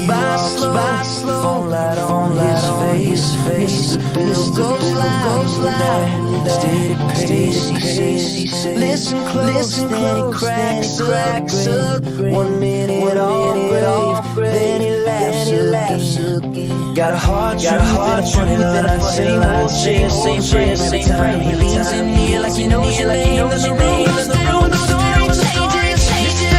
by slow, phone light on his face. Mr. Bill goes loud, steady pace. He says, listen close, then he cracks up. 1 minute off grave, then he laughs again. Got a hard truth that I same old shit, same frame every time. He leans in here like he knows your name. There's a room, there's the room, the door changes.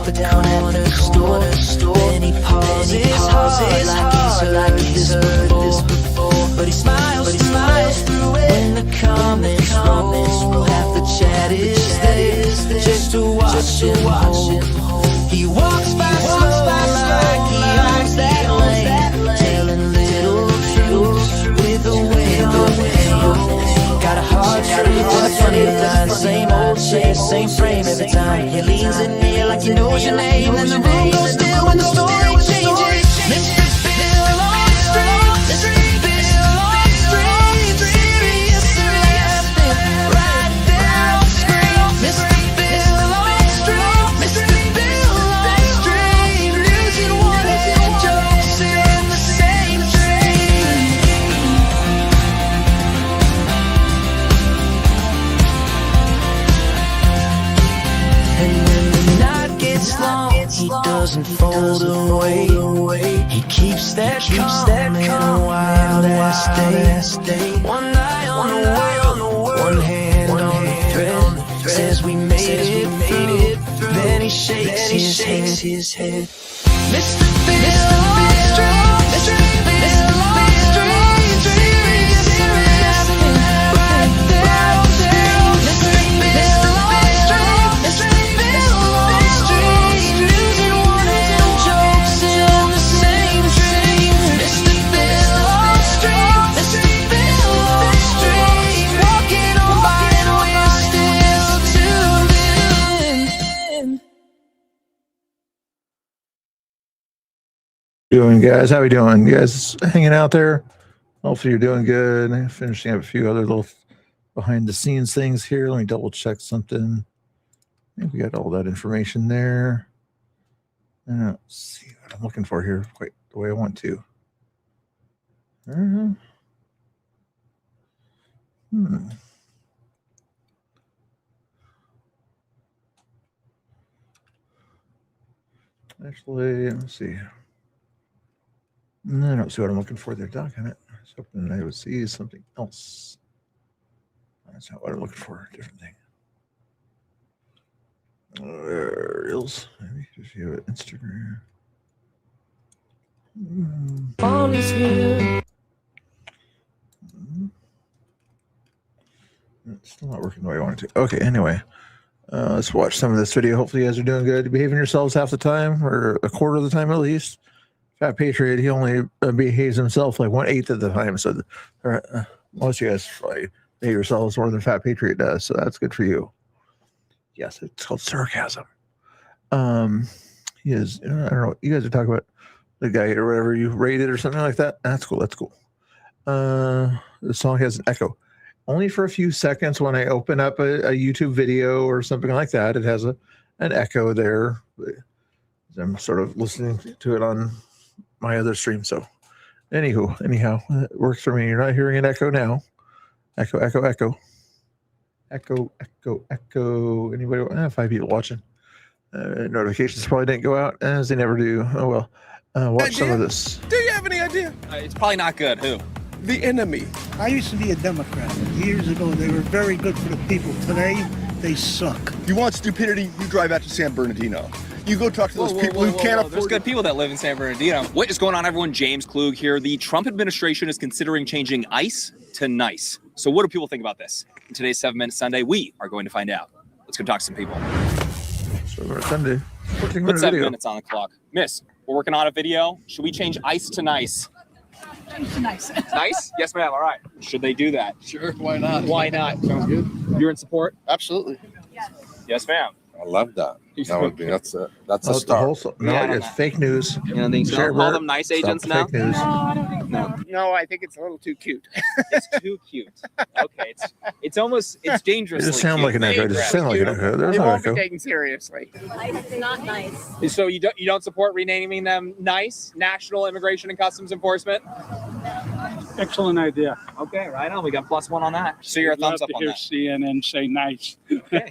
Down at the store, then he pauses hard like he's heard this before. But he smiles through it when the comments roll. Half the chat is there just to watch him hold. He walks by slow like he owns that lane, telling little truths with a wave. Got a hard truth and a funny line, same old shit, same frame every time. He leans in here like he knows your name, and the room goes still when the story changes. Mr. Bill on street, Mr. Bill on street, serious and laughing right down street. Mr. Bill on street, Mr. Bill on street, losing one head, jokes in the same dream. And when the night gets long, he doesn't fold away. He keeps that calm in a wild ass day. One eye on the world, one hand on the thread. Says we made it through. Then he shakes his head. Mr. Bill on street, Mr. Bill on street, serious and laughing right down street. Mr. Bill on street, Mr. Bill on street, losing one hand, jokes in the same dream. Mr. Bill on street, Mr. Bill on street, walking on by and we're still tuned in. Doing, guys? How we doing? You guys hanging out there? Hopefully you're doing good. Finishing up a few other little behind the scenes things here. Let me double check something. I think we got all that information there. Let's see what I'm looking for here quite the way I want to. Actually, let's see. I don't see what I'm looking for there, Doc. I was hoping I would see something else. That's not what I'm looking for. Different thing. Reels. Maybe if you have Instagram. Fall is here. It's still not working the way I want it to. Okay, anyway. Let's watch some of this video. Hopefully you guys are doing good. Behaving yourselves half the time, or a quarter of the time at least. Fat Patriot, he only behaves himself like 1/8 of the time. So most of you guys like behave yourselves more than Fat Patriot does. So that's good for you. Yes, it's called sarcasm. He is, I don't know, you guys are talking about the guy or whatever you rated or something like that. That's cool. That's cool. The song has an echo. Only for a few seconds when I open up a YouTube video or something like that, it has an echo there. I'm sort of listening to it on my other stream. So anyhow, it works for me. You're not hearing an echo now. Echo. Anybody? 5 people watching. Notifications probably didn't go out, as they never do. Oh, well. Watch some of this. Do you have any idea? It's probably not good. Who? The enemy. I used to be a Democrat. Years ago, they were very good for the people. Today, they suck. You want stupidity? You drive out to San Bernardino. You go talk to those people who can't afford. There's good people that live in San Bernardino. What is going on, everyone? James Klug here. The Trump administration is considering changing ICE to NICE. So what do people think about this? In today's 7 Minute Sunday, we are going to find out. Let's go talk to some people. So Sunday. Put 7 minutes on the clock. Miss, we're working on a video. Should we change ICE to NICE? Nice. Nice? Yes, ma'am. All right. Should they do that? Sure, why not? Why not? Sounds good. You're in support? Absolutely. Yes, ma'am. I love that. That would be that's a Oh, the start. whole, no, Yeah, I don't it's know. fake news. You don't think so? Share Call bird. them nice Stop agents the now? fake news. No, I think it's a little too cute. It's too cute. Okay, it's almost It dangerous. just sound like an echo. It just sound like an echo. There's They no won't be echo. taken seriously. It's not nice. So you don't support renaming them NICE, National Immigration and Customs Enforcement? Excellent idea. Okay, right on. We got +1 on that. So you're a thumbs up on that. CNN say nice. Okay.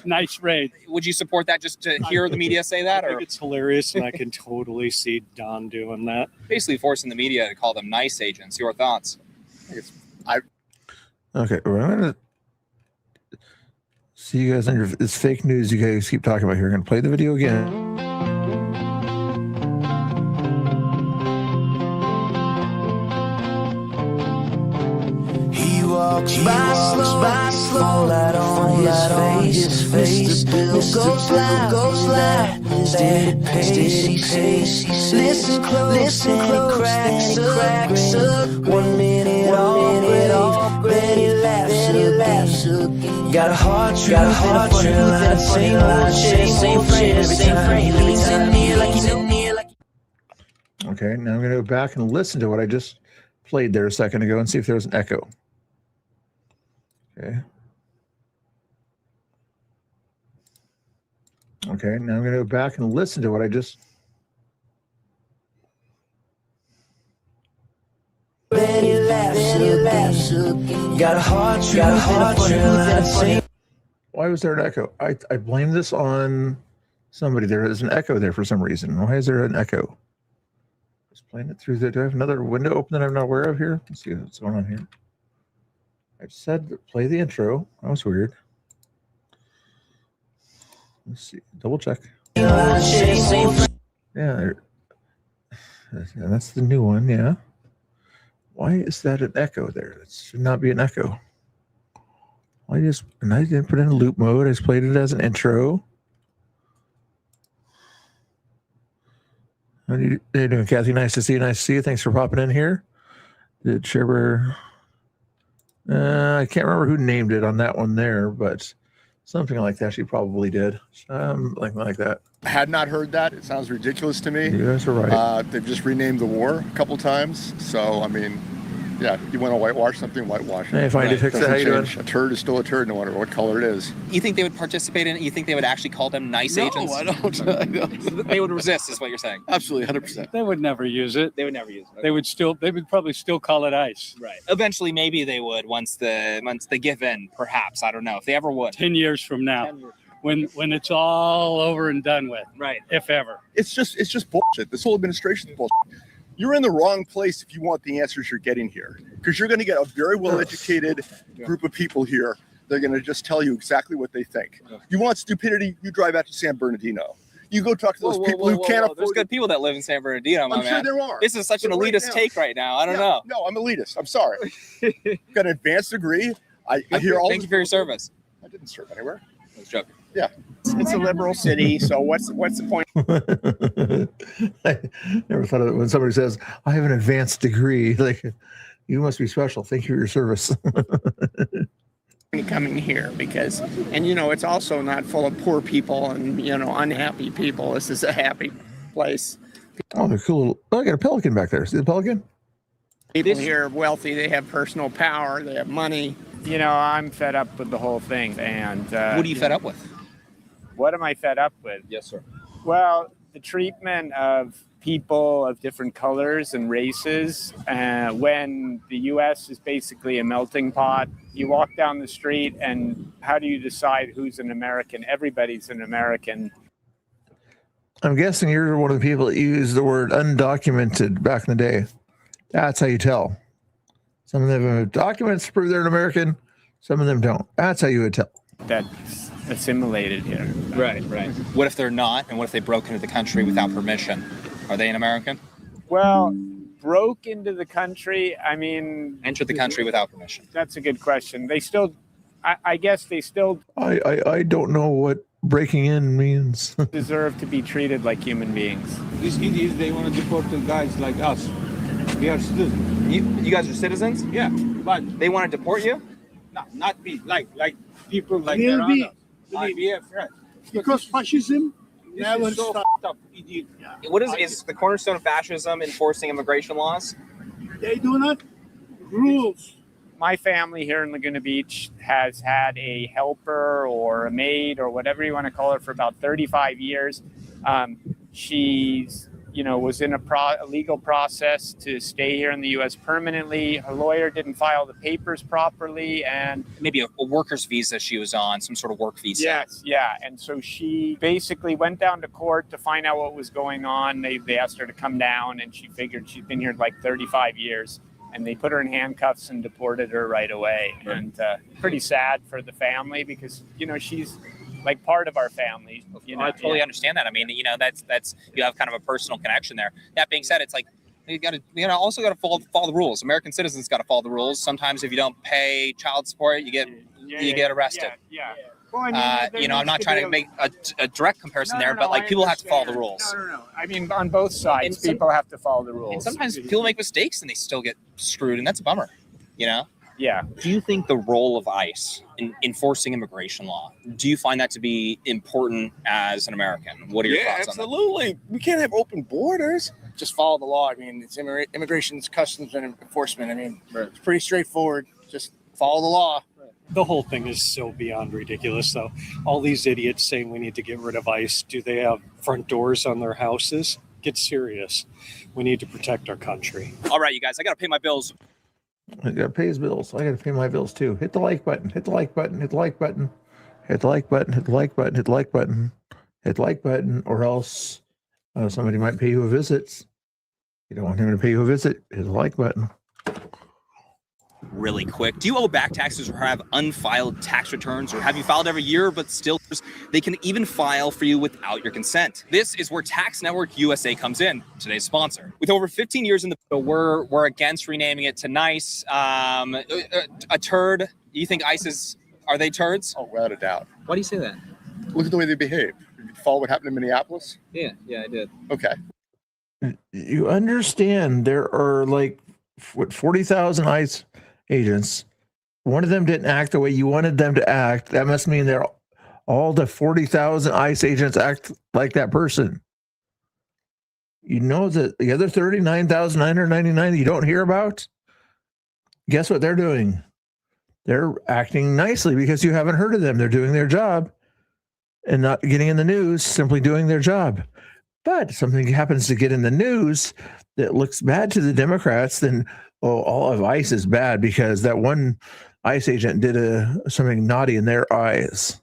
Nice raid. Would you support that just to hear the media say that, or it's hilarious, and I can totally see Don doing that. basically forcing the media to call them NICE agents? Your thoughts? Okay, well, I'm gonna see you guys under this fake news. You guys keep talking about here. I'm gonna play the video again. He walks by slow, fall out on his face. Mr. Bill goes loud, steady pace. Listen close, and he cracks up. 1 minute all brave, then he laughs again. Got a hard truth and a same old shit. Every time he leans in near like he's in near like. Okay, now I'm gonna go back and listen to what I just played there a second ago and see if there was an echo. Okay. Okay, now I'm going to go back and listen to what I just. Then he laughs again. Got a hard truth and a same. Why was there an echo? I blame this on somebody. There is an echo there for some reason. Why is there an echo? Just playing it through the. Do I have another window open that I'm not aware of here? Let's see what's going on here. I said play the intro. That was weird. Let's see. Double check. Yeah, that's the new one. Yeah. Why is that an echo there? That should not be an echo. I didn't put it in loop mode. I just played it as an intro. How are you doing, Kathy? Nice to see you. Nice to see you. Thanks for popping in here. Did Sherber? I can't remember who named it on that one there, but something like that she probably did. Like that. Had not heard that. It sounds ridiculous to me. You guys are right. They've just renamed the war a couple times. So, I mean, yeah, you want to whitewash something, whitewash it. Hey, fine to fix it. How you doing? A turd is still a turd, no matter what color it is. You think they would participate in it? You think they would actually call them NICE agents? I don't. They would resist, is what you're saying. Absolutely, 100%. They would never use it. They would never use it. They would probably still call it ice. Right. Eventually, maybe they would once they give in. Perhaps, I don't know if they ever would. 10 years from now, when it's all over and done with, Right. if ever. It's just bullshit. This whole administration is bullshit. You're in the wrong place if you want the answers you're getting here, because you're going to get a very well-educated group of people here. They're going to just tell you exactly what they think. You want stupidity? You drive out to San Bernardino. You go talk to those people who can't afford. There's good people that live in San Bernardino, my I'm sure man. there are. This is such an But right elitist now- take right now. I don't know. No, I'm elitist. I'm sorry. Got an advanced degree. I hear all. Thank you for your service. I didn't serve anywhere. I was joking. It's a liberal city, so what's the point? I never thought of it when somebody says, I have an advanced degree. Like, you must be special. Thank you for your service. Coming here because, and it's also not full of poor people and unhappy people. This is a happy place. Oh, they're cool. Oh, I got a pelican back there. See the pelican? People here are wealthy. They have personal power. They have money. I'm fed up with the whole thing. And What are you fed up with? What am I fed up with? Yes, sir. Well, the treatment of people of different colors and races. When the U.S. is basically a melting pot, you walk down the street, and how do you decide who's an American? Everybody's an American. I'm guessing you're one of the people that used the word undocumented back in the day. That's how you tell. Some of them have documents to prove they're an American. Some of them don't. That's how you would tell. That's assimilated here. Right. What if they're not? And what if they broke into the country without permission? Are they an American? Well, broke into the country, I mean... Entered the country without permission. That's a good question. They still... I guess they still I don't know what breaking in means. deserve to be treated like human beings. These idiots, they want to deport the guys like us. We are citizens. You guys are citizens? Yeah, but They want to deport you? not me. Like people like Will around be. us. We have friends. Because fascism This never is so stopped. fucked up, idiot. What is the cornerstone of fascism enforcing immigration laws? They do not rules. My family here in Laguna Beach has had a helper or a maid or whatever you want to call her for about 35 years. She's, was in a legal process to stay here in the U.S. permanently. Her lawyer didn't file the papers properly, and Maybe a worker's visa she was on, some sort of work visa. yes, yeah. And so she basically went down to court to find out what was going on. They asked her to come down, and she figured she'd been here like 35 years. And they put her in handcuffs and deported her right away. And pretty sad for the family because, she's like part of our family. I totally understand that. I mean, that's you have kind of a personal connection there. That being said, it's like we also got to follow the rules. American citizens got to follow the rules. Sometimes if you don't pay child support, you get arrested. Yeah. Well, I mean, I'm not trying to make a direct comparison there, but like people have to follow the rules. No. I mean, on both sides, people have to follow the rules. And sometimes people make mistakes and they still get screwed, and that's a bummer. Yeah. Do you think the role of ICE in enforcing immigration law, do you find that to be important as an American? What are your thoughts on that? Absolutely. We can't have open borders. Just follow the law. I mean, it's immigration's customs and enforcement. I mean, It's pretty straightforward. Just follow the law. The whole thing is so beyond ridiculous, though. All these idiots saying we need to get rid of ICE. Do they have front doors on their houses? Get serious. We need to protect our country. All right, you guys, I got to pay my bills. I gotta pay his bills. I gotta pay my bills too. Hit the like button. Hit the like button. Hit the like button. Hit the like button. Hit the like button. Hit the like button. Hit the like button, or else somebody might pay you a visit. You don't want him to pay you a visit. Hit the like button. Really quick, do you owe back taxes or have unfiled tax returns, or have you filed every year but still they can even file for you without your consent? This is where Tax Network USA comes in, today's sponsor. With over 15 years in the we're against renaming it to NICE. A turd. You think ICE are they turds? Oh, without a doubt. Why do you say that? Look at the way they behave. Did you follow what happened in Minneapolis? Yeah, I did. Okay. You understand there are like 40,000 ICE agents. One of them didn't act the way you wanted them to act. That must mean they're all the 40,000 ICE agents act like that person. You know that the other 39,999 you don't hear about? Guess what they're doing? They're acting nicely because you haven't heard of them. They're doing their job and not getting in the news, simply doing their job. But something happens to get in the news that looks bad to the Democrats, then all of ICE is bad because that one ICE agent did something naughty in their eyes.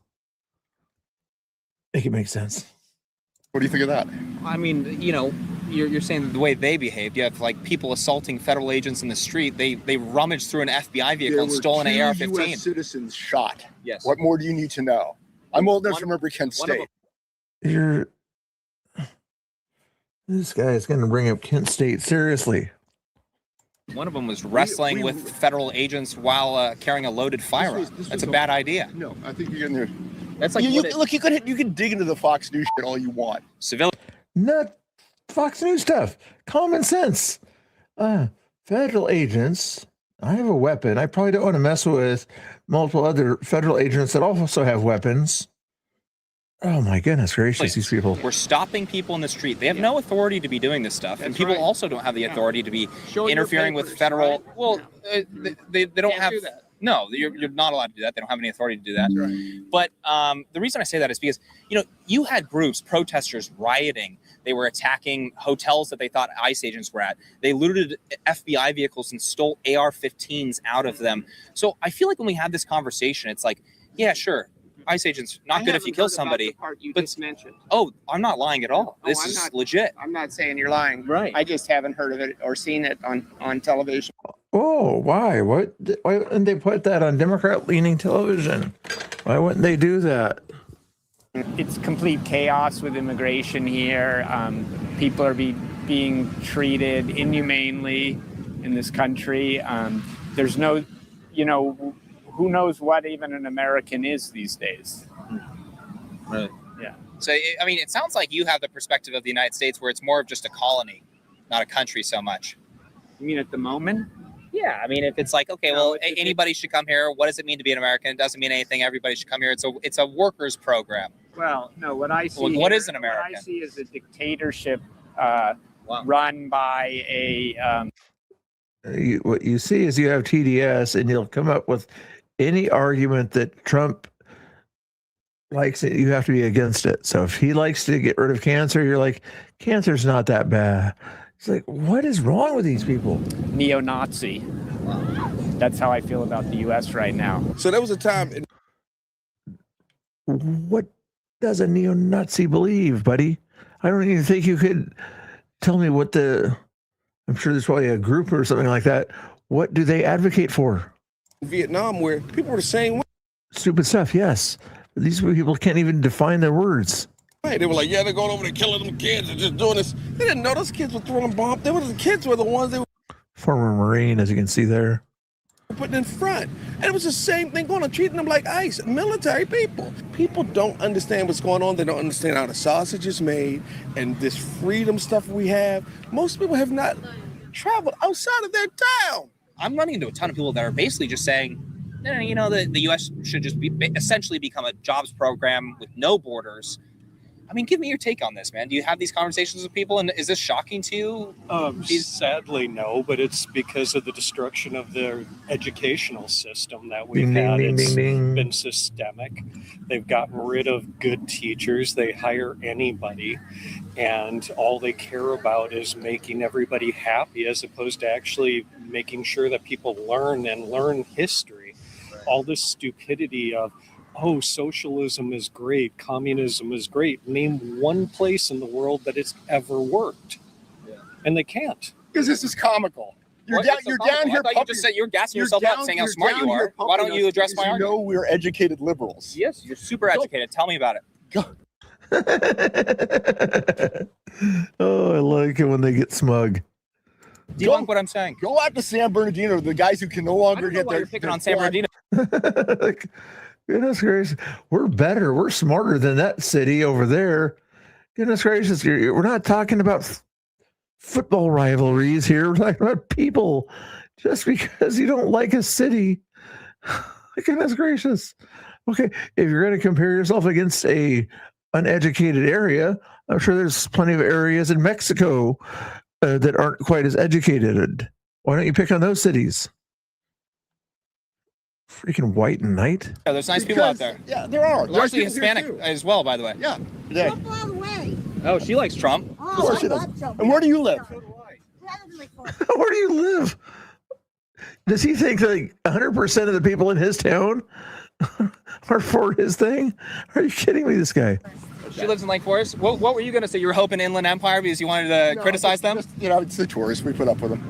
Make it make sense. What do you think of that? I mean, you're saying the way they behaved. You have like people assaulting federal agents in the street. They rummaged through an FBI vehicle and stole an AR-15. US citizens shot. Yes. What more do you need to know? I'm old enough to remember Kent State. This guy is going to bring up Kent State seriously. One of them was wrestling with federal agents while carrying a loaded firearm. That's a bad idea. No, I think you're getting there. That's like Look, you can dig into the Fox News shit all you want. Civilian. Not Fox News stuff. Common sense. Federal agents. I have a weapon. I probably don't want to mess with multiple other federal agents that also have weapons. Oh my goodness gracious, these people. We're stopping people in the street. They have no authority to be doing this stuff. And people also don't have the authority to be interfering with federal. Right? Well, they don't have. Do that. No, you're not allowed to do that. They don't have any authority to do that. Right. But the reason I say that is because, you had groups, protesters rioting. They were attacking hotels that they thought ICE agents were at. They looted FBI vehicles and stole AR-15s out of them. So I feel like when we have this conversation, it's like, yeah, sure. ICE agents, not good if you kill somebody. The part you just mentioned. Oh, I'm not lying at all. This is legit. I'm not saying you're lying. Right. I just haven't heard of it or seen it on television. Oh, why? Why wouldn't they put that on Democrat-leaning television? Why wouldn't they do that? It's complete chaos with immigration here. People are being treated inhumanely in this country. There's no, who knows what even an American is these days. Right. Yeah. So, I mean, it sounds like you have the perspective of the United States where it's more of just a colony, not a country so much. You mean at the moment? Yeah, I mean, if it's like, okay, well, anybody should come here. What does it mean to be an American? It doesn't mean anything. Everybody should come here. It's a workers program. Well, no. What I see. Well, what is an What American? I see is a dictatorship run by a. What you see is you have TDS, and you'll come up with any argument that Trump likes it. You have to be against it. So if he likes to get rid of cancer, you're like, cancer's not that bad. It's like, what is wrong with these people? Neo-Nazi. That's how I feel about the U.S. right now. So there was a time. What does a neo-Nazi believe, buddy? I don't even think you could tell me what I'm sure there's probably a group or something like that. What do they advocate for? Vietnam, where people were the same way. Stupid stuff, yes. But these people can't even define their words. Right. They were like, yeah, they're going over there killing them kids and just doing this. They didn't know those kids were throwing bombs. The kids were the ones they were Former Marine, as you can see there. putting in front. And it was the same thing going on, treating them like ICE, military people. People don't understand what's going on. They don't understand how the sausage is made and this freedom stuff we have. Most people have not traveled outside of their town. I'm running into a ton of people that are basically just saying, no, you know, the U.S. should just essentially become a jobs program with no borders. I mean, give me your take on this, man. Do you have these conversations with people, and is this shocking to you? Sadly, no, but it's because of the destruction of their educational system that we've Ding, ding, had. ding, It's ding, ding. been systemic. They've gotten rid of good teachers. They hire anybody, and all they care about is making everybody happy as opposed to actually making sure that people learn history. All this stupidity of, oh, socialism is great, communism is great. Name one place in the world that it's ever worked. And they can't. Because this is comical. You're What? down, It's so you're comical. down I here thought you just said you're gassing yourself up, saying how smart you are. Why don't you address my argument? You know we're educated liberals. Yes, you're super educated. Tell me about it. Oh, I like it when they get smug. Debunk what I'm saying. Go out to San Bernardino, the guys who can no I longer don't know get why their. you're picking their on San flag. Bernardino. Like, goodness gracious, we're better. We're smarter than that city over there. Goodness gracious, we're not talking about football rivalries here. We're talking about people. Just because you don't like a city, goodness gracious. Okay, if you're going to compare yourself against a uneducated area, I'm sure there's plenty of areas in Mexico that aren't quite as educated. Why don't you pick on those cities? Freaking white and night. Yeah, there's nice people out there. Yeah, there are. Largely There's people here Hispanic too. as well, by the way. Yeah. Yeah. Trump all the way. Oh, she likes Trump. Oh, Of course I it love is. Trump. And where do you live? Heavenly Father. Where do you live? Does he think like 100% of the people in his town are for his thing? Are you kidding me, this guy? She lives in Lake Forest. What were you going to say? You were hoping Inland Empire because you wanted to criticize them? Just, you know, it's the tourists. We put up with them.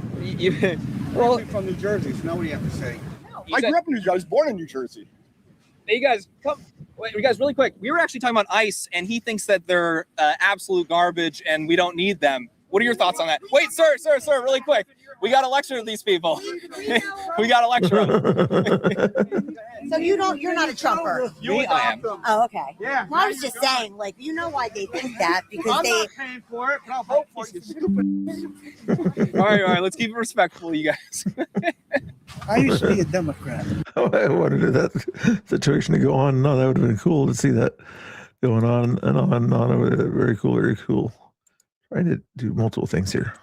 Well, from New Jersey, so now what do you have to say? You I said- grew up in New Jersey. I was born in New Jersey. Hey, you guys, come. Wait, you guys, really quick. We were actually talking about ICE, and he thinks that they're absolute garbage, and we don't need them. What are your thoughts on that? Wait, sir, really quick. We got to lecture these people. We got to lecture them. So you're not a Trumper. Me, I am. Oh, okay. Yeah. Well, I was just saying, like, you know why they think that? Because I'm they. not paying for it, but I'll vote for it, you stupid. All right. Let's keep it respectful, you guys. I used to be a Democrat. I wanted that situation to go on. No, that would have been cool to see that going on and on and on. Very cool, very cool. Trying to do multiple things here.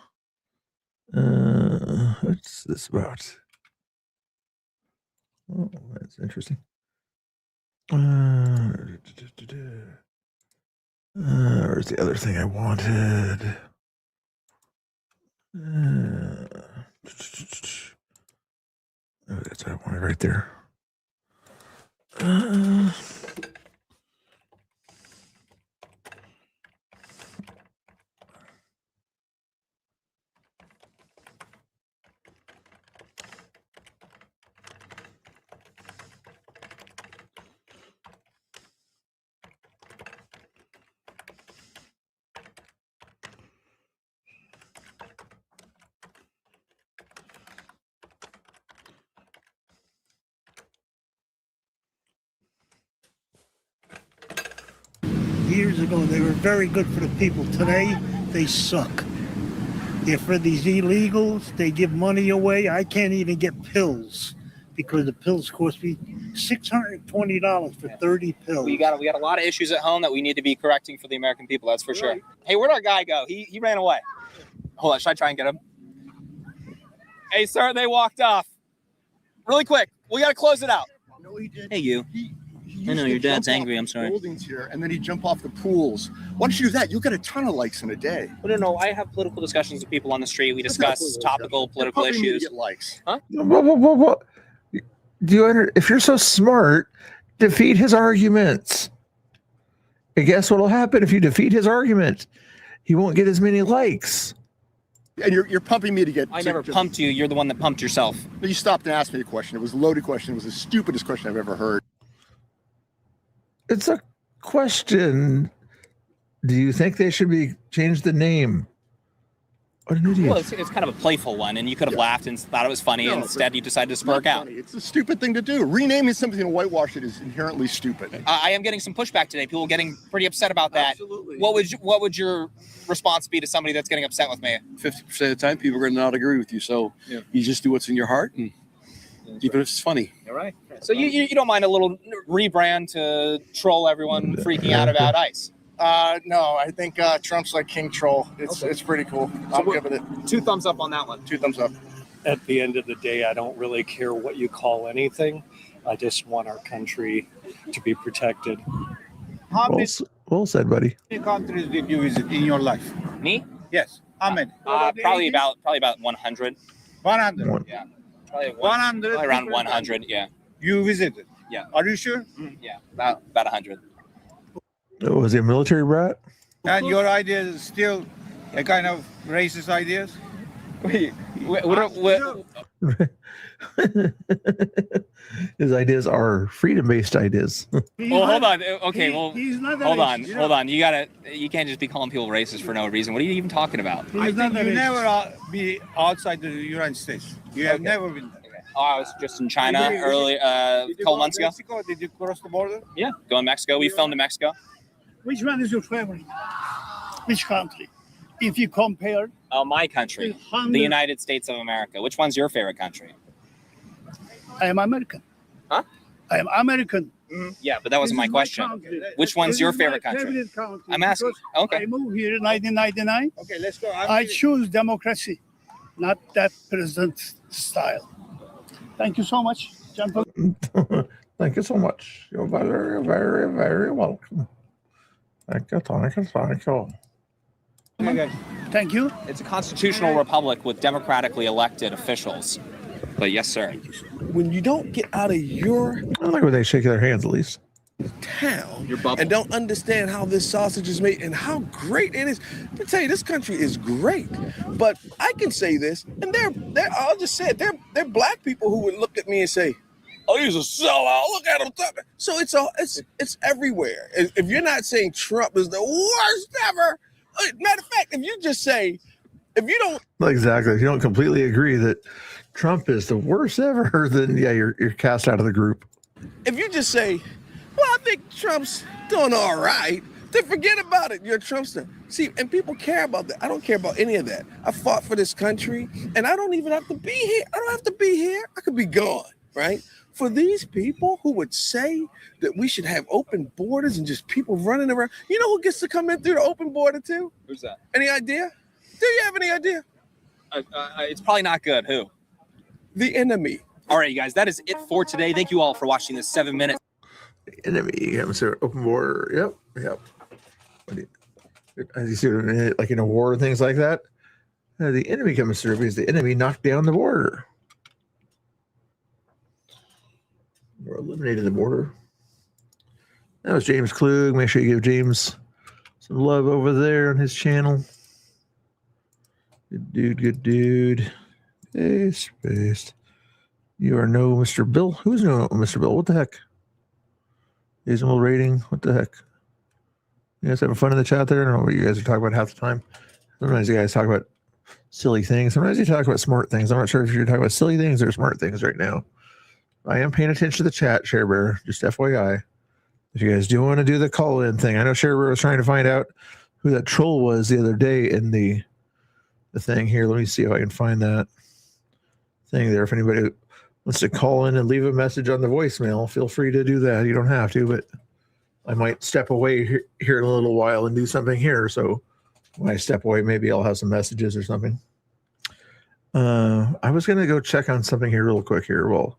What's this about? Oh, that's interesting. Where's the other thing I wanted? Oh, that's what I wanted right there. Years ago, they were very good for the people. Today, they suck. They're for these illegals. They give money away. I can't even get pills because the pills cost me $620 for 30 pills. We got a lot of issues at home that we need to be correcting for the American people. That's for sure. Hey, where'd our guy go? He ran away. Hold on, should I try and get him? Hey, sir, they walked off. Really quick, we got to close it out. No, he did. Hey, you. He I know used your to dad's jump off angry. I'm the sorry. Buildings here, and then he'd jump off the pools. Why don't you do that? You'll get a ton of likes in a day. No. I have political discussions with people on the street. We discuss topical They're political pumping me to issues. get likes. What? Do you if you're so smart, defeat his arguments. And guess what'll happen if you defeat his argument? He won't get as many likes. And you're pumping me to get. I never pumped you. You're the one that pumped yourself. You stopped and asked me a question. It was a loaded question. It was the stupidest question I've ever heard. It's a question. Do you think they should be change the name? What an idiot. Well, it's kind of a playful one, and you could have laughed and thought it was funny, No, and instead you decided to smirk Not out. funny. It's a stupid thing to do. Renaming something and whitewash it is inherently stupid. I am getting some pushback today. People getting pretty upset about that. Absolutely. What would your response be to somebody that's getting upset with me? 50% of the time, people are going to not agree with you. So you just do what's in your heart, and even if it's funny. All right. So you don't mind a little rebrand to troll everyone freaking out about ICE? No, I think Trump's like King Troll. It's pretty cool. I'm giving it 2 thumbs up on that one. 2 thumbs up. At the end of the day, I don't really care what you call anything. I just want our country to be protected. How Well said, buddy. many countries did you visit in your life? Me? Yes. How many? Probably about 100. 100. Yeah. Probably 100. Probably around different 100. Yeah. You visited. Yeah. Are you sure? Yeah. About 100. Was he a military brat? And your idea is still a kind of racist ideas? His ideas are freedom-based ideas. Well, hold on. Okay, well, He's not a hold on. racist. Hold on. You can't just be calling people racist for no reason. What are you even talking about? I He's not think a you racist. never be outside the United States. You have never been. Oh, I was just in China Did you- early, a Did you couple go months to ago. Mexico? Did you cross the border? Yeah, go in Mexico. We filmed in Mexico. Which one is your favorite? Which country? If you compare, Oh, my country, the United States of America. Which one's your favorite country? I am American. Huh? I am American. Yeah, but that wasn't This my is question. country. Which one's This your is my favorite country? favorite country I'm asking. because Okay. I moved here in 1999. Okay, let's go. I choose democracy, not that president style. Thank you so much, gentlemen. Thank you so much. You're very, very, very welcome. Thank you, thank you, thank you. Thank you. It's a constitutional republic with democratically elected officials. But yes, sir. When you don't get out of your I like when they shake their hands at least. town Your bubble. and don't understand how this sausage is made and how great it is. Let me tell you, this country is great. But I can say this, and they're I'll just say it, they're black people who would look at me and say, "Oh, he's a sellout. Look at him talking." So it's everywhere. If you're not saying Trump is the worst ever, matter of fact, if you just say, if you don't Exactly. If you don't completely agree that Trump is the worst ever, then yeah, you're cast out of the group. if you just say, well, I think Trump's doing all right, then forget about it. You're a Trumpster. See, and people care about that. I don't care about any of that. I fought for this country, and I don't even have to be here. I don't have to be here. I could be gone, right? For these people who would say that we should have open borders and just people running around, you know who gets to come in through the open border too? Who's that? Any idea? Do you have any idea? It's probably not good. Who? The enemy. All right, you guys, that is it for today. Thank you all for watching this 7 minute. Enemy, open border. Yep. As you see, like in a war and things like that, the enemy comes through because the enemy knocked down the border. We're eliminating the border. That was James Klug. Make sure you give James some love over there on his channel. Good dude. Hey, spaced. You are no Mr. Bill. Who's no Mr. Bill? What the heck? Reasonable rating. What the heck? You guys having fun in the chat there? I don't know what you guys are talking about half the time. Sometimes you guys talk about silly things. Sometimes you talk about smart things. I'm not sure if you're talking about silly things or smart things right now. I am paying attention to the chat, ShareBear. Just FYI. If you guys do want to do the call-in thing, I know ShareBear was trying to find out who that troll was the other day in the the thing here. Let me see if I can find that thing there. If anybody wants to call in and leave a message on the voicemail, feel free to do that. You don't have to, but I might step away here in a little while and do something here. So when I step away, maybe I'll have some messages or something. I was going to go check on something here real quick here. Well,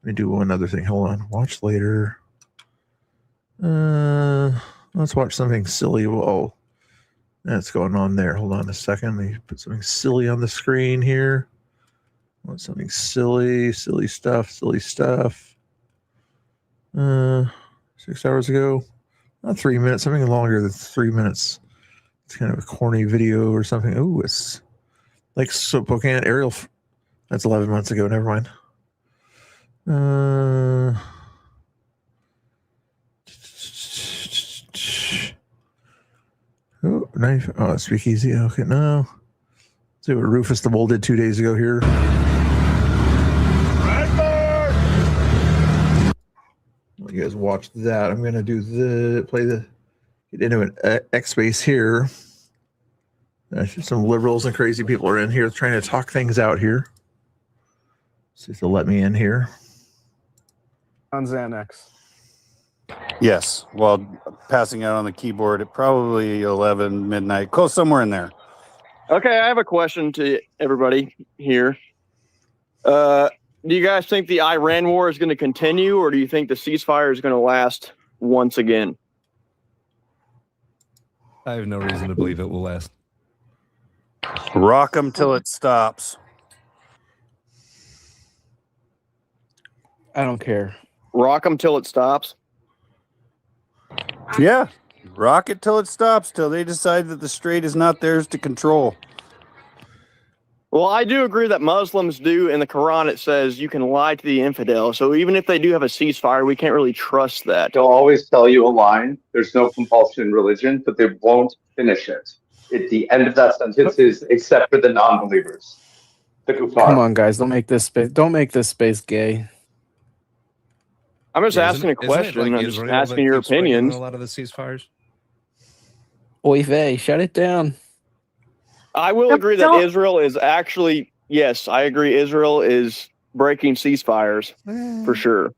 let me do one other thing. Hold on. Watch later. Let's watch something silly. Whoa. That's going on there. Hold on a second. Let me put something silly on the screen here. I want something silly stuff. 6 hours ago. Not 3 minutes, something longer than 3 minutes. It's kind of a corny video or something. Oh, it's like Spokane Aerial. That's 11 months ago. Never mind. Oh, knife. Oh, speakeasy. Okay, no. Let's see what Rufus the Bull did 2 days ago here. Well, you guys watch that. I'm gonna do get into an X space here. Some liberals and crazy people are in here trying to talk things out here. See if they'll let me in here. On Xanax. Yes. Well, passing out on the keyboard at probably 11 midnight, close somewhere in there. Okay, I have a question to everybody here. Do you guys think the Iran war is going to continue, or do you think the ceasefire is going to last once again? I have no reason to believe it will last. Rock them till it stops. I don't care. Rock them till it stops? Yeah. Rock it till it stops, till they decide that the strait is not theirs to control. Well, I do agree that Muslims do. In the Quran, it says you can lie to the infidel. So even if they do have a ceasefire, we can't really trust that. They'll always tell you a line. There's no compulsion in religion, but they won't finish it. At the end of that sentence is except for the non-believers. The kuffar. Come on, guys. Don't make this space gay. I'm just asking a question. I'm just asking your opinions. A lot of the ceasefires. Oy vey, shut it down. I will agree that Israel is actually, yes, I agree. Israel is breaking ceasefires for sure.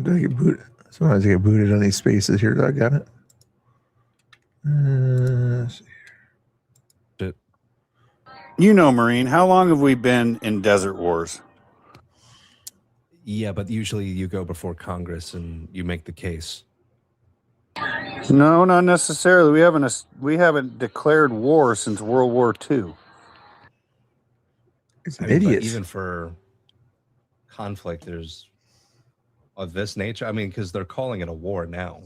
Do I get booted? Sometimes I get booted on these spaces here. I got it. Let's see. You know, Marine, how long have we been in desert wars? Yeah, but usually you go before Congress and you make the case. No, not necessarily. We haven't declared war since World War II. It's But idiots. even for conflict, there's of this nature. I mean, because they're calling it a war now.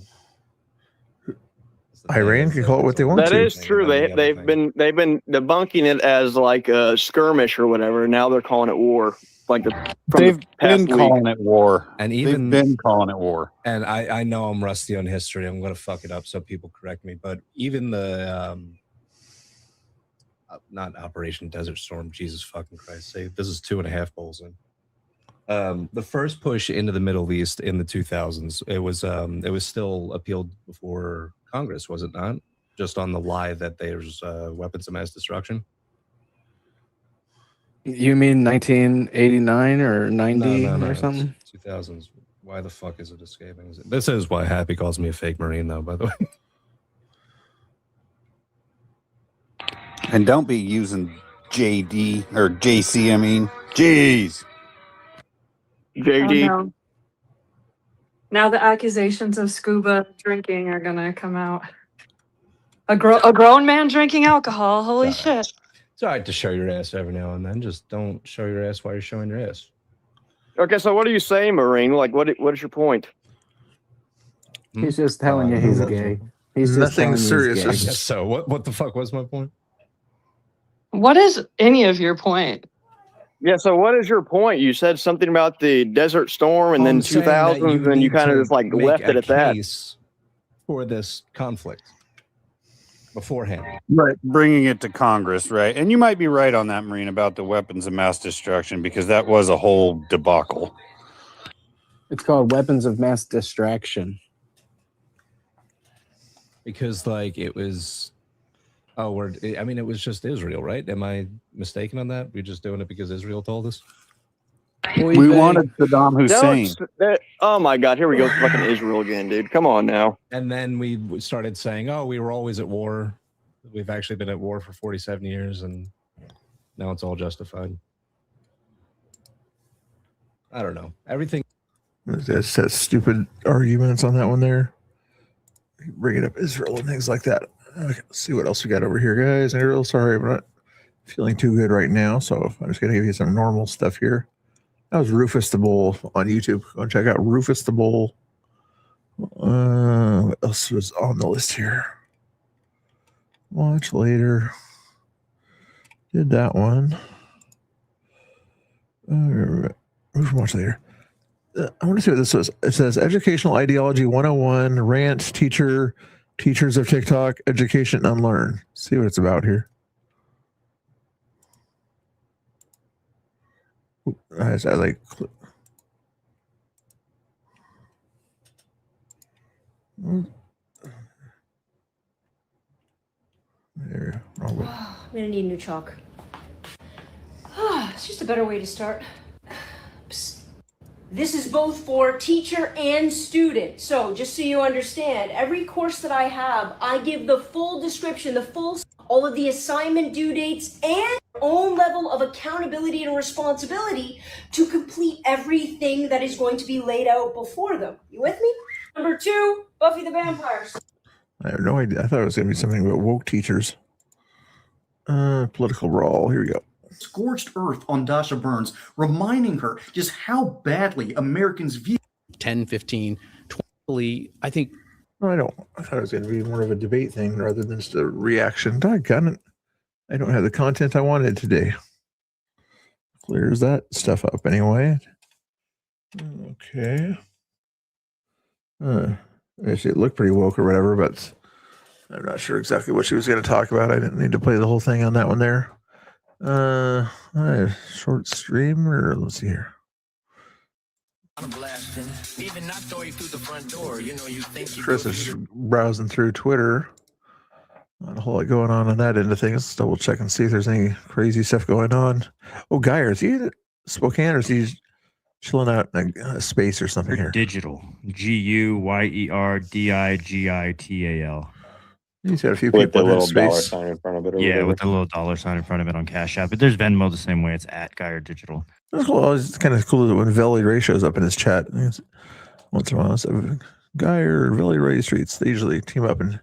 Iran can call it what they want That to. is true. They've been debunking it as like a skirmish or whatever. Now they're calling it war. Like They've been calling it war. And even They've been calling it war. And I know I'm rusty on history. I'm going to fuck it up, so people correct me. But even the not Operation Desert Storm, Jesus fucking Christ, this is 2.5 bowls in. The first push into the Middle East in the 2000s, it was still appealed before Congress, was it not? Just on the lie that there's weapons of mass destruction. You mean 1989 or 90 No, or something? 2000s. Why the fuck is it escaping? This is why Happy calls me a fake Marine, though, by the way. And don't be using JD or JC, I mean. Jeez. JD. Oh, no. Now the accusations of scuba drinking are gonna come out. A grown man drinking alcohol. Holy shit. It's all right to show your ass every now and then. Just don't show your ass while you're showing your ass. Okay, so what are you saying, Marine? Like, what is your point? He's just telling you he's gay. He's just telling you he's gay. I guess so. What the fuck was my point? What is any of your point? Yeah, so what is your point? You said something about the Desert Storm and then 2000s, and you kind of just like left it at that. For this conflict. beforehand. Right. Bringing it to Congress, right? And you might be right on that, Marine, about the weapons of mass destruction, because that was a whole debacle. It's called weapons of mass distraction. Because like it was, it was just Israel, right? Am I mistaken on that? We're just doing it because Israel told us. We wanted Saddam Hussein. Oh my God, here we go, fucking Israel again, dude. Come on now. And then we started saying, "Oh, we were always at war. We've actually been at war for 47 years, and now it's all justified." I don't know. Everything. That's stupid arguments on that one there. Bringing up Israel and things like that. Okay, let's see what else we got over here, guys. I'm real sorry, I'm not feeling too good right now, so I'm just gonna give you some normal stuff here. That was Rufus the Bull on YouTube. Go check out Rufus the Bull. What else was on the list here? Watch later. Did that one. Watch later. I want to see what this was. It says Educational Ideology 101, Rant, Teachers of TikTok, Education Unlearn. See what it's about here. I like. There. I'm gonna need new chalk. It's just a better way to start. Psst. This is both for teacher and student. So just so you understand, every course that I have, I give the full description, all of the assignment due dates, and their own level of accountability and responsibility to complete everything that is going to be laid out before them. You with me? Number 2, Buffy the Vampire Slayer. I have no idea. I thought it was going to be something about woke teachers. Political brawl. Here we go. Scorched Earth on Dasha Burns, reminding her just how badly Americans view 10, 15, 20. I think. No, I don't. I thought it was going to be more of a debate thing rather than just a reaction. Doggone it. I don't have the content I wanted today. Clears that stuff up anyway. Okay. Actually, it looked pretty woke or whatever, but I'm not sure exactly what she was going to talk about. I didn't need to play the whole thing on that one there. Short stream, or let's see here. Chris is browsing through Twitter. Not a whole lot going on that end of things. Let's double check and see if there's any crazy stuff going on. Oh, Geyer, is he in Spokane or is he chilling out in a space or something here? Digital. GUYERDIGITAL. He's got a few with people the in little space. dollar sign in front of it. Yeah, with the little dollar sign in front of it on Cash App. But there's Venmo the same way. It's at Geyer Digital. That's cool. It's kind of cool when Valley Ray shows up in his chat. Once in a while, so Geyer or Valley Ray Streets, they usually team up and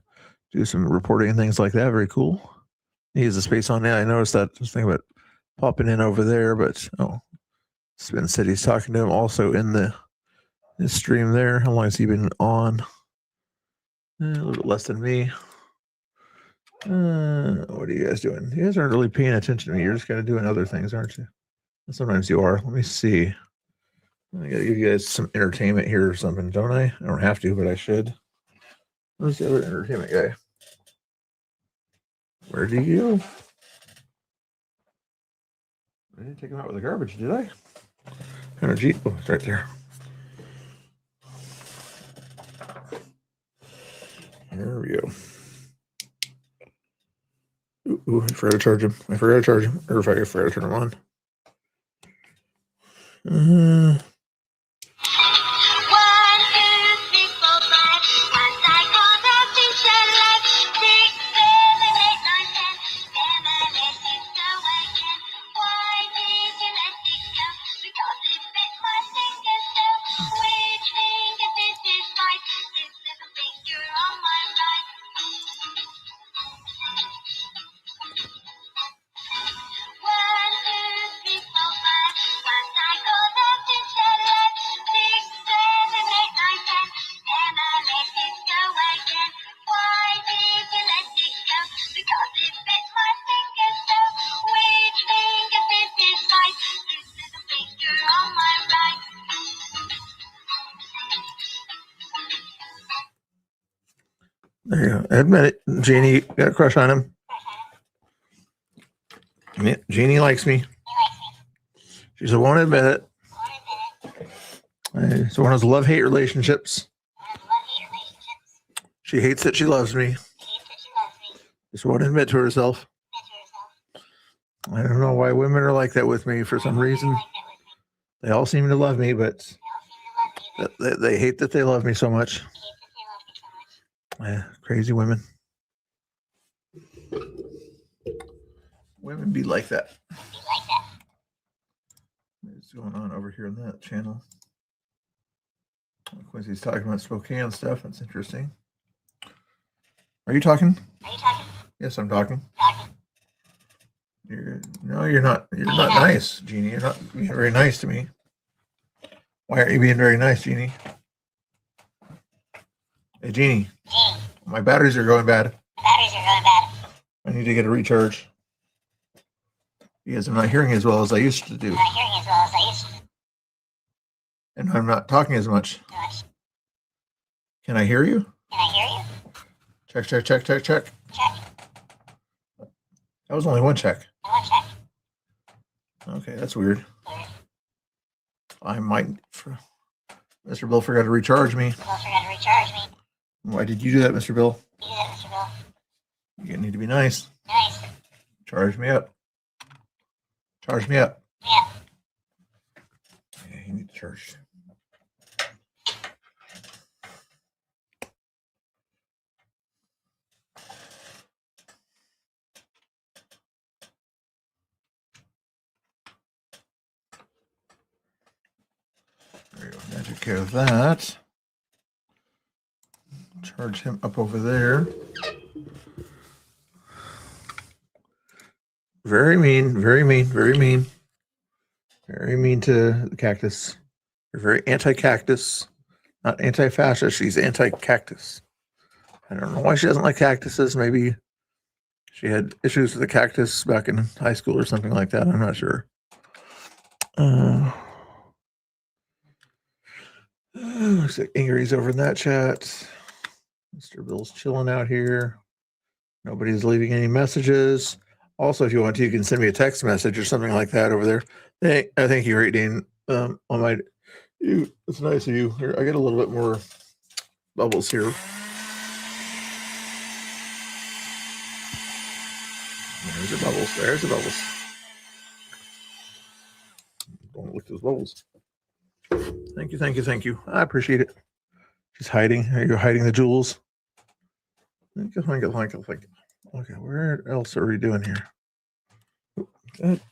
do some reporting and things like that. Very cool. He has a space on there. I noticed that. Just thinking about popping in over there, but Spin said he's talking to him also in the stream there. How long has he been on? A little bit less than me. What are you guys doing? You guys aren't really paying attention to me. You're just kind of doing other things, aren't you? Sometimes you are. Let me see. I gotta give you guys some entertainment here or something, don't I? I don't have to, but I should. Where's the other entertainment guy? Where did he go? I didn't take him out with the garbage, did I? Energy. Oh, it's right there. There we go. Ooh, I forgot to charge him. Or if I forgot to turn him on. There you go. Admit it. Jeannie got a crush on him. Yeah, Jeannie likes me. She just won't admit it. It's one of those love-hate relationships. She hates that she loves me. Just won't admit to herself. I don't know why women are like that with me for some reason. They all seem to love me, but they hate that they love me so much. Yeah, crazy women. Women be like that. What's going on over here on that channel? Quincy's talking about Spokane stuff. That's interesting. Are you talking? Yes, I'm talking. No, you're not. You're not nice, Jeannie. You're not being very nice to me. Why aren't you being very nice, Jeannie? Hey, Jeannie. My batteries are going bad. I need to get a recharge. Because I'm not hearing as well as I used to do. And I'm not talking as much. Can I hear you? Check, check, check, check, check. That was only one check. Okay, that's weird. I might. Mr. Bill forgot to recharge me. Why did you do that, Mr. Bill? You need to be nice. Charge me up. Charge me up. Yeah, you need to charge. There you go. Magic care of that. Charge him up over there. Very mean, very mean, very mean. Very mean to the cactus. You're very anti-cactus. Not anti-fascist, she's anti-cactus. I don't know why she doesn't like cactuses. Maybe she had issues with the cactus back in high school or something like that. I'm not sure. Looks like Ingrid's over in that chat. Mr. Bill's chilling out here. Nobody's leaving any messages. Also, if you want to, you can send me a text message or something like that over there. I thank you, Great Dane. It's nice of you. Here, I get a little bit more bubbles here. There's the bubbles. There's the bubbles. Don't look at those bubbles. Thank you, thank you, thank you. I appreciate it. She's hiding. You're hiding the jewels. Okay, where else are we doing here?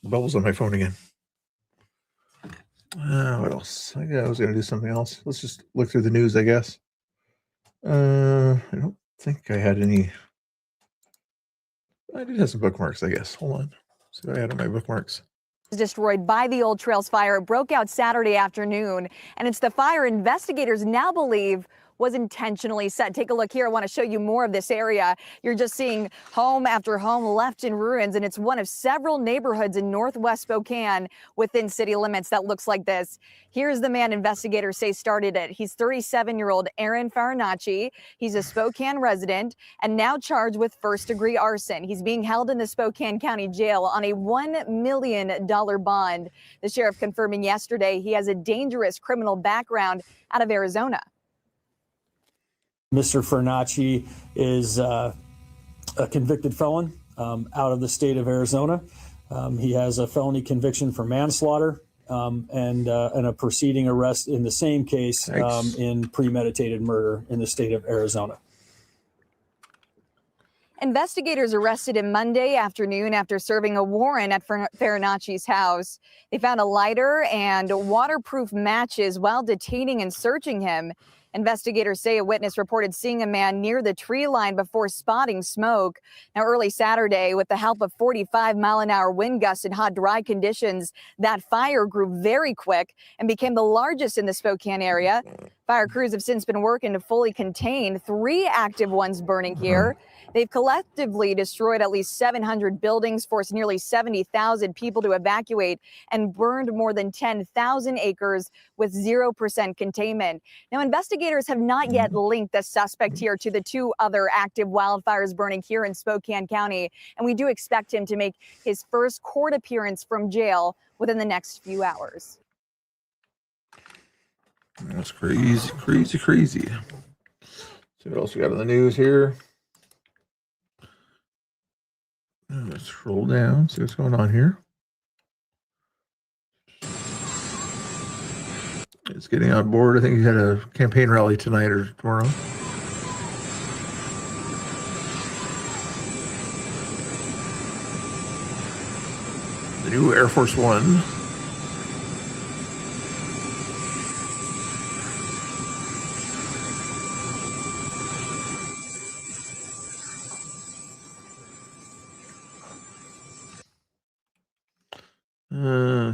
Bubbles on my phone again. What else? I was going to do something else. Let's just look through the news, I guess. I don't think I had any. I did have some bookmarks, I guess. Hold on. See what I had on my bookmarks. Destroyed by the Old Trails fire. It broke out Saturday afternoon, and it's the fire investigators now believe was intentionally set. Take a look here. I want to show you more of this area. You're just seeing home after home left in ruins, and it's one of several neighborhoods in northwest Spokane within city limits that looks like this. Here's the man investigators say started it. He's 37-year-old Aaron Farinacci. He's a Spokane resident and now charged with first-degree arson. He's being held in the Spokane County Jail on a $1 million bond. The sheriff confirming yesterday he has a dangerous criminal background out of Arizona. Mr. Farinacci is a convicted felon out of the state of Arizona. He has a felony conviction for manslaughter and a preceding arrest in the same case in premeditated murder in the state of Arizona. Investigators arrested him Monday afternoon after serving a warrant at Farinacci's house. They found a lighter and waterproof matches while detaining and searching him. Investigators say a witness reported seeing a man near the tree line before spotting smoke. Now, early Saturday, with the help of 45-mile-an-hour wind gusts and hot, dry conditions, that fire grew very quick and became the largest in the Spokane area. Fire crews have since been working to fully contain 3 active ones burning here. They've collectively destroyed at least 700 buildings, forced nearly 70,000 people to evacuate, and burned more than 10,000 acres with 0% containment. Now, investigators have not yet linked the suspect here to the 2 other active wildfires burning here in Spokane County, and we do expect him to make his first court appearance from jail within the next few hours. That's crazy, crazy, crazy. See what else we got in the news here. Let's scroll down, see what's going on here. It's getting on board. I think he had a campaign rally tonight or tomorrow. The new Air Force One.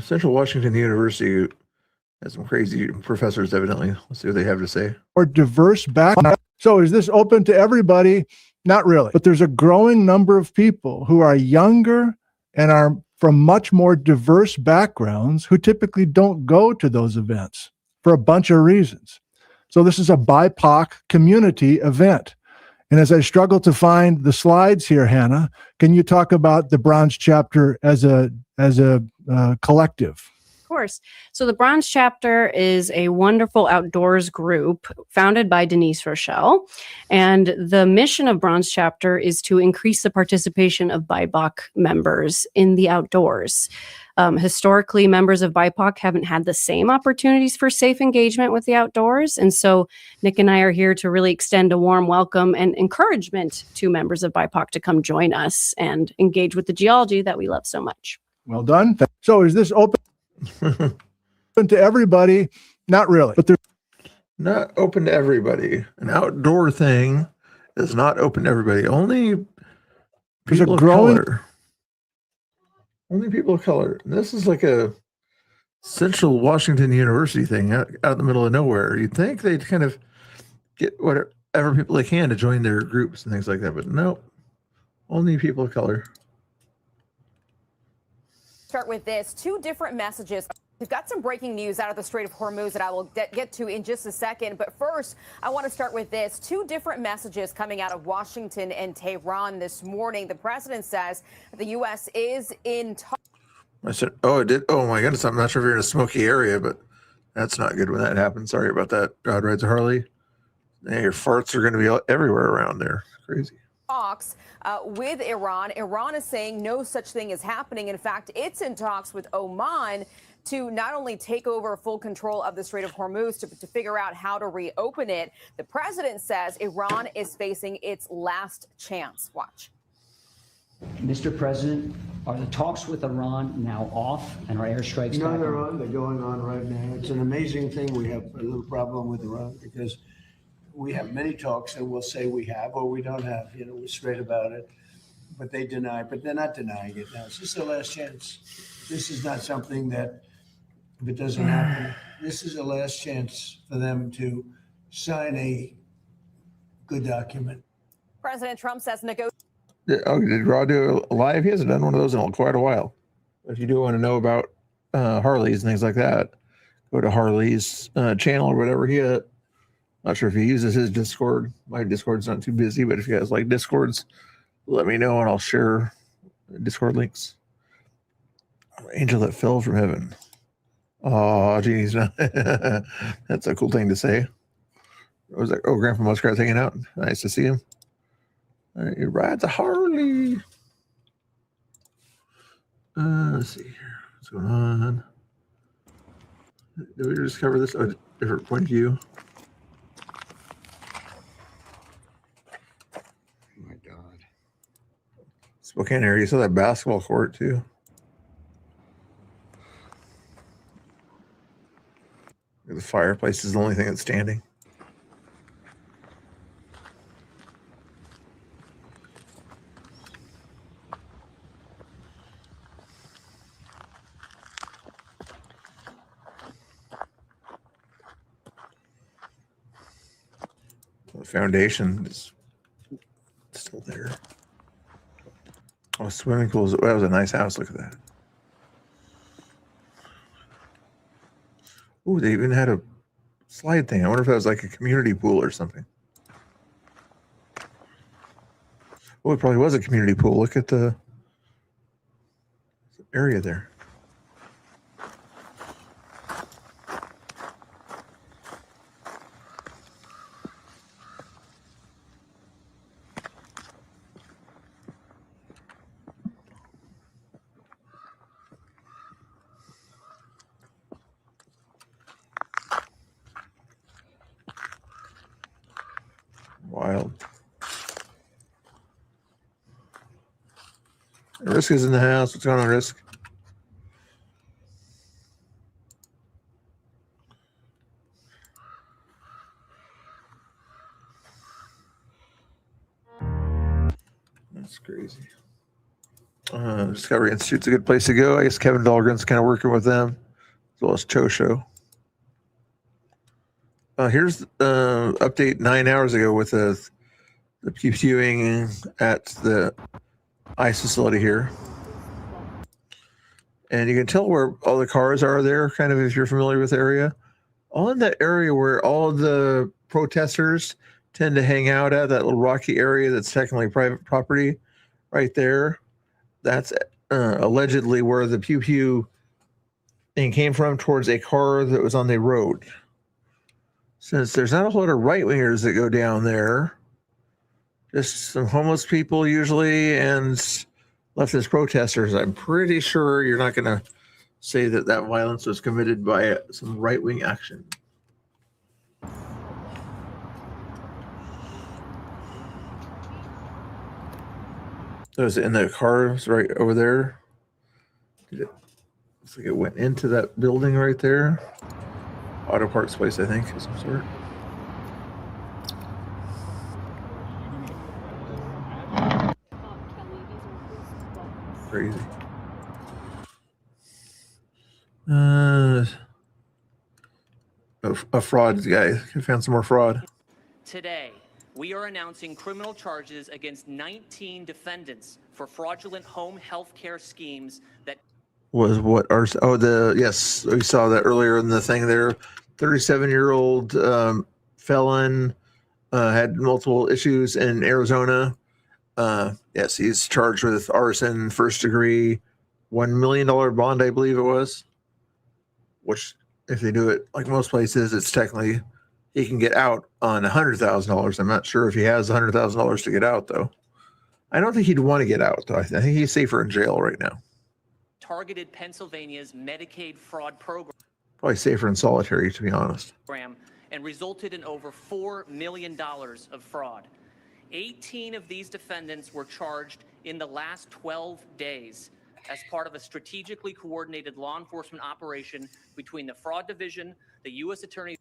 Central Washington University has some crazy professors, evidently. Let's see what they have to say. Or diverse background. So is this open to everybody? Not really. But there's a growing number of people who are younger and are from much more diverse backgrounds who typically don't go to those events for a bunch of reasons. So this is a BIPOC community event. And as I struggle to find the slides here, Hannah, can you talk about the Bronze Chapter as a collective? Of course. So the Bronze Chapter is a wonderful outdoors group founded by Denise Rochelle. And the mission of Bronze Chapter is to increase the participation of BIPOC members in the outdoors. Historically, members of BIPOC haven't had the same opportunities for safe engagement with the outdoors. And so Nick and I are here to really extend a warm welcome and encouragement to members of BIPOC to come join us and engage with the geology that we love so much. Well done. So is this open to everybody? Not really. But not open to everybody. An outdoor thing is not open to everybody. Only people of color. Only people of color. And this is like a Central Washington University thing out in the middle of nowhere. You'd think they'd kind of get whatever people they can to join their groups and things like that. But no, only people of color. Start with this. 2 different messages. We've got some breaking news out of the Strait of Hormuz that I will get to in just a second. But first, I want to start with this. 2 different messages coming out of Washington and Tehran this morning. The president says the U.S. is in talks. I said, oh, it did. Oh, my goodness. I'm not sure if you're in a smoky area, but that's not good when that happens. Sorry about that. God rides a Harley. Yeah, your farts are going to be everywhere around there. It's crazy. Talks with Iran. Iran is saying no such thing is happening. In fact, it's in talks with Oman to not only take over full control of the Strait of Hormuz, to figure out how to reopen it. The president says Iran is facing its last chance. Watch. Mr. President, are the talks with Iran now off and are airstrikes No, back they're on? on. They're going on right now. It's an amazing thing. We have a little problem with Iran because we have many talks and we'll say we have or we don't have. You know, we're straight about it. But they deny, but they're not denying it now. It's just their last chance. This is not something that, if it doesn't happen, this is a last chance for them to sign a good document. President Trump says Oh, did Raw do a live? He hasn't done one of those in quite a while. If you do want to know about Harleys and things like that, go to Harley's channel or whatever. Not sure if he uses his Discord. My Discord's not too busy, but if you guys like Discords, let me know and I'll share Discord links. Angel that fell from heaven. Oh, Jeannie's not. That's a cool thing to say. What was that? Oh, Grandpa Muskrat's hanging out. Nice to see him. All right, he rides a Harley. Let's see here. What's going on? Did we just cover this? Oh, different point of view. Oh my God. Spokane area. You saw that basketball court too. The fireplace is the only thing that's standing. The foundation is still there. Oh, swimming pools. That was a nice house. Look at that. Ooh, they even had a slide thing. I wonder if that was like a community pool or something. Oh, it probably was a community pool. Look at the area there. Wild. Risk is in the house. What's going on, Risk? That's crazy. Discovery Institute's a good place to go. I guess Kevin Dahlgren's kind of working with them, as well as Cho Show. Here's the update 9 hours ago with the viewing at the ICE facility here. And you can tell where all the cars are there, kind of, if you're familiar with the area. All in that area where all of the protesters tend to hang out at, that little rocky area that's technically private property right there. That's allegedly where the pew pew thing came from, towards a car that was on the road. Since there's not a whole lot of right-wingers that go down there, just some homeless people usually and leftist protesters, I'm pretty sure you're not going to say that that violence was committed by some right-wing action. Those in the cars right over there. Looks like it went into that building right there. Auto parts place, I think, of some sort. Crazy. A fraud guy. I found some more fraud. Today, we are announcing criminal charges against 19 defendants for fraudulent home health care schemes that Was what our yes, we saw that earlier in the thing there. 37-year-old felon had multiple issues in Arizona. Yes, he's charged with arson, first degree, $1 million bond, I believe it was. Which, if they do it like most places, it's technically he can get out on $100,000. I'm not sure if he has $100,000 to get out, though. I don't think he'd want to get out, though. I think he's safer in jail right now. targeted Pennsylvania's Medicaid fraud program. Probably safer in solitary, to be honest. And resulted in over $4 million of fraud. 18 of these defendants were charged in the last 12 days as part of a strategically coordinated law enforcement operation between the Fraud Division, the U.S. Attorney.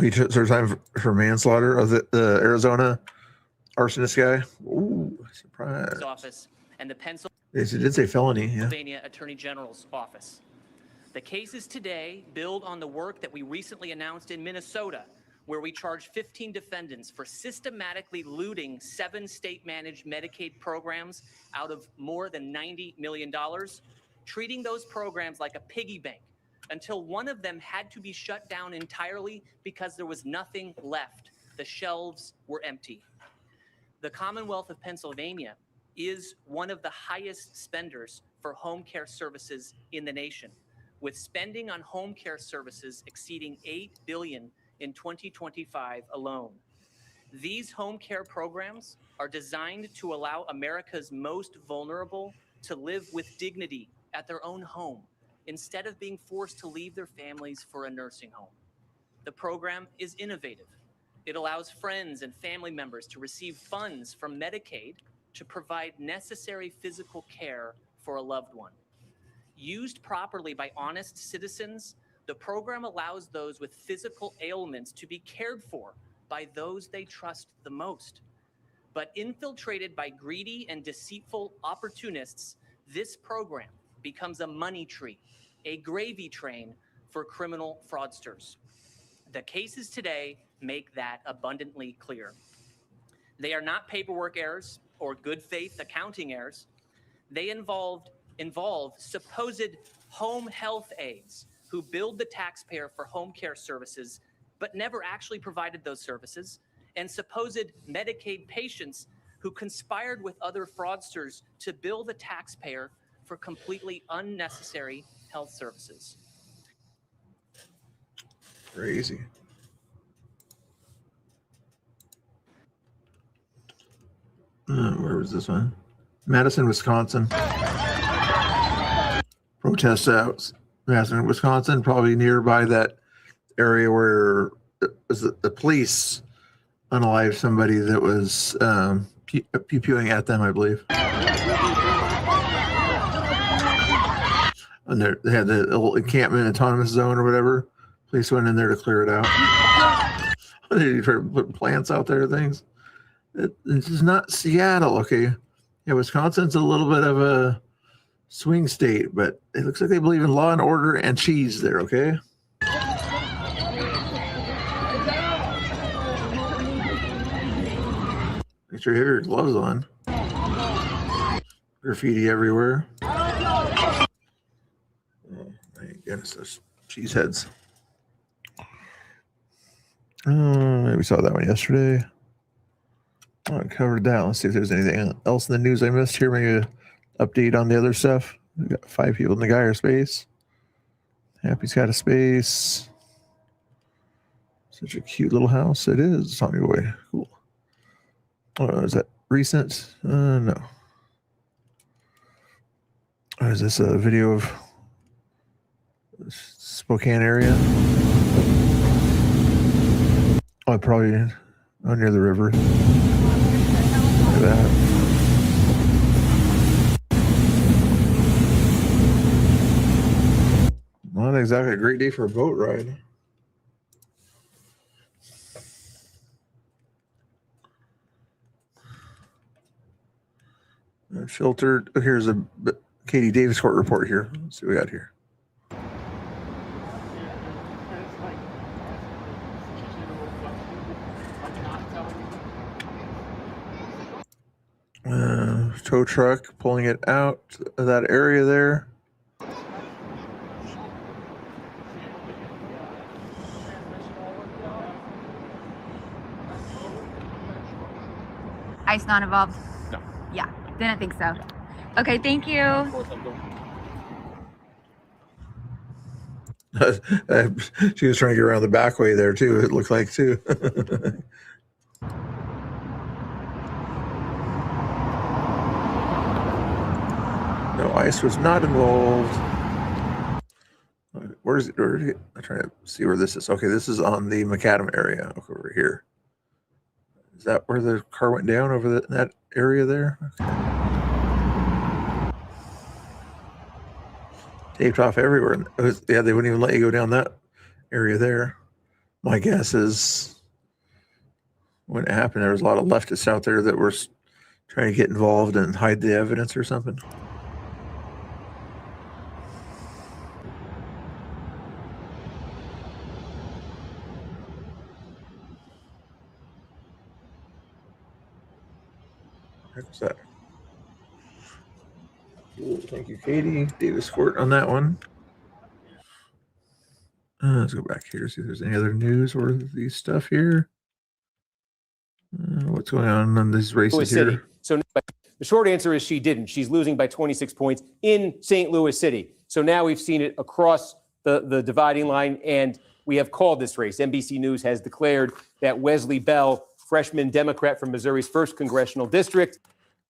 He served time for manslaughter of the Arizona arsonist guy. Ooh, surprise. Office and the Pennsylvania Yes, it did say felony. Yeah. Attorney General's office. The cases today build on the work that we recently announced in Minnesota, where we charged 15 defendants for systematically looting 7 state-managed Medicaid programs out of more than $90 million, treating those programs like a piggy bank until one of them had to be shut down entirely because there was nothing left. The shelves were empty. The Commonwealth of Pennsylvania is one of the highest spenders for home care services in the nation, with spending on home care services exceeding $8 billion in 2025 alone. These home care programs are designed to allow America's most vulnerable to live with dignity at their own home instead of being forced to leave their families for a nursing home. The program is innovative. It allows friends and family members to receive funds from Medicaid to provide necessary physical care for a loved one. Used properly by honest citizens, the program allows those with physical ailments to be cared for by those they trust the most. But infiltrated by greedy and deceitful opportunists, this program becomes a money tree, a gravy train for criminal fraudsters. The cases today make that abundantly clear. They are not paperwork errors or good faith accounting errors. They involve supposed home health aides who billed the taxpayer for home care services but never actually provided those services, and supposed Medicaid patients who conspired with other fraudsters to bill the taxpayer for completely unnecessary health services. Crazy. Where was this one? Madison, Wisconsin. Protests out. Madison, Wisconsin, probably nearby that area where the police unalived somebody that was pew-pewing at them, I believe. And they had the little encampment autonomous zone or whatever. Police went in there to clear it out. They try to put plants out there, things. This is not Seattle, okay? Yeah, Wisconsin's a little bit of a swing state, but it looks like they believe in law and order and cheese there, okay? Make sure you have your gloves on. Graffiti everywhere. Oh, my goodness, those cheese heads. We saw that one yesterday. I covered that. Let's see if there's anything else in the news I missed here. Maybe an update on the other stuff. We got 5 people in the Geyer space. Happy's got a space. Such a cute little house. It is. Tommy Boy. Cool. Oh, is that recent? No. Oh, is this a video of Spokane area? Oh, probably near the river. Look at that. Not exactly a great day for a boat ride. Filtered. Here's a Katie Davis court report here. Let's see what we got here. Tow truck pulling it out of that area there. ICE not involved? No. Yeah, didn't think so. Okay, thank you. She was trying to get around the back way there too, it looked like too. No, ICE was not involved. Where is it? I'm trying to see where this is. Okay, this is on the Macadam area over here. Is that where the car went down over that area there? Okay. Taped off everywhere. Yeah, they wouldn't even let you go down that area there. My guess is when it happened, there was a lot of leftists out there that were trying to get involved and hide the evidence or something. What's that? Cool. Thank you, Katie. Davis Court on that one. Let's go back here, see if there's any other news or these stuff here. What's going on these races City. here? So the short answer is she didn't. She's losing by 26 points in St. Louis City. So now we've seen it across the dividing line, and we have called this race. NBC News has declared that Wesley Bell, freshman Democrat from Missouri's 1st congressional district.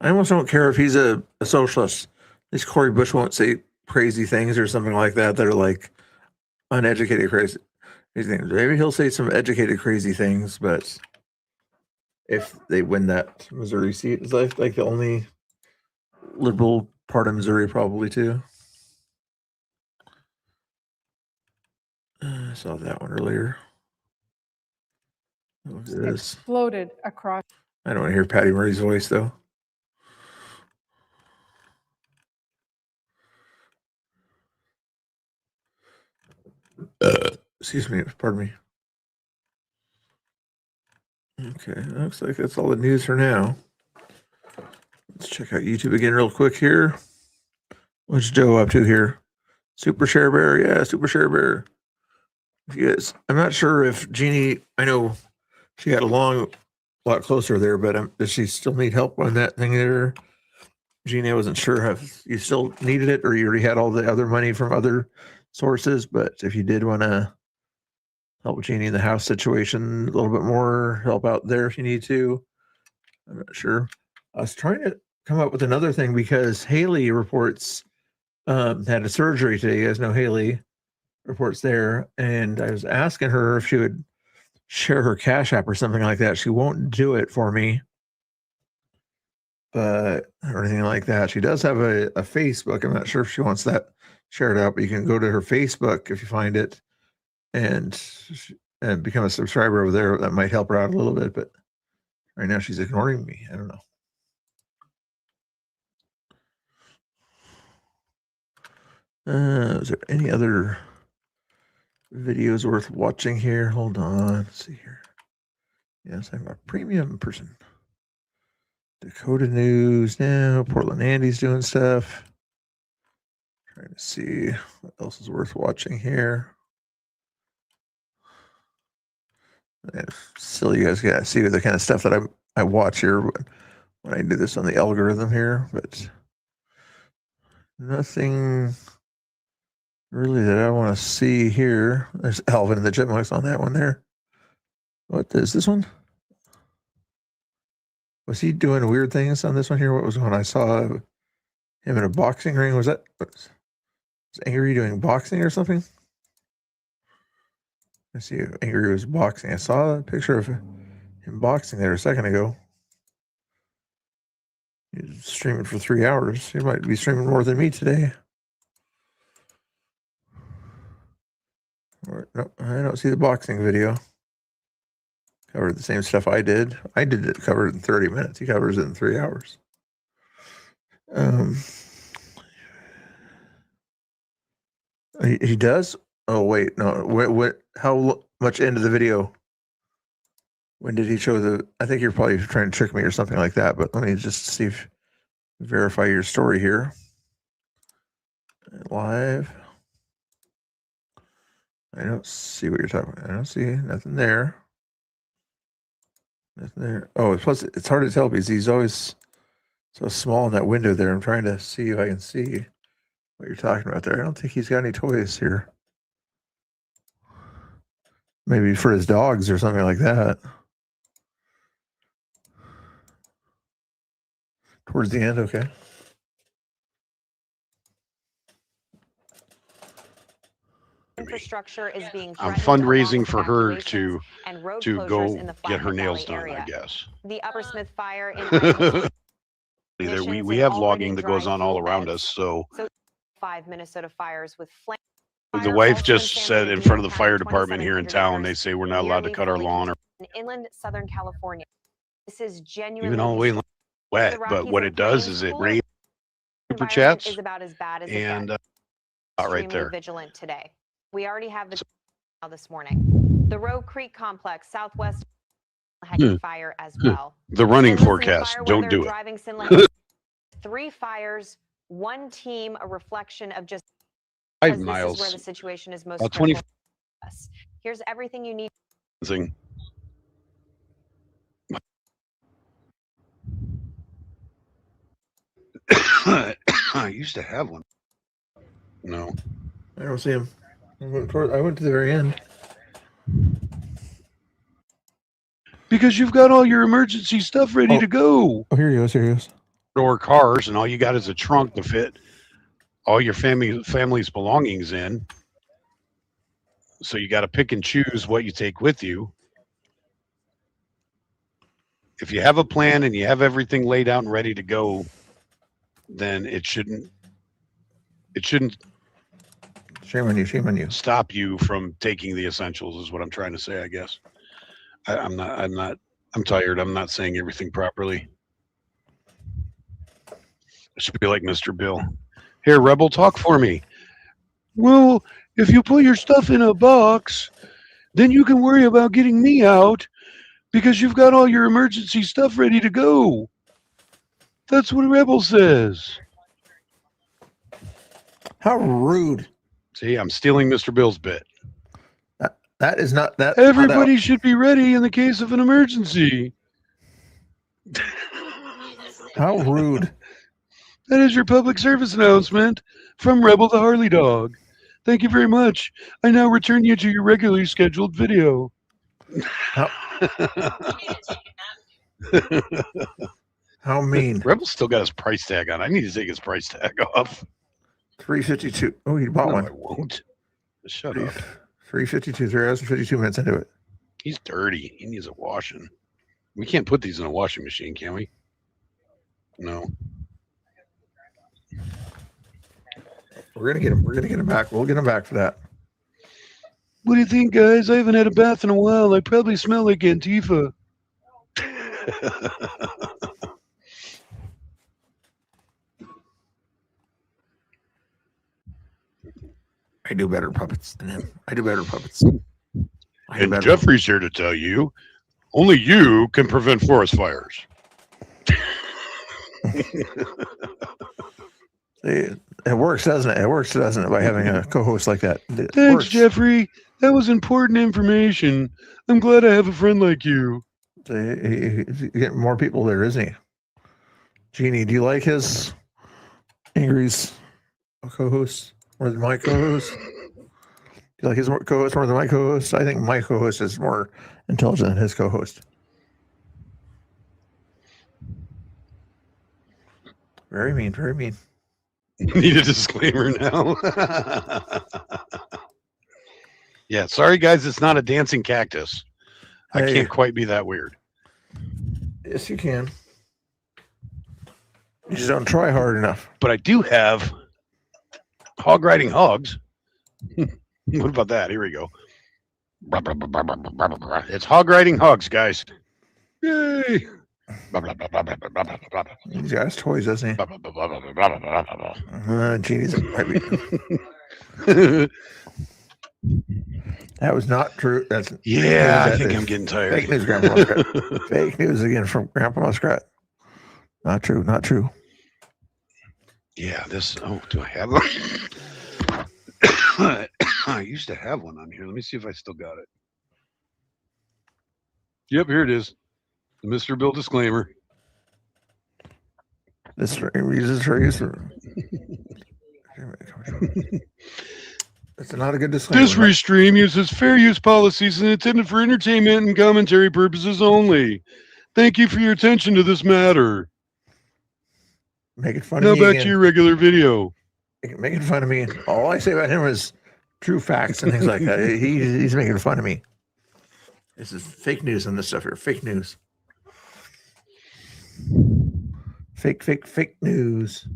I almost don't care if he's a socialist. At least Cory Bush won't say crazy things or something like that that are like uneducated crazy things. Maybe he'll say some educated crazy things, but if they win that Missouri seat, it's like the only liberal part of Missouri probably too. I saw that one earlier. What was this? Exploded across. I don't want to hear Patty Murray's voice though. Excuse me, pardon me. Okay, looks like that's all the news for now. Let's check out YouTube again real quick here. What's Joe up to here? Super Share Bear, yeah, Super Share Bear. Yes, I'm not sure if Jeannie. I know she got a lot closer there, but does she still need help on that thing there? Jeannie, I wasn't sure if you still needed it or you already had all the other money from other sources. But if you did want to help Jeannie in the house situation a little bit more, help out there if you need to. I'm not sure. I was trying to come up with another thing because Haley reports had a surgery today. You guys know Haley reports there. And I was asking her if she would share her Cash App or something like that. She won't do it for me, but or anything like that. She does have a Facebook. I'm not sure if she wants that shared out, but you can go to her Facebook if you find it and become a subscriber over there. That might help her out a little bit, but right now she's ignoring me. I don't know. Is there any other videos worth watching here? Hold on. Let's see here. Yes, I'm a premium person. Dakota News now. Portland Andy's doing stuff. Trying to see what else is worth watching here. Still, you guys gotta see the kind of stuff that I watch here when I do this on the algorithm here, but nothing really that I want to see here. There's Alvin and the Chipmunks on that one there. What is this one? Was he doing weird things on this one here? What was when I saw him in a boxing ring? Was Angry doing boxing or something? Let's see if Angry was boxing. I saw a picture of him boxing there a second ago. He's streaming for 3 hours. He might be streaming more than me today. No, I don't see the boxing video. Covered the same stuff I did. I did it covered in 30 minutes. He covers it in 3 hours. He does? Oh, wait. No. What? How much into the video? When did he show the... I think you're probably trying to trick me or something like that, but let me just see if... Verify your story here. Live. I don't see what you're talking about. I don't see nothing there. Nothing there. Oh, plus it's hard to tell because he's always so small in that window there. I'm trying to see if I can see what you're talking about there. I don't think he's got any toys here. Maybe for his dogs or something like that. Towards the end, okay. Infrastructure is being I'm threatened fundraising along for with her evacuations and road to closures go in the get her Flathead nails Valley done, area. I guess. The Upper Smith fire in Either we have logging that goes on all around us, so 5 Minnesota fires with flame. the wife just said in front of the fire department here in town, they say we're not allowed to cut our lawn or In inland Southern California. This is genuinely even all the way wet, but what it does is it rains super chats is about as bad as it and gets. right Extremely there. vigilant today. We already have the now this morning. The Rogue Creek complex southwest had fire as well. The running And listen to forecast, fire don't weather do it. driving Sinla 3 fires, 1 team, a reflection of just 5 because this is miles. where the situation is most About 20 critical for us. Here's everything you need. thing. I used to have one. No. I don't see him. I went to the very end. Because you've got all your emergency stuff ready to go. Oh, here he goes. Here he goes. Or cars, and all you got is a trunk to fit all your family's belongings in. So you got to pick and choose what you take with you. If you have a plan and you have everything laid out and ready to go, then it shouldn't shame on you stop you from taking the essentials is what I'm trying to say, I guess. I'm tired. I'm not saying everything properly. I should be like Mr. Bill. Here, Rebel, talk for me. Well, if you put your stuff in a box, then you can worry about getting me out. because you've got all your emergency stuff ready to go. That's what Rebel says. How rude. See, I'm stealing Mr. Bill's bit. That is not that. Everybody should be ready in the case of an emergency. How rude. That is your public service announcement from Rebel the Harley Dog. Thank you very much. I now return you to your regularly scheduled video. How mean. Rebel still got his price tag on. I need to take his price tag off. $3.52. Oh, you bought one. I won't. Shut up. $3.52. 3 hours and 52 minutes into it. He's dirty. He needs a washing. We can't put these in a washing machine, can we? No. We're gonna get him. We're gonna get him back. We'll get him back for that. What do you think, guys? I haven't had a bath in a while. I probably smell like Antifa. I do better puppets than him. I do better puppets. And Jeffrey's here to tell you, only you can prevent forest fires. It works, doesn't it? It works, doesn't it, by having a co-host like that? It Thanks, works. Jeffrey. That was important information. I'm glad I have a friend like you. He's getting more people there, isn't he? Jeannie, do you like his Angry's co-host more than my co-host? Do you like his co-host more than my co-host? I think my co-host is more intelligent than his co-host. Very mean, very mean. Need a disclaimer now. Yeah, sorry guys, it's not a dancing cactus. I Hey. can't quite be that weird. Yes, you can. You just don't try hard enough. But I do have hog riding hogs. What about that? Here we go. It's hog riding hogs, guys. Yay! He's got his toys, doesn't he? Genie's might be. That was not true. That's Yeah, I that think is I'm getting tired. Fake news, Grandpa Muskrat. Fake news again from Grandpa Muskrat. Not true. Not true. Yeah, this. Oh, do I have one? I used to have one on here. Let me see if I still got it. Yep, here it is. The Mr. Bill disclaimer. This reasons for use. It's not a good disclaimer. This restream uses fair use policies and intended for entertainment and commentary purposes only. Thank you for your attention to this matter. Making fun Now of me back again. to your regular video. Making fun of me. All I say about him is true facts and things like that. He's making fun of me. This is fake news on this stuff here. Fake news. Fake news.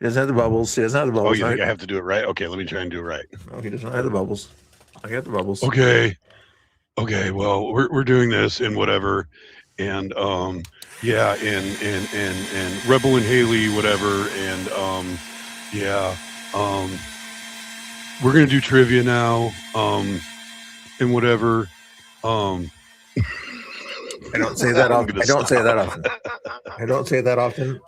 He doesn't have the bubbles. He doesn't have the Oh, bubbles. you think I have to do it right? Okay, let me try and do it right. No, he doesn't have the bubbles. I got the bubbles. Okay. Okay, well, we're doing this and whatever. And yeah, and Rebel and Haley, whatever, and we're gonna do trivia now, and whatever. I don't say that often. I don't say that often. I don't say that often.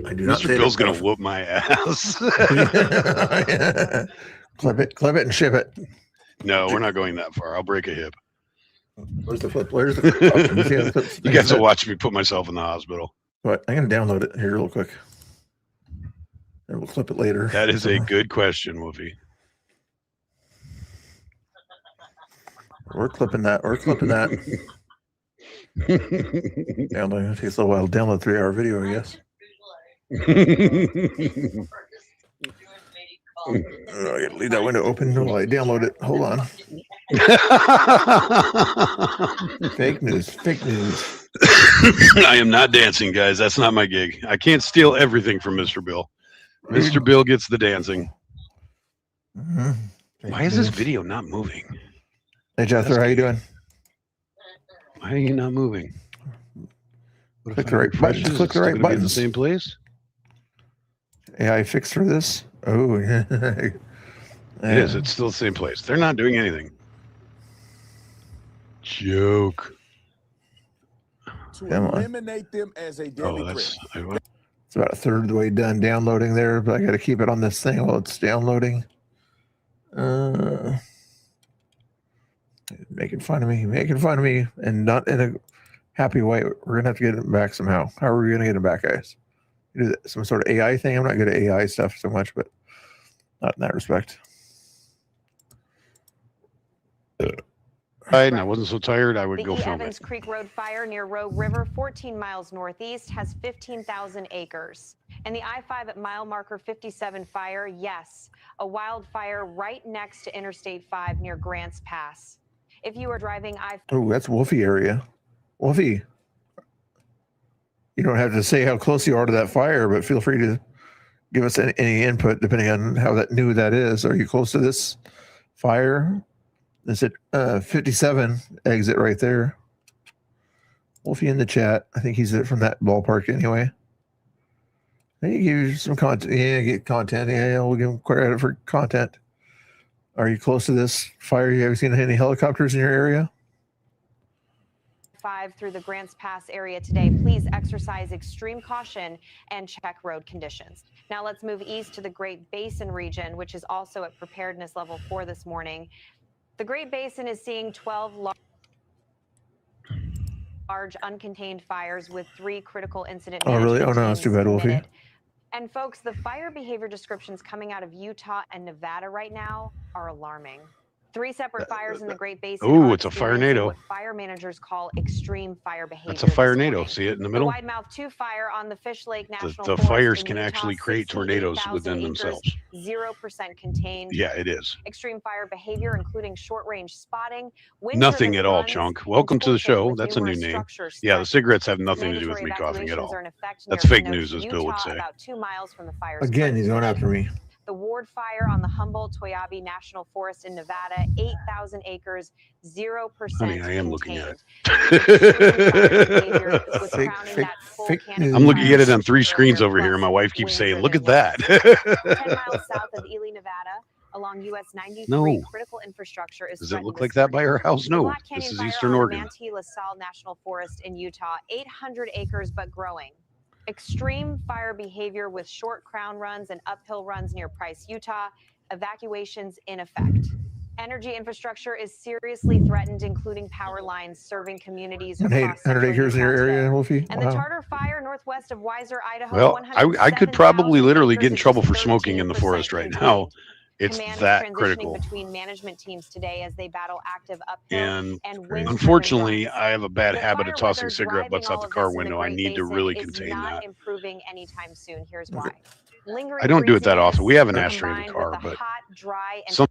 I do not Mr. say Bill's that gonna often. whoop my ass. Clip it and ship it. No, we're not going that far. I'll break a hip. Where's the flip? Where's the flip? Can you see how the flip- You guys will watch me put myself in the hospital. But I'm gonna download it here real quick. And we'll clip it later. That is a good question, Wolfie. We're clipping that. We're clipping that. Download. It takes a little while to download a 3-hour video, I guess. I gotta leave that window open while I download it. Hold on. Fake news. Fake news. I am not dancing, guys. That's not my gig. I can't steal everything from Mr. Bill. Mr. Bill gets the dancing. Why is this video not moving? Hey, Jethro, how you doing? Why are you not moving? What if Click the I right refresh buttons. this? Click It's the still right gonna be in the buttons. same place? AI fix for this? Oh, yeah. It is. It's still the same place. They're not doing anything. joke. To Come on. eliminate them as a deadly Oh, threat. It's about a third of the way done downloading there, but I got to keep it on this thing while it's downloading. Making fun of me, and not in a happy way. We're gonna have to get it back somehow. How are we gonna get it back, guys? Do some sort of AI thing. I'm not good at AI stuff so much, but not in that respect. And I wasn't so tired, I would The go E. film Evans it. Creek Road fire near Rogue River, 14 miles northeast, has 15,000 acres. And the I-5 at mile marker 57 fire, yes, a wildfire right next to Interstate 5 near Grants Pass. If you are driving I-5... Oh, that's Wolfie area. Wolfie, you don't have to say how close you are to that fire, but feel free to give us any input depending on how new that is. Are you close to this fire? Is it 57 exit right there? Wolfie in the chat. I think he's from that ballpark anyway. I think you give some content. Yeah, get content. Yeah, we'll give him credit for content. Are you close to this fire? You ever seen any helicopters in your area? 5 through the Grants Pass area today. Please exercise extreme caution and check road conditions. Now let's move east to the Great Basin region, which is also at preparedness level 4 this morning. The Great Basin is seeing 12 large uncontained fires with 3 critical incident Oh, really? management Oh, no, that's too teams bad, Wolfie. submitted. And folks, the fire behavior descriptions coming out of Utah and Nevada right now are alarming. 3 separate fires in the Great Basin. Ooh, are it's a experiencing firenado. what fire managers call extreme fire behavior. That's a firenado. See it in the middle? The Widemouth 2 fire on the Fish Lake National The Forest fires in can Utah, actually create tornadoes 68,000 within acres, themselves. 0% contained. Yeah, it is. Extreme fire behavior, including short-range spotting. Nothing at all, Chunk. Welcome to the show. That's a new name. Yeah, the cigarettes have nothing to do with me coughing at all. That's fake news, as Bill would say. About 2 miles from the fire's Again, he's going after me. The Ward fire on the Humboldt-Toyabe National Forest in Nevada, 8,000 acres, 0% Honey, I am looking at Fake it. I'm looking at it on 3 screens over here, and my wife keeps saying, "Look at that." 10 miles south of Ely, Nevada, along US 93, No. critical infrastructure is Does it threatened look this like that by morning. our house? The No. Black This Canyon is fire Eastern on the Oregon. Manti La Salle National Forest in Utah, 800 acres but growing. Extreme fire behavior with short crown runs and uphill runs near Price, Utah. Evacuations in effect. Energy infrastructure is seriously threatened, including power lines serving communities across 100 central acres in Utah your area, today. Wolfie? And the Wow. Charter Fire northwest of Weiser, Idaho. Well, I could probably literally get in trouble for 107,000 smoking in the forest right now. It's Command is that transitioning critical. between management teams today as they battle active uphill And wind-driven unfortunately, runs. I have a bad The habit fire of tossing weather cigarette butts driving out the all car of this in window. I Great need to Basin really is contain not that. improving anytime soon. Here's why. Lingering I don't do it that breeziness often. We have an ashtray in the combined with car, the but hot, dry, and some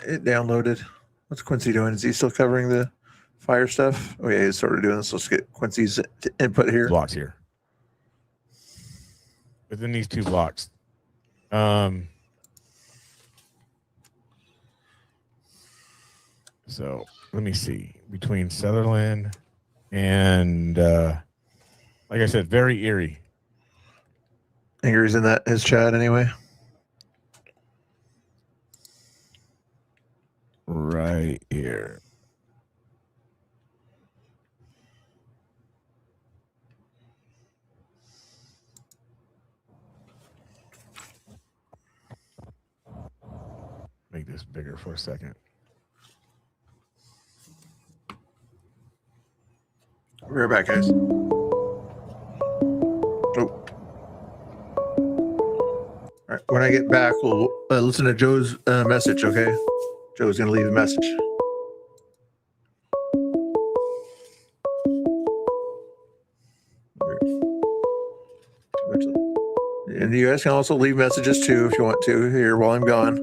It downloaded. What's Quincy doing? Is he still covering the fire stuff? Oh, yeah, he's sort of doing this. Let's get Quincy's input here. Blocks here. Within these 2 blocks. So let me see. Between Sutherland and like I said, very eerie. I think he's in his chat anyway. Right here. Make this bigger for a second. We're back, guys. Oh. All right. When I get back, we'll listen to Joe's message, okay? Joe's going to leave a message. And you guys can also leave messages too if you want to here while I'm gone.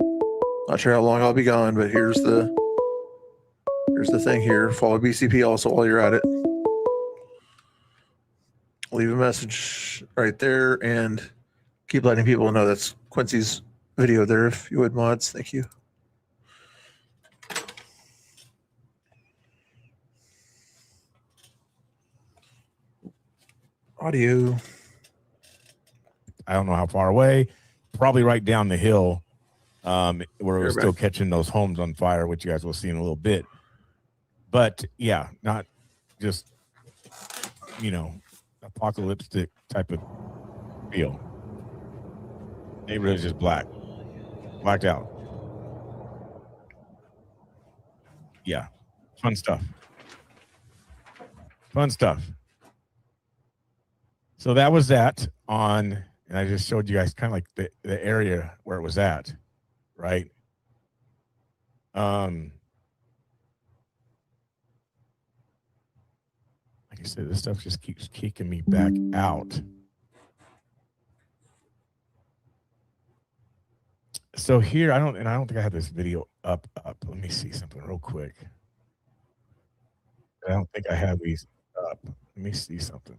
Not sure how long I'll be gone, but here's the thing here. Follow BCP also while you're at it. Leave a message right there and keep letting people know that's Quincy's video there if you would, mods. Thank you. Audio. I don't know how far away. Probably right down the hill, where we're still catching those homes on fire, which you guys will see in a little bit. But yeah, not just, apocalyptic type of feel. Neighborhood is just blacked out. Yeah, fun stuff. So that was that on, and I just showed you guys kind of like the area where it was at, right? Like I said, this stuff just keeps kicking me back out. So here, I don't think I have this video up. Let me see something real quick. I don't think I have these up. Let me see something.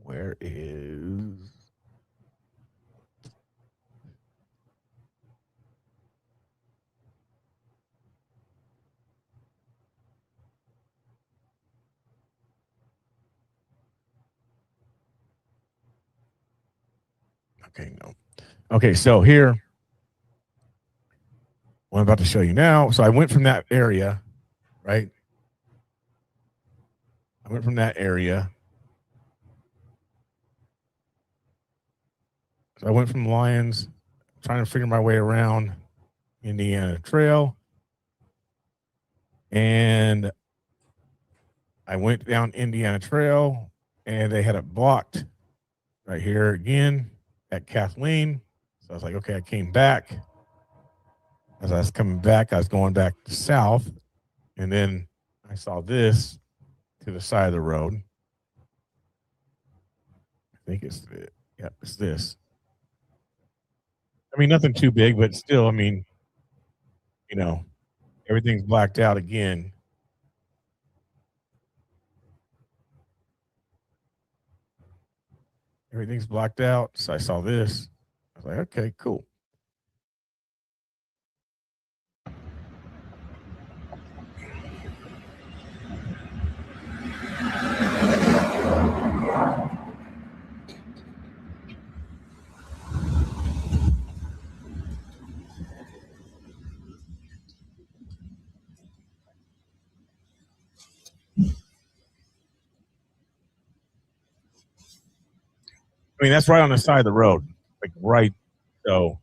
Where is... Okay, no. Okay, so here, what I'm about to show you now. So I went from that area, right? I went from that area. So I went from Lyons, trying to figure my way around Indiana Trail. And I went down Indiana Trail, and they had it blocked right here again at Kathleen. So I was like, okay, I came back. As I was coming back, I was going back south, and then I saw this to the side of the road. I think it's this. I mean, nothing too big, but still, I mean, everything's blacked out again. Everything's blocked out. So I saw this. I was like, okay, cool. I mean, that's right on the side of the road, like right. So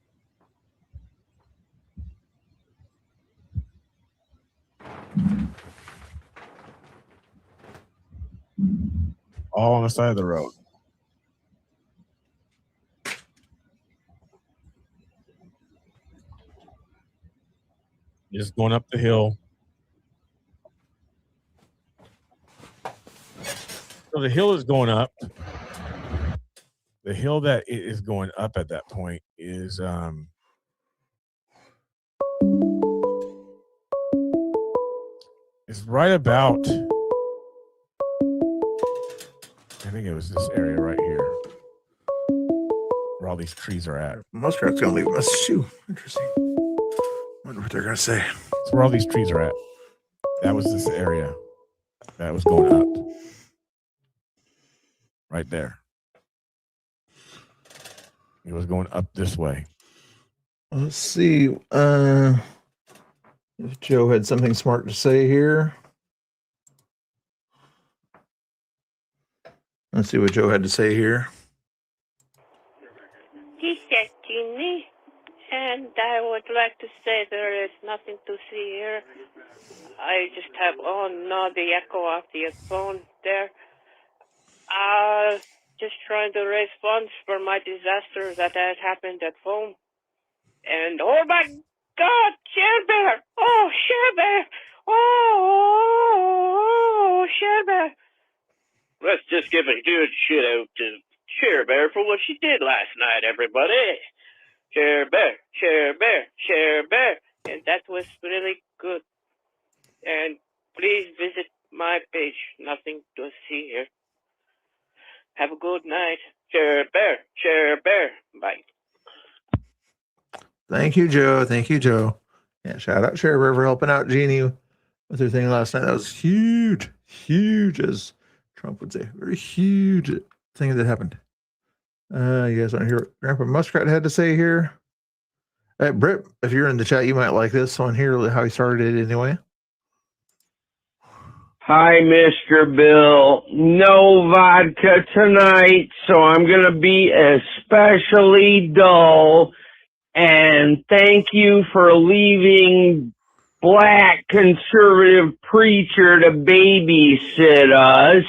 all on the side of the road. Just going up the hill. So the hill is going up. The hill that is going up at that point is right about, I think it was this area right here where all these trees are at. Muskrat's gonna leave us shoe. Interesting. Wonder what they're gonna say. That's where all these trees are at. That was this area that was going up. Right there. It was going up this way. Let's see if Joe had something smart to say here. Let's see what Joe had to say here. He said to me, and I would like to say there is nothing to see here. I just have, the echo of the phone there. Just trying to raise funds for my disaster that had happened at home. And oh my God, Share Bear! Oh, Share Bear! Oh, Share Bear! Let's just give a huge shout out to Share Bear for what she did last night, everybody. Share Bear, Share Bear, Share Bear. And that was really good. And please visit my page. Nothing to see here. Have a good night. Share Bear, Share Bear. Bye. Thank you, Joe. Thank you, Joe. Yeah, shout out Share River helping out Jeannie with her thing last night. That was huge, huge, as Trump would say. Very huge thing that happened. You guys want to hear what Grandpa Muskrat had to say here? Britt, if you're in the chat, you might like this one here, how he started it anyway. Hi, Mr. Bill. No vodka tonight, so I'm going to be especially dull. And thank you for leaving black conservative preacher to babysit us.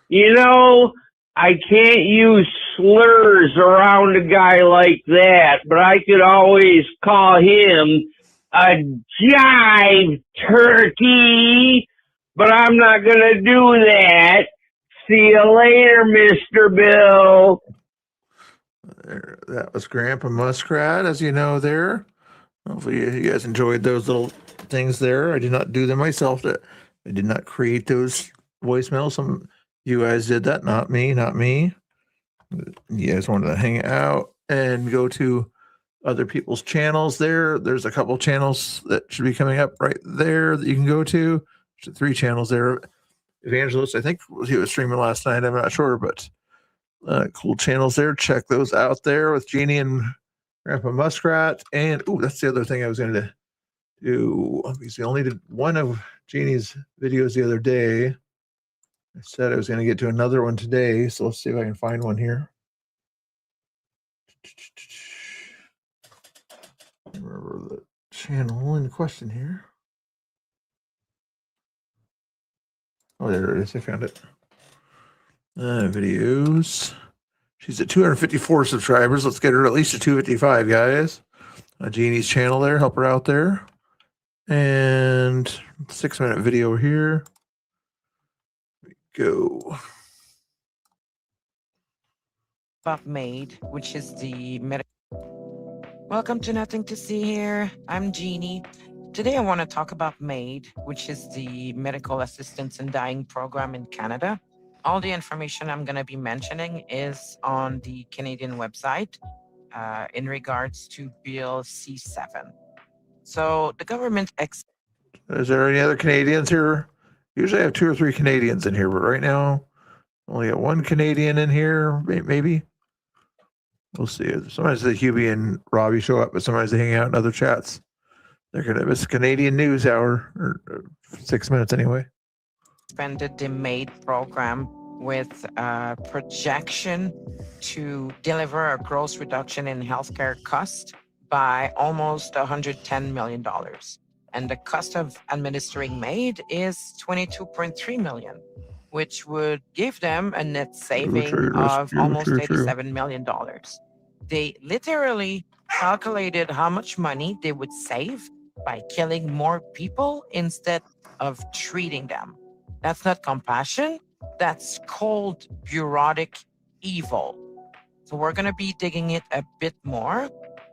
You know, I can't use slurs around a guy like that, but I could always call him a jive turkey. But I'm not going to do that. See you later, Mr. Bill. There, that was Grandpa Muskrat, as you know there. Hopefully you guys enjoyed those little things there. I did not do them myself. I did not create those voicemails. Some of you guys did that, not me, not me. You guys wanted to hang out and go to other people's channels there. There's a couple channels that should be coming up right there that you can go to. 3 channels there. Evangelist, I think he was streaming last night. I'm not sure, but cool channels there. Check those out there with Jeannie and Grandpa Muskrat. And that's the other thing I was going to do. Obviously, I only did one of Jeannie's videos the other day. I said I was going to get to another one today, so let's see if I can find one here. Remember the channel in question here. Oh, there it is. I found it. Videos. She's at 254 subscribers. Let's get her at least to 255, guys. Jeannie's channel there. Help her out there. And 6-minute video here. Go. About MAID, which is the medical. Welcome to Nothing to See here. I'm Jeannie. Today I want to talk about MAID, which is the Medical Assistance in Dying program in Canada. All the information I'm going to be mentioning is on the Canadian website in regards to Bill C7. So the government... Is there any other Canadians here? Usually I have 2 or 3 Canadians in here, but right now only got 1 Canadian in here, maybe. We'll see. Sometimes the Hubie and Robbie show up, but sometimes they hang out in other chats. They're going to miss Canadian News Hour, or 6 minutes anyway. Expanded the MAID program with a projection to deliver a gross reduction in healthcare cost by almost $110 million. And the cost of administering MAID is $22.3 million, which would give them a net saving of almost $87 million. They literally calculated how much money they would save by killing more people instead of treating them. That's not compassion. That's cold, bureaucratic evil. So we're going to be digging it a bit more.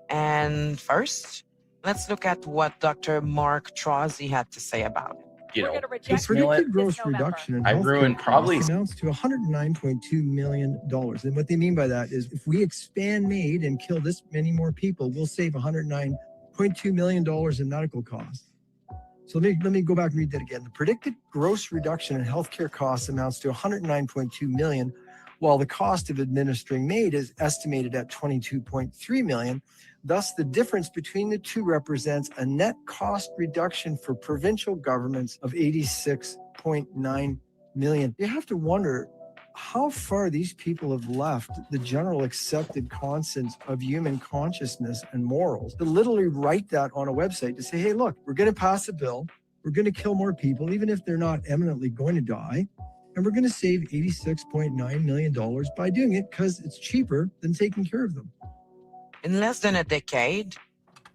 And first, let's look at what Dr. Mark Trozzi had to say about it. You know, The predicted gross reduction in I ruined healthcare probably costs amounts to $109.2 million. And what they mean by that is if we expand MAID and kill this many more people, we'll save $109.2 million in medical costs. So let me go back and read that again. The predicted gross reduction in healthcare costs amounts to $109.2 million, while the cost of administering MAID is estimated at $22.3 million. Thus, the difference between the two represents a net cost reduction for provincial governments of $86.9 million. You have to wonder how far these people have left the general accepted constants of human consciousness and morals to literally write that on a website to say, hey, look, we're going to pass a bill. We're going to kill more people, even if they're not eminently going to die. And we're going to save $86.9 million by doing it because it's cheaper than taking care of them. In less than a decade,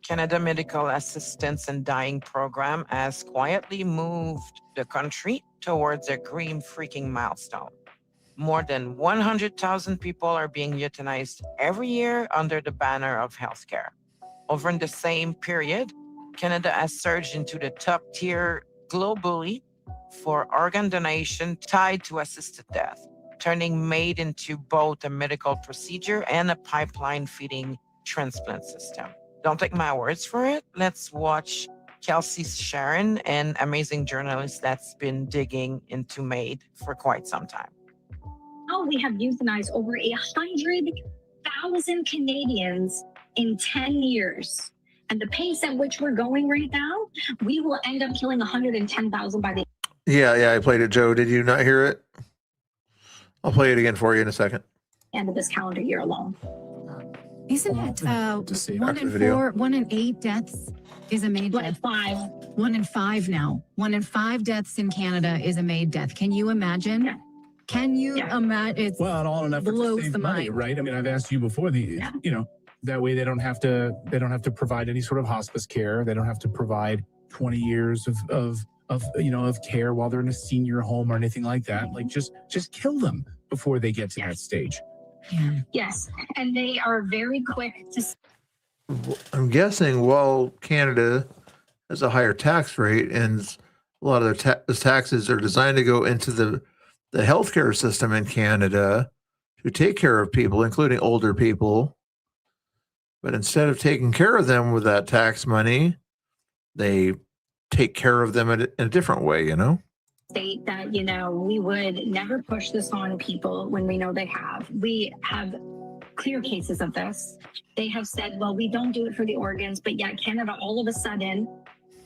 Canada Medical Assistance in Dying program has quietly moved the country towards a green freaking milestone. More than 100,000 people are being euthanized every year under the banner of healthcare. Over in the same period, Canada has surged into the top tier globally for organ donation tied to assisted death, turning MAID into both a medical procedure and a pipeline feeding transplant system. Don't take my words for it. Let's watch Kelsey Sharon, an amazing journalist that's been digging into MAID for quite some time. Now we have euthanized over 100,000 Canadians in 10 years. And the pace at which we're going right now, we will end up killing 110,000 by the Yeah, I played it, Joe. Did you not hear it? I'll play it again for you in a second. end of this calendar year alone. Isn't it Back to the video. 1 in 8 deaths is a MAID death? 1 in 5 now. 1 in 5 deaths in Canada is a MAID death. Can you imagine? Yeah. Can you imagine? It's Well, and all in an effort to blows save the money, mind. right? I mean, I've asked you before. That way they don't have to provide any sort of hospice care. They don't have to provide 20 years of care while they're in a senior home or anything like that. Like just kill them before they get to that stage. Yeah. Yes, and they are very quick to I'm guessing while Canada has a higher tax rate and a lot of their taxes are designed to go into the healthcare system in Canada to take care of people, including older people. But instead of taking care of them with that tax money, they take care of them in a different way, state that, we would never push this on people when we know they have. We have clear cases of this. They have said, well, we don't do it for the organs, but yet Canada all of a sudden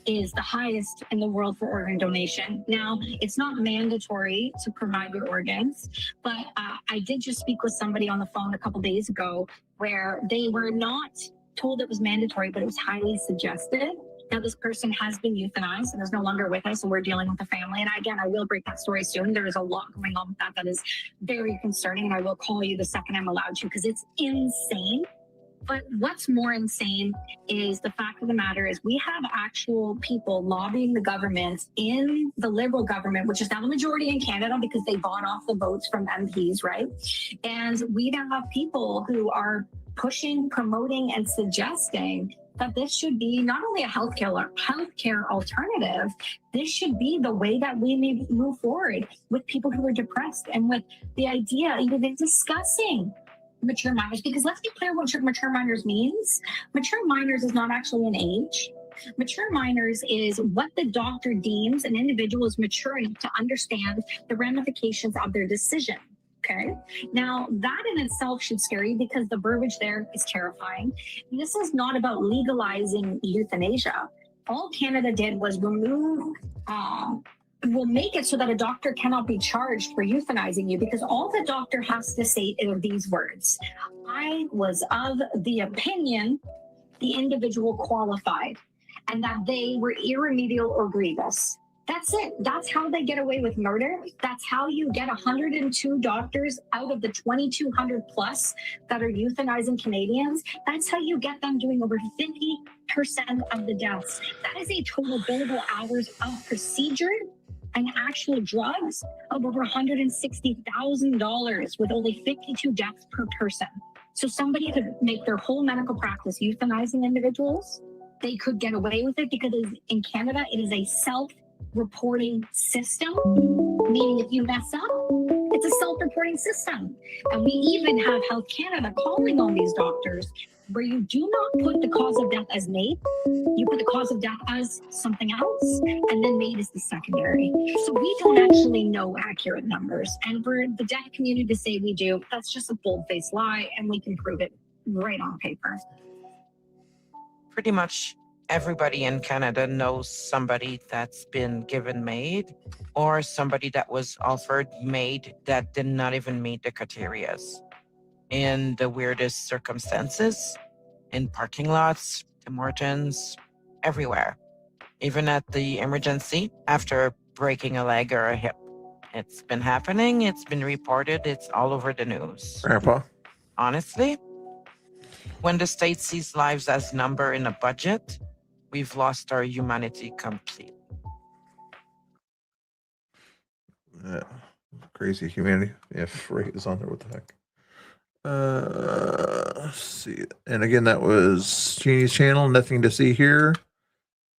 is the highest in the world for organ donation. Now, it's not mandatory to provide your organs, but I did just speak with somebody on the phone a couple days ago where they were not told it was mandatory, but it was highly suggested. Now, this person has been euthanized and is no longer with us, and we're dealing with the family. And again, I will break that story soon. There is a lot going on with that is very concerning, and I will call you the second I'm allowed to because it's insane. But what's more insane is the fact of the matter is we have actual people lobbying the government in the Liberal government, which is now the majority in Canada because they bought off the votes from MPs, right? And we now have people who are pushing, promoting, and suggesting that this should be not only a healthcare alternative, this should be the way that we may move forward with people who are depressed and with the idea, even discussing mature minors, because let's be clear what mature minors means. Mature minors is not actually an age. Mature minors is what the doctor deems an individual is mature enough to understand the ramifications of their decision. Okay. Now, that in itself should scare you because the verbiage there is terrifying. This is not about legalizing euthanasia. All Canada did was remove, will make it so that a doctor cannot be charged for euthanizing you because all the doctor has to say are these words. I was of the opinion the individual qualified and that they were irremediable or grievous. That's it. That's how they get away with murder. That's how you get 102 doctors out of the 2,200 plus that are euthanizing Canadians. That's how you get them doing over 50% of the deaths. That is a total billable hours of procedure and actual drugs of over $160,000 with only 52 deaths per person. So somebody could make their whole medical practice euthanizing individuals. They could get away with it because in Canada, it is a self-reporting system, meaning if you mess up, it's a self-reporting system. And we even have Health Canada calling on these doctors where you do not put the cause of death as MAID, you put the cause of death as something else, and then MAID is the secondary. So we don't actually know accurate numbers. And for the deaf community to say we do, that's just a bold-faced lie, and we can prove it right on paper. Pretty much everybody in Canada knows somebody that's been given MAID or somebody that was offered MAID that did not even meet the criteria. In the weirdest circumstances, in parking lots, Tim Hortons, everywhere, even at the emergency after breaking a leg or a hip. It's been happening, it's been reported, it's all over the news. Grandpa? Honestly, when the state sees lives as number in a budget, we've lost our humanity completely. Yeah. Crazy humanity. If rate is on there, what the heck? Let's see. And again, that was Jeannie's channel. Nothing to see here.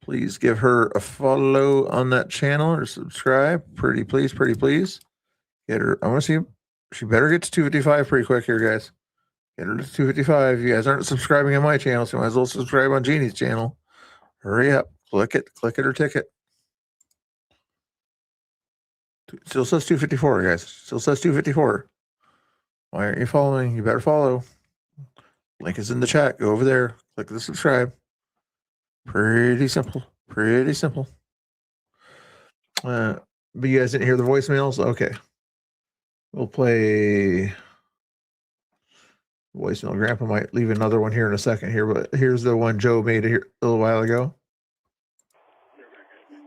Please give her a follow on that channel or subscribe. Pretty please. Get her. I want to see. She better get to 255 pretty quick here, guys. Get her to 255. You guys aren't subscribing on my channel, so you might as well subscribe on Jeannie's channel. Hurry up. Click it or ticket. Still says 254, guys. Still says 254. Why aren't you following? You better follow. Link is in the chat. Go over there. Click the subscribe. Pretty simple. Pretty simple. But you guys didn't hear the voicemails? Okay. We'll play voicemail. Grandpa might leave another one here in a second here, but here's the one Joe made a little while ago.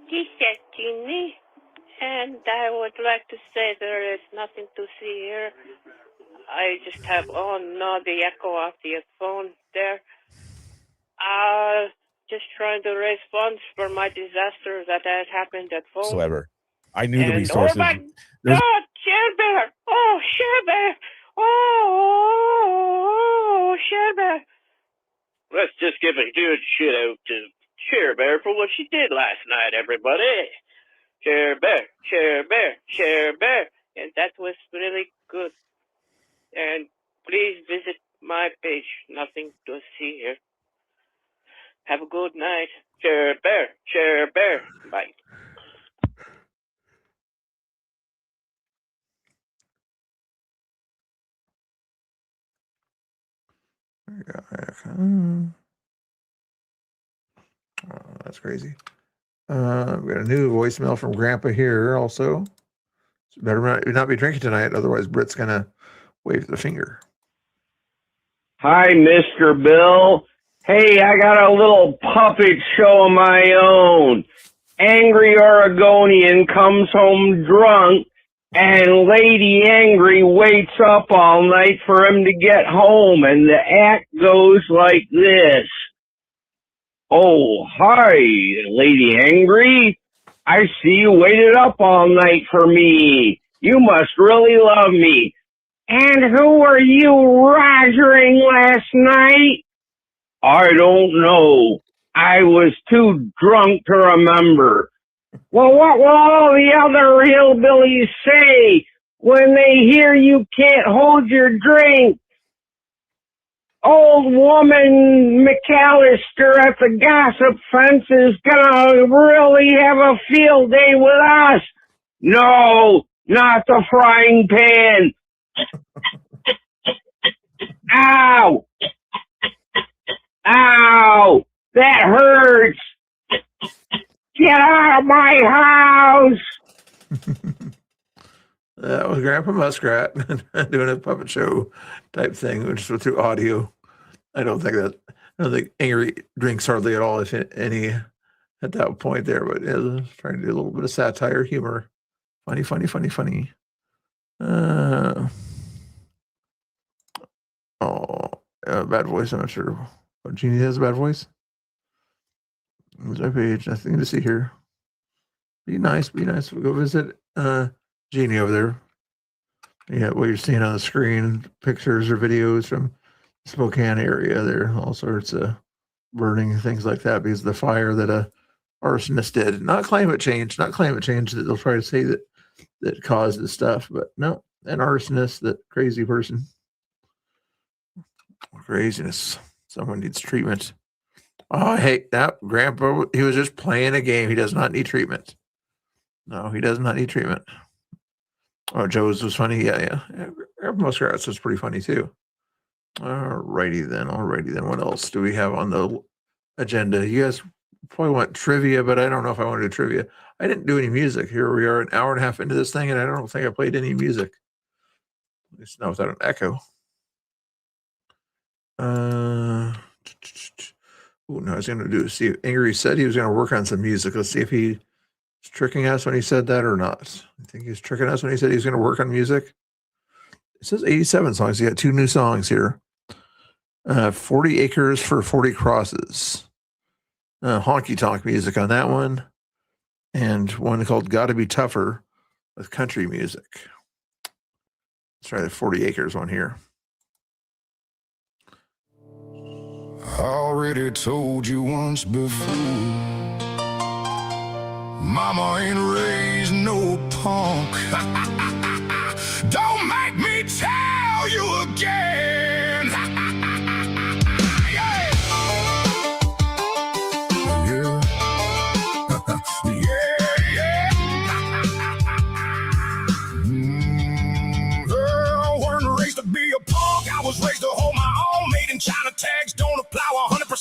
This is Jeannie, and I would like to say there is nothing to see here. I just have, oh no, the echo of the phone there. Just trying to raise funds for my disaster that had happened at home. Whatsoever. I knew the And, resources. oh my God, Share Bear! Oh, Share Bear! Oh, Share Bear! Let's just give a huge shout out to Share Bear for what she did last night, everybody. Share Bear, Share Bear, Share Bear. And that was really good. And please visit my page. Nothing to see here. Have a good night. Share Bear, Share Bear. Bye. Oh, that's crazy. We got a new voicemail from Grandpa here also. So better not be drinking tonight, otherwise Britt's gonna wave the finger. Hi, Mr. Bill. Hey, I got a little puppet show of my own. Angry Oregonian comes home drunk, and Lady Angry waits up all night for him to get home, and the act goes like this. Oh, hi, Lady Angry. I see you waited up all night for me. You must really love me. And who were you rogering last night? I don't know. I was too drunk to remember. Well, what will all the other hillbillies say when they hear you can't hold your drink? Old woman McAllister at the gossip fence is gonna really have a field day with us. No, not the frying pan. Ow! Ow! That hurts! Get out of my house! That was Grandpa Muskrat doing a puppet show type thing, which was through audio. I don't think Angry drinks hardly at all, if any, at that point there. But yeah, trying to do a little bit of satire, humor, funny. Bad voice. I'm not sure. What, Jeannie has a bad voice? There's my page. Nothing to see here. Be nice. We'll go visit Jeannie over there. Yeah, what you're seeing on the screen, pictures or videos from Spokane area there, all sorts of burning, things like that, because of the fire that a arsonist did. Not climate change that they'll try to say that caused this stuff, but no, an arsonist, that crazy person. Craziness. Someone needs treatment. Oh, hey, that Grandpa, he was just playing a game. He does not need treatment. No, he does not need treatment. Oh, Joe's was funny. Yeah. Grandpa Muskrat's was pretty funny too. Alrighty then. What else do we have on the agenda? You guys probably want trivia, but I don't know if I want to do trivia. I didn't do any music. Here we are, an hour and a half into this thing, and I don't think I played any music. At least not without an echo. No, I was going to do. See, Angry said he was going to work on some music. Let's see if he was tricking us when he said that or not. I think he was tricking us when he said he was going to work on music. It says 87 songs. He got 2 new songs here. 40 Acres for 40 Crosses. Honky tonk music on that one. And one called Gotta Be Tougher with country music. Let's try the 40 Acres one here. Already told you once before, Mama ain't raised no punk. Don't make me tell you again. Yeah.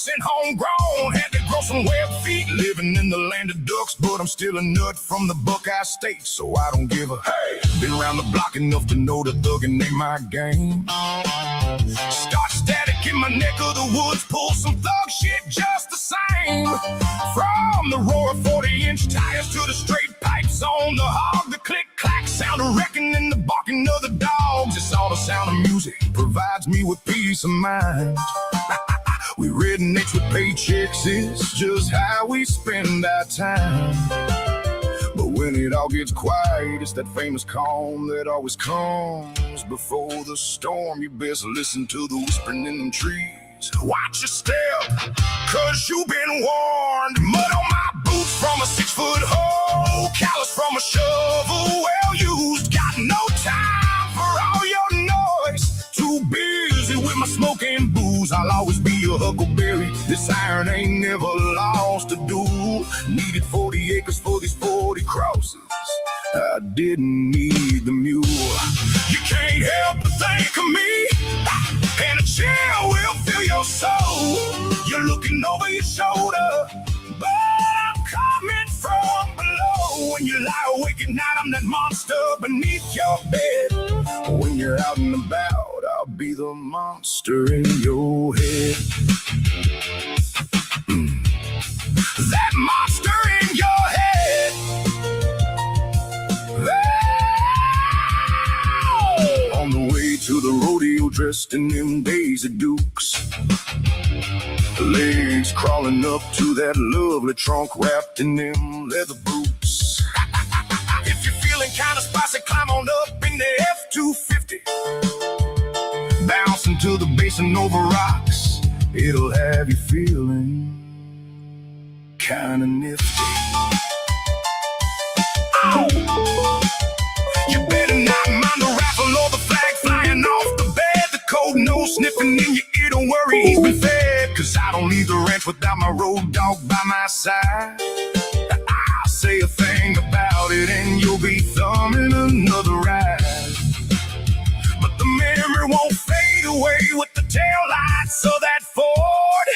100% homegrown. Had to grow some web feet, living in the land of ducks, but I'm still a nut from the Buckeye State, so I don't give a hey. Been around the block enough to know the thuggin' ain't my game. Start static in my neck of the woods, pull some thug shit just the same. From the roar of 40-inch tires to the straight pipes on the hog, the click-clack sound of wrecking and the barking of the dogs. It's all the sound of music provides me with peace of mind. We rednecks with paychecks, it's just how we spend our time. But when it all gets quiet, it's that famous calm that always comes before the storm. You best listen to the whispering in them trees. Watch your step, cause you've been warned. Mud on my boots from a 6-foot hole, callous from a shovel, well used. Got no time for all your noise. Too busy with my smoking booze. I'll always be a huckleberry. This iron ain't never lost a duel. Needed 40 acres for these 40 crosses. I didn't need the mule. You can't help but think of me, and a chill will fill your soul. You're looking over your shoulder, but I'm coming from below. When you lie awake at night, I'm that monster beneath your bed. When you're out and about, I'll be the monster in your head. That monster in your head. Oh! On the way to the rodeo, dressed in them Daisy Dukes. Legs crawling up to that lovely trunk wrapped in them leather boots. If you're feeling kind of spicy, climb on up in the F-250. Bouncing to the basin over rocks, it'll have you feeling kind of nifty. Oh! You better not mind the raffle or the flag flying off the bed. The cold nose sniffing in your ear, don't worry, he's been fed. Cause I don't leave the ranch without my road dog by my side. I'll say a thing about it and you'll be thumbing another ride. But the memory won't fade away with the taillights of that Ford.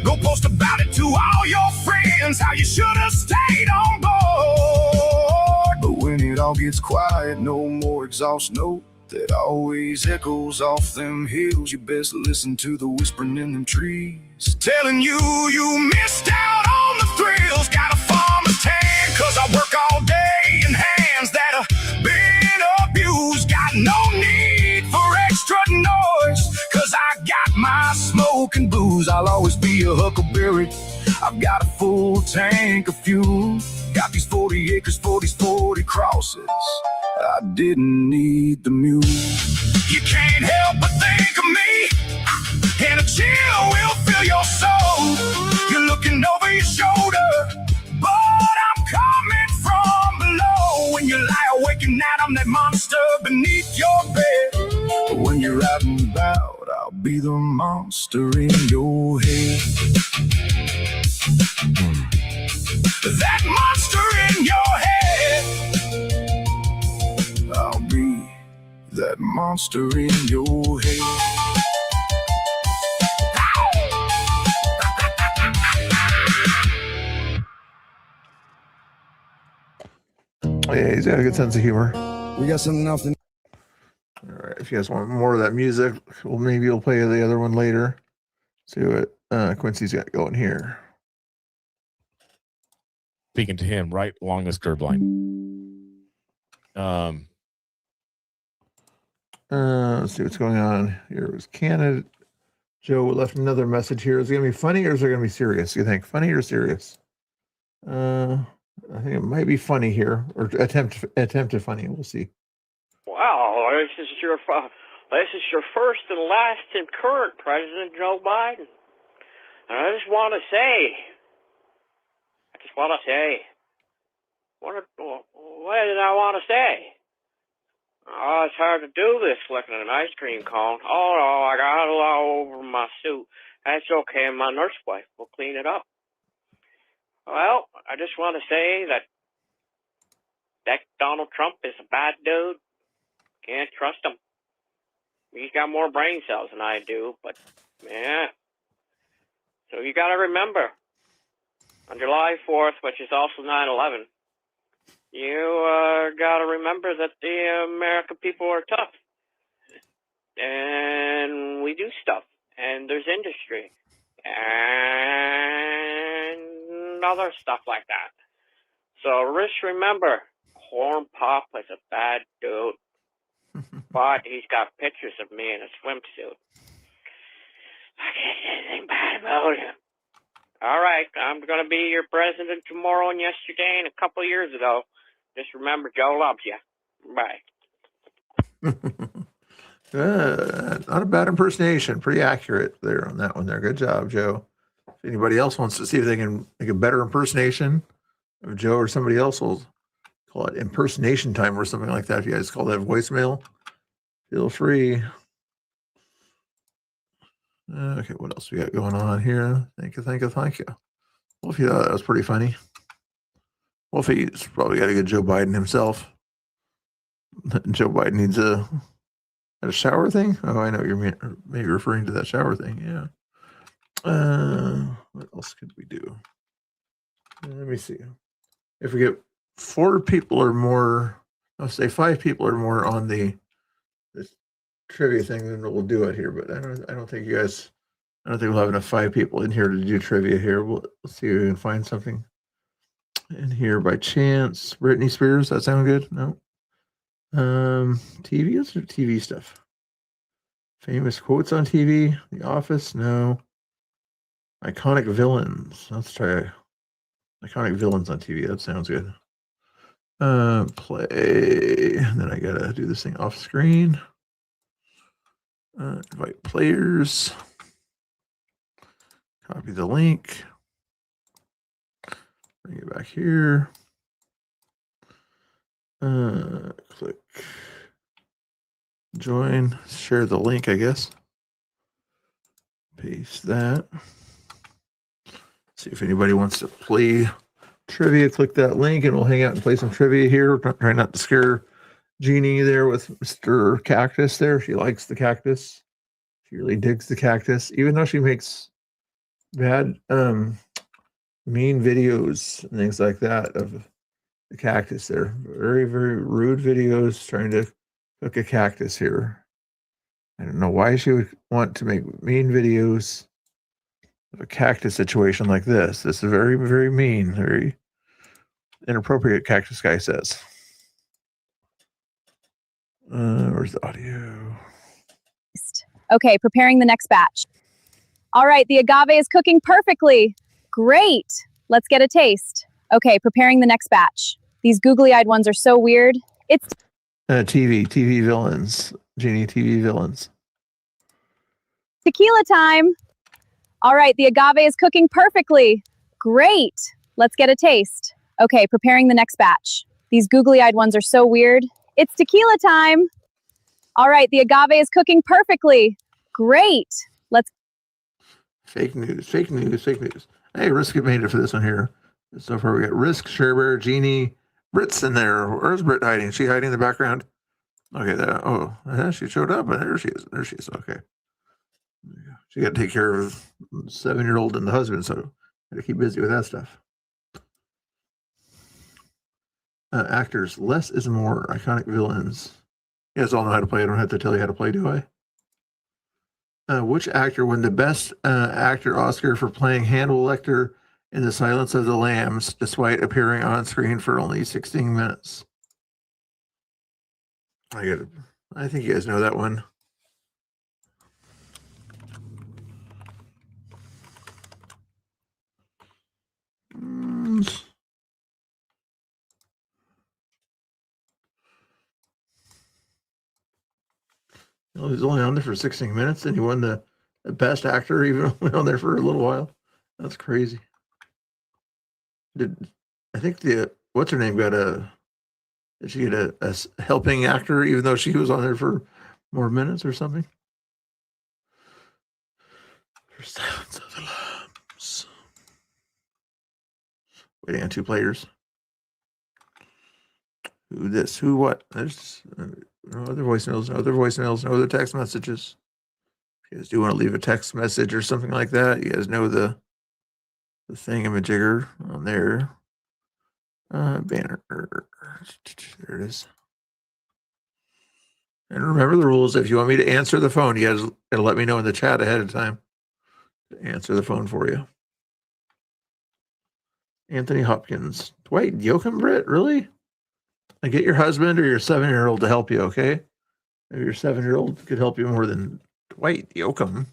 Go post about it to all your friends, how you should have stayed on board. But when it all gets quiet, no more exhaust note that always echoes off them hills. You best listen to the whispering in them trees, telling you you missed out on the thrills. Got a farmer's tan, cause I work all day in hands that have been abused. Got no need for extra noise, cause I got my smoke and booze. I'll always be a huckleberry. I've got a full tank of fuel. Got these 40 acres for these 40 crosses. I didn't need the mule. You can't help but think of me, and a chill will fill your soul. You're looking over your shoulder, but I'm coming from below. When you lie awake at night, I'm that monster beneath your bed. When you're out and about, I'll be the monster in your head. That monster in your head. I'll be that monster in your head. Yeah, he's got a good sense of humor. We got something else to. All right, if you guys want more of that music, well, maybe we'll play the other one later. See what Quincy's got going here. Speaking to him right along this curb line. Let's see what's going on. Here was Canada. Joe left another message here. Is it going to be funny or is it going to be serious? You think funny or serious? I think it might be funny here, or attempt at funny. We'll see. Wow, this is your first and last and current President Joe Biden. And I just want to say, what did I want to say? Oh, it's hard to do this looking at an ice cream cone. Oh, no, I got it all over my suit. That's okay, my nurse wife will clean it up. Well, I just want to say that Donald Trump is a bad dude. Can't trust him. He's got more brain cells than I do, but, yeah. So you got to remember, on July 4th, which is also 9/11, you got to remember that the American people are tough. And we do stuff. And there's industry. And other stuff like that. So just remember, Corn Pop is a bad dude. But he's got pictures of me in a swimsuit. I can't say anything bad about him. All right, I'm going to be your president tomorrow and yesterday and a couple of years ago. Just remember, Joe loves you. Bye. Not a bad impersonation. Pretty accurate there on that one there. Good job, Joe. If anybody else wants to see if they can make a better impersonation of Joe or somebody else, will call it impersonation time or something like that. If you guys call that voicemail, feel free. Okay, what else we got going on here? Thank you. Wolfie thought that was pretty funny. Wolfie's probably got to get Joe Biden himself. Joe Biden needs a shower thing? Oh, I know you're maybe referring to that shower thing. Yeah. What else could we do? Let me see. If we get 4 people or more, I'll say 5 people or more on this trivia thing, then we'll do it here. But I don't think we'll have enough 5 people in here to do trivia here. We'll see if we can find something in here by chance. Britney Spears, that sound good? No. TV, let's do TV stuff. Famous quotes on TV. The Office, no. Iconic villains. Let's try iconic villains on TV. That sounds good. Play. And then I gotta do this thing off screen. Invite players. Copy the link. Bring it back here. Click join, share the link, I guess. Paste that. See if anybody wants to play trivia. Click that link and we'll hang out and play some trivia here. Try not to scare Jeannie there with Mr. Cactus there. She likes the cactus. She really digs the cactus, even though she makes bad, mean videos and things like that of the cactus there. Very, very rude videos trying to cook a cactus here. I don't know why she would want to make mean videos of a cactus situation like this. This is very, very mean, very inappropriate, Cactus Guy says. Where's the audio? Okay, preparing the next batch. All right, the agave is cooking perfectly. Great. Let's get a taste. Okay, preparing the next batch. These googly-eyed ones are so weird. It's TV villains. Jeannie, TV villains. tequila time. All right, the agave is cooking perfectly. Great. Let's get a taste. Okay, preparing the next batch. These googly-eyed ones are so weird. It's tequila time. All right, the agave is cooking perfectly. Great. Let's. Fake news. Hey, Risk made it for this one here. So far we got Risk, Sherber, Jeannie, Brit's in there. Where's Brit hiding? Is she hiding in the background? Okay, she showed up, but there she is. Okay. She got to take care of 7-year-old and the husband, so got to keep busy with that stuff. Actors, less is more. Iconic villains. You guys all know how to play. I don't have to tell you how to play, do I? Which actor won the Best Actor Oscar for playing Hannibal Lecter in The Silence of the Lambs, despite appearing on screen for only 16 minutes? I think you guys know that one. He was only on there for 16 minutes, and he won the Best Actor, even on there for a little while. That's crazy. I think what's her name did she get a helping actor, even though she was on there for more minutes or something? For Silence of the Lambs. Waiting on 2 players. Who this? Who what? There's no other voicemails, no other text messages. If you guys do want to leave a text message or something like that, you guys know the the thingamajigger on there. Banner. There it is. And remember the rules. If you want me to answer the phone, you guys gotta let me know in the chat ahead of time to answer the phone for you. Anthony Hopkins. Dwight Yoakam, Britt? Really? And get your husband or your 7-year-old to help you, okay? Maybe your 7-year-old could help you more than Dwight Yoakam.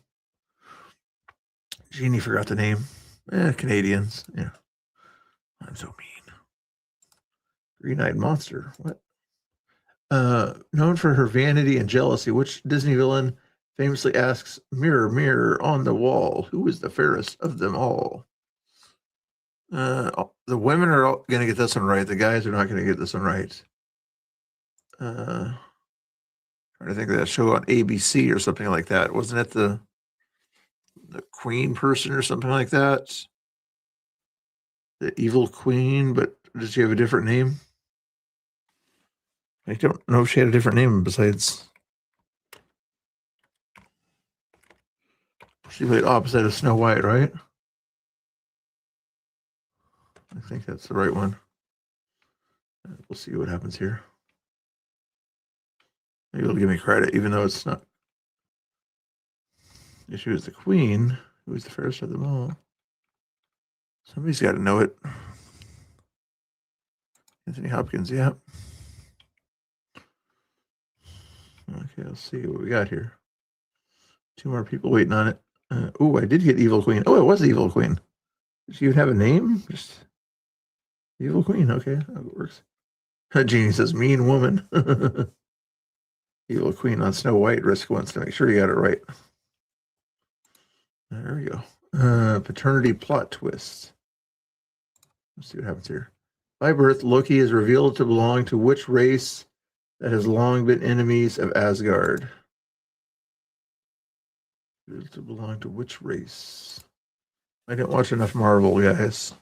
Jeannie forgot the name. Canadians. Yeah. I'm so mean. Green-eyed monster. What? Known for her vanity and jealousy, which Disney villain famously asks, "Mirror, mirror on the wall, who is the fairest of them all?" The women are going to get this one right. The guys are not going to get this one right. Trying to think of that show on ABC or something like that. Wasn't it the Queen person or something like that? The evil queen, but did she have a different name? I don't know if she had a different name besides. She played opposite of Snow White, right? I think that's the right one. We'll see what happens here. Maybe it'll give me credit, even though it's not. If she was the queen, who was the fairest of them all. Somebody's got to know it. Anthony Hopkins, yeah. Okay, let's see what we got here. 2 more people waiting on it. I did get Evil Queen. Oh, it was Evil Queen. Did she even have a name? Just Evil Queen. Okay, that works. Jeannie says, mean woman. Evil Queen on Snow White. Risk wants to make sure you got it right. There we go. Paternity plot twist. Let's see what happens here. By birth, Loki is revealed to belong to which race that has long been enemies of Asgard? To belong to which race? I didn't watch enough Marvel, guys.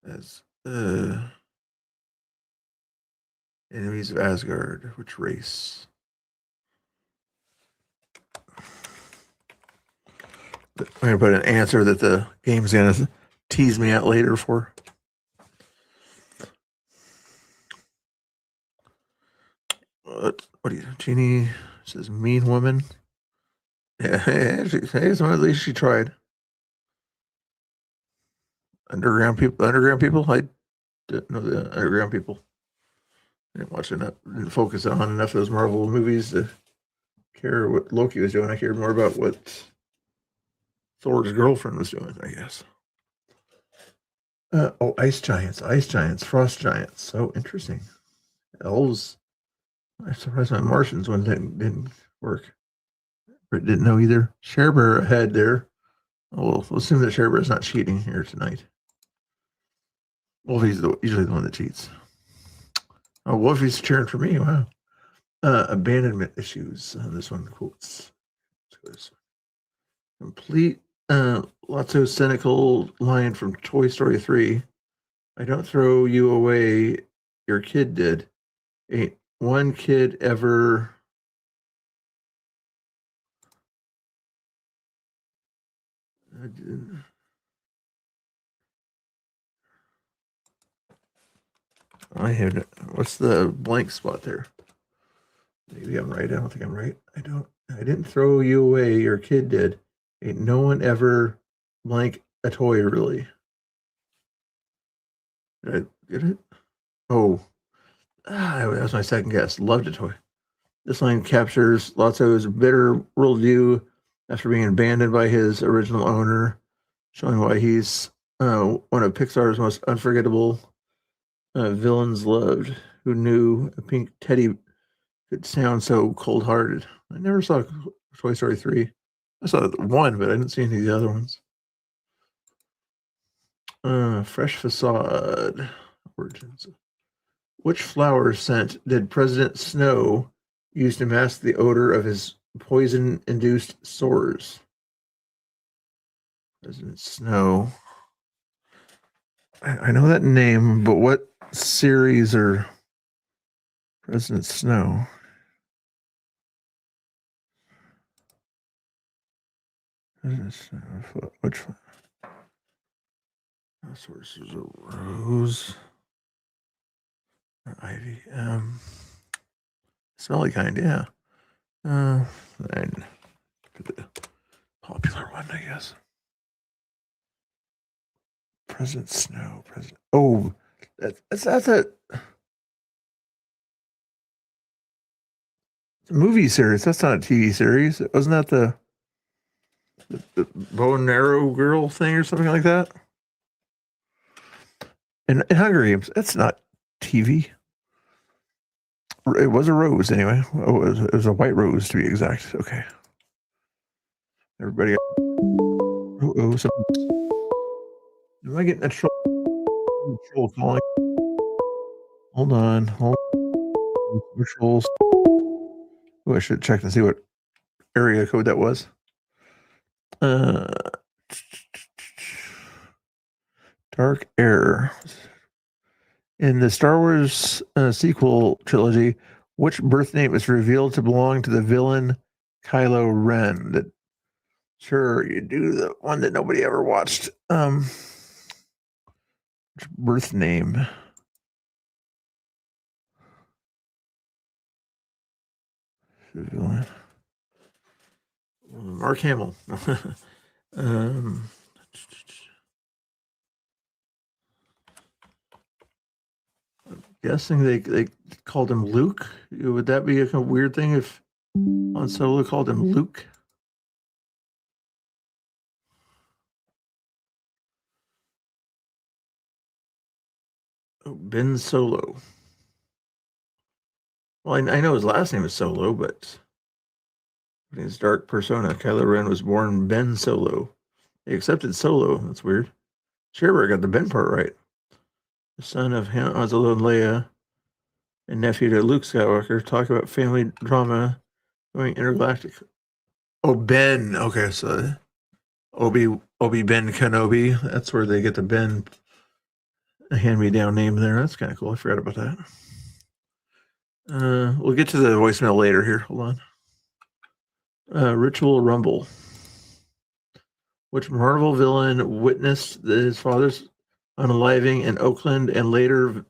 As enemies of Asgard, which race? I'm gonna put an answer that the game's gonna tease me out later for. What do you, Jeannie says, mean woman? Yeah, at least she tried. Underground people. I didn't know the underground people. I didn't watch enough. Didn't focus on enough of those Marvel movies to care what Loki was doing. I cared more about what Thor's girlfriend was doing, I guess. Ice giants, frost giants. So interesting. Elves. I'm surprised my Martians one didn't work. Britt didn't know either. Sharebear ahead there. We'll assume that Sharebear is not cheating here tonight. Wolfie's usually the one that cheats. Oh, Wolfie's cheering for me. Wow. Abandonment issues. This one quotes. Complete Lotso cynical line from Toy Story 3. I don't throw you away. Your kid did. Ain't one kid ever. I had. What's the blank spot there? Maybe I'm right. I don't think I'm right. I didn't throw you away. Your kid did. Ain't no one ever blank a toy, really. Did I get it? Oh, that was my second guess. Loved a toy. This line captures Lotso's bitter worldview after being abandoned by his original owner, showing why he's one of Pixar's most unforgettable villains loved. Who knew a pink teddy could sound so cold-hearted? I never saw Toy Story 3. I saw one, but I didn't see any of the other ones. Fresh facade. Origins. Which flower scent did President Snow use to mask the odor of his poison-induced sores? President Snow. I know that name, but what series are President Snow? Which one? Sources of rose. Ivy. Smelly kind, yeah. And the popular one, I guess. President Snow. Oh, that's a movie series. That's not a TV series. Wasn't that the bow and arrow girl thing or something like that? In Hunger Games, that's not TV. It was a rose anyway. Oh, it was a white rose to be exact. Okay. Everybody. Am I getting a troll calling? Hold on. Trolls. Oh, I should check and see what area code that was. Dark Air. In the Star Wars sequel trilogy, which birth name is revealed to belong to the villain Kylo Ren? Sure, you do the one that nobody ever watched. Which birth name? Mark Hamill. Guessing they called him Luke. Would that be a weird thing if Han Solo called him Luke? Oh, Ben Solo. Well, I know his last name is Solo, but his dark persona, Kylo Ren, was born Ben Solo. They accepted Solo. That's weird. Sherbert got the Ben part right. The son of Han Solo and Leia, and nephew to Luke Skywalker, talk about family drama going intergalactic. Oh, Ben. Okay, so Obi-Ben Kenobi. That's where they get the Ben hand-me-down name there. That's kind of cool. I forgot about that. We'll get to the voicemail later here. Hold on. Ritual Rumble. Which Marvel villain witnessed his father's unaliving in Oakland and later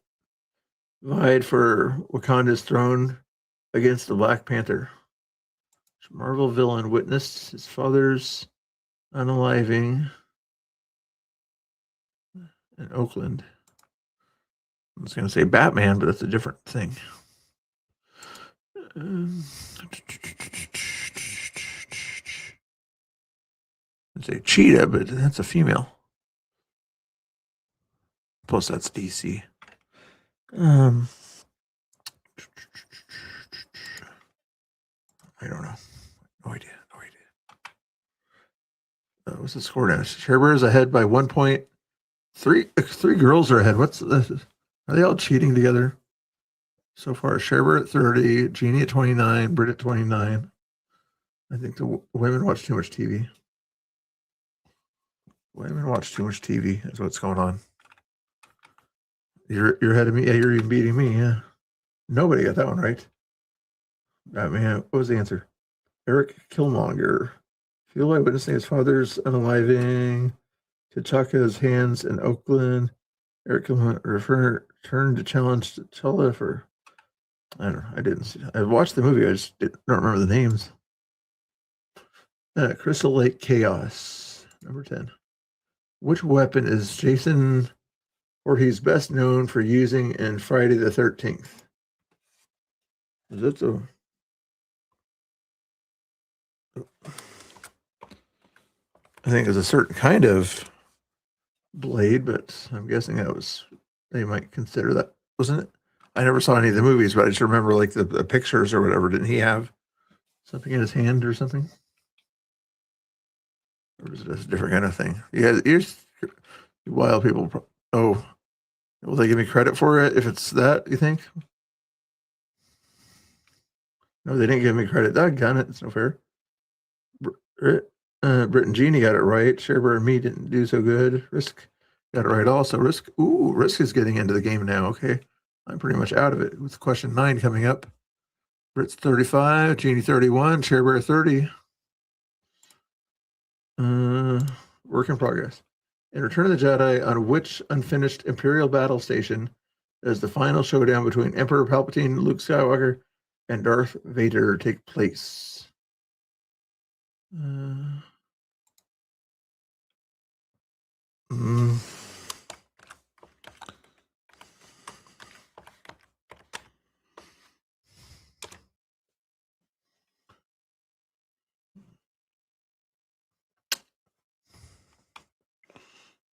vied for Wakanda's throne against the Black Panther? Which Marvel villain witnessed his father's unaliving in Oakland? I was going to say Batman, but that's a different thing. I'd say Cheetah, but that's a female. Plus, that's DC. I don't know. No idea. What's the score now? Sherbert is ahead by 1 point. Three girls are ahead. What's this? Are they all cheating together? So far, Sherbert at 30, Jeannie at 29, Britt at 29. I think the women watch too much TV. Women watch too much TV. That's what's going on. You're ahead of me. Yeah, you're even beating me. Yeah. Nobody got that one right. Man, what was the answer? Eric Killmonger. Feel like witnessing his father's unaliving. T'Chaka's hands in Oakland. Eric Killmonger returned to challenge T'Challa for. I don't know. I didn't see. I watched the movie. I just don't remember the names. Crystal Lake Chaos. Number 10. Which weapon is Jason Voorhees best known for using in Friday the 13th? Is it the... I think it's a certain kind of blade, but I'm guessing that was, they might consider that, wasn't it? I never saw any of the movies, but I just remember like the pictures or whatever. Didn't he have something in his hand or something? Or is it a different kind of thing? Yeah, here's wild people. Oh, will they give me credit for it if it's that, you think? No, they didn't give me credit. Doggone it. It's no fair. Britt and Jeannie got it right. Sherbert and me didn't do so good. Risk got it right also. Risk is getting into the game now. Okay. I'm pretty much out of it with question 9 coming up. Britt's 35, Jeannie 31, Sherbert 30. Work in progress. In Return of the Jedi, on which unfinished Imperial battle station does the final showdown between Emperor Palpatine, Luke Skywalker, and Darth Vader take place?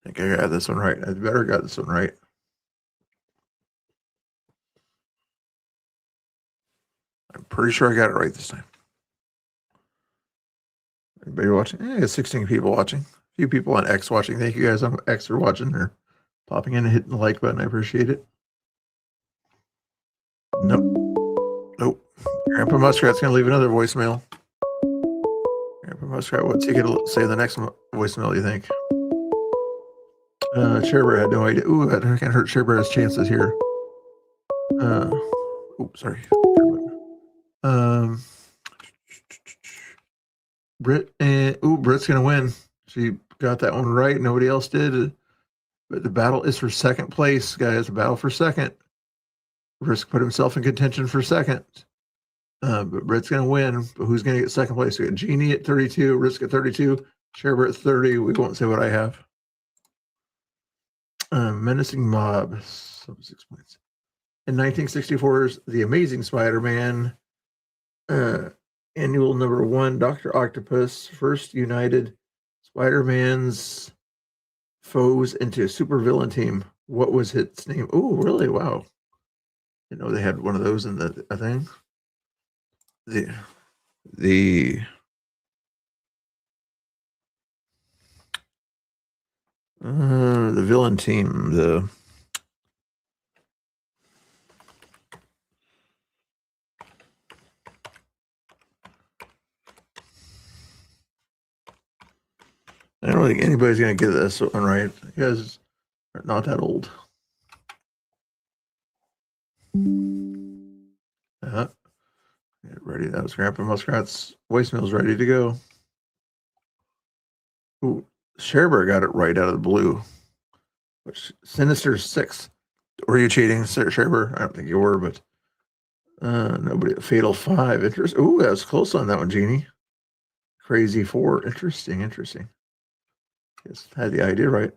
I think I got this one right. I better got this one right. I'm pretty sure I got it right this time. Anybody watching? I got 16 people watching. A few people on X watching. Thank you guys on X for watching or popping in and hitting the like button. I appreciate it. Nope. Grandpa Muskrat's going to leave another voicemail. Grandpa Muskrat, what's he going to say the next voicemail, you think? Cherbear had no idea. Ooh, that can hurt Cherbear's chances here. Sorry. Britt's gonna win. She got that one right. Nobody else did. But the battle is for second place, guys. The battle for second. Risk put himself in contention for second. But Britt's gonna win. But who's gonna get second place? We got Jeannie at 32, Risk at 32, Cherbear at 30. We won't say what I have. Menacing Mob, 6 points. In 1964's The Amazing Spider-Man, annual number 1, Dr. Octopus first united Spider-Man's foes into a supervillain team. What was its name? Oh, really? Wow. You know they had one of those in the thing. The villain team, I don't think anybody's going to get this one right. You guys are not that old. Get ready. That was Grandpa Muskrat's voicemail's ready to go. Ooh, Cherbear got it right out of the blue. Which Sinister 6. Were you cheating, Cherbear? I don't think you were, but nobody. Fatal 5. Interesting. Ooh, that was close on that one, Jeannie. Crazy 4. Interesting. Yes, had the idea right.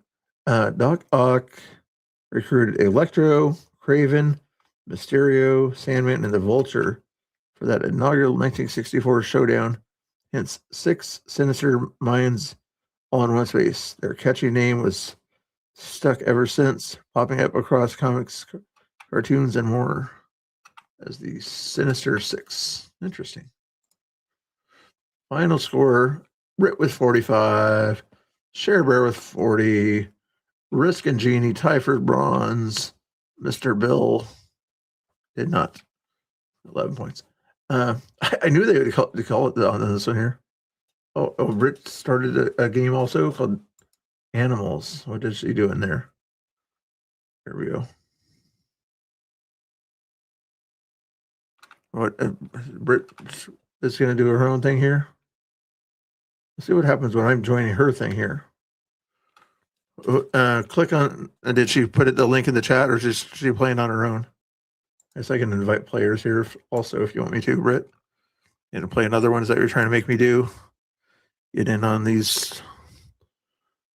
Doc Ock recruited Electro, Craven, Mysterio, Sandman, and the Vulture for that inaugural 1964 showdown. Hence, 6 sinister minds all in one space. Their catchy name was stuck ever since, popping up across comics, cartoons, and more as the Sinister 6. Interesting. Final score, Britt with 45, Cherbear with 40, Risk and Jeannie tie for bronze. Mr. Bill did not. 11 points. I knew they would call it on this one here. Oh, Britt started a game also called Animals. What did she do in there? Here we go. What Britt is going to do her own thing here. Let's see what happens when I'm joining her thing here. Click on. Did she put the link in the chat, or is she playing on her own? I guess I can invite players here also if you want me to, Britt. And play another one. Is that what you're trying to make me do? Get in on these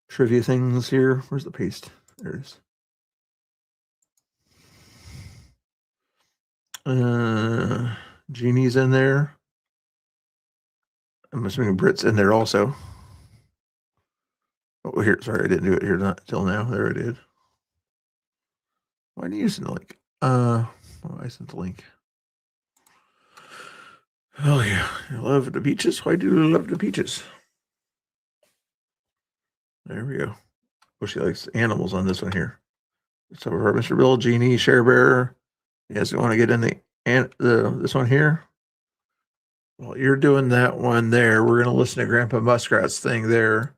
trivia things here. Where's the paste? There it is. Jeannie's in there. I'm assuming Britt's in there also. Oh, here. Sorry, I didn't do it here not till now. There it is. Why didn't you send the link? I sent the link. Oh yeah, I love the beaches. Why do you love the beaches? There we go. Oh, she likes animals on this one here. So for Mr. Bill, Jeannie, Cherbear. You guys want to get in this one here? Well, you're doing that one there. We're going to listen to Grandpa Muskrat's thing there.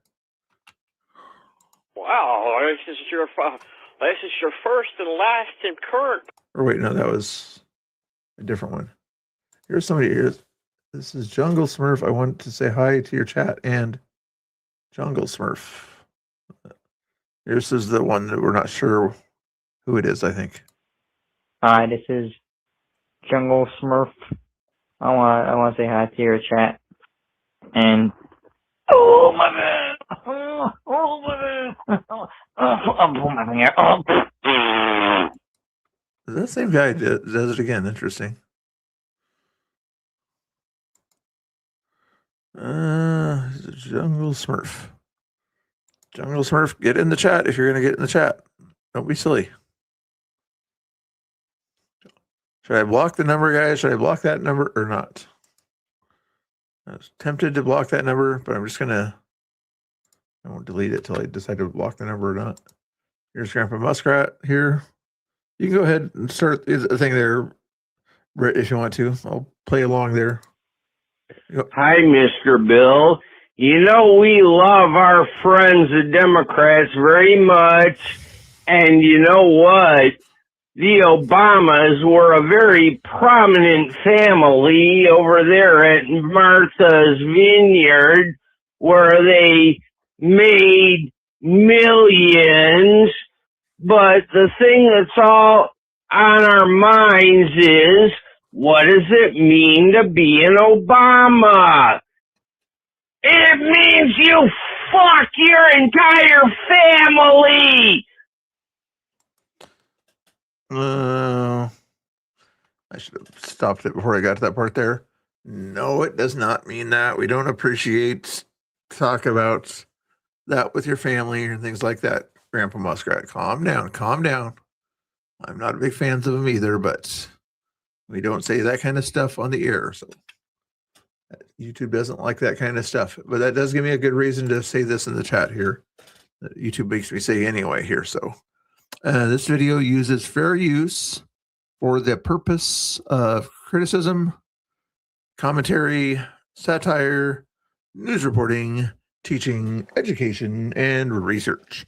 Wow, this is your first and last and current. Or wait, no, that was a different one. Here's somebody here. This is Jungle Smurf. I want to say hi to your chat and Jungle Smurf. This is the one that we're not sure who it is, I think. Hi, this is Jungle Smurf. I want to say hi to your chat. And oh my man! Oh my man! I'm pulling my finger. Is that the same guy that does it again? Interesting. Jungle Smurf. Jungle Smurf, get in the chat if you're going to get in the chat. Don't be silly. Should I block the number, guys? Should I block that number or not? I was tempted to block that number, but I'm just going to, I won't delete it till I decide to block the number or not. Here's Grandpa Muskrat here. You can go ahead and start the thing there, Britt, if you want to. I'll play along there. Hi, Mr. Bill. You know, we love our friends, the Democrats, very much. And you know what? The Obamas were a very prominent family over there at Martha's Vineyard, where they made millions. But the thing that's all on our minds is, what does it mean to be an Obama? It means you fuck your entire family! I should have stopped it before I got to that part there. No, it does not mean that. We don't appreciate talk about that with your family and things like that. Grandpa Muskrat, calm down, calm down. I'm not a big fan of them either, but we don't say that kind of stuff on the air. So YouTube doesn't like that kind of stuff, but that does give me a good reason to say this in the chat here. That YouTube makes me say anyway here. So this video uses fair use for the purpose of criticism, commentary, satire, news reporting, teaching, education, and research.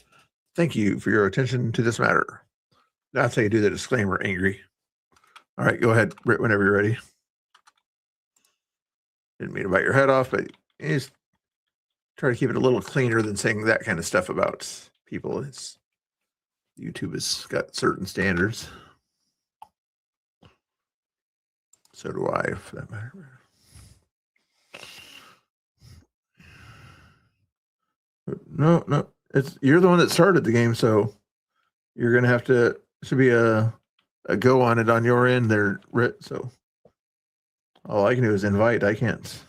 Thank you for your attention to this matter. That's how you do the disclaimer, Angry. All right, go ahead, Britt, whenever you're ready. Didn't mean to bite your head off, but you just try to keep it a little cleaner than saying that kind of stuff about people. It's YouTube has got certain standards. So do I, for that matter. No, it's you're the one that started the game, so you're gonna have to should be a go on it on your end there, Britt. So all I can do is invite. I can't.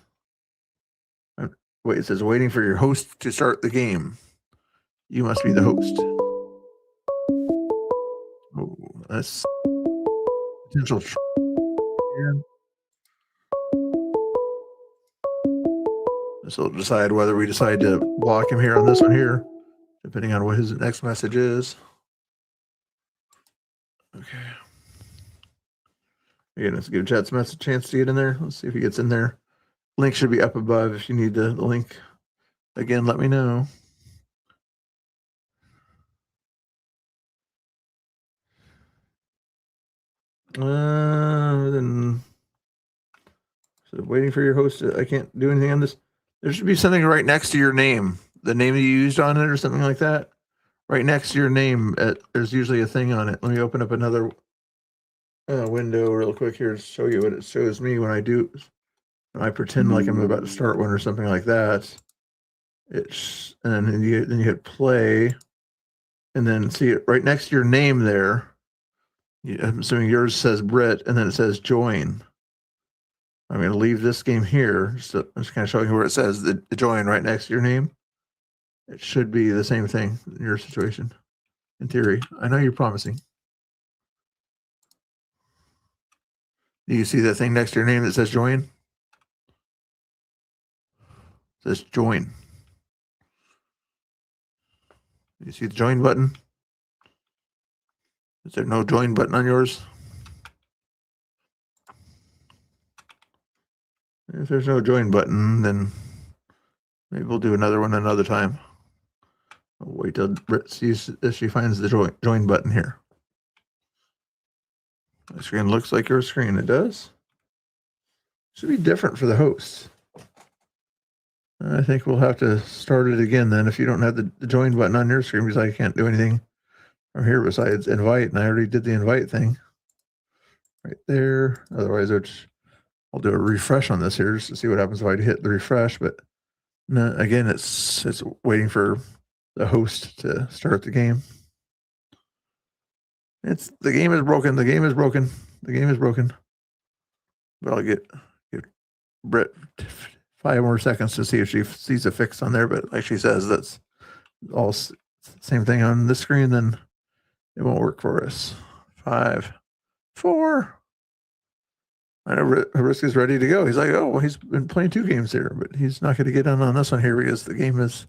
Wait, it says waiting for your host to start the game. You must be the host. Oh, that's potential. This will decide whether we decide to block him here on this one here, depending on what his next message is. Okay. Again, let's give Chat's message a chance to get in there. Let's see if he gets in there. Link should be up above if you need the link. Again, let me know. Then so waiting for your host. I can't do anything on this. There should be something right next to your name, the name you used on it or something like that. Right next to your name, there's usually a thing on it. Let me open up another window real quick here to show you what it shows me when I do. When I pretend like I'm about to start one or something like that. It's and then you hit play, and then see it right next to your name there. I'm assuming yours says Britt, and then it says join. I'm going to leave this game here. So I'm just kind of showing you where it says the join right next to your name. It should be the same thing in your situation, in theory. I know you're promising. Do you see that thing next to your name that says join? It says join. You see the join button? Is there no join button on yours? If there's no join button, then maybe we'll do another one another time. I'll wait till Britt sees if she finds the join button here. My screen looks like your screen. It does. Should be different for the host. I think we'll have to start it again then. If you don't have the join button on your screen, because I can't do anything from here besides invite, and I already did the invite thing right there. Otherwise, I'll do a refresh on this here just to see what happens if I hit the refresh. But no, again, it's waiting for the host to start the game. The game is broken. The game is broken. The game is broken. But I'll get Britt 5 more seconds to see if she sees a fix on there. But like she says, that's all same thing on this screen. Then it won't work for us. 5, 4. I know Hrisky's ready to go. He's like, oh, well, he's been playing 2 games here, but he's not going to get on this one here because the game is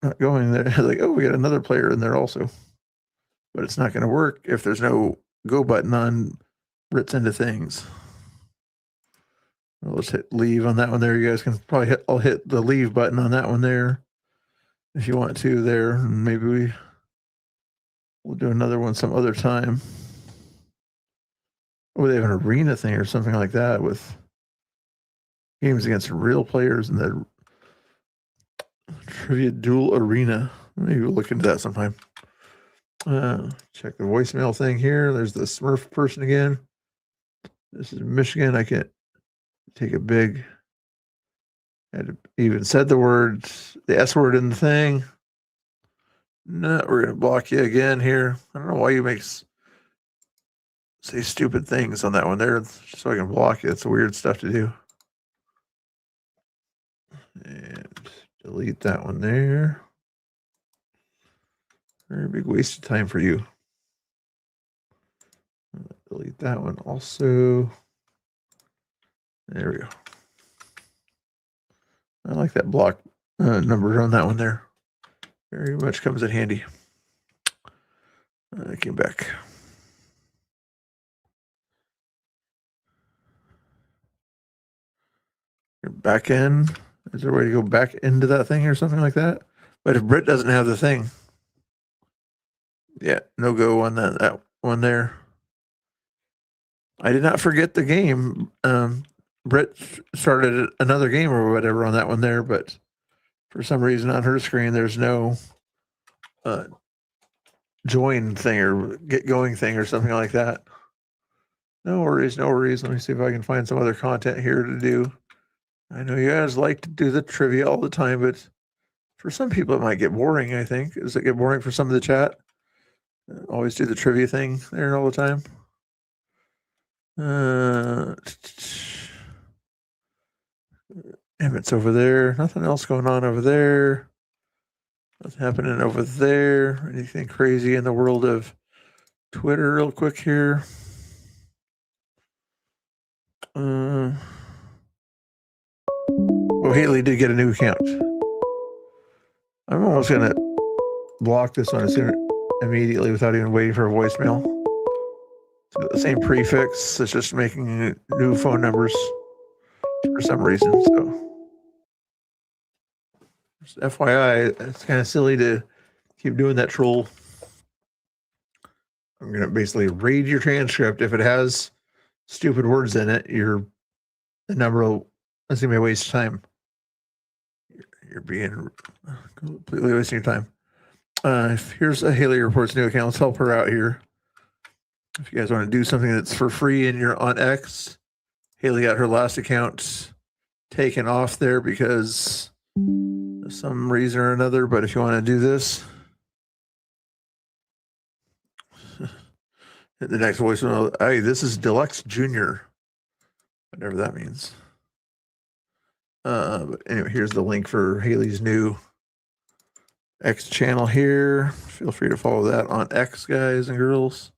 not going there. Like, oh, we got another player in there also. But it's not going to work if there's no go button on Britt's end of things. Well, let's hit leave on that one there. You guys can probably I'll hit the leave button on that one there if you want to there. And maybe we'll do another one some other time. Or they have an arena thing or something like that with games against real players in the Trivia Duel Arena. Maybe we'll look into that sometime. Check the voicemail thing here. There's the Smurf person again. This is Michigan. I can't take a big. Had even said the S word in the thing. No, we're gonna block you again here. I don't know why you say stupid things on that one there, so I can block you. It's weird stuff to do. And delete that one there. Very big waste of time for you. Delete that one also. There we go. I like that block number on that one there. Very much comes in handy. I came back. You're back in. Is there a way to go back into that thing or something like that? But if Britt doesn't have the thing, yeah, no go on that one there. I did not forget the game. Britt started another game or whatever on that one there, but for some reason on her screen, there's no join thing or get going thing or something like that. No worries, no worries. Let me see if I can find some other content here to do. I know you guys like to do the trivia all the time, but for some people it might get boring, I think. Does it get boring for some of the chat? Always do the trivia thing there all the time. Emmett's over there. Nothing else going on over there. Nothing happening over there. Anything crazy in the world of Twitter real quick here. Well, Haley did get a new account. I'm almost going to block this one immediately without even waiting for a voicemail. It's got the same prefix. It's just making new phone numbers for some reason. So, just FYI, it's kind of silly to keep doing that troll. I'm going to basically read your transcript. If it has stupid words in it, the number will, that's going to be a waste of time. You're being completely wasting your time. Here's a Haley Reports new account. Let's help her out here. If you guys want to do something that's for free and you're on X, Haley got her last account taken off there because of some reason or another. But if you want to do this, hit the next voicemail. Hey, this is Deluxe Junior, whatever that means. But anyway, here's the link for Haley's new X channel here. Feel free to follow that on X, guys and girls.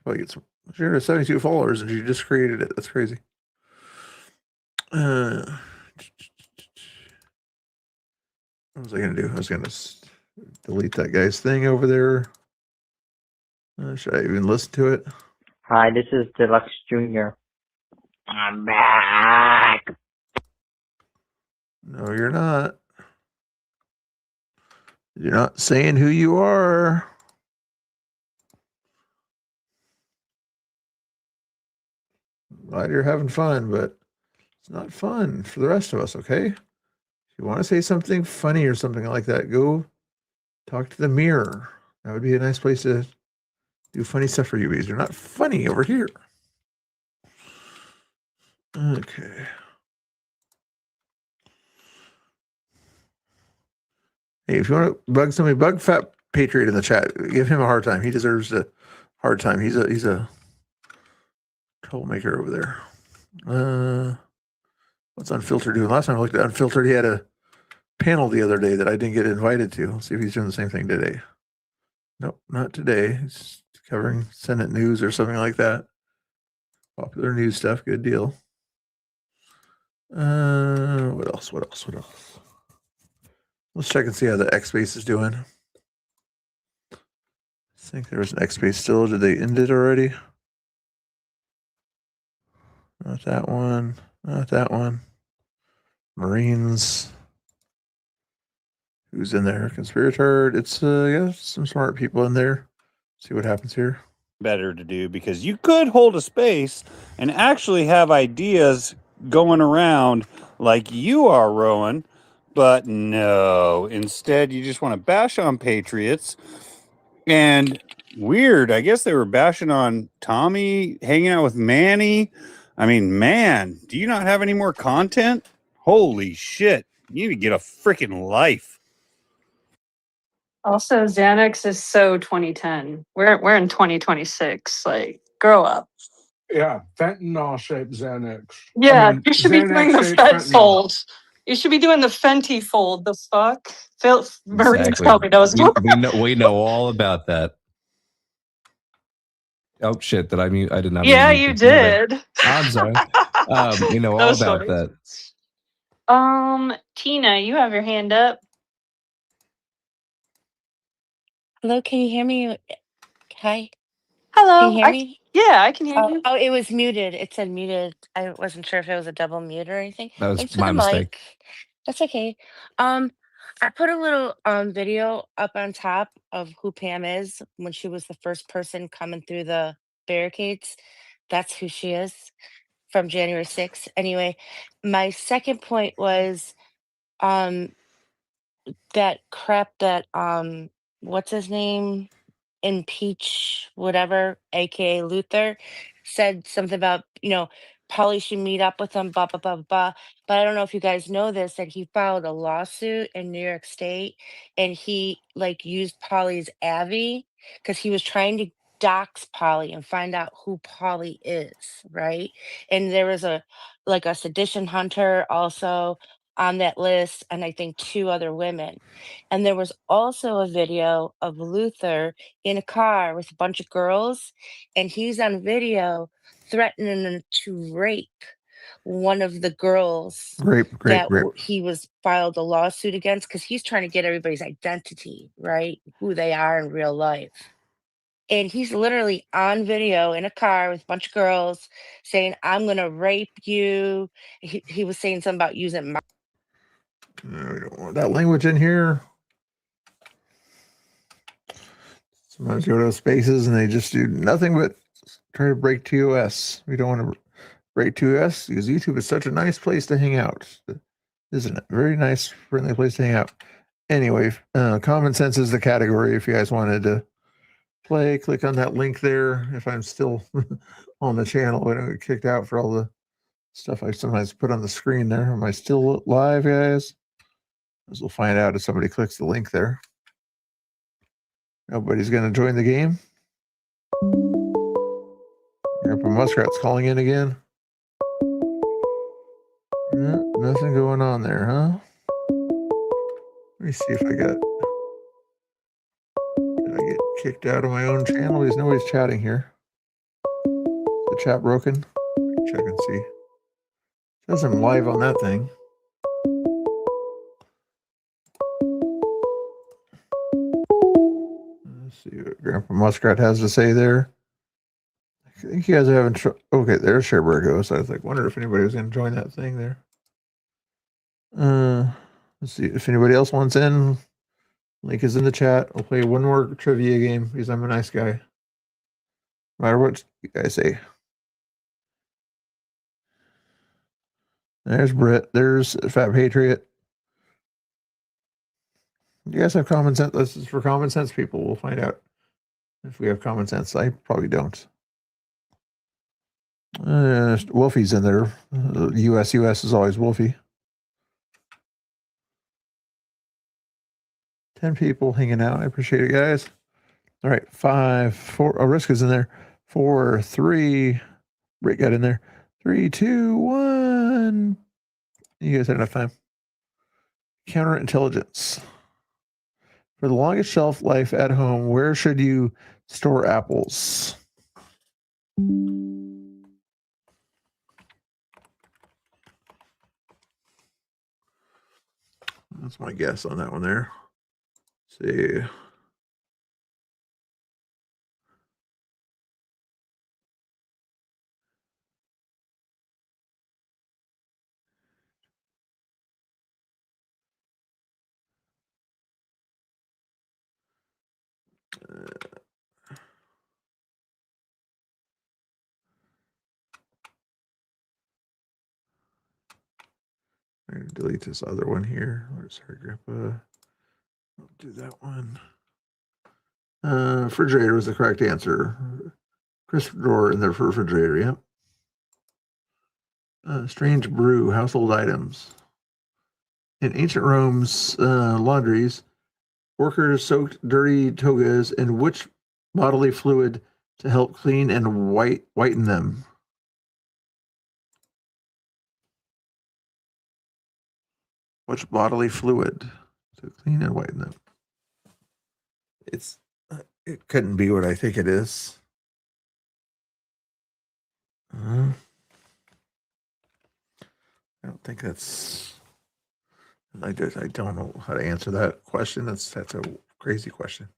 Probably get some. She has 72 followers and she just created it. That's crazy. What was I going to do? I was going to delete that guy's thing over there. Should I even listen to it? Hi, this is Deluxe Junior. I'm back. No, you're not. You're not saying who you are. Glad you're having fun, but it's not fun for the rest of us, okay? If you want to say something funny or something like that, go talk to the mirror. That would be a nice place to do funny stuff for you, because you're not funny over here. Okay. Hey, if you want to bug somebody, bug Fat Patriot in the chat. Give him a hard time. He deserves a hard time. He's a troublemaker over there. What's Unfiltered doing? Last time I looked at Unfiltered, he had a panel the other day that I didn't get invited to. Let's see if he's doing the same thing today. Nope, not today. He's covering Senate news or something like that. Popular news stuff. Good deal. What else? Let's check and see how the X Space is doing. I think there was an X Space still. Did they end it already? Not that one. Not that one. Marines. Who's in there? Conspirator. It's yeah, some smart people in there. See what happens here. Better to do, because you could hold a space and actually have ideas going around like you are, Rowan, but no. Instead, you just want to bash on patriots. And weird, I guess they were bashing on Tommy hanging out with Manny. I mean, man, do you not have any more content? Holy shit. You need to get a freaking life. Also, Xanax is so 2010. We're in 2026. Like, grow up. Yeah, fentanyl shaped Xanax. Yeah, I mean, you should be doing the Xanax-shaped Fed fentanyl. fold. You should be doing the Fenty fold. The fuck? Phil Marines Exactly. probably knows. We know all about that. Oh shit! Did I mute? I did not. Yeah, mute you the- did. I'm sorry. We know all No, about sorry. that. Tina, you have your hand up. Hello, can you hear me? Hi. Hello. Can you hear me? Yeah, I can hear Oh, you. oh, it was muted. It said muted. I wasn't sure if it was a double mute or anything. That was Thanks for my the mistake. mic. That's okay. I put a little video up on top of who Pam is when she was the first person coming through the barricades. That's who she is from January 6th. Anyway, my second point was that crap that what's his name? Impeach whatever, aka Luther, said something about, Polly should meet up with him, blah, blah, blah, blah. But I don't know if you guys know this, that he filed a lawsuit in New York State and he used Polly's Abby because he was trying to dox Polly and find out who Polly is, right? And there was a sedition hunter also on that list, and I think 2 other women. And there was also a video of Luther in a car with a bunch of girls, and he's on video threatening to rape one of the girls Grape. he was filed a lawsuit against because he's trying to get everybody's identity, right? Who they are in real life. And he's literally on video in a car with a bunch of girls saying, I'm going to rape you. He was saying something about using We don't want that language in here. Sometimes you go to spaces and they just do nothing but try to break TOS. We don't want to break TOS because YouTube is such a nice place to hang out, isn't it? Very nice, friendly place to hang out. Anyway, common sense is the category. If you guys wanted to play, click on that link there. If I'm still on the channel, I don't get kicked out for all the stuff I sometimes put on the screen there. Am I still live, guys? As we'll find out if somebody clicks the link there. Nobody's going to join the game. Grandpa Muskrat's calling in again. No, nothing going on there, huh? Let me see if I got... Did I get kicked out of my own channel? Because nobody's chatting here. Is the chat broken? Check and see. It says I'm live on that thing. Let's see what Grandpa Muskrat has to say there. I think you guys are having trouble. Okay, there's Cherbourg goes. I was wondered if anybody was going to join that thing there. Let's see if anybody else wants in. Link is in the chat. I'll play one more trivia game because I'm a nice guy. No matter what you guys say. There's Britt. There's Fat Patriot. You guys have common sense? This is for common sense people. We'll find out if we have common sense. I probably don't. Wolfie's in there. US is always Wolfie. 10 people hanging out. I appreciate it, guys. All right, 5, 4. Oh, Risk is in there. 4, 3. Rick got in there. 3, 2, 1. You guys had enough time. Counterintelligence. For the longest shelf life at home, where should you store apples? That's my guess on that one there. Let's see. I'm going to delete this other one here. Where's her grandpa? I'll do that one. Refrigerator was the correct answer. Crisp drawer in the refrigerator, yep. Strange brew, household items. In ancient Rome's laundries, workers soaked dirty togas in which bodily fluid to help clean and whiten them? Which bodily fluid to clean and whiten them? It couldn't be what I think it is. I don't think that's. I don't know how to answer that question. That's a crazy question.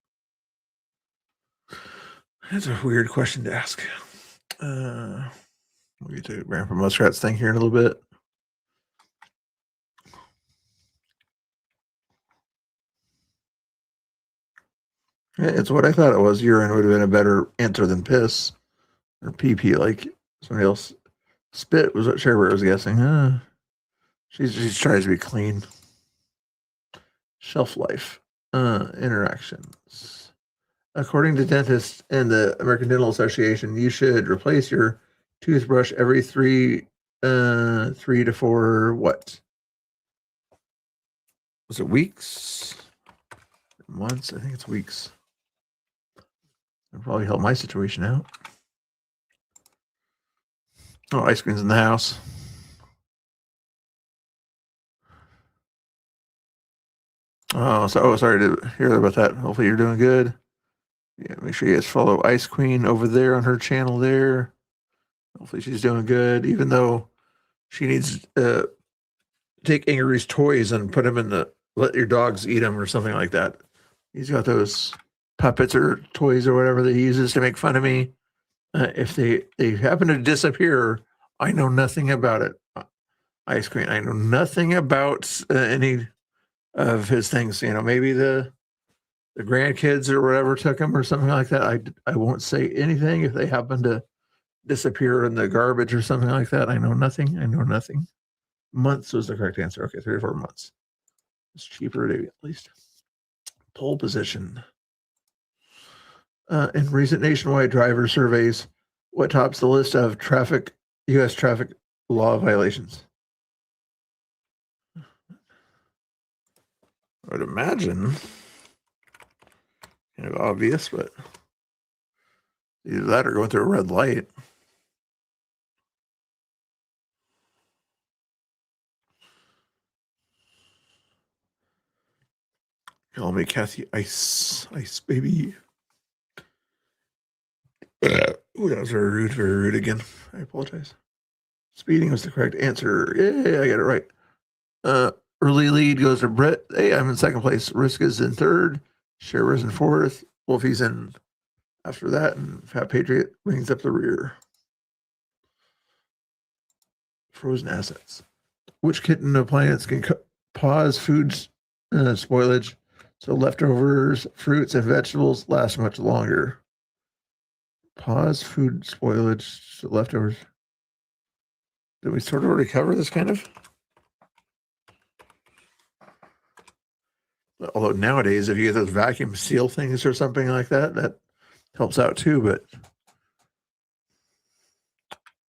That's a weird question to ask. We'll get to Grandpa Muskrat's thing here in a little bit. It's what I thought it was. Urine would have been a better answer than piss or pee like somebody else. Spit was what Sherbert was guessing. She tries to be clean. Shelf life. Interactions. According to dentists and the American Dental Association, you should replace your toothbrush every 3 to 4 what? Was it weeks? Months? I think it's weeks. It'll probably help my situation out. Oh, ice cream's in the house. Sorry to hear about that. Hopefully you're doing good. Yeah, make sure you guys follow Ice Queen over there on her channel there. Hopefully she's doing good, even though she needs to take Angry's toys and put them in let your dogs eat them or something like that. He's got those puppets or toys or whatever that he uses to make fun of me. If they happen to disappear, I know nothing about it. Ice Cream, I know nothing about any of his things. Maybe the grandkids or whatever took him or something like that. I won't say anything if they happen to disappear in the garbage or something like that. I know nothing. Months was the correct answer. Okay, 3 or 4 months. It's cheaper to at least. Pole position. In recent nationwide driver surveys, what tops the list of U.S. traffic law violations? I would imagine kind of obvious, but either that or going through a red light. Call me Kathy Ice baby. That was very rude again. I apologize. Speeding was the correct answer. Yay, I got it right. Early lead goes to Brett. Hey, I'm in second place. Risk is in third. Sherber's in fourth. Wolfie's in after that. And Fat Patriot brings up the rear. Frozen assets. Which kitten appliance can pause food spoilage so leftovers, fruits, and vegetables last much longer? Pause food spoilage so leftovers. Did we sort of already cover this kind of? Although nowadays, if you get those vacuum seal things or something like that, that helps out too. But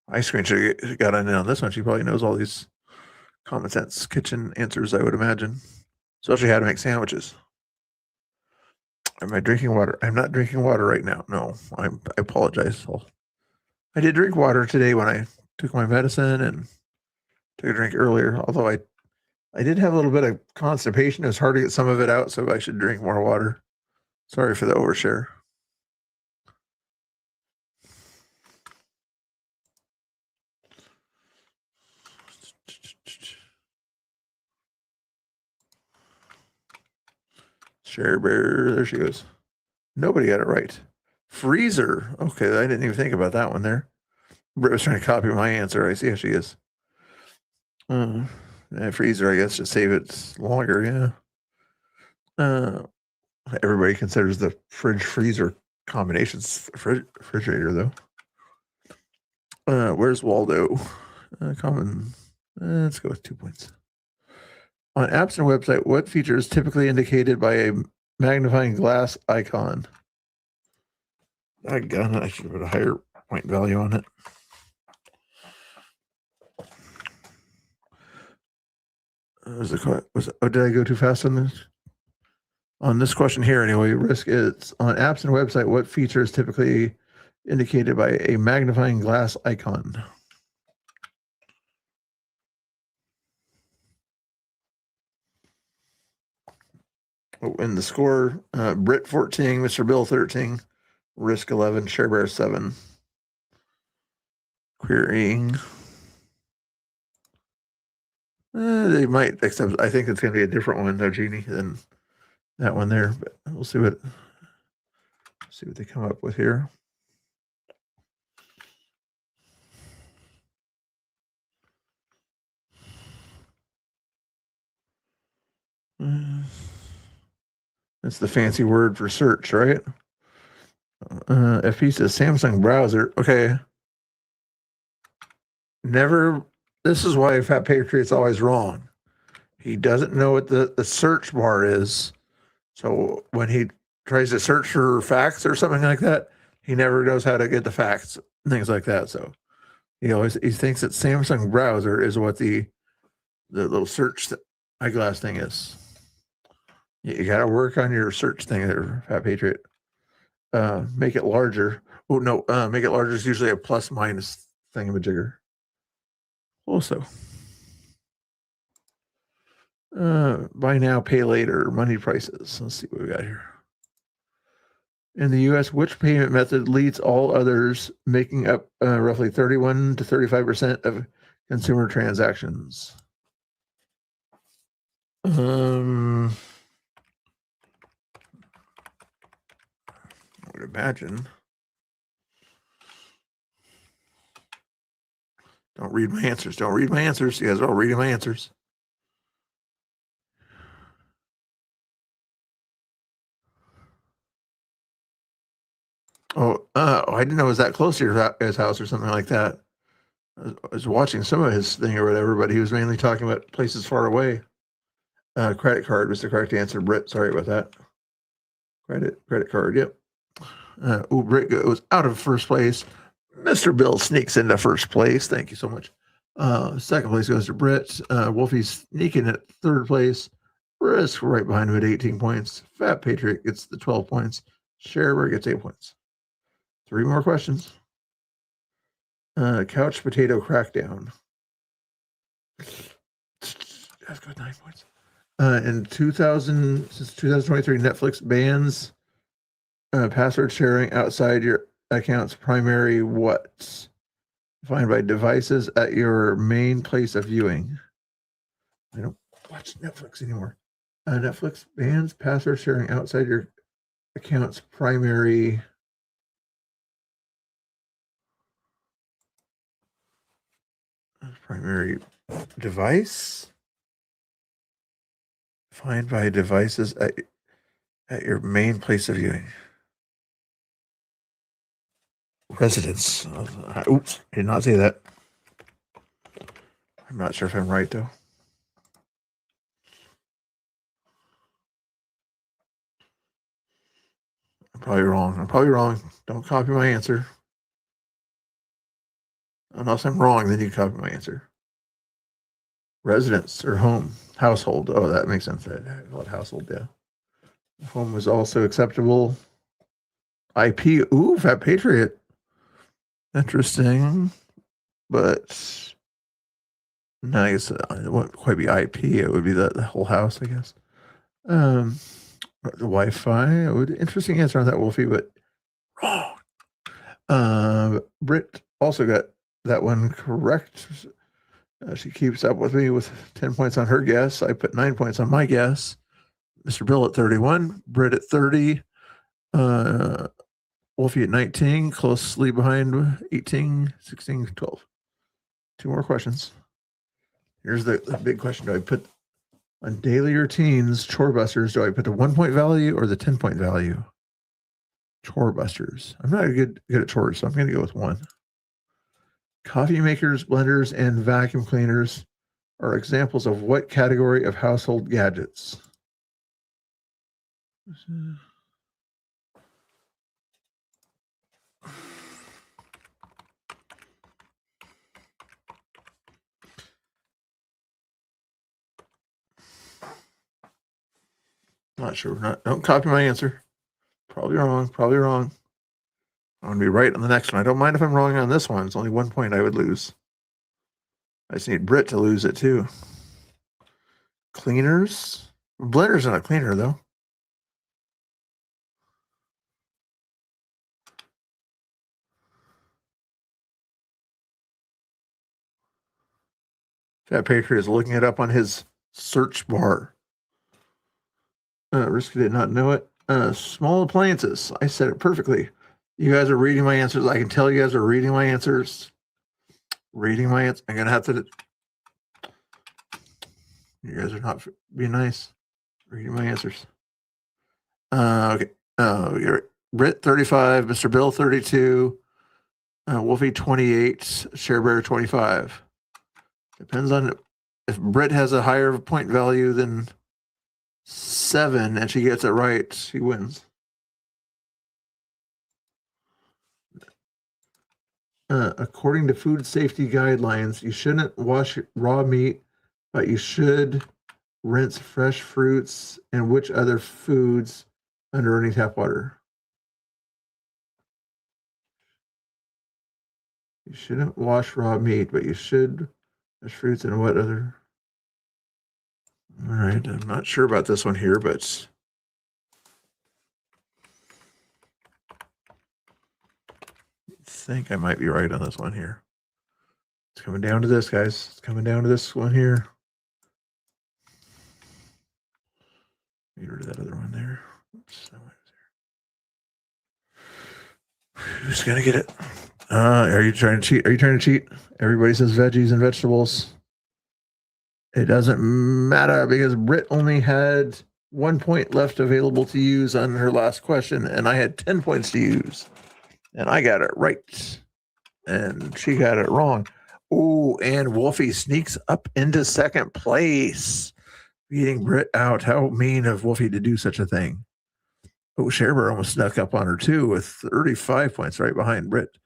Ice Cream should have got in on this one. She probably knows all these common sense kitchen answers, I would imagine. Especially how to make sandwiches. Am I drinking water? I'm not drinking water right now. No, I apologize. I did drink water today when I took my medicine and took a drink earlier. Although I did have a little bit of constipation. It was hard to get some of it out, so I should drink more water. Sorry for the overshare. Share Bear, there she goes. Nobody got it right. Freezer. Okay, I didn't even think about that one there. Britt was trying to copy my answer. I see how she is. Freezer, I guess, to save it longer, yeah. Everybody considers the fridge freezer combinations refrigerator, though. Where's Waldo? Common. Let's go with 2 points. On apps and website, what feature is typically indicated by a magnifying glass icon? I should put a higher point value on it. Did I go too fast on this? On this question here, anyway, risk is on apps and website, what feature is typically indicated by a magnifying glass icon? In the score, Britt 14, Mr. Bill 13, Risk 11, Share Bear 7. Querying. They might accept. I think it's going to be a different one, though, Jeannie, than that one there. But we'll see what they come up with here. That's the fancy word for search, right? FP says Samsung browser. Okay. This is why Fat Patriot's always wrong. He doesn't know what the search bar is. So when he tries to search for facts or something like that, he never knows how to get the facts, things like that. So he thinks that Samsung browser is what the little search eyeglass thing is. You got to work on your search thing there, Fat Patriot. Make it larger. Oh, no. Make it larger is usually a plus minus thingamajigger. Also, buy now, pay later, money prices. Let's see what we got here. In the U.S., which payment method leads all others, making up roughly 31 to 35% of consumer transactions? I would imagine. Don't read my answers. Don't read my answers. You guys are all reading my answers. I didn't know it was that close to your his house or something like that. I was watching some of his thing or whatever, but he was mainly talking about places far away. Credit card was the correct answer. Britt, sorry about that. Credit card, yep. Britt goes out of first place. Mr. Bill sneaks into first place. Thank you so much. Second place goes to Britt. Wolfie's sneaking at third place. Risk right behind him at 18 points. Fat Patriot gets the 12 points. Sharebear gets 8 points. 3 more questions. Couch Potato Crackdown. That's got 9 points. Since 2023, Netflix bans password sharing outside your account's primary what? Defined by devices at your main place of viewing. I don't watch Netflix anymore. Netflix bans password sharing outside your account's primary device. Defined by devices at your main place of viewing. Residence. Oops, did not say that. I'm not sure if I'm right though. I'm probably wrong. Don't copy my answer. Unless I'm wrong, then you copy my answer. Residence or home, household. Oh, that makes sense. What household? Yeah. Home was also acceptable. IP. Ooh, Fat Patriot. Interesting, but no, I guess it wouldn't quite be IP. It would be the whole house, I guess. The Wi-Fi. Interesting answer on that, Wolfie, but wrong. Britt also got that one correct. She keeps up with me with 10 points on her guess. I put 9 points on my guess. Mr. Bill at 31, Britt at 30, Wolfie at 19, closely behind 18, 16, 12. 2 more questions. Here's the big question. Do I put on daily routines, chore busters, do I put the 1 point value or the 10 point value? Chore busters. I'm not good at chores, so I'm going to go with 1. Coffee makers, blenders, and vacuum cleaners are examples of what category of household gadgets? Not sure. Don't copy my answer. Probably wrong. I'm going to be right on the next one. I don't mind if I'm wrong on this one. It's only 1 point I would lose. I just need Britt to lose it too. Cleaners. Blender's not a cleaner though. Fat Patriot is looking it up on his search bar. Risky did not know it. Small appliances. I said it perfectly. You guys are reading my answers. I can tell you guys are reading my answers. I'm going to have to. You guys are not being nice. Reading my answers. Okay. Britt 35, Mr. Bill 32, Wolfie 28, Share Bear 25. Depends on if Britt has a higher point value than 7 and she gets it right, she wins. According to food safety guidelines, you shouldn't wash raw meat, but you should rinse fresh fruits and which other foods under running tap water? You shouldn't wash raw meat, but you should wash fruits and what other? All right, I'm not sure about this one here, but I think I might be right on this one here. It's coming down to this, guys. It's coming down to this one here. Get rid of that other one there. Oops, that one is there. Who's gonna get it? Are you trying to cheat? Everybody says veggies and vegetables. It doesn't matter because Britt only had 1 point left available to use on her last question, and I had 10 points to use. And I got it right. And she got it wrong. Oh, and Wolfie sneaks up into second place, beating Britt out. How mean of Wolfie to do such a thing. Oh, Sherber almost snuck up on her too with 35 points right behind Britt.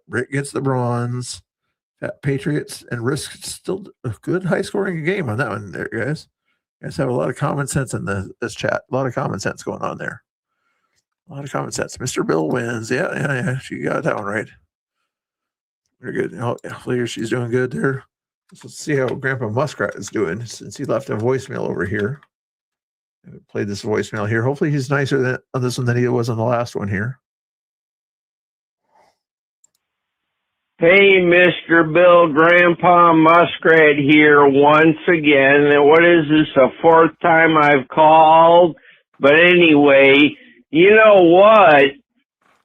Britt gets the bronze. Patriots and Risk still a good high scoring game on that one there, guys. You guys have a lot of common sense in this chat. A lot of common sense going on there. A lot of common sense. Mr. Bill wins. Yeah. She got that one right. Very good. Hopefully she's doing good there. Let's see how Grandpa Muskrat is doing since he left a voicemail over here. I played this voicemail here. Hopefully he's nicer on this one than he was on the last one here. Hey, Mr. Bill, Grandpa Muskrat here once again. What is this, the 4th time I've called? But anyway, you know what?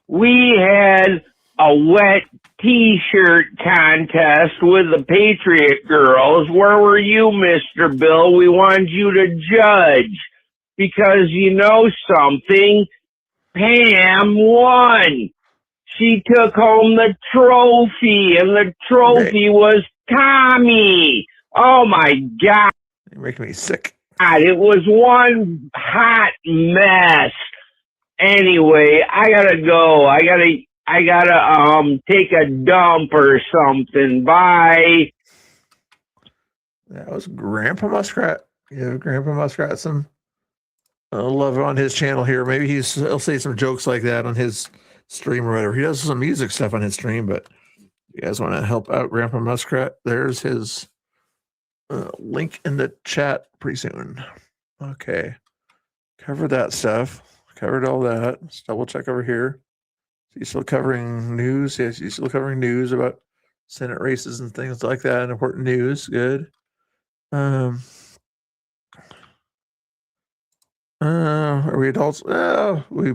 We had a wet T-shirt contest with the Patriot girls. Where were you, Mr. Bill? We wanted you to judge. Because you know something? Pam won. She took home the trophy, and the trophy was Tommy. Oh my God. You're making me sick. It was one hot mess. Anyway, I gotta go. I gotta take a dump or something. Bye. That was Grandpa Muskrat. Give Grandpa Muskrat some love on his channel here. Maybe he'll say some jokes like that on his stream or whatever. He does some music stuff on his stream, but if you guys want to help out Grandpa Muskrat, there's his link in the chat pretty soon. Okay. Covered that stuff. Covered all that. Let's double check over here. He's still covering news. Yes, he's still covering news about Senate races and things like that. Important news. Good. Are we adults? We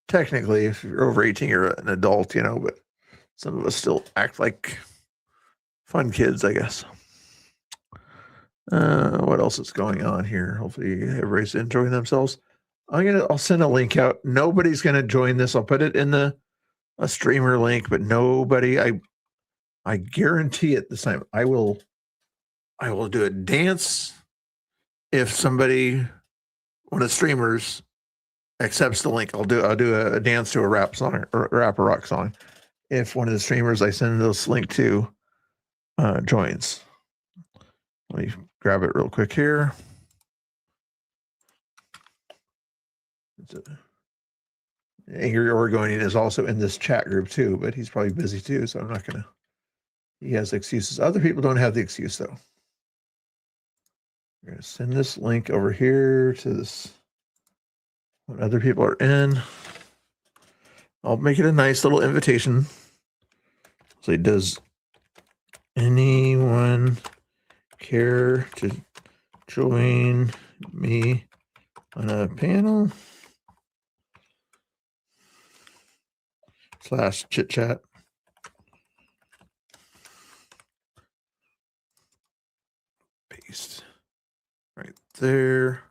technically, if you're over 18, you're an adult, you know, but some of us still act like fun kids, I guess. What else is going on here? Hopefully everybody's enjoying themselves. I'll send a link out. Nobody's gonna join this. I'll put it in a streamer link, but nobody, I guarantee it this time. I will do a dance if somebody, one of the streamers, accepts the link. I'll do a dance to a rap song or rap or rock song if one of the streamers I send this link to joins. Let me grab it real quick here. Angry Oregonian is also in this chat group too, but he's probably busy too, so I'm not gonna. He has excuses. Other people don't have the excuse though. We're gonna send this link over here to this when other people are in. I'll make it a nice little invitation. So, does anyone care to join me on a panel / chit chat? Paste right there.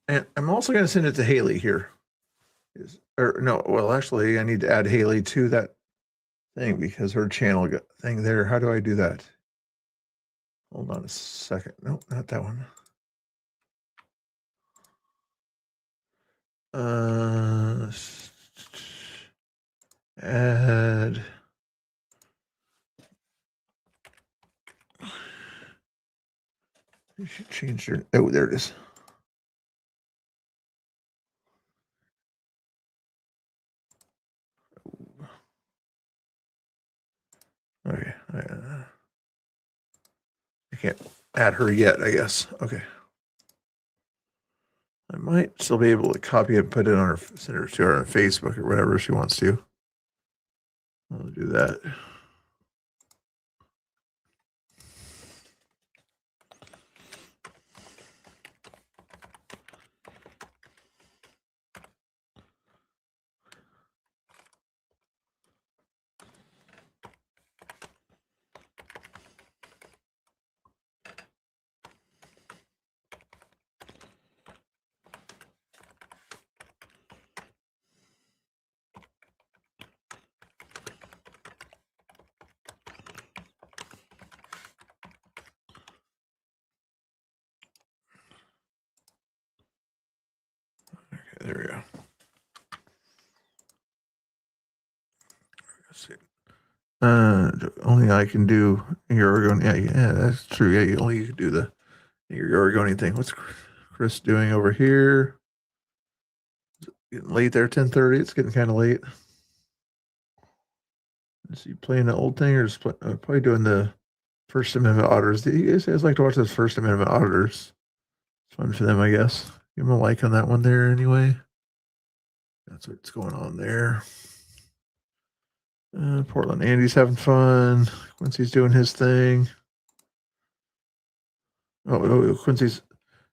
And I'm also going to send it to Haley here. Actually, I need to add Haley to that thing because her channel thing there. How do I do that? Hold on a second. No, not that one. Add. You should change your. Oh, there it is. Okay. I can't add her yet, I guess. Okay. I might still be able to copy it and put it on her, send it to her on Facebook or whatever she wants to. I'll do that. There we go. Let's see. Only I can do your Oregonian. Yeah, that's true. Yeah, only you can do the your Oregonian thing. What's Chris doing over here? Is it getting late there, 10:30. It's getting kind of late. Is he playing the old thing or just probably doing the First Amendment auditors? Do you guys like to watch those First Amendment auditors? It's fun for them, I guess. Give him a like on that one there anyway. That's what's going on there. Portland Andy's having fun. Quincy's doing his thing. Oh, Quincy's.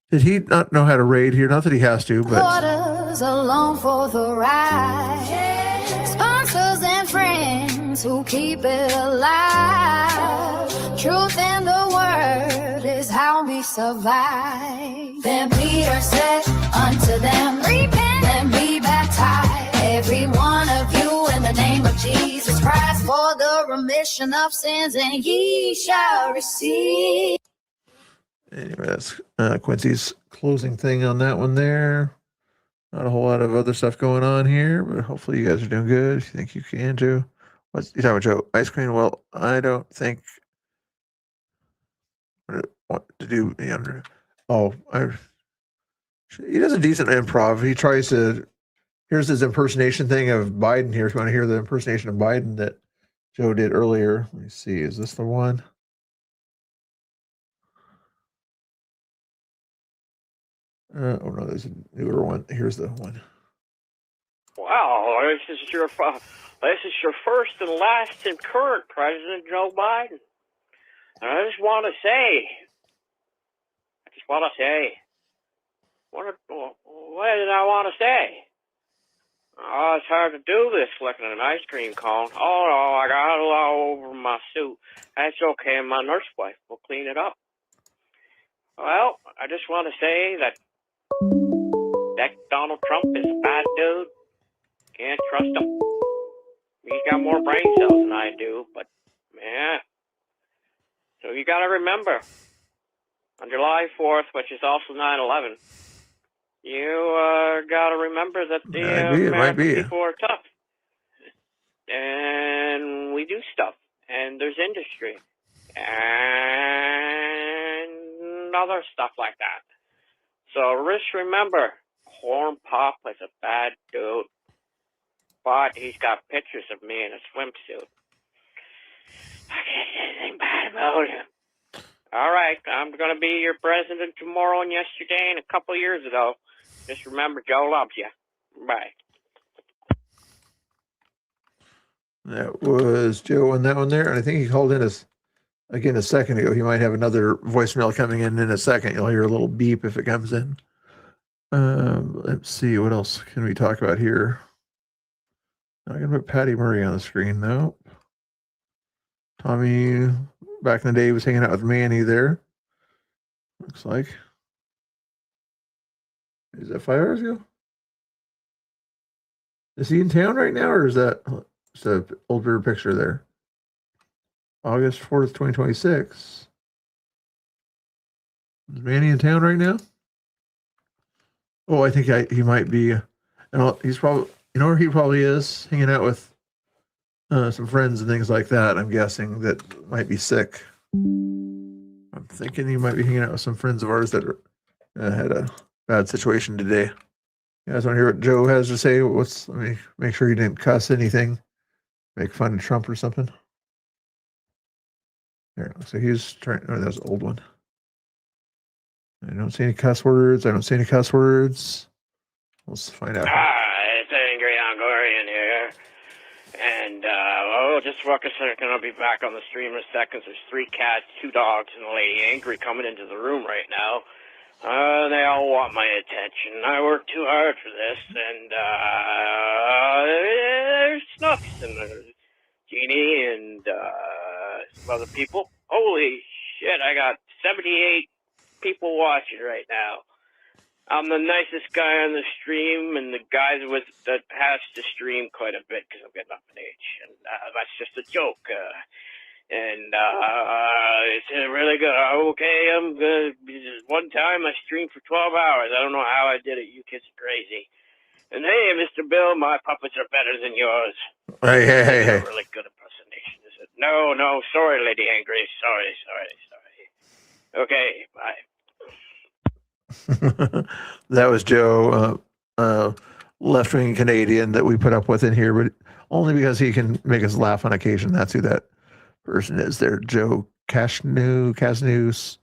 Did he not know how to raid here? Not that he has to, but. Waters along for the ride. Sponsors and friends who keep it alive. Truth in the word is how we survive. Then Peter said unto them, repent and be baptized, every one of you, in the name of Jesus Christ, for the remission of sins, and ye shall receive. Anyway, that's Quincy's closing thing on that one there. Not a whole lot of other stuff going on here, but hopefully you guys are doing good. If you think you can, Joe. What's you talking about, Joe? Ice cream? Well, I don't think what to do. He does a decent improv. He tries to. Here's his impersonation thing of Biden here. If you want to hear the impersonation of Biden that Joe did earlier, let me see. Is this the one? Oh no, there's a newer one. Here's the one. Wow, this is your first and last and current President Joe Biden. And I just want to say, what did I want to say? Oh, it's hard to do this looking at an ice cream cone. Oh no, I got it all over my suit. That's okay, my nurse wife will clean it up. Well, I just want to say that Donald Trump is a bad dude. Can't trust him. He's got more brain cells than I do, but yeah. So you gotta remember, on July 4th, which is also 9/11, you gotta remember that the American people are tough. And we do stuff. And there's industry. And other stuff like that. So just remember, Corn Pop is a bad dude. But he's got pictures of me in a swimsuit. I can't say anything bad about him. All right, I'm going to be your president tomorrow and yesterday and a couple years ago. Just remember, Joe loves you. Bye. That was Joe on that one there. And I think he called in again a second ago. He might have another voicemail coming in a second. You'll hear a little beep if it comes in. Let's see. What else can we talk about here? I'm going to put Patty Murray on the screen. Nope. Tommy, back in the day, was hanging out with Manny there. Looks like. Is that 5 hours ago? Is he in town right now, or is that just an older picture there? August 4th, 2026. Is Manny in town right now? Oh, I think he might be. He's probably, you know where he probably is? Hanging out with some friends and things like that. I'm guessing that might be sick. I'm thinking he might be hanging out with some friends of ours that had a bad situation today. You guys want to hear what Joe has to say? Let me make sure he didn't cuss anything, make fun of Trump or something. There, so he's trying. Oh, that was an old one. I don't see any cuss words. Let's find out. Hi, it's Angry Hungarian here. And, just for a second, I'll be back on the stream in a second. There's 3 cats, 2 dogs, and a lady Angry coming into the room right now. They all want my attention. I work too hard for this, and, there's Snooks, and there's Jeannie, and, some other people. Holy shit, I got 78 people watching right now. I'm the nicest guy on the stream, and the guys that has to stream quite a bit because I'm getting up in age, and that's just a joke. It's really good. Okay, I'm good. One time I streamed for 12 hours. I don't know how I did it. You kids are crazy. And hey, Mr. Bill, my puppets are better than yours. Hey. A really good impersonation, is it? No, sorry, Lady Angry. Sorry. Okay, bye. That was Joe, left-wing Canadian that we put up with in here, but only because he can make us laugh on occasion. That's who that person is there. Joe Casnews,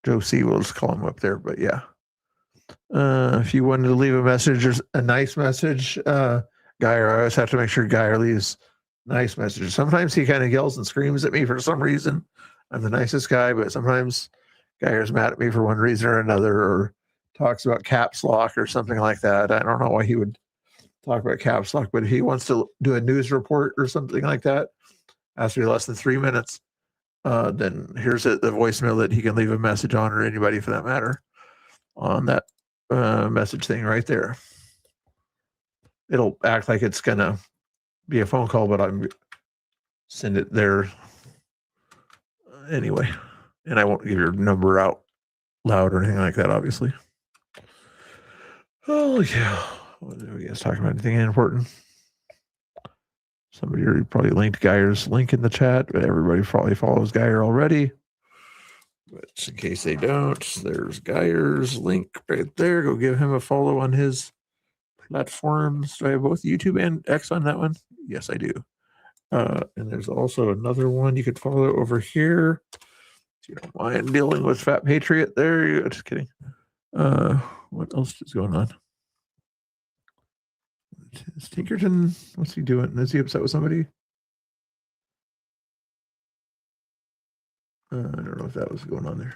Joe C. We'll just call him up there, but yeah. If you wanted to leave a message or a nice message, Geyer, I always have to make sure Geyer leaves nice messages. Sometimes he kind of yells and screams at me for some reason. I'm the nicest guy, but sometimes Geyer's mad at me for one reason or another, or talks about caps lock or something like that. I don't know why he would talk about caps lock, but if he wants to do a news report or something like that, has to be less than 3 minutes, then here's the voicemail that he can leave a message on, or anybody for that matter, on that message thing right there. It'll act like it's going to be a phone call, but I'm send it there anyway. And I won't give your number out loud or anything like that, obviously. Oh yeah. What are we guys talking about? Anything important? Somebody already probably linked Geyer's link in the chat, but everybody probably follows Geyer already. But in case they don't, there's Geyer's link right there. Go give him a follow on his platforms. Do I have both YouTube and X on that one? Yes, I do. And there's also another one you could follow over here. If you don't mind dealing with Fat Patriot there. Just kidding. What else is going on? Is Tinkerton, what's he doing? Is he upset with somebody? I don't know if that was going on there.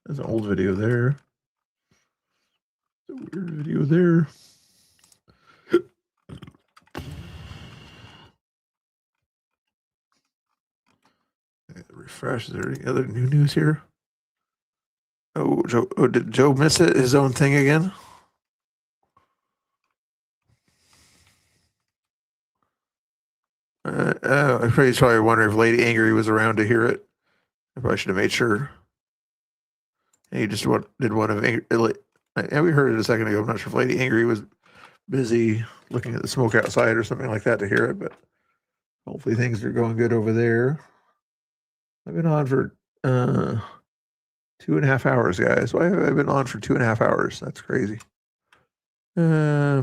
There's an old video there. It's a weird video there. Refresh. Is there any other new news here? Oh, Joe! Oh, did Joe miss it? His own thing again? I'm probably wondering if Lady Angry was around to hear it. I probably should have made sure. And he just did one of Angry. And we heard it a second ago. I'm not sure if Lady Angry was busy looking at the smoke outside or something like that to hear it, but hopefully things are going good over there. I've been on for 2.5 hours, guys. Why have I been on for 2.5 hours? That's crazy. Oh,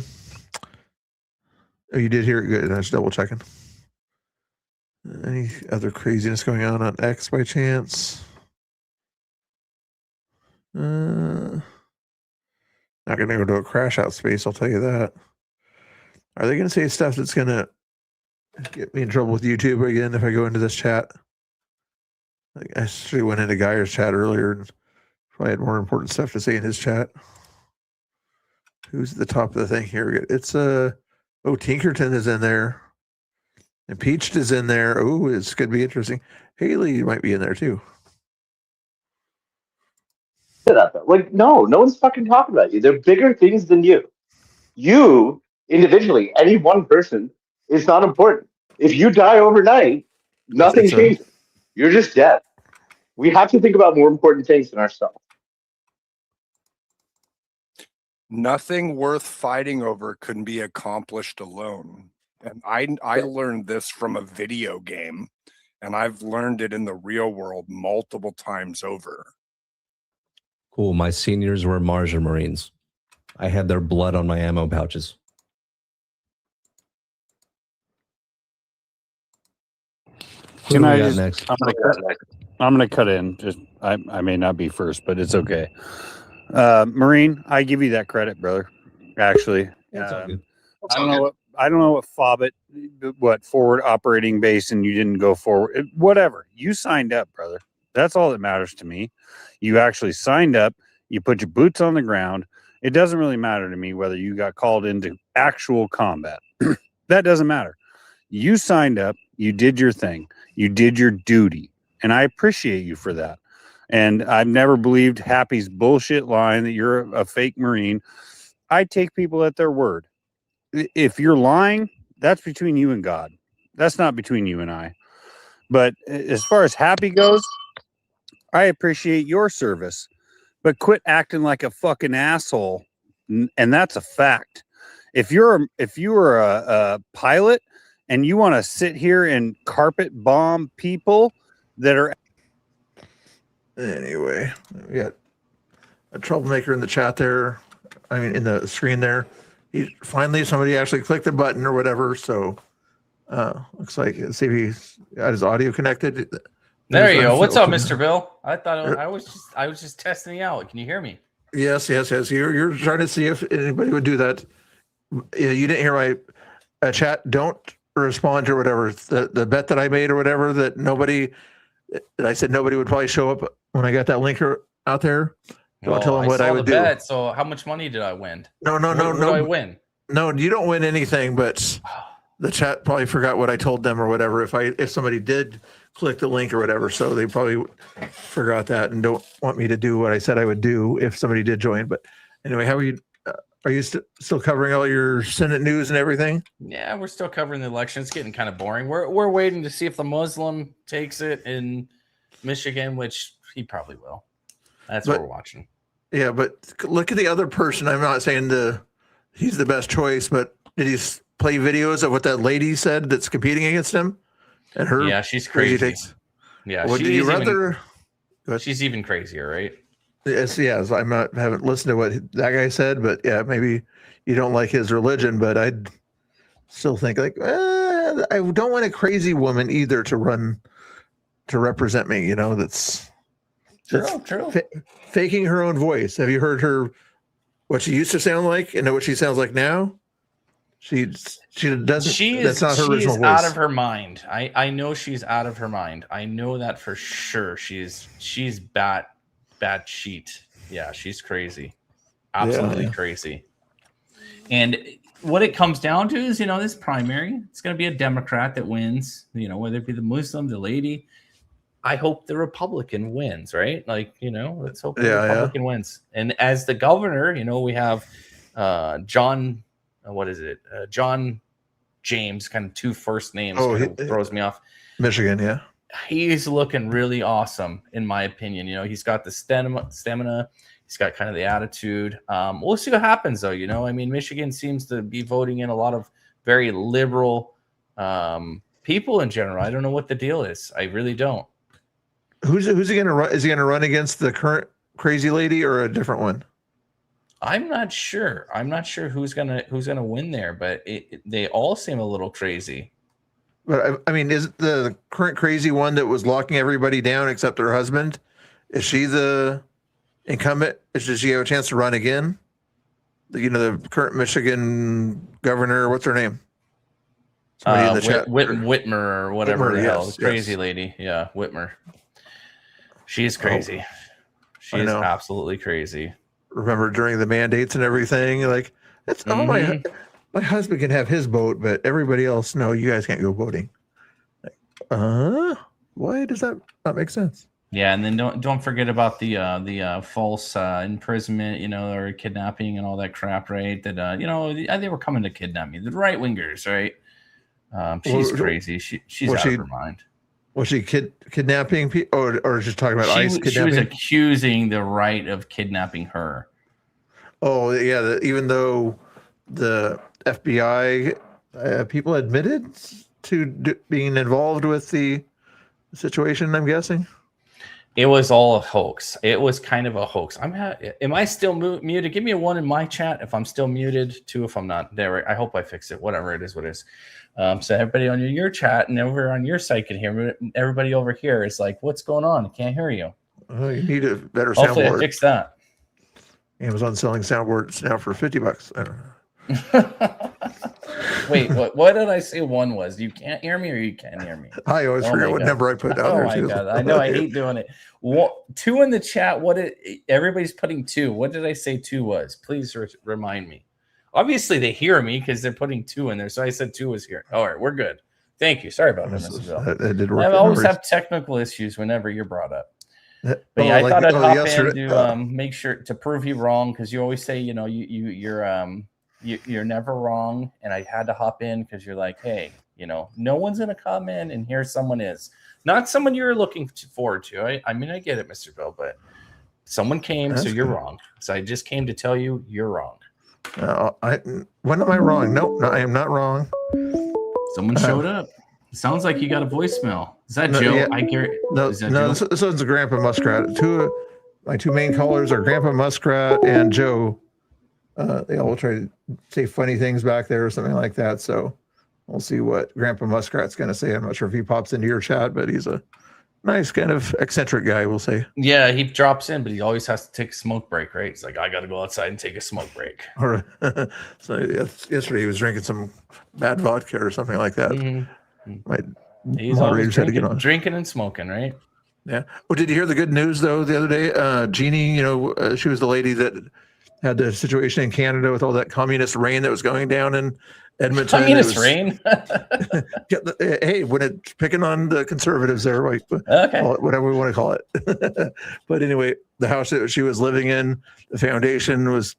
you did hear it good. I was double checking. Any other craziness going on X by chance? Not going to go to a crash out space, I'll tell you that. Are they going to say stuff that's going to get me in trouble with YouTube again if I go into this chat? I actually went into Geyer's chat earlier and probably had more important stuff to say in his chat. Who's at the top of the thing here? It's Tinkerton is in there. And Peached is in there. Oh, it's going to be interesting. Haley might be in there too. Like, no one's fucking talking about you. They're bigger things than you. You, individually, any one person is not important. If you die overnight, nothing changes. You're just dead. We have to think about more important things than ourselves. Nothing worth fighting over can be accomplished alone. And I learned this from a video game, and I've learned it in the real world multiple times over. Cool. My seniors were Martian Marines. I had their blood on my ammo pouches. Can I just, next? I'm gonna cut in. Just I may not be first, but it's okay. Marine, I give you that credit, brother. Actually, I don't know what FOBIT, what forward operating base, and you didn't go forward. Whatever. You signed up, brother. That's all that matters to me. You actually signed up. You put your boots on the ground. It doesn't really matter to me whether you got called into actual combat. That doesn't matter. You signed up. You did your thing. You did your duty. And I appreciate you for that. And I've never believed Happy's bullshit line that you're a fake Marine. I take people at their word. If you're lying, that's between you and God. That's not between you and I. But as far as Happy goes, I appreciate your service. But quit acting like a fucking asshole. And that's a fact. If you're a pilot and you want to sit here and carpet bomb people that are... Anyway, we got a troublemaker in the chat there. I mean, in the screen there. Finally, somebody actually clicked the button or whatever. So looks like, let's see if he's got his audio connected. There you go. What's up, Mr. Bill? I thought I was just testing you out. Can you hear me? Yes. You're trying to see if anybody would do that. You didn't hear my chat. Don't respond or whatever. The bet that I made or whatever that I said nobody would probably show up when I got that link out there. Don't tell them what I would do. Bet, so how much money did I win? No. What did I win? No, you don't win anything, but the chat probably forgot what I told them or whatever. If somebody did click the link or whatever, so they probably forgot that and don't want me to do what I said I would do if somebody did join. But anyway, how are you? Are you still covering all your Senate news and everything? Yeah, we're still covering the election. It's getting kind of boring. We're waiting to see if the Muslim takes it in Michigan, which he probably will. That's what we're watching. Yeah, but look at the other person. I'm not saying he's the best choice, but did he play videos of what that lady said that's competing against him? And her, yeah, she's crazy. Takes. Yeah, Would you rather? She's even crazier, right? Yes. Haven't listened to what that guy said, but yeah, maybe you don't like his religion, but I'd still think like I don't want a crazy woman either to represent me. That's true. Faking her own voice. Have you heard her? What she used to sound like, and what she sounds like now? She doesn't. That's not her original voice. Out of her mind. I know she's out of her mind. I know that for sure. She's bad sheet. Yeah, she's crazy. Absolutely crazy. And what it comes down to is, this primary, it's going to be a Democrat that wins, whether it be the Muslim, the lady. I hope the Republican wins, right? Let's hope the Republican wins. And as the governor, we have John, John James, kind of two first names. Throws me off. Michigan, yeah. He's looking really awesome, in my opinion. He's got the stamina. He's got kind of the attitude. We'll see what happens, though. Michigan seems to be voting in a lot of very liberal people in general. I don't know what the deal is. I really don't. Who's he going to run? Is he going to run against the current crazy lady or a different one? I'm not sure. I'm not sure who's gonna win there, but they all seem a little crazy. But is it the current crazy one that was locking everybody down except her husband? Is she the incumbent? Does she have a chance to run again? The current Michigan governor. What's her name? Whitmer or whatever the hell. Yes, Crazy lady. Yeah, Whitmer. She's crazy. She's absolutely crazy. Remember during the mandates and everything, like it's my husband can have his vote, but everybody else, no, you guys can't go voting. Why does that not make sense? Yeah, and then don't forget about the false imprisonment, or kidnapping and all that crap, right? That they were coming to kidnap me. The right wingers, right? She's crazy. She's out of her mind. Was she kidnapping people, or just talking about ICE kidnapping? She was accusing the right of kidnapping her. Oh yeah, even though the FBI people admitted to being involved with the situation, I'm guessing. It was all a hoax. It was kind of a hoax. Am I still muted? Give me a 1 in my chat if I'm still muted. 2 if I'm not. There. I hope I fix it. Whatever it is, what it is. So everybody on your chat and over on your site can hear me. Everybody over here is like, "What's going on? I can't hear you." Oh, you need a better Hopefully soundboard. I fix that. Amazon selling soundboards now for $50. I don't know. Wait, what did I say? 1 was you can't hear me or you can hear me? I always forget what number I put down there. Oh my God, I know I hate doing it. 2 in the chat. Everybody's putting 2. What did I say 2 was? Please remind me. Obviously they hear me because they're putting 2 in there. So I said 2 was here. All right, we're good. Thank you. Sorry about that, Mr. Bill. That did work. I always have technical issues whenever you're brought up. But yeah, I thought I'd hop in to make sure to prove you wrong, because you always say, you're never wrong, and I had to hop in because you're like, hey, no one's gonna come in, and here someone is, not someone you're looking forward to. I get it, Mr. Bill, but someone came, so you're wrong. So I just came to tell you you're wrong. When am I wrong? No, I am not wrong. Someone showed up. It sounds like you got a voicemail. Is that Joe? Yeah. I get No, this one's a Grandpa Muskrat. My 2 main callers are Grandpa Muskrat and Joe. They all try to say funny things back there or something like that. So we'll see what Grandpa Muskrat's going to say. I'm not sure if he pops into your chat, but he's a nice kind of eccentric guy, we'll say. Yeah, he drops in, but he always has to take a smoke break, right? He's like, I got to go outside and take a smoke break. So yesterday he was drinking some bad vodka or something like that. He's always drinking and smoking, right? Yeah. Well, did you hear the good news though the other day? Jeannie, she was the lady that had the situation in Canada with all that communist rain that was going down in Edmonton. Communist rain? Hey, when it's picking on the conservatives there, like, call it whatever we want to call it. But anyway, the house that she was living in, the foundation was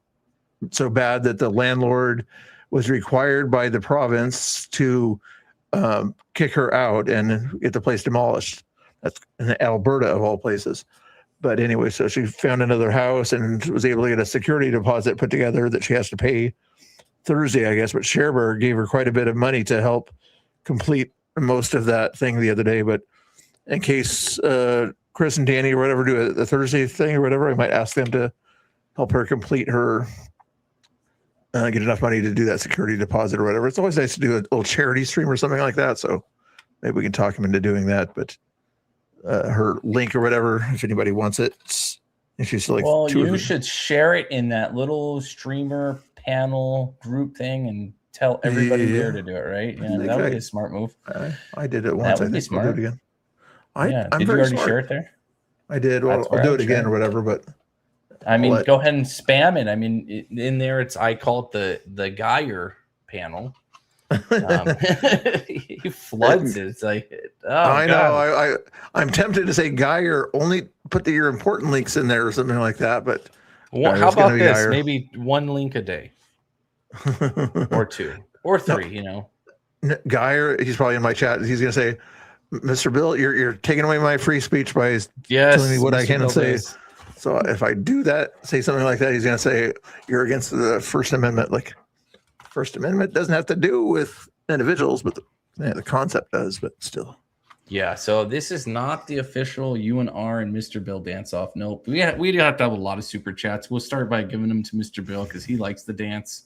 so bad that the landlord was required by the province to kick her out and get the place demolished. That's in Alberta, of all places. But anyway, so she found another house and was able to get a security deposit put together that she has to pay Thursday, I guess. But Cherbourg gave her quite a bit of money to help complete most of that thing the other day. But in case Chris and Danny or whatever do a Thursday thing or whatever, I might ask them to help her complete her, get enough money to do that security deposit or whatever. It's always nice to do a little charity stream or something like that. So maybe we can talk them into doing that. But her link or whatever, if anybody wants it, and she's like, well, you should share it in that little streamer panel group thing and tell everybody there to do it, right? Yeah, that would be a smart move. I did it once. I think I'll do it again. I'm did you very already smart. share it there? I did. Well, I'll do it again or whatever. But I mean, go ahead and spam it. I mean, in there, I call it the Geyer panel. He floods it. It's like, oh, I God. know. I'm tempted to say Geyer. Only put your important links in there or something like that. But Well, how about this? Geyer. Maybe one link a day, or two, or three. Geyer. He's probably in my chat. He's going to say, "Mr. Bill, you're taking away my free speech by telling me what I can say." So if I do that, say something like that, he's going to say you're against the First Amendment. Like, First Amendment doesn't have to do with individuals, but the concept does. But still, yeah. So this is not the official UNR and Mr. Bill dance off. Nope. We have to have a lot of super chats. We'll start by giving them to Mr. Bill because he likes the dance.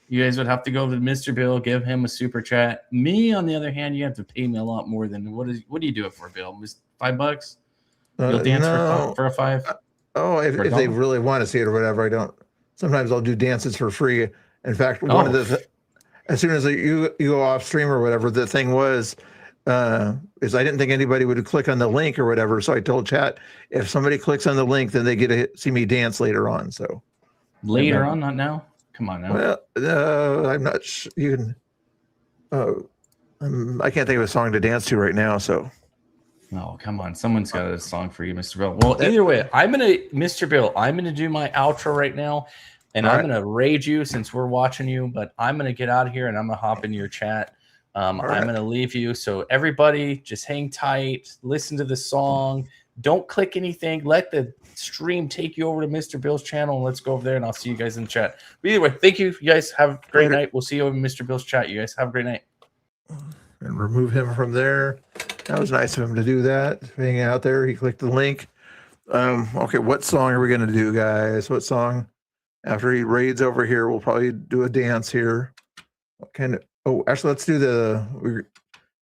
You guys would have to go to Mr. Bill, give him a super chat. Me, on the other hand, you have to pay me a lot more than what do you do it for, Bill? $5? You'll dance for a $5? Oh, if they really want to see it or whatever, I don't. Sometimes I'll do dances for free. In fact, one of the as soon as you go off stream or whatever, the thing was is I didn't think anybody would click on the link or whatever. So I told chat if somebody clicks on the link, then they get to see me dance later on. So later on, not now. Come on now. Well, I'm not. You can. I can't think of a song to dance to right now. So. Oh, come on. Someone's got a song for you, Mr. Bill. Well, either way, Mr. Bill, I'm going to do my outro right now, and I'm going to raid you since we're watching you, but I'm going to get out of here, and I'm going to hop into your chat. I'm going to leave you. So everybody just hang tight, listen to the song. Don't click anything. Let the stream take you over to Mr. Bill's channel, and let's go over there, and I'll see you guys in the chat. But either way, thank you. You guys have a great night. We'll see you over in Mr. Bill's chat. You guys have a great night. And remove him from there. That was nice of him to do that. Hanging out there, he clicked the link. Okay, what song are we going to do, guys? What song? After he raids over here, we'll probably do a dance here. What kind of? Oh, actually, let's do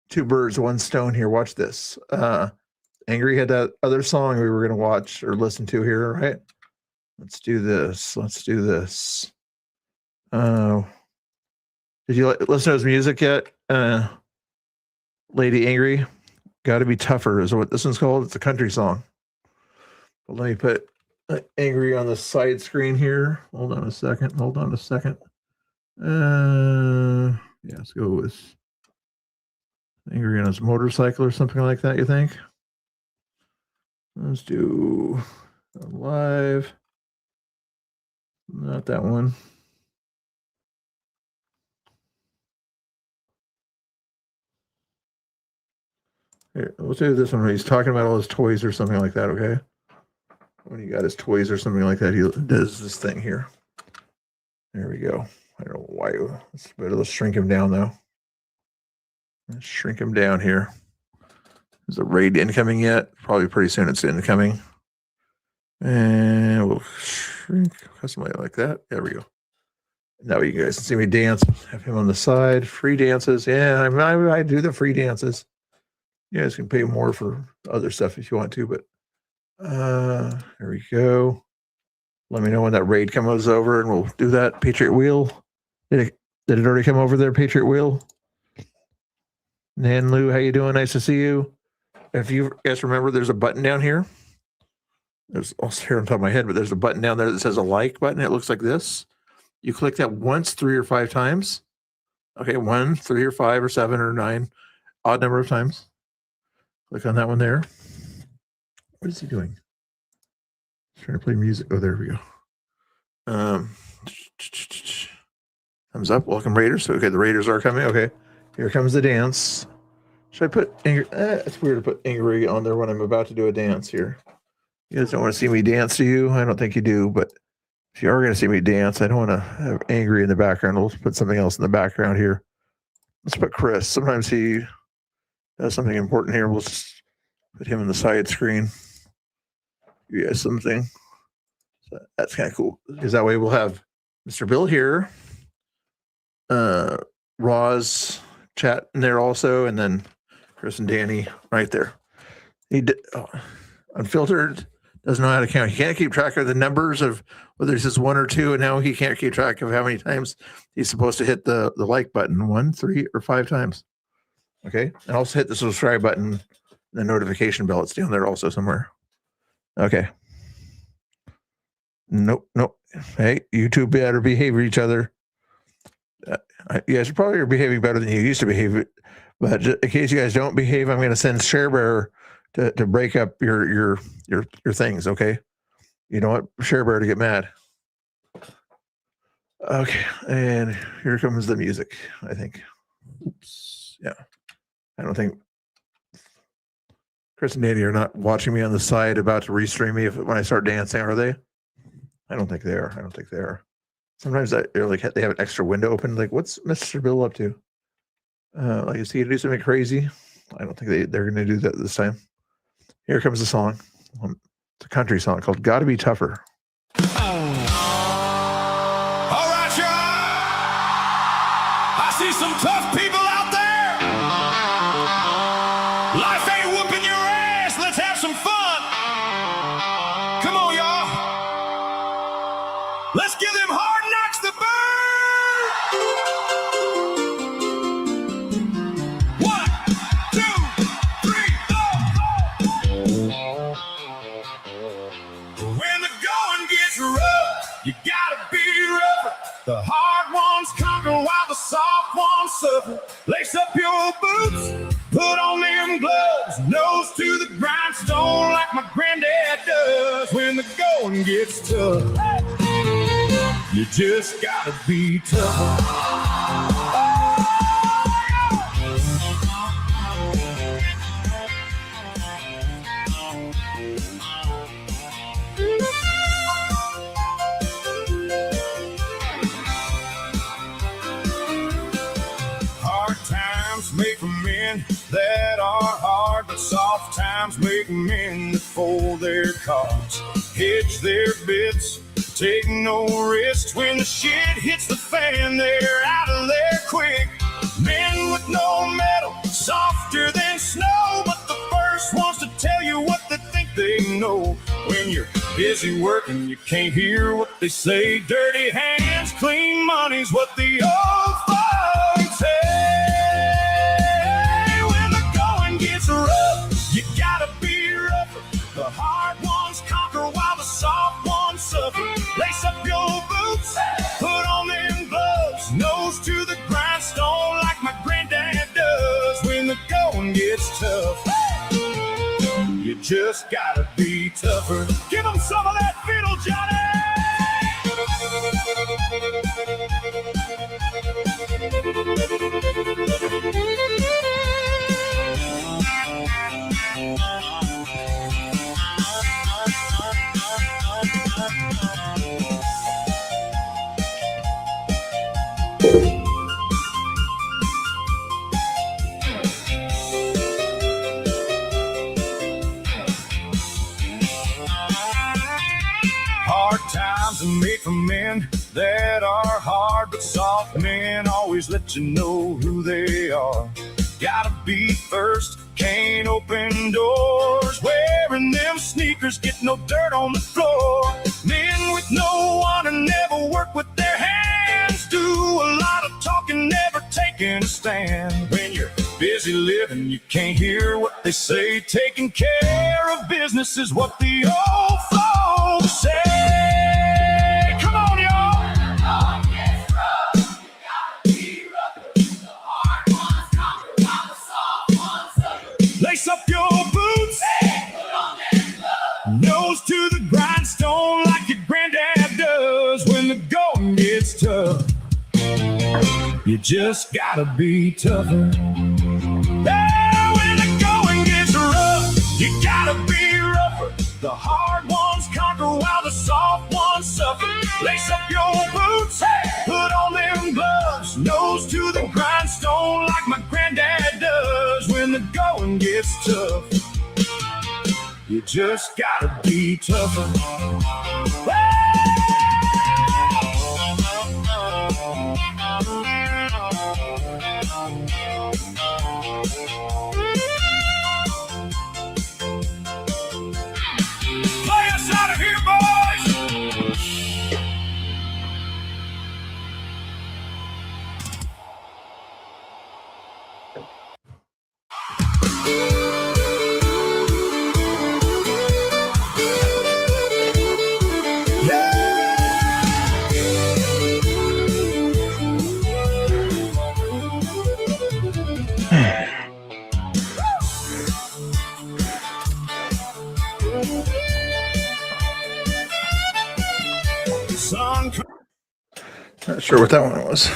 two birds, one stone here. Watch this. Angry had that other song we were going to watch or listen to here, right? Let's do this. Let's do this. Did you listen to his music yet? Lady Angry, Gotta Be Tougher is what this one's called. It's a country song. But let me put Angry on the side screen here. Hold on a second. Yeah, let's go with Angry on his motorcycle or something like that, you think? Let's do live. Not that one. Here, let's do this one where he's talking about all his toys or something like that, okay? When he got his toys or something like that, he does this thing here. There we go. I don't know why. Let's shrink him down, though. Let's shrink him down here. Is the raid incoming yet? Probably pretty soon it's incoming. And we'll shrink something like that. There we go. Now you guys can see me dance. Have him on the side. Free dances. Yeah, I do the free dances. You guys can pay more for other stuff if you want to, but there we go. Let me know when that raid comes over and we'll do that. Patriot Wheel. Did it already come over there, Patriot Wheel? Nan Lou, how you doing? Nice to see you. If you guys remember, there's a button down here. There's also here on top of my head, but there's a button down there that says a like button. It looks like this. You click that once, 3 or 5 times. Okay, 1, 3 or 5 or 7 or 9, odd number of times. Click on that one there. What is he doing? He's trying to play music. Oh, there we go. Thumbs up. Welcome, Raiders. Okay, the Raiders are coming. Okay, here comes the dance. Should I put it's weird to put Angry on there when I'm about to do a dance here. You guys don't want to see me dance, do you? I don't think you do, but if you are going to see me dance, I don't want to have Angry in the background. We'll put something else in the background here. Let's put Chris. Sometimes he does something important here. We'll just put him in the side screen. You guys something. So that's kind of cool. Because that way we'll have Mr. Bill here. Roz chat in there also, and then Chris and Danny right there. Unfiltered doesn't know how to count. He can't keep track of the numbers of whether it's just 1 or 2, and now he can't keep track of how many times he's supposed to hit the like button, 1, 3, or 5 times. Okay, and also hit the subscribe button, the notification bell. It's down there also somewhere. Okay. Nope. Hey, YouTube better behave with each other. You guys probably are behaving better than you used to behave, but in case you guys don't behave, I'm going to send ShareBear to break up your things. Okay, you don't want ShareBear to get mad. Okay, and here comes the music. I think. Oops. Yeah, I don't think Chris and Danny are not watching me on the side, about to restream me when I start dancing, are they? I don't think they are. Sometimes they're like they have an extra window open. Like, what's Mr. Bill up to? Like, is he gonna do something crazy? I don't think they're gonna do that this time. Here comes the song. It's a country song called "Gotta Be Tougher." All right, y'all. I see some tough people out there. Life ain't whooping your ass. Let's have some fun. Come on, y'all. Let's give them hard knocks the bird. 1, 2, 3, 4. When the going gets rough, you gotta be rougher. The hard ones conquer while the soft ones suffer. Lace up your boots, put on them gloves, nose to the grindstone like my granddad does. When the going gets tough, you just gotta be tough. Hard times make for men that are hard, but soft times make men that fold their cards, hedge their bets, take no risks. When the shit hits the fan, they're out of there quick. Men with no metal, softer than snow, but the first ones to tell you what they think they know. When you're busy working, you can't hear what they say. Dirty hands, clean money's what the old folks say. When the going gets rough, you gotta be rougher. The hard ones conquer while the soft ones suffer. Lace up your boots, put on them gloves, nose to the grindstone like my granddad does. When the going gets tough, you just gotta be tougher. Give them some of that fiddle, Johnny! Hard times are made for men that are hard, but soft men always let you know who they are. Gotta be first, can't open doors. Wearing them sneakers, get no dirt on the floor. Men with no one and never work with their hands. Do a lot of talking, never taking a stand. When you're busy living, you can't hear what they say. Taking care of business is what the old folks say. Come on, y'all. Lace up your boots, nose to the grindstone like your granddad does. When the going just gotta be tougher. Yeah, when the going gets rough, you gotta be rougher. The hard ones conquer while the soft ones suffer. Lace up your boots, hey, put on them gloves, nose to the grindstone like my granddad does. When the going gets tough, you just gotta be tougher. Play us out of here, boys! Sun Not sure what that one was.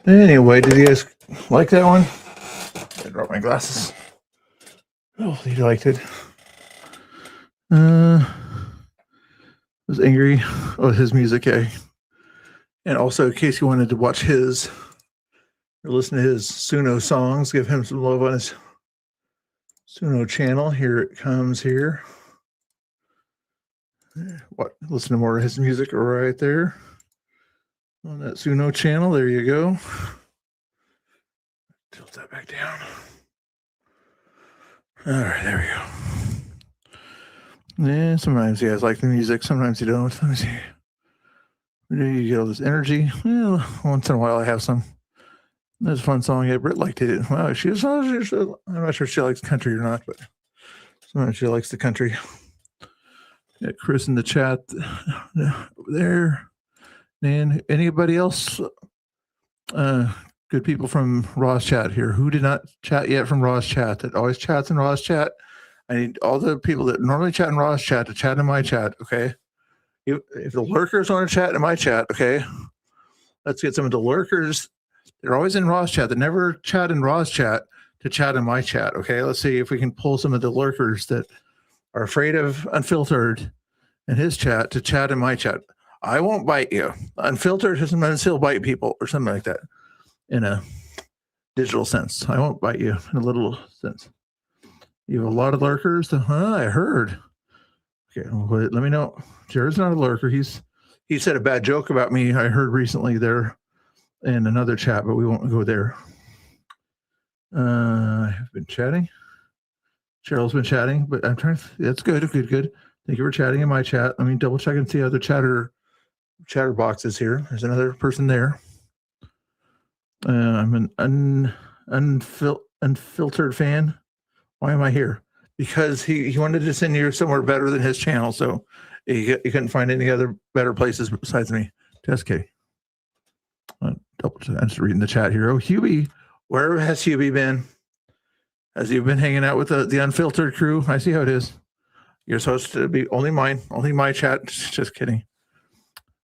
Anyway, did you guys like that one? I dropped my glasses. Hopefully you liked it. Was angry. Oh, his music, yeah. And also, in case you wanted to watch his or listen to his Suno songs, give him some love on his Suno channel. Here it comes here. What? Listen to more of his music right there on that Suno channel. There you go. Tilt that back down. All right, there we go. Yeah, sometimes you guys like the music, sometimes you don't. Let me see. You get all this energy. Well, once in a while I have some. There's a fun song. Yeah, Britt liked it. Wow, I'm not sure if she likes country or not, but sometimes she likes the country. Got Chris in the chat over there. And anybody else? Good people from Raw's chat here. Who did not chat yet from Raw's chat? That always chats in Raw's chat. I need all the people that normally chat in Raw's chat to chat in my chat. Okay. If the lurkers want to chat in my chat, okay. Let's get some of the lurkers. They're always in Raw's chat. They never chat in Raw's chat to chat in my chat. Okay. Let's see if we can pull some of the lurkers that are afraid of Unfiltered in his chat to chat in my chat. I won't bite you. Unfiltered sometimes he'll bite people or something like that in a digital sense. I won't bite you in a little sense. You have a lot of lurkers? I heard. Okay, well, let me know. Jared's not a lurker. He said a bad joke about me. I heard recently there in another chat, but we won't go there. I have been chatting. Cheryl's been chatting, but I'm trying to. That's good. Good. Thank you for chatting in my chat. Let me double check and see other chatter boxes here. There's another person there. I'm an unfiltered fan. Why am I here? Because he wanted to send you somewhere better than his channel, so he couldn't find any other better places besides me. Just kidding. I'm just reading the chat here. Oh, Hubie, where has Hubie been? Has he been hanging out with the Unfiltered crew? I see how it is. You're supposed to be only my chat. Just kidding.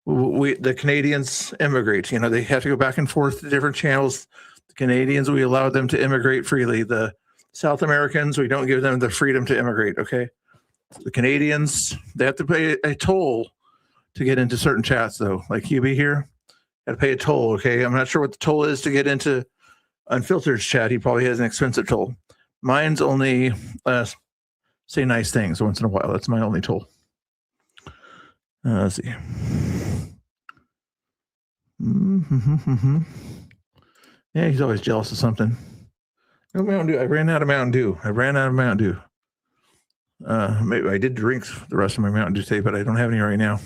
The Canadians immigrate. You know, they have to go back and forth to different channels. The Canadians, we allow them to immigrate freely. The South Americans, we don't give them the freedom to immigrate. Okay. The Canadians, they have to pay a toll to get into certain chats, though. Like Hubie here, got to pay a toll. Okay. I'm not sure what the toll is to get into Unfiltered's chat. He probably has an expensive toll. Mine's only say nice things once in a while. That's my only toll. Let's see. Yeah, he's always jealous of something. No Mountain Dew. I ran out of Mountain Dew. Maybe I did drink the rest of my Mountain Dew today, but I don't have any right now.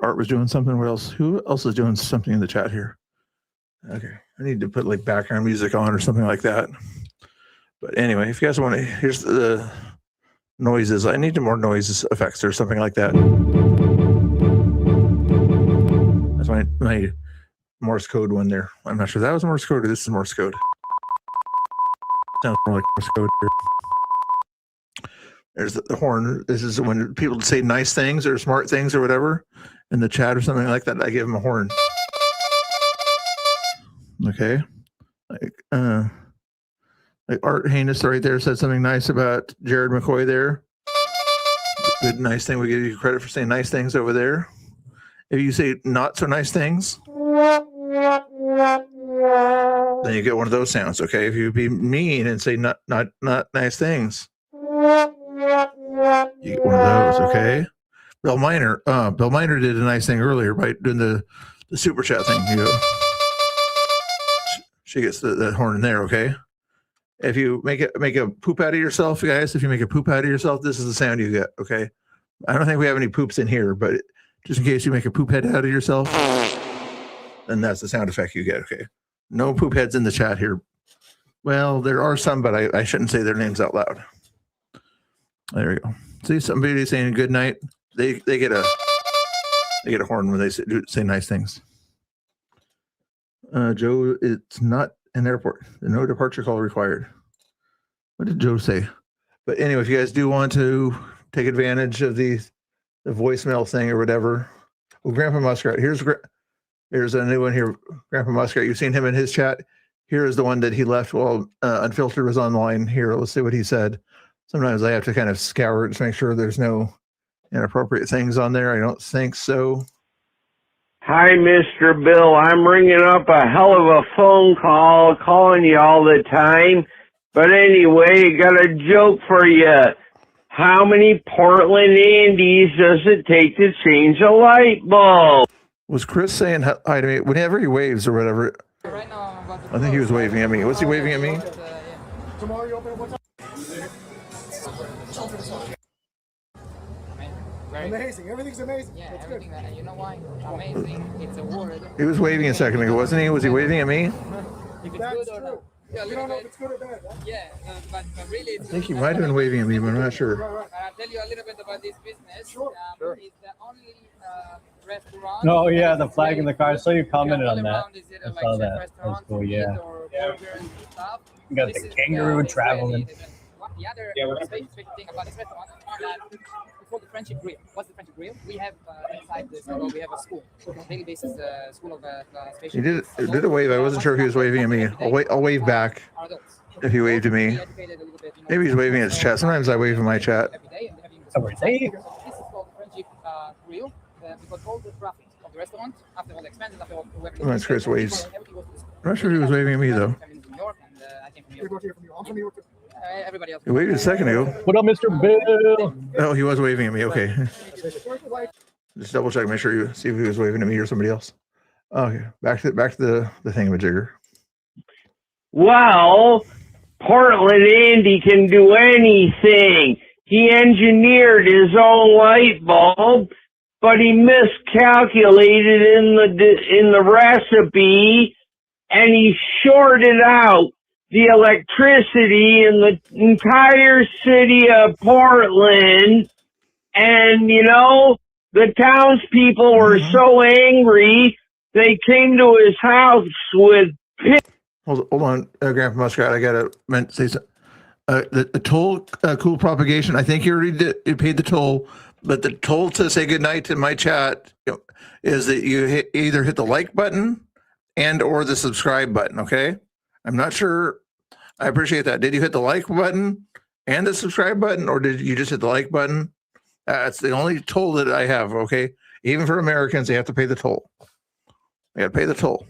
Art was doing something. What else? Who else is doing something in the chat here? Okay, I need to put like background music on or something like that. But anyway, if you guys want to, here's the noises. I need more noise effects or something like that. That's my Morse code one there. I'm not sure that was Morse code or this is Morse code. Sounds more like Morse code here. There's the horn. This is when people say nice things or smart things or whatever in the chat or something like that. I give them a horn. Okay. Like Art Heinous right there said something nice about Jared McCoy there. Good, nice thing. We give you credit for saying nice things over there. If you say not so nice things, then you get one of those sounds. Okay. If you be mean and say not nice things, you get one of those. Okay. Bill Miner did a nice thing earlier by doing the super chat thing. You know, she gets the horn in there. Okay. If you make a poop out of yourself, guys, if you make a poop out of yourself, this is the sound you get. Okay. I don't think we have any poops in here, but just in case you make a poop head out of yourself, then that's the sound effect you get. Okay. No poop heads in the chat here. Well, there are some, but I shouldn't say their names out loud. There we go. See somebody saying good night. They get a horn when they say nice things. Joe, it's not an airport. No departure call required. What did Joe say? But anyway, if you guys do want to take advantage of the voicemail thing or whatever, well, Grandpa Muskrat, here's a new one here. Grandpa Muskrat, you've seen him in his chat. Here is the one that he left while Unfiltered was online. Here, let's see what he said. Sometimes I have to kind of scour it to make sure there's no inappropriate things on there. I don't think so. Hi, Mr. Bill. I'm ringing up a hell of a phone call, calling you all the time. But anyway, got a joke for you. How many Portland Andes does it take to change a light bulb? Was Chris saying hi to me? Whenever he waves or whatever, I think he was waving at me. Was he waving at me? Tomorrow you open what time? Amazing. Everything's amazing. Yeah, that's everything. Good. You know why? Amazing. It's a word. He was waving a second ago, wasn't he? Was he waving at me? If it's good or not. Yeah, you don't know if it's good or bad. Huh? Yeah, but really, it's I think he might have been waving at me, but I'm not sure. I'll tell you a little bit about this business. Sure. It's the only restaurant. Oh yeah, the flag in the car. So you commented on that. I saw that. That's cool. Yeah. You got the kangaroo traveling. The other specific thing about this restaurant is that it's called the Friendship Grill. What's the Friendship Grill? We have inside this we have a school. On a daily basis, school of He did a wave. I wasn't sure if he was waving at me. I'll wave back if he waved at me. Maybe he's waving at his chat. Sometimes I wave in my chat. This is called the Friendship Grill because all the profit of the restaurant, after all the expenses, after all everything. That's Chris waves. I'm not sure if he was waving at me though. Everybody else. He waved a second ago. What up, Mr. Bill? Oh, he was waving at me. Okay. Just double check, make sure you see if he was waving at me or somebody else. Okay, back to the thingamajigger. Well, Portland Andy can do anything. He engineered his own light bulb, but he miscalculated in the recipe, and he shorted out the electricity in the entire city of Portland. And, you know, the townspeople were so angry, they came to his house with Hold on, Grandpa Muskrat. I gotta say something. The toll cool propagation. I think you already you paid the toll, but the toll to say goodnight to my chat is that you either hit the like button and or the subscribe button. Okay. I'm not sure. I appreciate that. Did you hit the like button and the subscribe button, or did you just hit the like button? That's the only toll that I have. Okay. Even for Americans, they have to pay the toll. They got to pay the toll.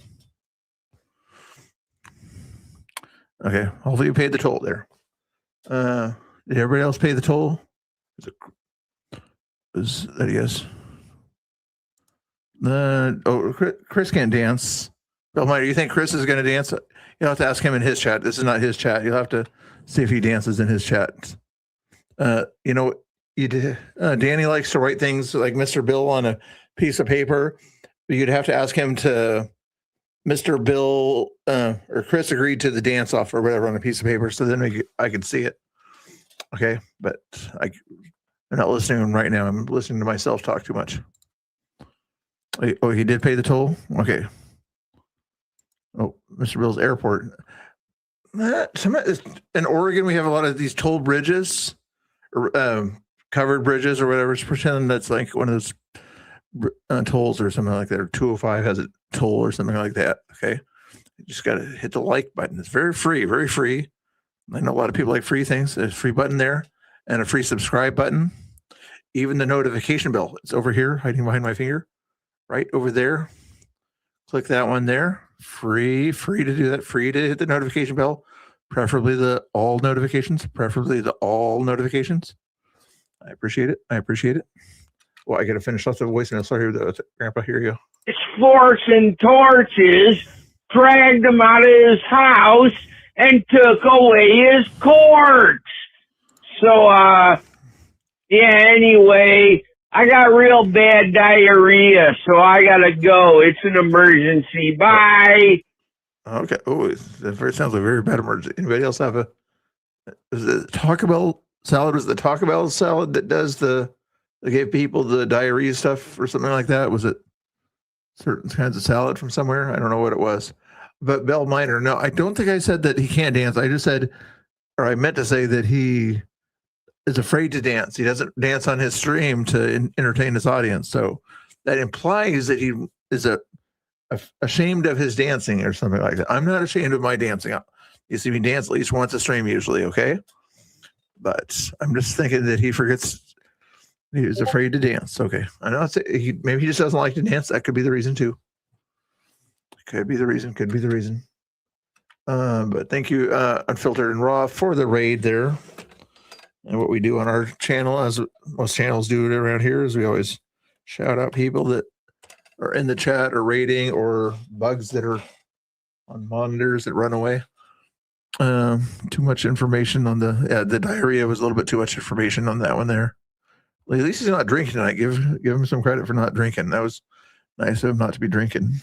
Okay. Hopefully you paid the toll there. Did everybody else pay the toll? Is that yes? Chris can't dance. Bill Meyer, you think Chris is going to dance? You'll have to ask him in his chat. This is not his chat. You'll have to see if he dances in his chat. You know, Danny likes to write things like Mr. Bill on a piece of paper. You'd have to ask him to Mr. Bill or Chris agreed to the dance off or whatever on a piece of paper. So then I could see it. Okay. But I'm not listening right now. I'm listening to myself talk too much. Oh, he did pay the toll? Okay. Oh, Mr. Bill's airport. In Oregon, we have a lot of these toll bridges, or covered bridges or whatever. Just pretend that's like one of those tolls or something like that. Or 205 has a toll or something like that. Okay. You just got to hit the like button. It's very free, very free. I know a lot of people like free things. There's a free button there and a free subscribe button. Even the notification bell. It's over here, hiding behind my finger, right over there. Click that one there. Free to do that. Free to hit the notification bell. Preferably the all notifications. I appreciate it. Well, I got to finish off the voicemail. Sorry, Grandpa. Here you go. His forks and torches, dragged him out of his house, and took away his corks. So, anyway, I got real bad diarrhea, so I gotta go. It's an emergency. Bye. Okay. Oh, that sounds like a very bad emergency. Anybody else have is it Taco Bell salad? Was the Taco Bell salad that they gave people the diarrhea stuff or something like that? Was it certain kinds of salad from somewhere? I don't know what it was. But Bell Minor, no, I don't think I said that he can't dance. I just said, or I meant to say that he is afraid to dance. He doesn't dance on his stream to entertain his audience. So that implies that he is ashamed of his dancing or something like that. I'm not ashamed of my dancing. You see me dance at least once a stream usually, okay? But I'm just thinking that he forgets he was afraid to dance. Okay. I know maybe he just doesn't like to dance. That could be the reason too. Could be the reason. But thank you, Unfiltered and Raw, for the raid there. And what we do on our channel, as most channels do around here, is we always shout out people that are in the chat or raiding, or bugs that are on monitors that run away. Too much information on the diarrhea was a little bit too much information on that one there. At least he's not drinking tonight. Give him some credit for not drinking. That was nice of him not to be drinking.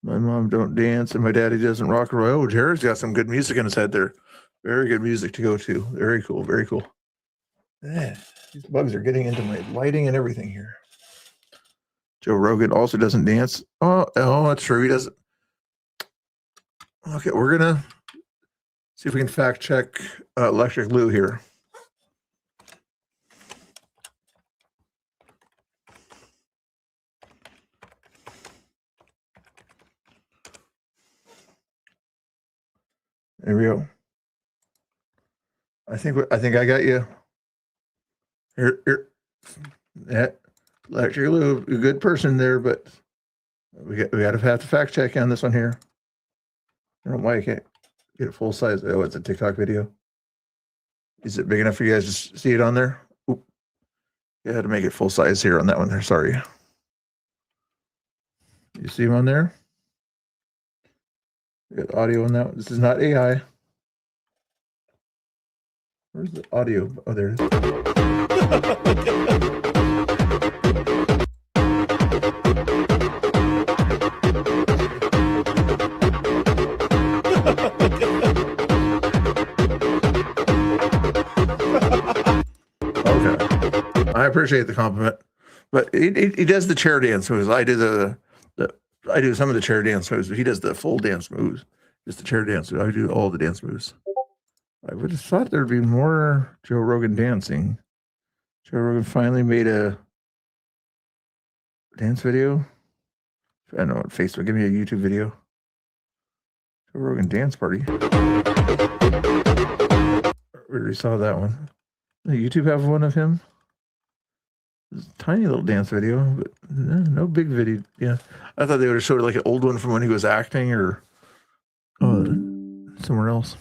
My mom don't dance and my daddy doesn't rock and roll. Oh, Jared's got some good music in his head there. Very good music to go to. Very cool. Yeah, these bugs are getting into my lighting and everything here. Joe Rogan also doesn't dance. Oh, that's true. He doesn't. Okay, we're gonna see if we can fact check Electric Lou here. There we go. I think I got you. Here. Yeah, Electric Lou, a good person there, but we got to have to fact check on this one here. I don't know why I can't get it full size. Oh, it's a TikTok video. Is it big enough for you guys to see it on there? Oop. You had to make it full size here on that one there. Sorry. You see him on there? We got audio on that one. This is not AI. Where's the audio? Oh, there it is. Okay. I appreciate the compliment. But he does the chair dance moves. I do I do some of the chair dance moves. He does the full dance moves. Just the chair dance. I do all the dance moves. I would have thought there'd be more Joe Rogan dancing. Joe Rogan finally made a dance video. I don't know what Facebook. Give me a YouTube video. Joe Rogan dance party. We already saw that one. Does YouTube have one of him? It's a tiny little dance video, but no big video. Yeah, I thought they would have showed like an old one from when he was acting or somewhere else.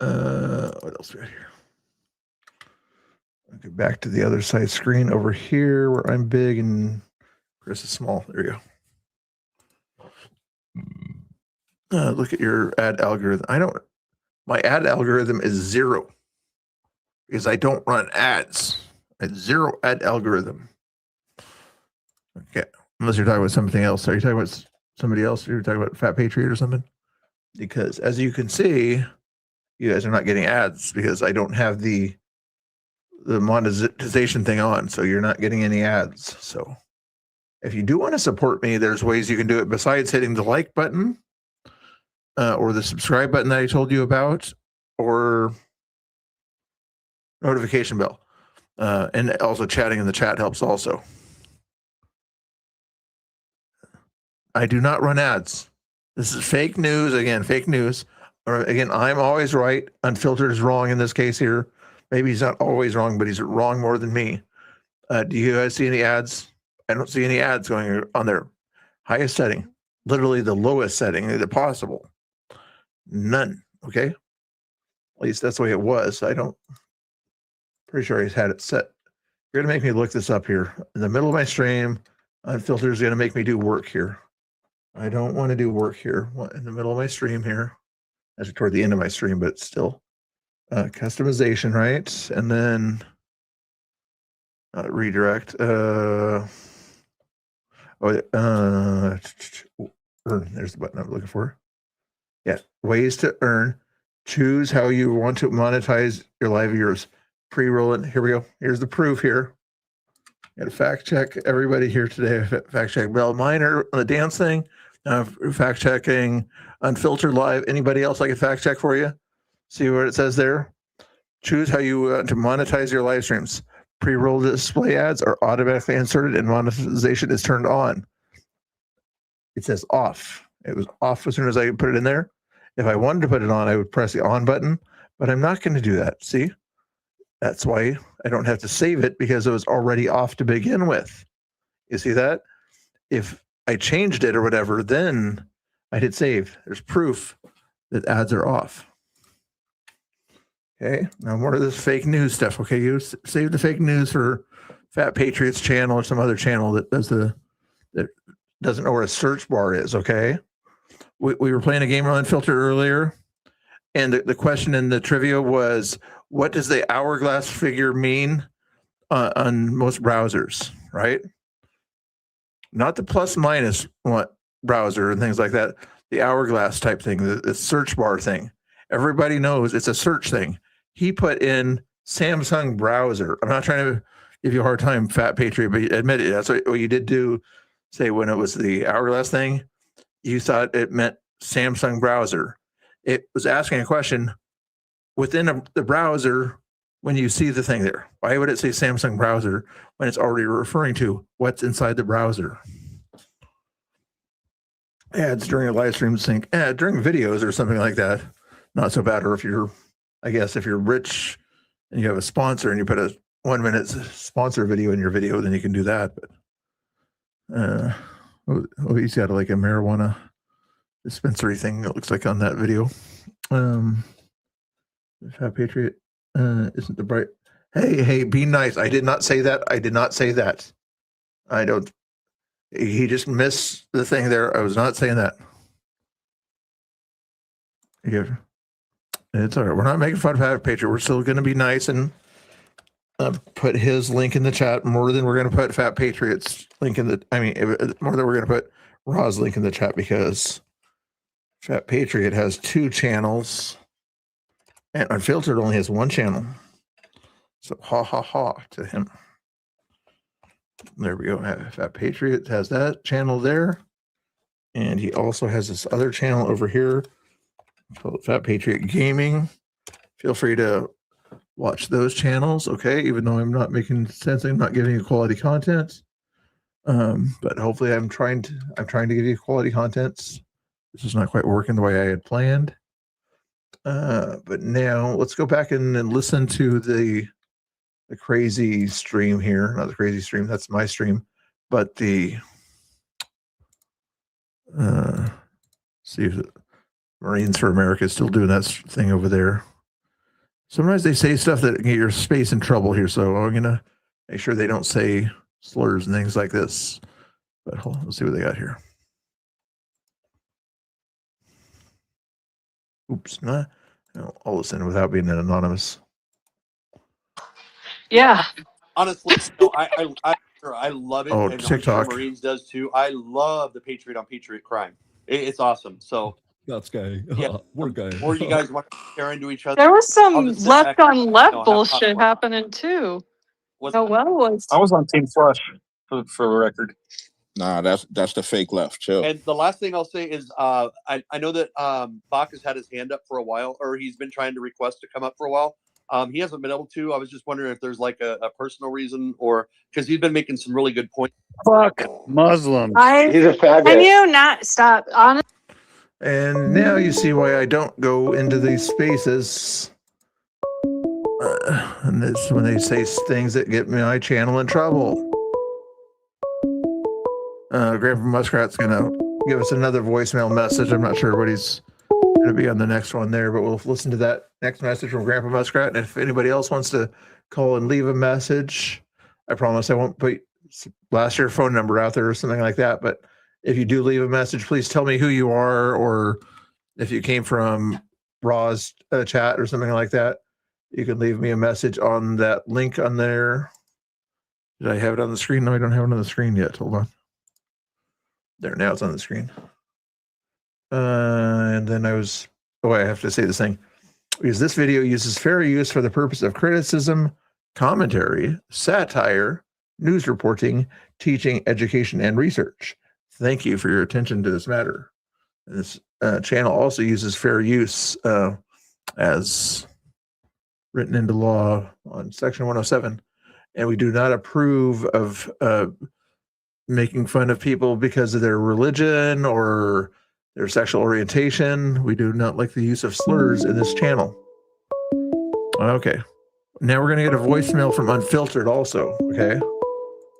What else we got here? Okay, back to the other side screen over here where I'm big and Chris is small. There you go. Look at your ad algorithm. My ad algorithm is 0 because I don't run ads. It's 0 ad algorithm. Okay, unless you're talking about something else. Are you talking about somebody else? You're talking about Fat Patriot or something? Because as you can see, you guys are not getting ads because I don't have the monetization thing on, so you're not getting any ads. So if you do want to support me, there's ways you can do it besides hitting the like button or the subscribe button that I told you about, or notification bell. And also chatting in the chat helps also. I do not run ads. This is fake news. Again, fake news. Or again, I'm always right. Unfiltered is wrong in this case here. Maybe he's not always wrong, but he's wrong more than me. Do you guys see any ads? I don't see any ads going on there. Highest setting, literally the lowest setting that possible. None. Okay. At least that's the way it was. Pretty sure he's had it set. You're going to make me look this up here. In the middle of my stream, Unfiltered is going to make me do work here. I don't want to do work here in the middle of my stream here. Actually, toward the end of my stream, but still. Customization, right? And then redirect. Earn. There's the button I'm looking for. Yeah, ways to earn. Choose how you want to monetize your live viewers. Pre-roll it. Here we go. Here's the proof here. Got to fact check everybody here today. Fact check Bell Miner on the dance thing. Fact checking Unfiltered Live. Anybody else I can fact check for you? See what it says there? Choose how you want to monetize your live streams. Pre-roll display ads are automatically inserted and monetization is turned on. It says off. It was off as soon as I put it in there. If I wanted to put it on, I would press the on button, but I'm not going to do that. See? That's why I don't have to save it because it was already off to begin with. You see that? If I changed it or whatever, then I hit save. There's proof that ads are off. Okay, now more of this fake news stuff. Okay, you save the fake news for Fat Patriots channel or some other channel that that doesn't know where a search bar is. Okay, we were playing a game on Unfiltered earlier, and the question in the trivia was, what does the hourglass figure mean on most browsers? Right? Not the plus minus browser and things like that. The hourglass type thing, the search bar thing. Everybody knows it's a search thing. He put in Samsung browser. I'm not trying to give you a hard time, Fat Patriot, but admit it. That's what you did do. Say when it was the hourglass thing, you thought it meant Samsung browser. It was asking a question within the browser when you see the thing there. Why would it say Samsung browser when it's already referring to what's inside the browser? Ads during a live stream sync, during videos or something like that. Not so bad. Or if you're rich and you have a sponsor and you put a 1 minute sponsor video in your video, then you can do that. But he's got like a marijuana dispensary thing. It looks like on that video. Fat Patriot isn't the bright. Hey, be nice. I did not say that. I did not say that. I don't. He just missed the thing there. I was not saying that. Yeah. It's all right. We're not making fun of Fat Patriot. We're still going to be nice and put his link in the chat more than we're going to put Fat Patriot's link in the. More than we're going to put Raw's link in the chat because Fat Patriot has 2 channels and Unfiltered only has 1 channel. So ha to him. There we go. Fat Patriot has that channel there, and he also has this other channel over here. Fat Patriot Gaming. Feel free to watch those channels, okay? Even though I'm not making sense, I'm not giving you quality content. But hopefully I'm trying to give you quality contents. This is not quite working the way I had planned. But now let's go back and listen to the crazy stream here. Not the crazy stream, that's my stream. But the see if Marines for America is still doing that thing over there. Sometimes they say stuff that can get your space in trouble here, so I'm gonna make sure they don't say slurs and things like this. But hold on, let's see what they got here. Oops, no, I'll listen without being an anonymous. Yeah. Honestly, no, I love it. Oh, and TikTok. Marines does too. I love the Patriot on Patriot crime. It's awesome. So that's gay. Yeah, we're gay. Or you guys want to share into each other? There was some I'll just sit left back on and, left have bullshit popcorn. happening too. What's Noel was. I was on Team Flush for the record. Nah, that's the fake left. Chill. And the last thing I'll say is I know that Bach has had his hand up for a while, or he's been trying to request to come up for a while. He hasn't been able to. I was just wondering if there's like a personal reason, or because he's been making some really good points. Fuck Muslims. He's a faggot. Can you not stop? Honestly. And now you see why I don't go into these spaces. And it's when they say things that get my channel in trouble. Grandpa Muskrat's going to give us another voicemail message. I'm not sure what he's going to be on the next one there, but we'll listen to that next message from Grandpa Muskrat. And if anybody else wants to call and leave a message, I promise I won't put blast your phone number out there or something like that. But if you do leave a message, please tell me who you are, or if you came from Raw's chat or something like that. You can leave me a message on that link on there. Did I have it on the screen? No, I don't have it on the screen yet. Hold on. There, now it's on the screen. And then I have to say this thing. Because this video uses fair use for the purpose of criticism, commentary, satire, news reporting, teaching, education, and research. Thank you for your attention to this matter. This channel also uses fair use as written into law on Section 107, and we do not approve of making fun of people because of their religion or their sexual orientation. We do not like the use of slurs in this channel. Okay. Now we're going to get a voicemail from Unfiltered also, okay?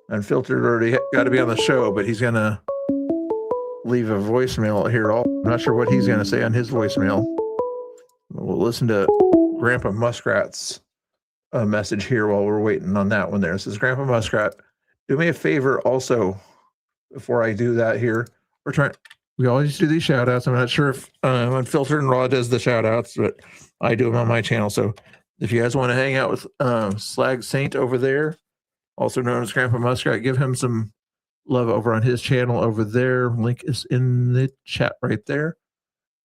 Unfiltered already got to be on the show, but he's going to leave a voicemail here. I'm not sure what he's going to say on his voicemail. We'll listen to Grandpa Muskrat's message here while we're waiting on that one there. It says, Grandpa Muskrat, do me a favor also before I do that here. We always do these shout outs. I'm not sure if Unfiltered and Raw does the shout outs, but I do them on my channel. So if you guys want to hang out with Slag Saint over there, also known as Grandpa Muskrat, give him some love over on his channel over there. Link is in the chat right there.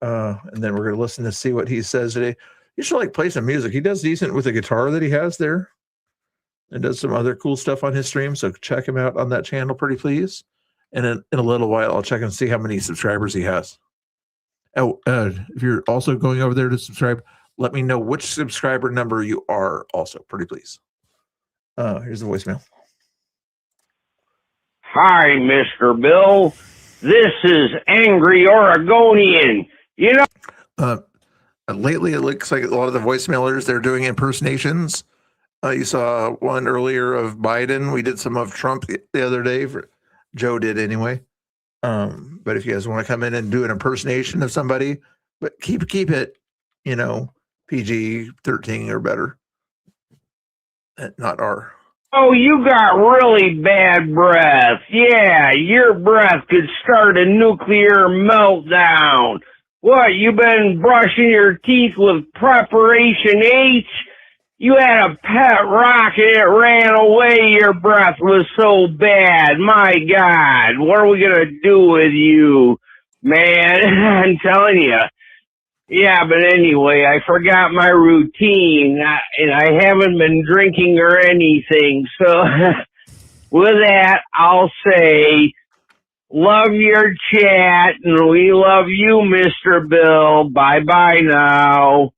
And then we're going to listen to see what he says today. You should like play some music. He does decent with the guitar that he has there, and does some other cool stuff on his stream. So check him out on that channel, pretty please. And in a little while, I'll check and see how many subscribers he has. Oh, if you're also going over there to subscribe, let me know which subscriber number you are also, pretty please. Here's the voicemail. Hi, Mr. Bill. This is Angry Oregonian. You know, lately, it looks like a lot of the voicemailers, they're doing impersonations. You saw one earlier of Biden. We did some of Trump the other day. Joe did anyway. But if you guys want to come in and do an impersonation of somebody, but keep it, PG-13 or better. Not R. Oh, you got really bad breath. Yeah, your breath could start a nuclear meltdown. What, you been brushing your teeth with Preparation H? You had a pet rock and it ran away. Your breath was so bad. My God, what are we going to do with you, man? I'm telling you. Yeah, but anyway, I forgot my routine, and I haven't been drinking or anything. So with that, I'll say, love your chat, and we love you, Mr. Bill. Bye-bye now.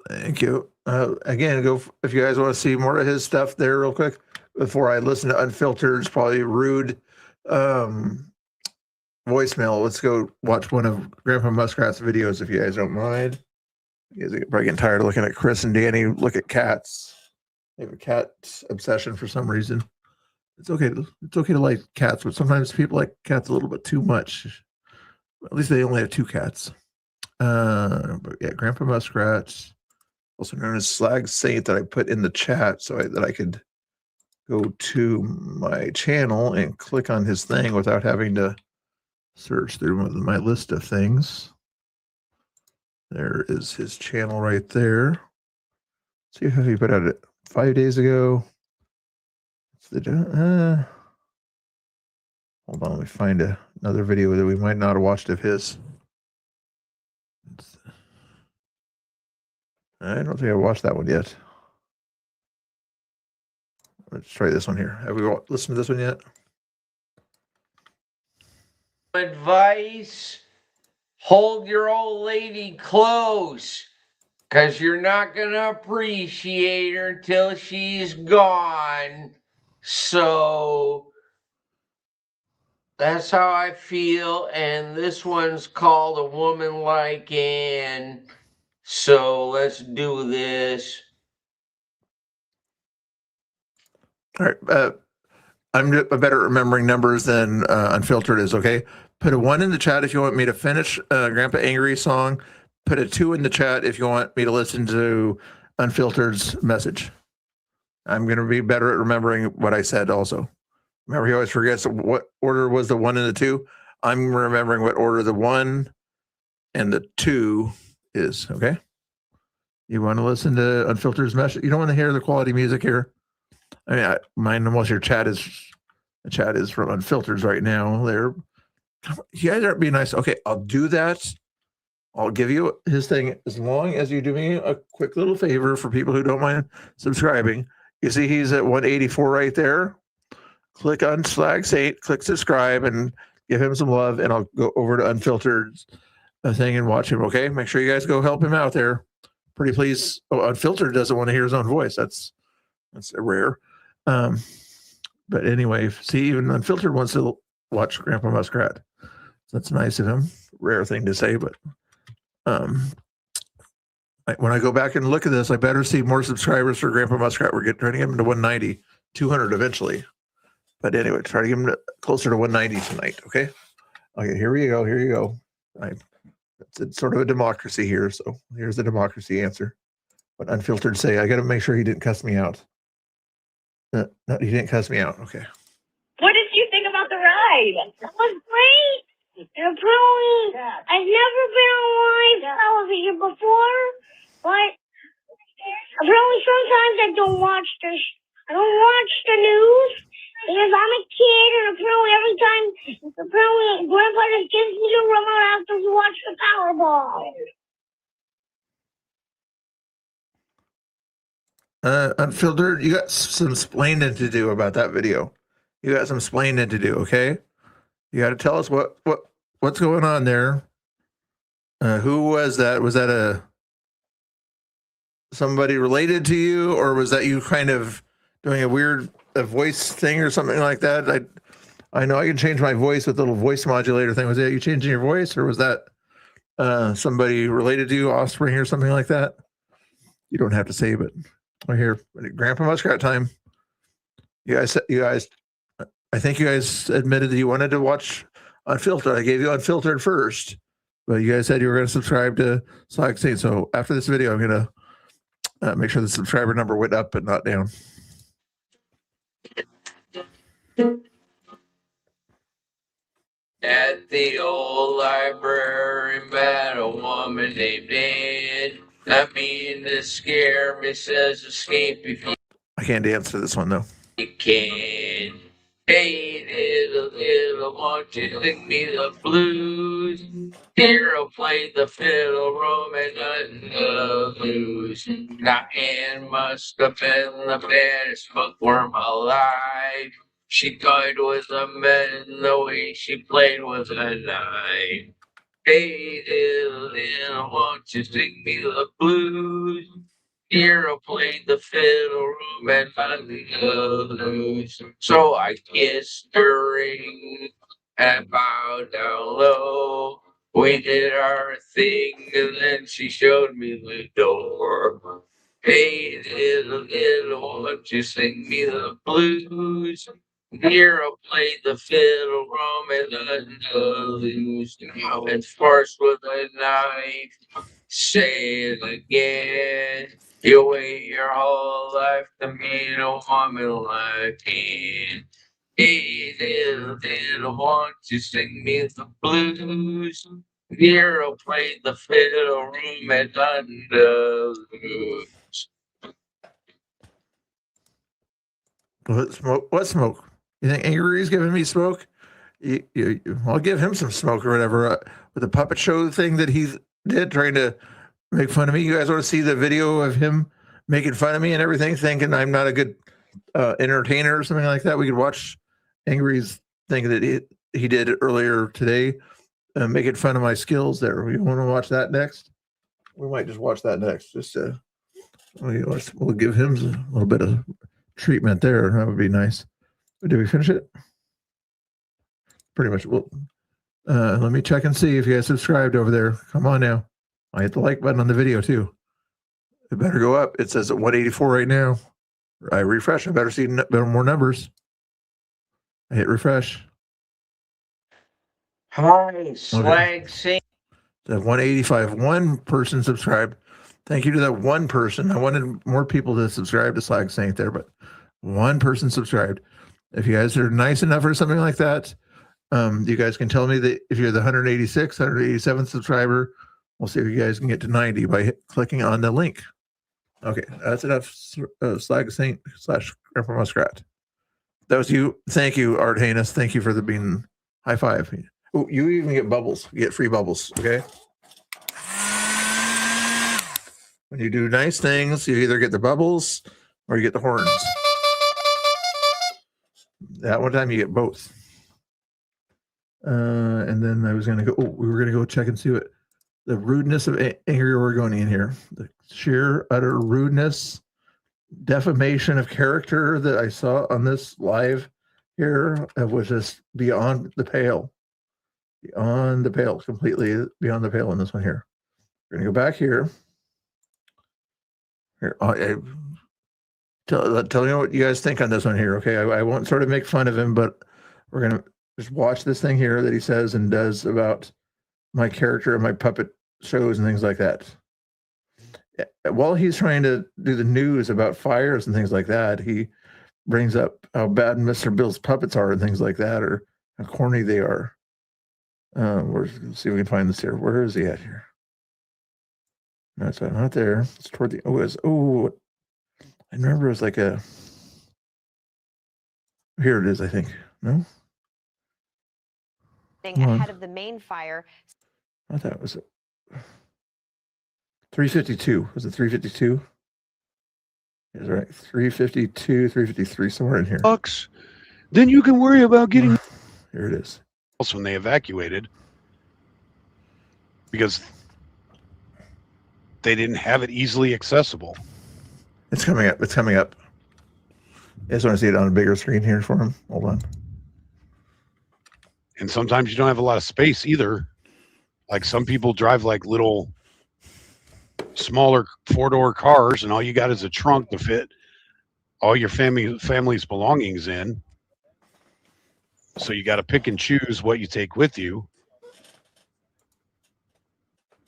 Thank you. Again, if you guys want to see more of his stuff there real quick, before I listen to Unfiltered's probably rude voicemail, let's go watch one of Grandpa Muskrat's videos if you guys don't mind. You guys are probably getting tired of looking at Chris and Danny look at cats. They have a cat obsession for some reason. It's okay to like cats, but sometimes people like cats a little bit too much. At least they only have 2 cats. But yeah, Grandpa Muskrat, also known as Slag Saint, that I put in the chat so that I could go to my channel and click on his thing without having to search through my list of things. There is his channel right there. See how he put out it 5 days ago. Hold on, let me find another video that we might not have watched of his. I don't think I watched that one yet. Let's try this one here. Have we listened to this one yet? Advice: hold your old lady close. 'Cause you're not gonna appreciate her until she's gone. So that's how I feel. And this one's called A Woman Like Anne. So let's do this. All right. I'm better at remembering numbers than Unfiltered is, okay? Put a 1 in the chat if you want me to finish Grandpa Angry song. Put a 2 in the chat if you want me to listen to Unfiltered's message. I'm going to be better at remembering what I said also. Remember, he always forgets what order was the 1 and the 2. I'm remembering what order the 1 and the 2 is, okay? You want to listen to Unfiltered's message? You don't want to hear the quality music here? I mean, mine, most of your chat is from Unfiltered right now. You guys aren't being nice. Okay, I'll do that. I'll give you his thing as long as you do me a quick little favor for people who don't mind subscribing. You see he's at 184 right there. Click on Slag Saint, click subscribe, and give him some love, and I'll go over to Unfiltered's thing and watch him, okay? Make sure you guys go help him out there. Pretty please. Oh, Unfiltered doesn't want to hear his own voice. That's rare. But anyway, see, even Unfiltered wants to watch Grandpa Muskrat. That's nice of him. Rare thing to say, but when I go back and look at this, I better see more subscribers for Grandpa Muskrat. We're trying to get him to 190, 200 eventually. But anyway, try to get him closer to 190 tonight, okay? Okay, here you go. It's sort of a democracy here, so here's the democracy answer. What Unfiltered say, I got to make sure he didn't cuss me out. No, he didn't cuss me out. Okay. What did you think about the ride? It was great. Apparently, I've never been on live television before, but apparently sometimes I don't watch the news because I'm a kid, and apparently Grandpa just gives me the remote after we watch the Powerball. Unfiltered, you got some splaining to do about that video. You got some splaining to do, okay? You got to tell us what's going on there. Who was that? Was that somebody related to you, or was that you kind of doing a weird voice thing or something like that? I know I can change my voice with the little voice modulator thing. Was that you changing your voice, or was that somebody related to you, Offspring or something like that? You don't have to say, but we're here. Grandpa Muskrat time. You guys, I think you guys admitted that you wanted to watch Unfiltered. I gave you Unfiltered first, but you guys said you were going to subscribe to Slag Saint. So after this video, I'm going to make sure the subscriber number went up and not down. At the old library met a woman named Anne. I mean to scare me, says escape if you I can't dance to this one though. can. Hey, little, won't you sing me the blues? Here I'll play the fiddle, roaming the blues. Now Anne must have been the baddest bookworm alive. She toyed with a man, the way she played with a knife. Hey, little, won't you sing me the blues? Here I'll play the fiddle, room and the blues. So I kissed her ring and bowed down low. We did our thing and then she showed me the door. Hey, little, won't you sing me the blues? Here I'll play the fiddle, rum and the blues. Now it's first with a knife. Say it again. You wait your whole life to meet a woman like me. Hey, little, won't you sing me the blues? Here I'll play the fiddle, rum and the blues. What smoke? You think Angry's giving me smoke? I'll give him some smoke or whatever with the puppet show thing that he did, trying to make fun of me. You guys want to see the video of him making fun of me and everything, thinking I'm not a good entertainer or something like that? We could watch Angry's thing that he did earlier today, making fun of my skills there. We want to watch that next? we might just watch that next. Just we'll give him a little bit of treatment there. That would be nice. Did we finish it? Pretty much. Well, let me check and see if you guys subscribed over there. Come on now. I hit the like button on the video too. It better go up. It says at 184 right now. I refresh. I better see more numbers. I hit refresh. Hi, Slag Sing. That 185. One person subscribed. Thank you to that one person. I wanted more people to subscribe to Slag Saint there, but one person subscribed. If you guys are nice enough or something like that, you guys can tell me that if you're the 186, 187th subscriber, we'll see if you guys can get to 90 by clicking on the link. Okay, that's enough. Slag Saint / Grandpa Muskrat. That was you. Thank you, Art Hanus. Thank you for the being high five. Oh, you even get bubbles. You get free bubbles. Okay. When you do nice things, you either get the bubbles or you get the horns. That one time you get both. And then I was going to go, we were going to go check and see what the rudeness of Angry Oregonian here. The sheer, utter rudeness, defamation of character that I saw on this live here was just beyond the pale. Beyond the pale, completely beyond the pale in this one here. We're going to go back here. Here, tell me what you guys think on this one here, okay? I won't sort of make fun of him, but we're going to just watch this thing here that he says and does about my character and my puppet shows and things like that. While he's trying to do the news about fires and things like that, he brings up how bad Mr. Bill's puppets are and things like that, or how corny they are. Let's see if we can find this here. Where is he at here? No, it's not there. It's toward the I remember it was like a. Here it is, I think. No? Ahead of the main fire. I thought it was 352. Was it 352? Is right. 352, 353, somewhere in here. Bucks. Then you can worry about getting. Here it is. When they evacuated, because they didn't have it easily accessible. It's coming up. It's coming up. I just want to see it on a bigger screen here for him. Hold on. And sometimes you don't have a lot of space either. Like some people drive like little smaller 4-door cars, and all you got is a trunk to fit all your family's belongings in. So you got to pick and choose what you take with you.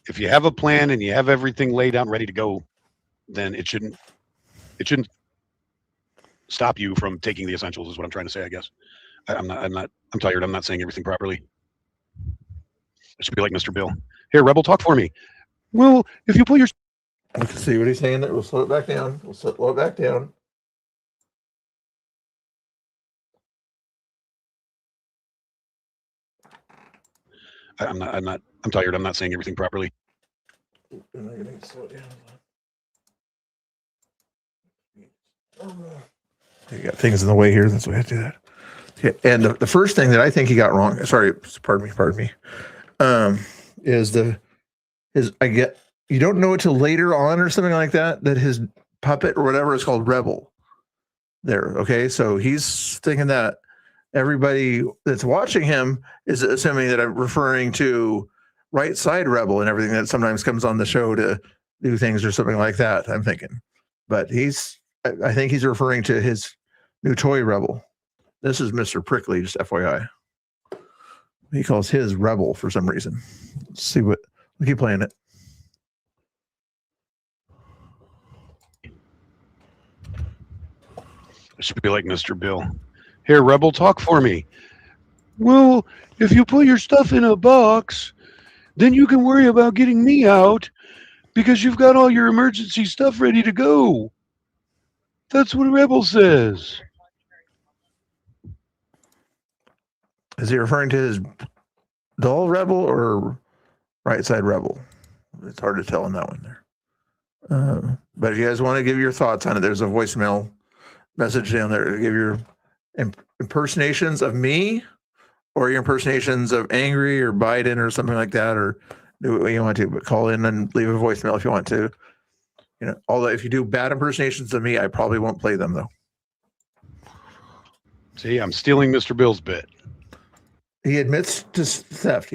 If you have a plan and you have everything laid out and ready to go, then it shouldn't stop you from taking the essentials, is what I'm trying to say, I guess. I'm tired. I'm not saying everything properly. It should be like Mr. Bill. Here, Rebel, talk for me. Well, if you pull your... Let's see what he's saying there. We'll slow it back down. We'll slow it back down. I'm tired. I'm not saying everything properly. You got things in the way here. That's why I have to do that. Okay. And the first thing that I think he got wrong, sorry, pardon me, is you don't know it till later on or something like that his puppet or whatever is called Rebel there. Okay. So he's thinking that everybody that's watching him is assuming that I'm referring to Right Side Rebel and everything that sometimes comes on the show to do things or something like that, I'm thinking. But I think he's referring to his new toy Rebel. This is Mr. Prickly, just FYI. He calls his Rebel for some reason. Let's see we'll keep playing it. It should be like Mr. Bill. Here, Rebel, talk for me. Well, if you put your stuff in a box, then you can worry about getting me out because you've got all your emergency stuff ready to go. That's what Rebel says. Is he referring to his doll Rebel or Right Side Rebel? It's hard to tell on that one there. But if you guys want to give your thoughts on it, there's a voicemail message down there to give your impersonations of me or your impersonations of Angry or Biden or something like that, or do what you want to, but call in and leave a voicemail if you want to. You know, although if you do bad impersonations of me, I probably won't play them though. See, I'm stealing Mr. Bill's bit. He admits to theft.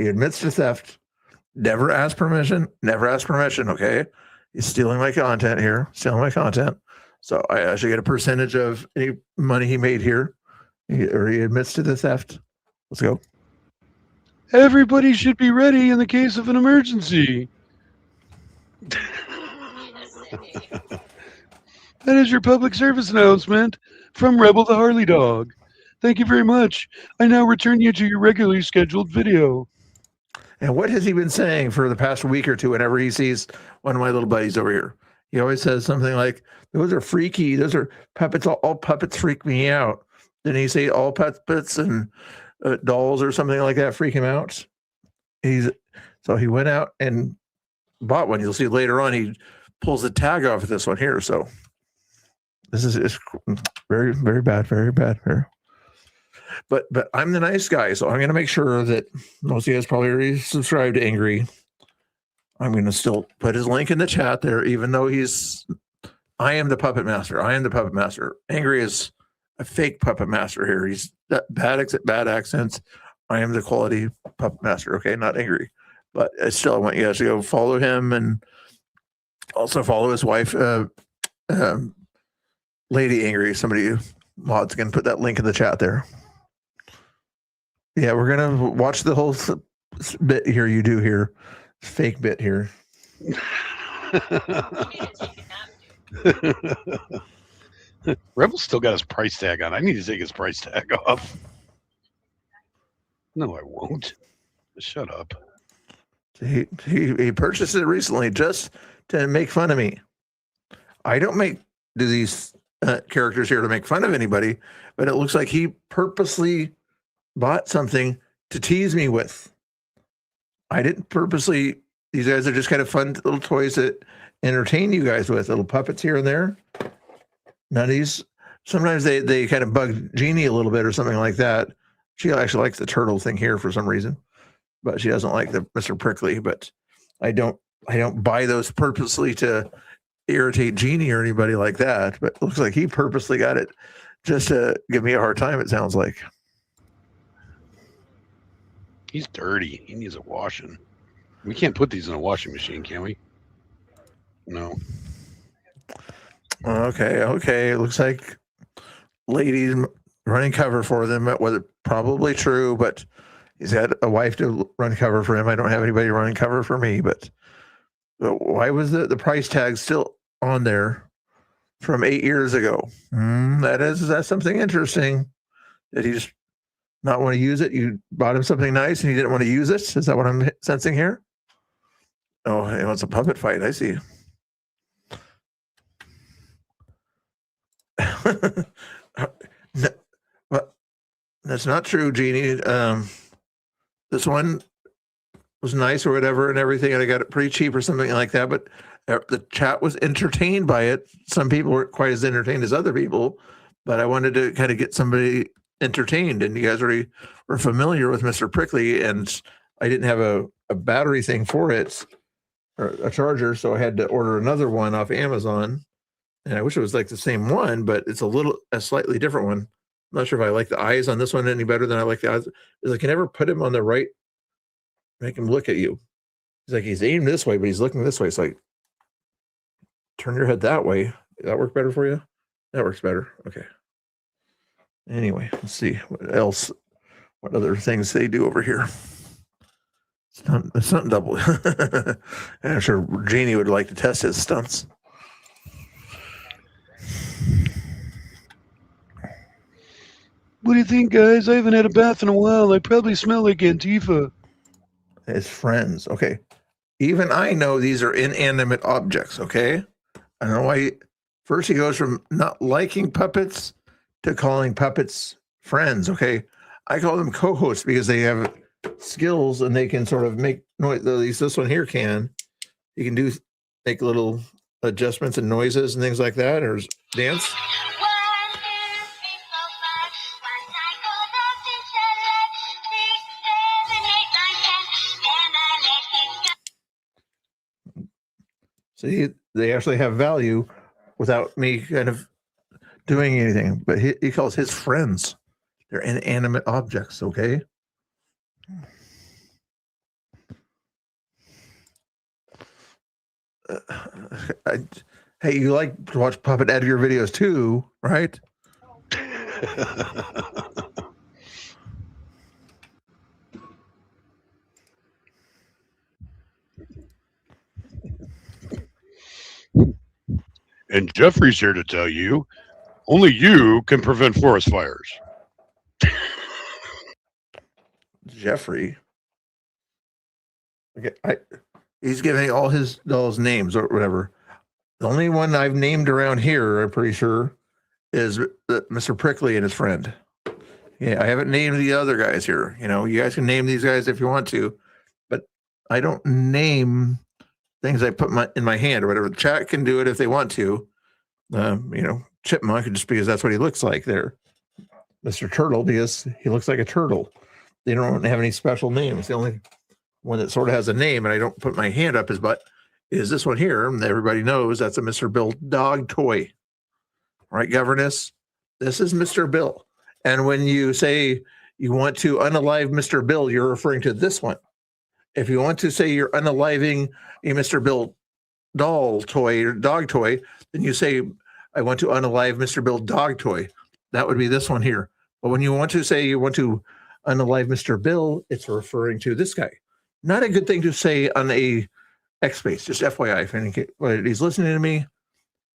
Never asked permission. Okay. He's stealing my content here. So I should get a percentage of any money he made here. He admits to the theft. Let's go. Everybody should be ready in the case of an emergency. That is your public service announcement from Rebel the Harley Dog. Thank you very much. I now return you to your regularly scheduled video. And what has he been saying for the past week or two whenever he sees one of my little buddies over here? He always says something like, those are freaky. Those are puppets. All puppets freak me out. Didn't he say all puppets and dolls or something like that freak him out? So he went out and bought one. You'll see later on he pulls the tag off of this one here. So this is very, very bad, very bad. But I'm the nice guy, so I'm going to make sure that most of you guys probably already subscribed to Angry. I'm going to still put his link in the chat there, even though I am the puppet master. Angry is a fake puppet master here. He's bad accents. I am the quality puppet master. Okay, not Angry, but still, I want you guys to go follow him and also follow his wife, Lady Angry. Somebody mods can put that link in the chat there. Yeah, we're gonna watch the whole bit here. You do here, fake bit here. Rebel's still got his price tag on. I need to take his price tag off. No, I won't. Shut up. He purchased it recently just to make fun of me. I don't do these characters here to make fun of anybody, but it looks like he purposely bought something to tease me with. I didn't purposely. These guys are just kind of fun little toys that entertain you guys with, little puppets here and there. None of these. Sometimes they kind of bug Jeannie a little bit or something like that. She actually likes the turtle thing here for some reason, but she doesn't like the Mr. Prickly. But I don't buy those purposely to irritate Jeannie or anybody like that. But it looks like he purposely got it just to give me a hard time. It sounds like. He's dirty. He needs a washing. We can't put these in a washing machine, can we? No. Okay. It looks like ladies running cover for them. Whether probably true, but he's had a wife to run cover for him. I don't have anybody running cover for me, but why was the price tag still on there from 8 years ago? That's something interesting. Did he just not want to use it? You bought him something nice and he didn't want to use it? Is that what I'm sensing here? Oh, he wants a puppet fight. I see. No, well, that's not true, Jeannie. This one was nice or whatever and everything, and I got it pretty cheap or something like that, but the chat was entertained by it. Some people weren't quite as entertained as other people, but I wanted to kind of get somebody entertained, and you guys already were familiar with Mr. Prickly, and I didn't have a battery thing for it, or a charger, so I had to order another one off Amazon, and I wish it was like the same one, but it's a slightly different one. I'm not sure if I like the eyes on this one any better than I like the eyes. I can never put him on the right, make him look at you. He's like, he's aimed this way, but he's looking this way. It's like, turn your head that way. Does that work better for you? That works better. Okay. Anyway, let's see what other things they do over here. It's not double. I'm sure Jeannie would like to test his stunts. What do you think, guys? I haven't had a bath in a while. I probably smell like Antifa. His friends. Okay. Even I know these are inanimate objects. Okay. I don't know why. First, he goes from not liking puppets to calling puppets friends. Okay. I call them co-hosts because they have skills and they can sort of make noise. At least this one here can. You can make little adjustments and noises and things like that, or dance. See, they actually have value without me kind of doing anything. But he calls his friends. They're inanimate objects, okay? Hey, you like to watch Puppet Editor videos too, right? And Jeffrey's here to tell you, only you can prevent forest fires. Jeffrey. Okay, he's giving all his dolls names or whatever. The only one I've named around here, I'm pretty sure, is Mr. Prickly and his friend. Yeah, I haven't named the other guys here. You know, you guys can name these guys if you want to, but I don't name things I put in my hand or whatever. The chat can do it if they want to. You know, Chipmunk, just because that's what he looks like there. Mr. Turtle, because he looks like a turtle. They don't have any special names. The only one that sort of has a name, and I don't put my hand up his butt, is this one here. And everybody knows that's a Mr. Bill dog toy. Right, governess? This is Mr. Bill. And when you say you want to unalive Mr. Bill, you're referring to this one. If you want to say you're unaliving a Mr. Bill doll toy or dog toy, then you say, I want to unalive Mr. Bill dog toy. That would be this one here. But when you want to say you want to unalive Mr. Bill, it's referring to this guy. Not a good thing to say on a X space, just FYI. If he's listening to me,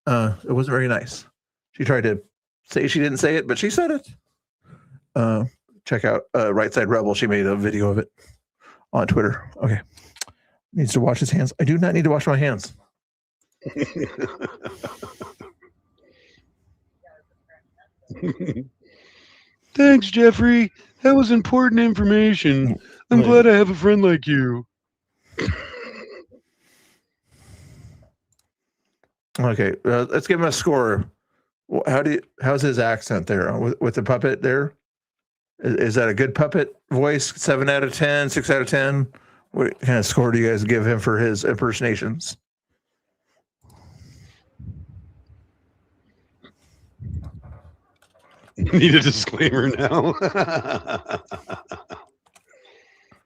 it wasn't very nice. She tried to say she didn't say it, but she said it. Check out Right Side Rebel. She made a video of it on Twitter. Okay. Needs to wash his hands. I do not need to wash my hands. Thanks, Jeffrey. That was important information. I'm glad I have a friend like you. Okay, let's give him a score. How's his accent there with the puppet there? Is that a good puppet voice? 7 out of 10, 6 out of 10? What kind of score do you guys give him for his impersonations? Need a disclaimer now.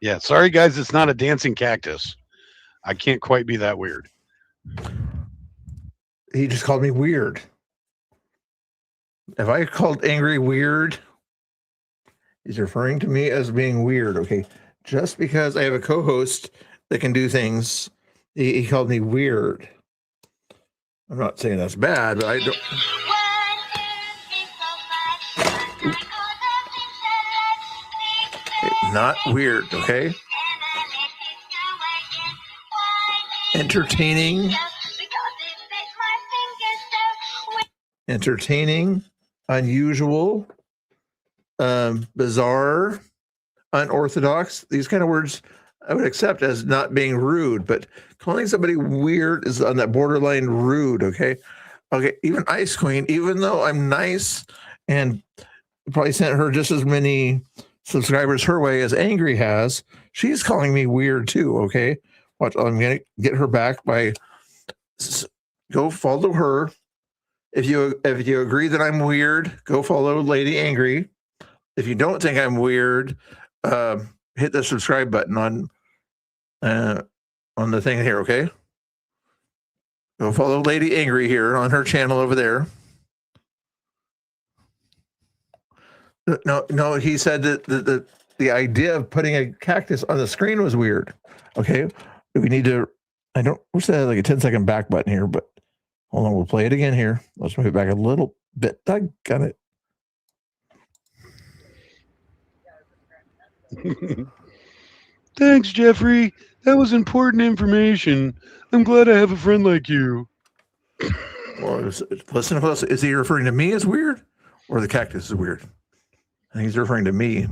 Yeah, sorry guys, it's not a dancing cactus. I can't quite be that weird. He just called me weird. If I called Angry weird, he's referring to me as being weird. Okay, just because I have a co-host that can do things, he called me weird. I'm not saying that's bad, but I don't. Okay, not weird, okay? Entertaining, unusual, bizarre, unorthodox. These kind of words I would accept as not being rude, but calling somebody weird is on that borderline rude, okay? Okay, even Ice Queen, even though I'm nice and probably sent her just as many subscribers her way as Angry has, she's calling me weird too, okay? Watch, I'm going to get her back by go follow her. If you agree that I'm weird, go follow Lady Angry. If you don't think I'm weird, hit the subscribe button on the thing here, okay? Go follow Lady Angry here on her channel over there. No, he said that the idea of putting a cactus on the screen was weird. Okay, we need to. I don't wish that had like a 10-second back button here, but hold on, we'll play it again here. Let's move it back a little bit. I got it. Thanks, Jeffrey. That was important information. I'm glad I have a friend like you. Well, listen close. Is he referring to me as weird, or the cactus is weird? I think he's referring to me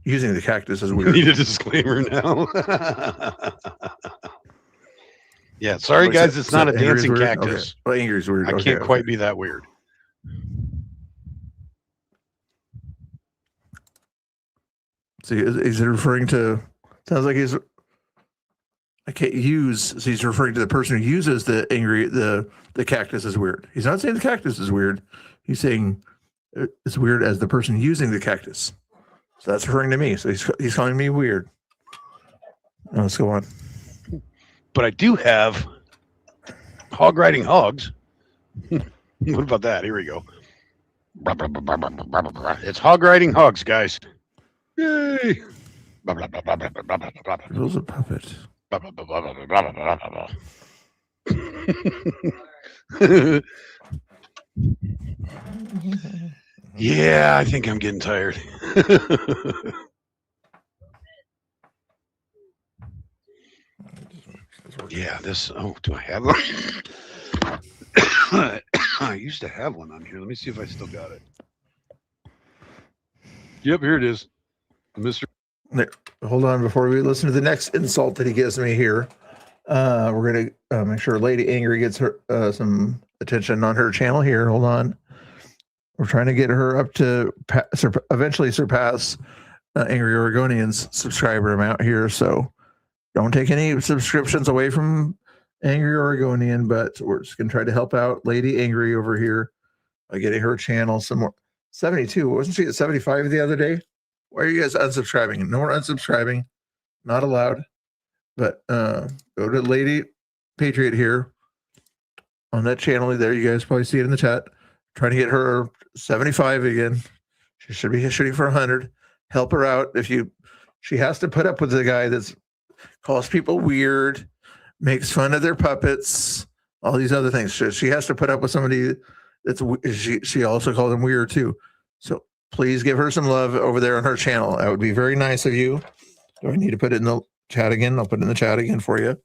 using the cactus as weird. Need a disclaimer now. Yeah, sorry guys, it's not a dancing cactus. Okay. Well, Angry's weird. I can't quite be that weird. See, is he referring to? Sounds like he's. I can't use. So he's referring to the person who uses the cactus is weird. He's not saying the cactus is weird. He's saying it's weird as the person using the cactus. So that's referring to me. So he's calling me weird. Now let's go on. But I do have hog riding hogs. What about that? Here we go. It's hog riding hogs, guys. Yay! Bill's a puppet. Yeah, I think I'm getting tired. Yeah, this. Oh, do I have one? I used to have one on here. Let me see if I still got it. Yep, here it is. Mr. There, hold on before we listen to the next insult that he gives me here. We're going to make sure Lady Angry gets her some attention on her channel here. Hold on. We're trying to get her up to eventually surpass Angry Oregonian's subscriber amount here. So don't take any subscriptions away from Angry Oregonian, but we're just going to try to help out Lady Angry over here by getting her channel some more. 72. Wasn't she at 75 the other day? Why are you guys unsubscribing? No more unsubscribing. Not allowed. But go to Lady Patriot here on that channel there. You guys probably see it in the chat. Trying to get her 75 again. She should be shooting for 100. Help her out. She has to put up with the guy that's calls people weird, makes fun of their puppets, all these other things. She has to put up with somebody that's she also called him weird too. So please give her some love over there on her channel. That would be very nice of you. Do I need to put it in the chat again? I'll put it in the chat again for you.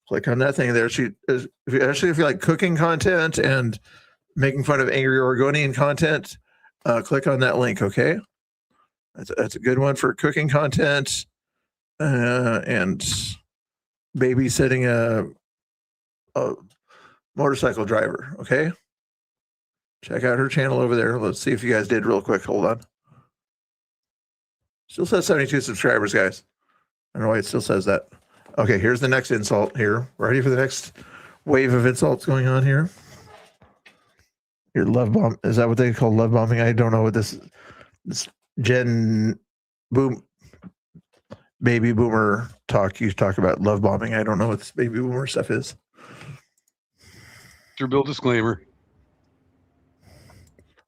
Click on that thing there. If you like cooking content and making fun of Angry Oregonian content, click on that link, okay? That's a good one for cooking content and babysitting a motorcycle driver, okay? Check out her channel over there. Let's see if you guys did real quick. Hold on. Still says 72 subscribers, guys. I don't know why it still says that. Okay, here's the next insult here. Ready for the next wave of insults going on here? Your love bomb. Is that what they call love bombing? I don't know what this baby boomer talk. You talk about love bombing. I don't know what this baby boomer stuff is. Mr. Bill disclaimer.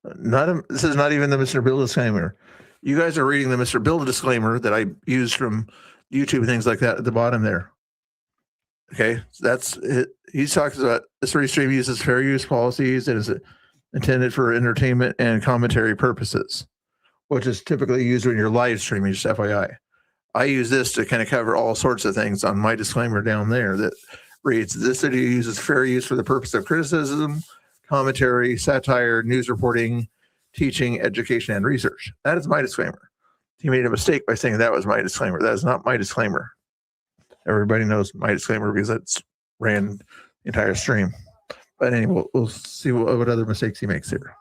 This is not even the Mr. Bill disclaimer. You guys are reading the Mr. Bill disclaimer that I used from YouTube and things like that at the bottom there. Okay, so that's it. He talks about this restream uses fair use policies and is intended for entertainment and commentary purposes, which is typically used when you're live streaming, just FYI. I use this to kind of cover all sorts of things on my disclaimer down there that reads, this video uses fair use for the purpose of criticism, commentary, satire, news reporting, teaching, education, and research. That is my disclaimer. He made a mistake by saying that was my disclaimer. That is not my disclaimer. Everybody knows my disclaimer because it's ran the entire stream. But anyway, we'll see what other mistakes he makes here.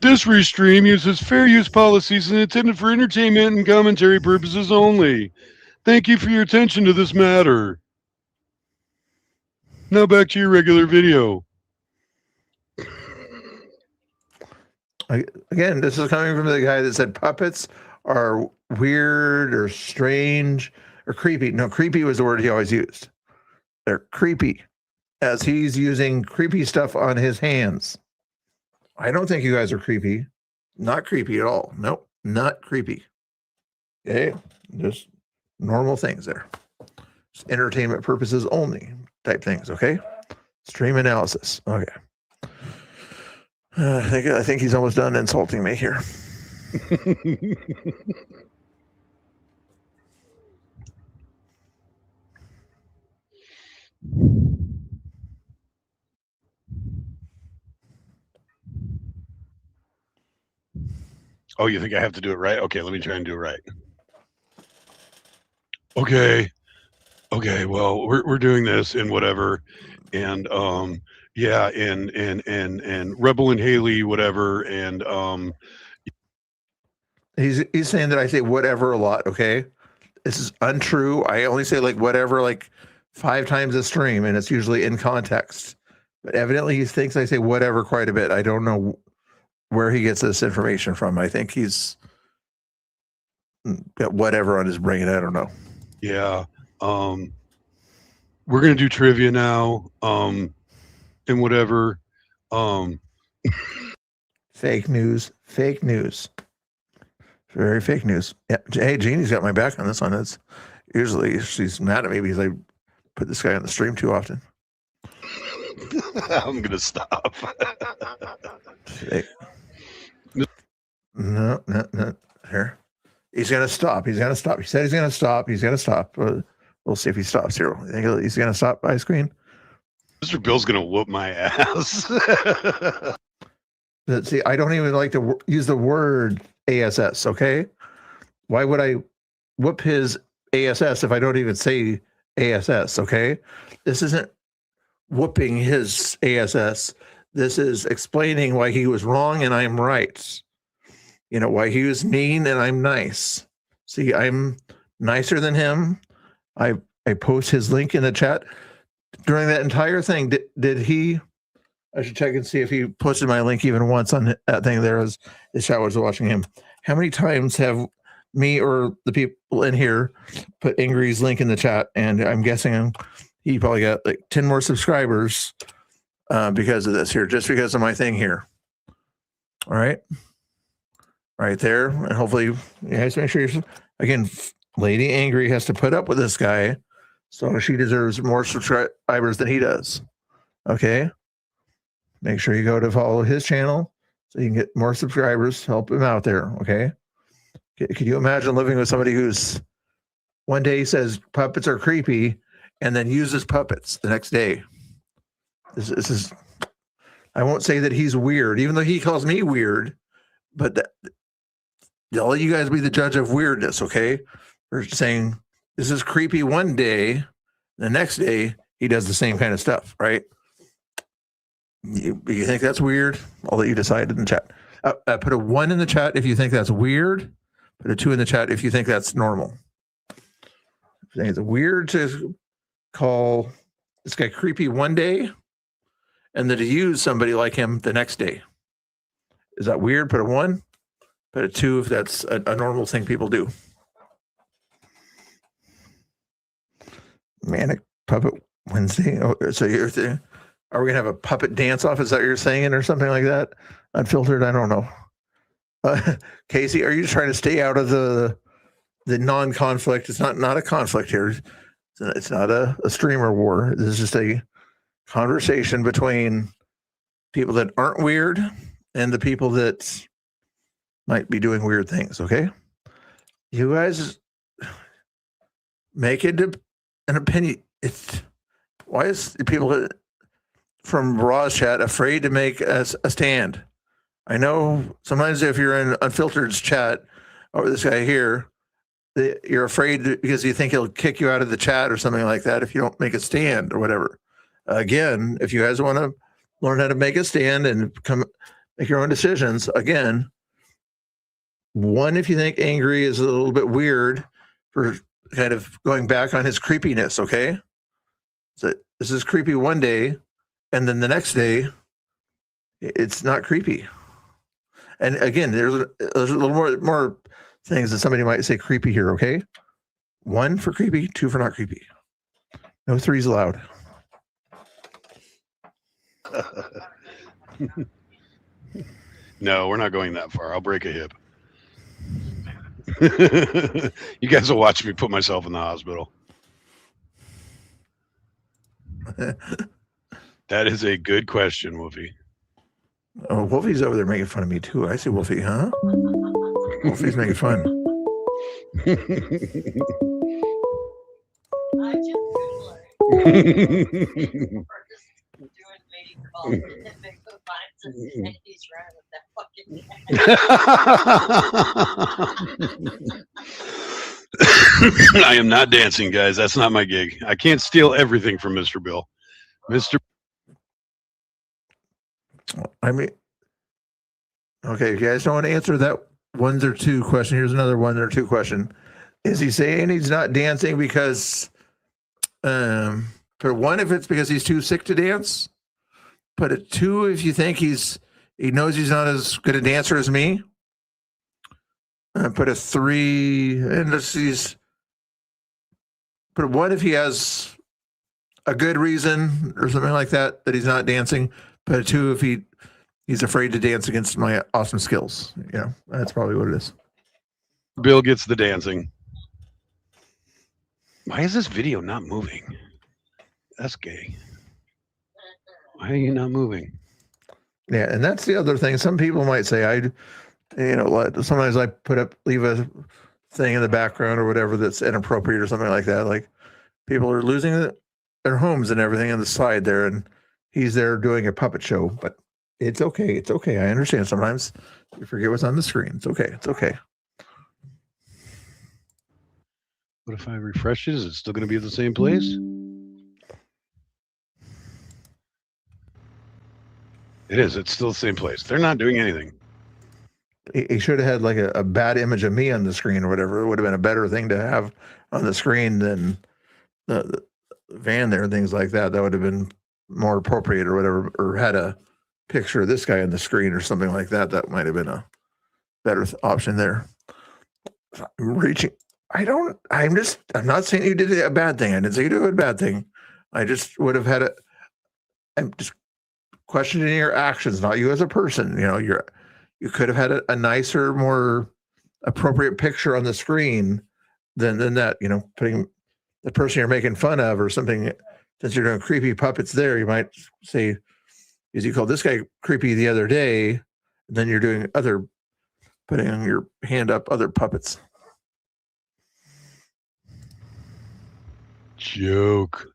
This restream uses fair use policies and intended for entertainment and commentary purposes only. Thank you for your attention to this matter. Now back to your regular video. Again, this is coming from the guy that said puppets are weird or strange or creepy. No, creepy was the word he always used. They're creepy, as he's using creepy stuff on his hands. I don't think you guys are creepy. Not creepy at all. Nope, not creepy. Okay, just normal things there. Just entertainment purposes only type things, okay? Stream analysis. Okay. I think he's almost done insulting me here. Oh, you think I have to do it right? Okay, let me try and do it right. Okay. Okay, well, we're doing this and whatever. And yeah, and Rebel and Haley, whatever, and He's saying that I say whatever a lot. Okay, this is untrue. I only say like whatever like 5 times a stream, and it's usually in context. But evidently, he thinks I say whatever quite a bit. I don't know where he gets this information from. I think he's got whatever on his brain. I don't know. Yeah. We're gonna do trivia now. And whatever. Fake news. Fake news. Very fake news. Yeah. Hey, Jeannie's got my back on this one. That's usually she's mad at me because I put this guy on the stream too often. I'm gonna stop. No. Here. He's gonna stop. He said he's gonna stop. We'll see if he stops here. You think he's gonna stop by screen? Mr. Bill's gonna whoop my ass. See, I don't even like to use the word ASS. Okay, why would I whoop his ASS if I don't even say ASS? Okay, this isn't whooping his ASS. This is explaining why he was wrong and I'm right. You know, why he was mean and I'm nice. See, I'm nicer than him. I post his link in the chat. During that entire thing, did he? I should check and see if he posted my link even once on that thing there as his chat was watching him. How many times have me or the people in here put Angry's link in the chat? And I'm guessing he probably got like 10 more subscribers because of this here, just because of my thing here. All right. Right there. And hopefully you guys make sure again, Lady Angry has to put up with this guy. So she deserves more subscribers than he does. Okay. Make sure you go to follow his channel so you can get more subscribers. Help him out there. Okay. Can you imagine living with somebody who's one day says puppets are creepy and then uses puppets the next day? This is, I won't say that he's weird, even though he calls me weird, but I'll let you guys be the judge of weirdness. Okay. We're saying this is creepy one day, the next day he does the same kind of stuff, right? You think that's weird? I'll let you decide in the chat. Put a 1 in the chat if you think that's weird. Put a 2 in the chat if you think that's normal. I think it's weird to call this guy creepy one day and then to use somebody like him the next day. Is that weird? Put a 1. Put a 2 if that's a normal thing people do. Manic Puppet Wednesday. Oh, so you're are we gonna have a puppet dance off? Is that what you're saying, or something like that? Unfiltered. I don't know. Casey, are you just trying to stay out of the non-conflict? It's not a conflict here. It's not a streamer war. This is just a conversation between people that aren't weird and the people that might be doing weird things. Okay, you guys make it an opinion. Why is people from Raw's chat afraid to make a stand? I know sometimes if you're in Unfiltered's chat or this guy here, you're afraid because you think he'll kick you out of the chat or something like that if you don't make a stand or whatever. Again, if you guys want to learn how to make a stand and come make your own decisions, again, 1, if you think Angry is a little bit weird for kind of going back on his creepiness, okay? So this is creepy one day, and then the next day, it's not creepy. And again, there's a little more things that somebody might say creepy here, okay? 1 for creepy, 2 for not creepy. No 3s allowed. No, we're not going that far. I'll break a hip. You guys will watch me put myself in the hospital. That is a good question, Wolfie. Oh, Wolfie's over there making fun of me too. I see Wolfie, huh? Wolfie's making fun. I am not dancing, guys. That's not my gig. I can't steal everything from Mr. Bill. Mr. I mean, okay, if you guys don't want to answer that 1 or 2 question. Here's another 1 or 2 question. Is he saying he's not dancing because, put 1 if it's because he's too sick to dance? Put a 2 if you think he knows he's not as good a dancer as me. Put a 3, and put a 1 if he has a good reason or something like that he's not dancing. Put a 2 if he's afraid to dance against my awesome skills. Yeah, that's probably what it is. Bill gets the dancing. Why is this video not moving? That's gay. Why are you not moving? Yeah, and that's the other thing. Some people might say, sometimes I leave a thing in the background or whatever that's inappropriate or something like that. Like people are losing their homes and everything on the side there, and he's there doing a puppet show. But it's okay. It's okay. I understand. Sometimes you forget what's on the screen. It's okay. It's okay. What if I refresh it? Is it still going to be at the same place? It is. It's still the same place. They're not doing anything. He should have had like a bad image of me on the screen or whatever. It would have been a better thing to have on the screen than the van there and things like that. That would have been more appropriate or whatever, or had a picture of this guy on the screen or something like that. That might have been a better option there. I'm reaching. I'm not saying you did a bad thing. I didn't say you did a bad thing. I just would have had I'm just questioning your actions, not you as a person. You could have had a nicer, more appropriate picture on the screen than that, putting the person you're making fun of or something. Since you're doing creepy puppets there, you might say, as you called this guy creepy the other day, and then you're doing putting on your hand up other puppets. Joke.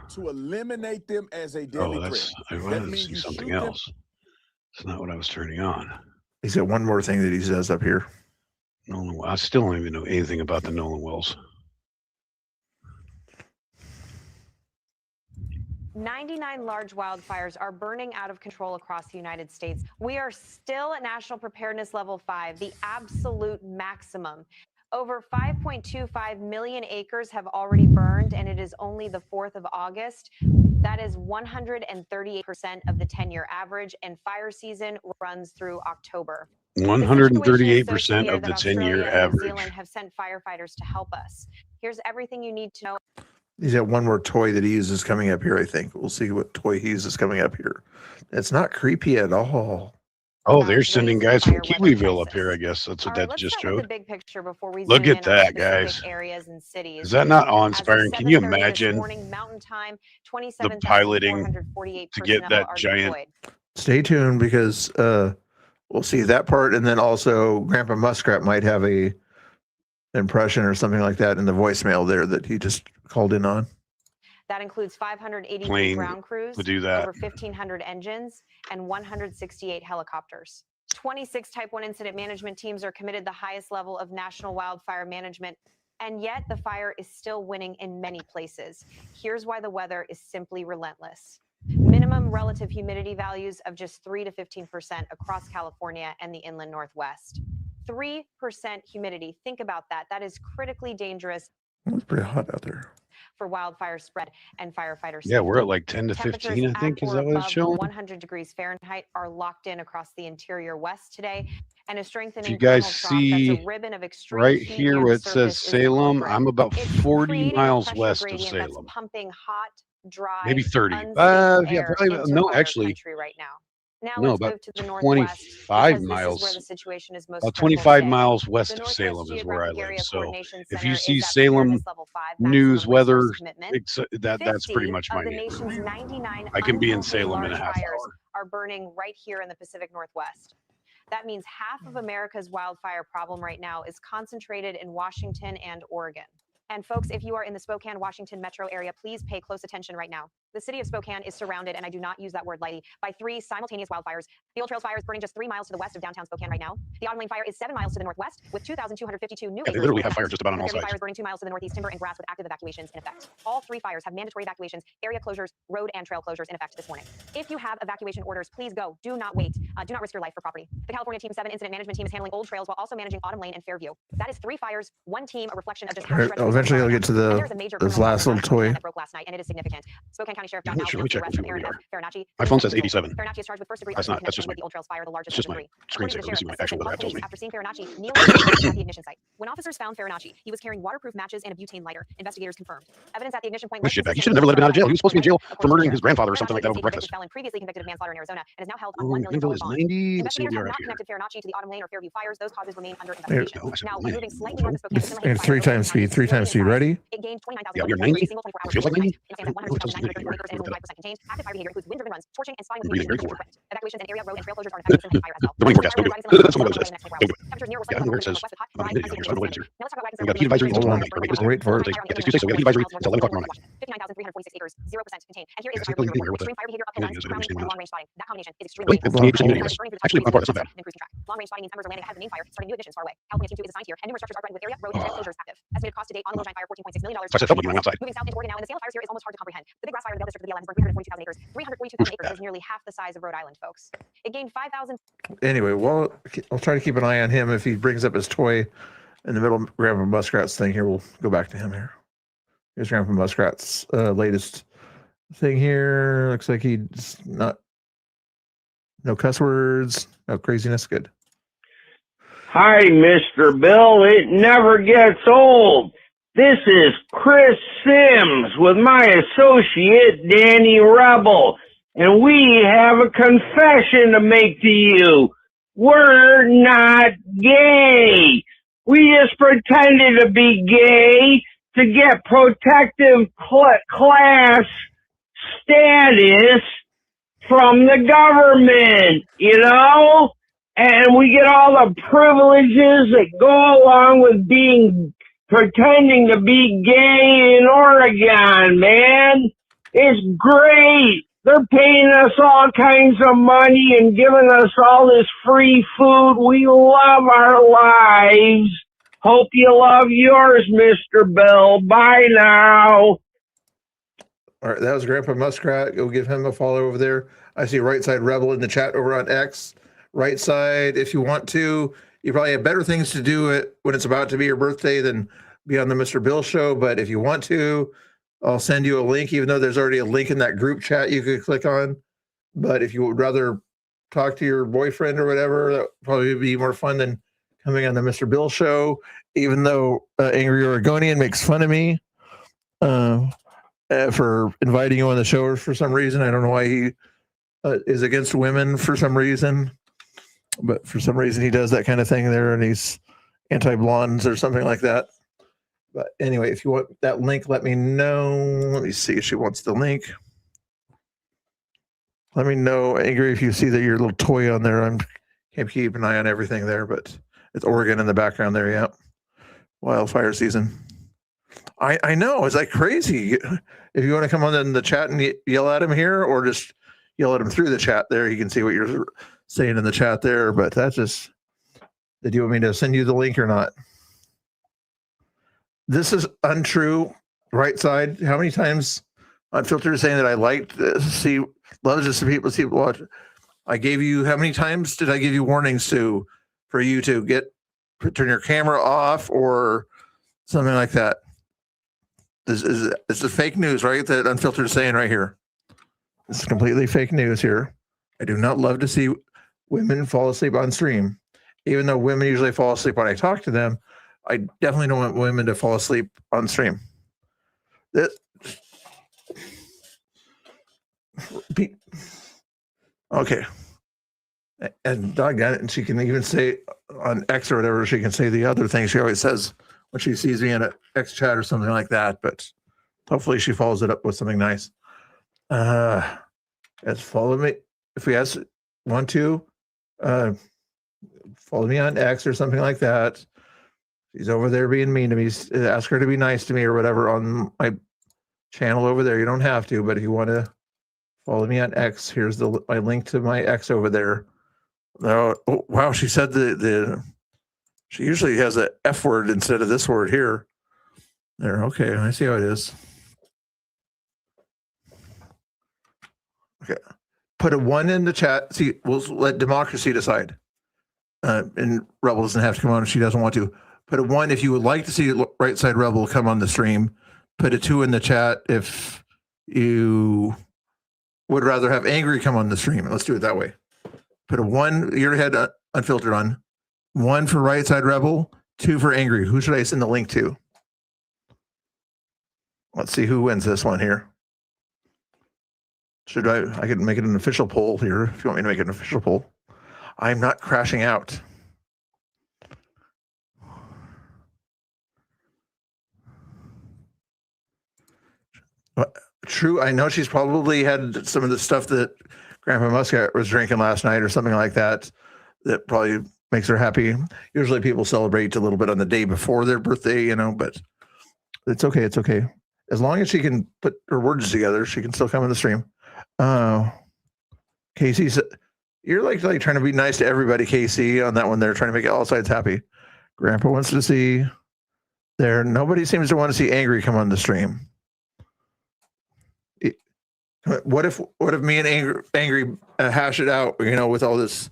To eliminate them as a daily threat. I wanted to see something else. It's not what I was turning on. He's got one more thing that he says up here. Nolan, I still don't even know anything about the Nolan Wells. 99 large wildfires are burning out of control across the United States. We are still at National Preparedness Level 5, the absolute maximum. Over 5.25 million acres have already burned, and it is only the 4th of August. That is 138% of the 10-year average, and fire season runs through October. 138% of the 10-year average. And New Zealand have sent firefighters to help us. Here's everything you need to know. He's got one more toy that he uses coming up here, I think. We'll see what toy he uses coming up here. It's not creepy at all. Oh, they're sending guys from Kiwiville up here, I guess. That's what that just showed. The big picture before we Look at that, guys. Areas and cities. Is that not awe-inspiring? Can you imagine the piloting to get that giant? Stay tuned because we'll see that part, and then also Grandpa Muskrat might have a impression or something like that in the voicemail there that he just called in on. That includes 580 Plane ground crews, to do that. over 1,500 engines, and 168 helicopters. 26 Type 1 incident management teams are committed to the highest level of national wildfire management, and yet the fire is still winning in many places. Here's why the weather is simply relentless. Minimum relative humidity values of just 3 to 15% across California and the inland Northwest. 3% humidity. Think about that. That is critically dangerous. It's pretty hot out there. For wildfire spread and firefighter safety. Yeah, we're at like 10 to 15, I think. Is that what it's showing? 100 degrees Fahrenheit are locked in across the interior West today, and a strengthening. If you guys that's see a ribbon of extreme right heat here and where it says surface is Salem, over. I'm about It's 40 creating a miles pressure west of gradient that's Salem. pumping hot, dry, Maybe 30. unstable Yeah, air probably into no, fire actually. country right now. Now No, let's about move to the 25 Northwest, miles. This is where the situation is most About critical 25 today. miles west The of Northwest Salem is where I Geographic live. Area So Coordination if Center you is see at Salem preparedness level 5, news, maximum weather, resource commitment. that's pretty 50 much my of the neighborhood. nation's 99 I can be in unhealthy Salem in a large half fires hour. are burning right here in the Pacific Northwest. That means half of America's wildfire problem right now is concentrated in Washington and Oregon. And folks, if you are in the Spokane, Washington metro area, please pay close attention right now. The city of Spokane is surrounded, and I do not use that word lightly, by 3 simultaneous wildfires. The Old Trails Fire is burning just 3 miles to the west of downtown Spokane right now. The Autumn Lane Fire is 7 miles to the northwest, with 2,252 new They acres. literally have fire just about on all Fairview sides. Fire is burning 2 miles to the northeast, timber and grass with active evacuations in effect. All 3 fires have mandatory evacuations, area closures, road and trail closures in effect this morning. If you have evacuation orders, please go. Do not wait. Do not risk your life for property. The California Team 7 incident management team is handling Old Trails while also managing Autumn Lane and Fairview. That is 3 fires, 1 team, a reflection of just how stressful Eventually, I'll get to and there's a major this criminal last little toy. that broke last night, and it is significant. Spokane County Sheriff John Let me check Malley and see arrested what Aaron we are. Farinacci. My phone says 87. Farinacci is charged with first-degree That's not. That's just with my. the Old Trails Fire, the largest It's just of the my 3. screensaver. According to the Let me see sheriff, my actual what the app tells me. after seeing Farinacci kneeling at the ignition site. When officers found Farinacci, he was carrying waterproof matches and a butane lighter. Investigators confirmed. Evidence at the ignition point. This shitbag. He should have never let him out of jail. He was supposed to be in jail for murdering his grandfather or something like that over breakfast. Felon previously convicted of manslaughter in Arizona and is now held on Oh, $1 million Greenville is bond. 90. Let's see what Investigators we have are not at here. connected Farinacci to the Autumn Lane or Fairview fires. Those causes remain under There- investigation. No, I said Now, 90. moving slightly north of Spokane, It's 3 times speed. 3 times speed. Ready? it gained 29,000 Yeah, we are acres 90. single 24-hour It feels like 90. It stands at 100,934 acres and is only 5% contained. Active fire behavior includes wind-driven runs, torching, and spotting with Breathing very movement forward. evacuations and area, road, and trail closures are in effect within the fire as well. The rain forecast. Don't do it. That's what my weather says. Don't do it. Temperatures near or Yeah, I don't know where it says. west with hot, I'm not dry, in it. I don't know what it is here. Now let's talk about We got a heat advisory until tomorrow night. Or maybe this day. Wait for it. Yeah, it takes 2 days. So we got a heat advisory until 11 o'clock tomorrow night. 59,346 acres, 0% contained. And here is Yeah, the it's like fire what the- extreme fire behavior up to humidity lines, is. I don't grounding, understand and what long-range spotting. That combination is extremely Wait, dangerous. 28% humidity, yes. Actually, my part, that's not bad. Long-range spotting means members are landing ahead of the main fire, starting new ignitions far away. California Team 2 is assigned here, and numerous structures are threatened with area, road, and trail closures active. Estimated cost to date on the Logine Fire, $14.6 million. So I said something when I went outside. Moving south into Oregon now, and the scale of fires here is almost hard to comprehend. The Big Grass Fire in the Dell District of the Islands burned 342,000 acres. 342,000 acres is nearly half the size of Rhode Island, folks. It gained 5,000. Anyway, well, I'll try to keep an eye on him. If he brings up his toy in the middle, Grandpa Muskrat's thing here, we'll go back to him here. Here's Grandpa Muskrat's latest thing here. Looks like he's not, no cuss words, no craziness. Good. Hi, Mr. Bill. It never gets old. This is Chris Sims with my associate, Danny Rebel, and we have a confession to make to you. We're not gay. We just pretended to be gay to get protective class status from the government, you know? And we get all the privileges that go along with pretending to be gay in Oregon, man. It's great. They're paying us all kinds of money and giving us all this free food. We love our lives. Hope you love yours, Mr. Bill. Bye now. All right, that was Grandpa Muskrat. Go give him a follow over there. I see Right Side Rebel in the chat over on X. Right Side, if you want to, you probably have better things to do it when it's about to be your birthday than be on the Mr. Bill show. But if you want to, I'll send you a link, even though there's already a link in that group chat you could click on. But if you would rather talk to your boyfriend or whatever, that would probably be more fun than coming on the Mr. Bill show, even though Angry Oregonian makes fun of me for inviting you on the show for some reason. I don't know why he is against women for some reason, but for some reason he does that kind of thing there, and he's anti-blondes or something like that. But anyway, if you want that link, let me know. Let me see if she wants the link. Let me know, Angry, if you see that your little toy on there. I can't keep an eye on everything there, but it's Oregon in the background there. Yeah, wildfire season. I know, it's like crazy. If you want to come on in the chat and yell at him here, or just yell at him through the chat there, you can see what you're saying in the chat there. But that's just, did you want me to send you the link or not? This is untrue. Right Side. How many times Unfiltered is saying that I like to see, love to see people watch. I gave you, how many times did I give you warnings for you to turn your camera off or something like that? This is fake news, right? That Unfiltered is saying right here. This is completely fake news here. I do not love to see women fall asleep on stream, even though women usually fall asleep when I talk to them. I definitely don't want women to fall asleep on stream. Okay. And doggone it, and she can even say on X or whatever, she can say the other thing she always says when she sees me in an X chat or something like that. But hopefully she follows it up with something nice. As follow me. If we want to, follow me on X or something like that. She's over there being mean to me. Ask her to be nice to me or whatever on my channel over there. You don't have to, but if you want to follow me on X, here's my link to my X over there. Oh, wow, she said she usually has a F word instead of this word here. There, okay, I see how it is. Okay, put a 1 in the chat. See, we'll let Democracy decide. And Rebel doesn't have to come on if she doesn't want to. Put a 1 if you would like to see Right Side Rebel come on the stream. Put a 2 in the chat if you would rather have Angry come on the stream. Let's do it that way. Put a 1 your head unfiltered on. 1 for Right Side Rebel, 2 for Angry. Who should I send the link to? Let's see who wins this one here. Should I could make it an official poll here if you want me to make it an official poll. I'm not crashing out. True, I know she's probably had some of the stuff that Grandpa Muscat was drinking last night or something like that. That probably makes her happy. Usually people celebrate a little bit on the day before their birthday, you know, but it's okay. It's okay. As long as she can put her words together, she can still come in the stream. Casey, you're like trying to be nice to everybody, Casey, on that one. They're trying to make all sides happy. Grandpa wants to see there. Nobody seems to want to see Angry come on the stream. What if me and Angry hash it out, you know, with all his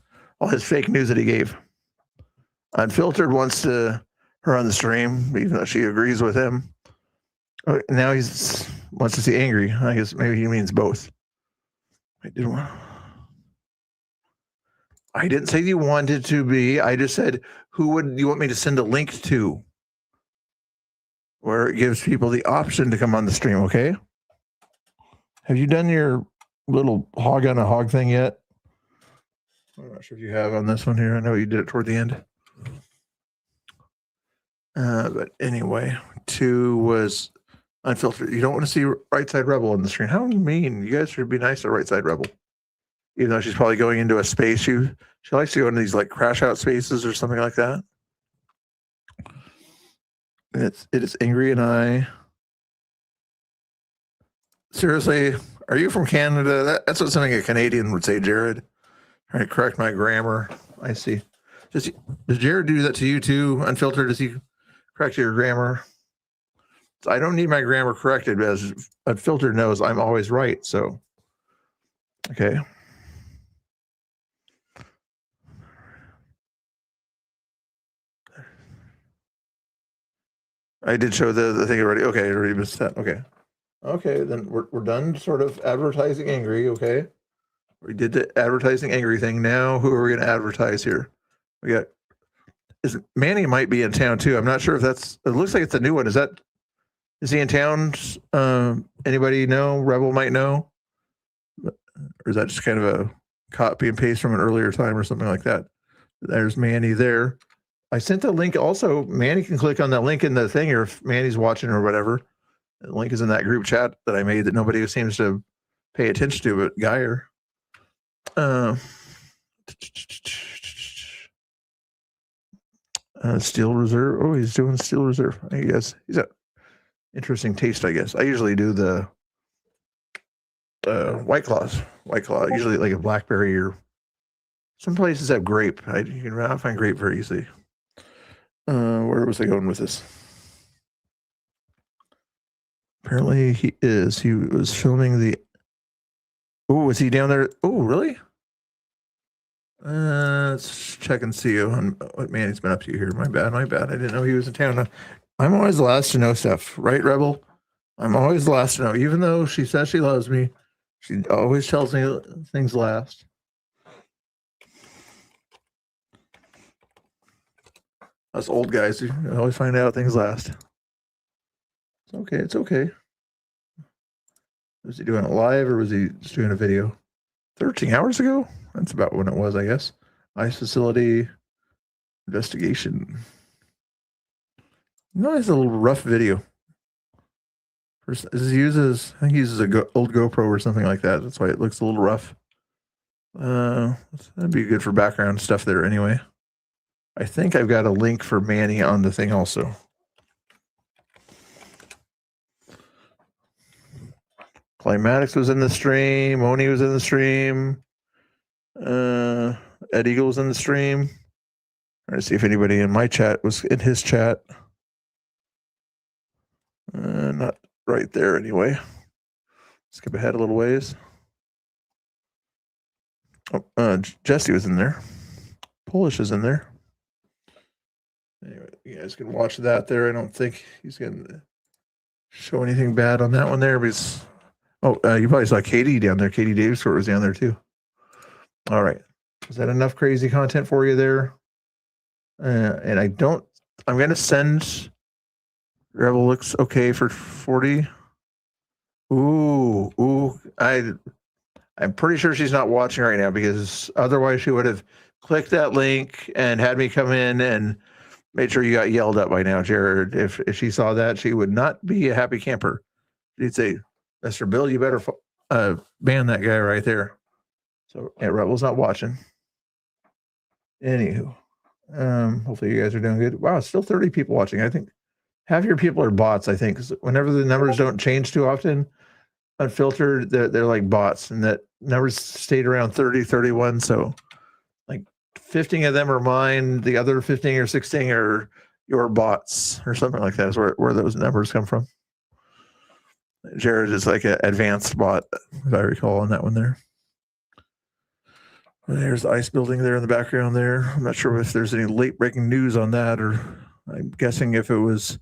fake news that he gave? Unfiltered wants her on the stream, even though she agrees with him. Now he wants to see Angry. I guess maybe he means both. I didn't say you wanted to be. I just said, who would you want me to send a link to? Where it gives people the option to come on the stream, okay? Have you done your little hog on a hog thing yet? I'm not sure if you have on this one here. I know you did it toward the end. But anyway, 2 was Unfiltered. You don't want to see Right Side Rebel on the screen. How mean. You guys should be nice to Right Side Rebel. Even though she's probably going into a space. She likes to go into these like crash out spaces or something like that. It is Angry and I. Seriously, are you from Canada? That's what something a Canadian would say, Jared. Trying to correct my grammar. I see. Does Jared do that to you too, Unfiltered? Does he correct your grammar? So I don't need my grammar corrected, as Unfiltered knows I'm always right. So, okay. I did show the thing already. Okay, I already missed that. Okay. Okay, then we're done sort of advertising Angry, okay? We did the advertising Angry thing. Now who are we going to advertise here? We got Manny might be in town too. I'm not sure if that's it looks like it's a new one. Is he in town? Anybody know? Rebel might know. Or is that just kind of a copy and paste from an earlier time or something like that? There's Manny there. I sent the link also. Manny can click on that link in the thing, or if Manny's watching or whatever. The link is in that group chat that I made that nobody seems to pay attention to, but Geyer. Steel Reserve. Oh, he's doing Steel Reserve. I guess he's got interesting taste, I guess. I usually do the White Claws. White Claw, usually like a blackberry, or some places have grape. You can find grape very easily. Where was I going with this? Apparently he is. He was filming the. Oh, was he down there? Oh, really? Let's check and see on what Manny's been up to here. My bad. I didn't know he was in town. I'm always the last to know stuff, right, Rebel? I'm always the last to know. Even though she says she loves me, she always tells me things last. Us old guys, you always find out things last. It's okay. It's okay. Was he doing it live or was he just doing a video? 13 hours ago? That's about when it was, I guess. ICE facility investigation. No, it's a little rough video. I think he uses a old GoPro or something like that. That's why it looks a little rough. That'd be good for background stuff there anyway. I think I've got a link for Manny on the thing also. Climax was in the stream. Oni was in the stream. Ed Eagle was in the stream. Trying to see if anybody in my chat was in his chat. Not right there anyway. Skip ahead a little ways. Jesse was in there. Polish is in there. Anyway, you guys can watch that there. I don't think he's going to show anything bad on that one there because you probably saw Katie down there. Katie Davis was down there too. All right. Is that enough crazy content for you there? And I'm going to send Rebel looks okay for 40. Ooh. I'm pretty sure she's not watching right now because otherwise she would have clicked that link and had me come in and made sure you got yelled at by now, Jared. If she saw that, she would not be a happy camper. She'd say, Mr. Bill, you better ban that guy right there. So Rebel's not watching. Anywho, hopefully you guys are doing good. Wow, it's still 30 people watching. I think half your people are bots, I think. 'Cause whenever the numbers don't change too often, unfiltered, they're like bots, and that numbers stayed around 30, 31. So like 15 of them are mine. The other 15 or 16 are your bots or something like that is where those numbers come from. Jared is like an advanced bot, if I recall on that one there. There's the ice building there in the background there. I'm not sure if there's any late breaking news on that, or I'm guessing if it was,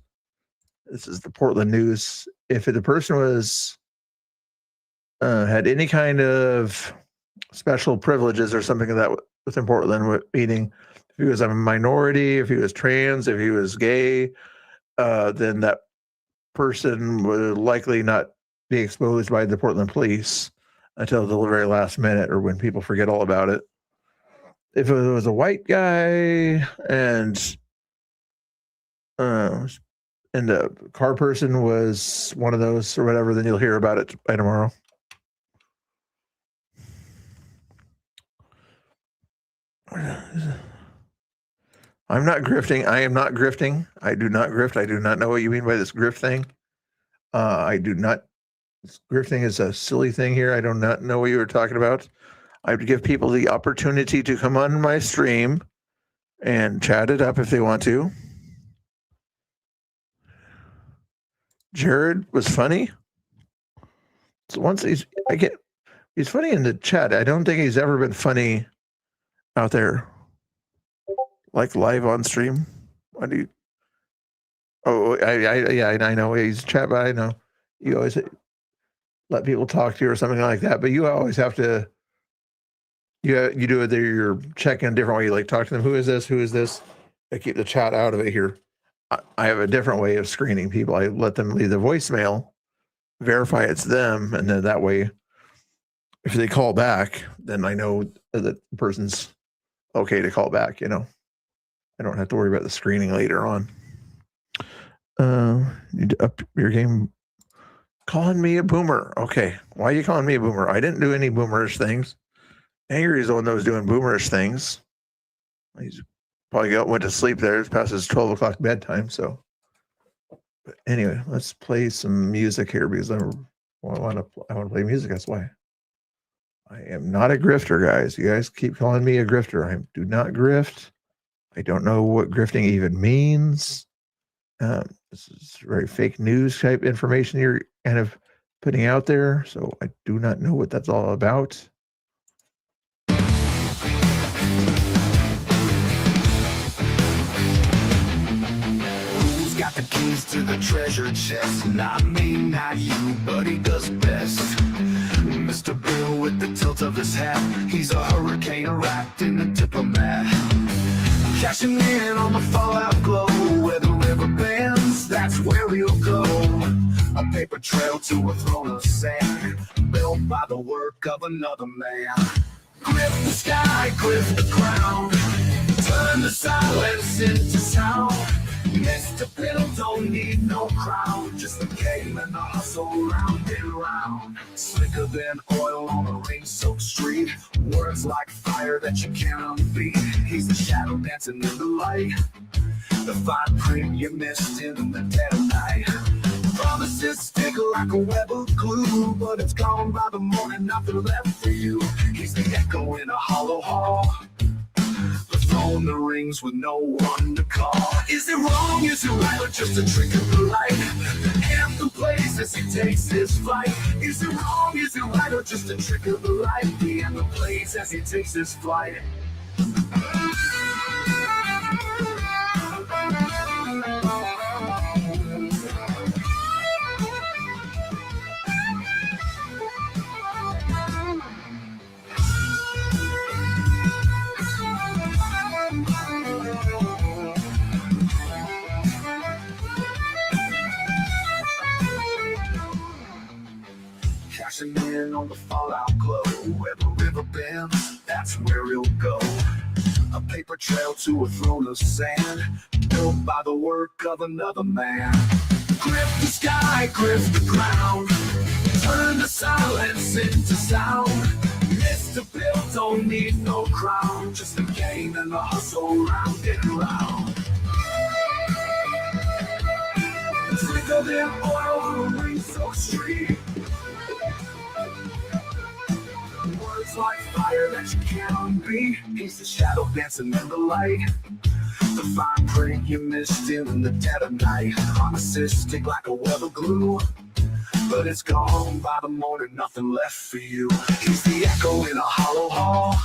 this is the Portland news. If the person was, had any kind of special privileges or something of that within Portland, meaning if he was a minority, if he was trans, if he was gay, then that person would likely not be exposed by the Portland police until the very last minute or when people forget all about it. If it was a white guy and the car person was one of those or whatever, then you'll hear about it by tomorrow. I'm not grifting. I am not grifting. I do not grift. I do not know what you mean by this grift thing. I do not. Grifting is a silly thing here. I do not know what you were talking about. I would give people the opportunity to come on my stream and chat it up if they want to. Jared was funny. So once he's funny in the chat. I don't think he's ever been funny out there, like live on stream. What do you? Oh, I know he's chat, but I know you always let people talk to you or something like that. But you always have to. You do it there. You're checking a different way. You like talk to them. Who is this? Who is this? I keep the chat out of it here. I have a different way of screening people. I let them leave the voicemail, verify it's them, and then that way, if they call back, then I know that the person's okay to call back. You know, I don't have to worry about the screening later on. Need to up your game. Calling me a boomer. Okay, why are you calling me a boomer? I didn't do any boomerish things. Angry's the one that was doing boomerish things. He's probably went to sleep there. It's past his 12 o'clock bedtime. So, but anyway, let's play some music here because I want to play music. That's why. I am not a grifter, guys. You guys keep calling me a grifter. I do not grift. I don't know what grifting even means. This is very fake news type information you're kind of putting out there. So I do not know what that's all about. Who's got the keys to the treasure chest? Not me, not you, but he does best. Mr. Bill with the tilt of his hat. He's a hurricane wrapped in a diplomat. Cashing in on the fallout glow. Where the river bends, that's where he'll go. A paper trail to a throne of sand, built by the work of another man. Grip the sky, grip the ground, turn the silence into sound. Mr. Bill don't need no crown, just a game and a hustle round and round. Slicker than oil on a rain-soaked street, words like fire that you can't unbeat. He's the shadow dancing in the light, the fine print you missed in the dead of night. Promises stick like a web of clue, but it's gone by the morning, nothing left for you. He's the echo in a hollow hall. The phone that rings with no one to call. Is it wrong? Is it right? Or just a trick of the light? The anthem plays as he takes his flight. Is it wrong? Is it right? Or just a trick of the light? The anthem plays as he takes his flight. Cashing in on the fallout glow. Where the river bends, that's where he'll go. A paper trail to a throne of sand, built by the work of another man. Grip the sky, grip the ground, turn the silence into sound. Mr. Bill don't need no crown, just a game and a hustle round and round. Thicker than oil on a rain-soaked street. Words like fire that you can't unbeat. He's the shadow dancing in the light. The fine print you missed in the dead of night. Promises stick like a web of glue, but it's gone by the morning, nothing left for you. He's the echo in a hollow hall.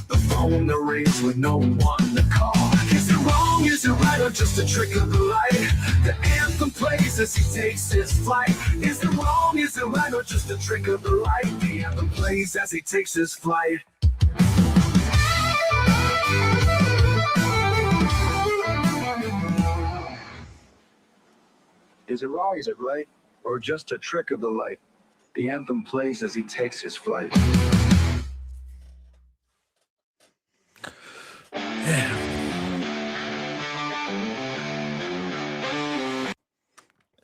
The phone that rings with no one to call. Is it wrong? Is it right? Or just a trick of the light? The anthem plays as he takes his flight. Is it wrong? Is it right? Or just a trick of the light? The anthem plays as he takes his flight. Is it wrong? Is it right? Or just a trick of the light? The anthem plays as he takes his flight.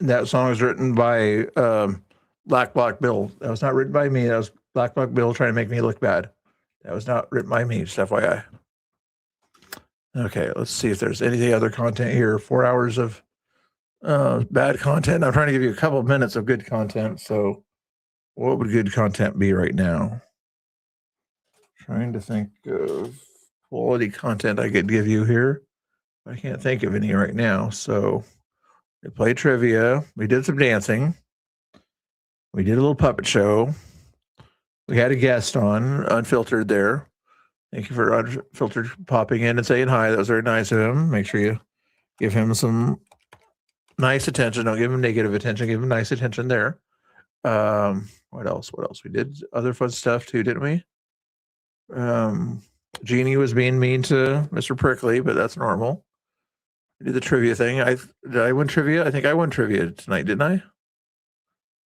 That song was written by Black Bill. That was not written by me. That was Black Bill trying to make me look bad. That was not written by me, just FYI. Okay, let's see if there's any other content here. 4 hours of bad content. I'm trying to give you a couple of minutes of good content. So what would good content be right now? Trying to think of quality content I could give you here. I can't think of any right now. So we played trivia. We did some dancing. We did a little puppet show. We had a guest on, Unfiltered there. Thank you for Unfiltered popping in and saying hi. That was very nice of him. Make sure you give him some nice attention. Don't give him negative attention. Give him nice attention there. What else? We did other fun stuff too, didn't we? Jeannie was being mean to Mr. Prickly, but that's normal. I did the trivia thing. Did I win trivia? I think I won trivia tonight, didn't I?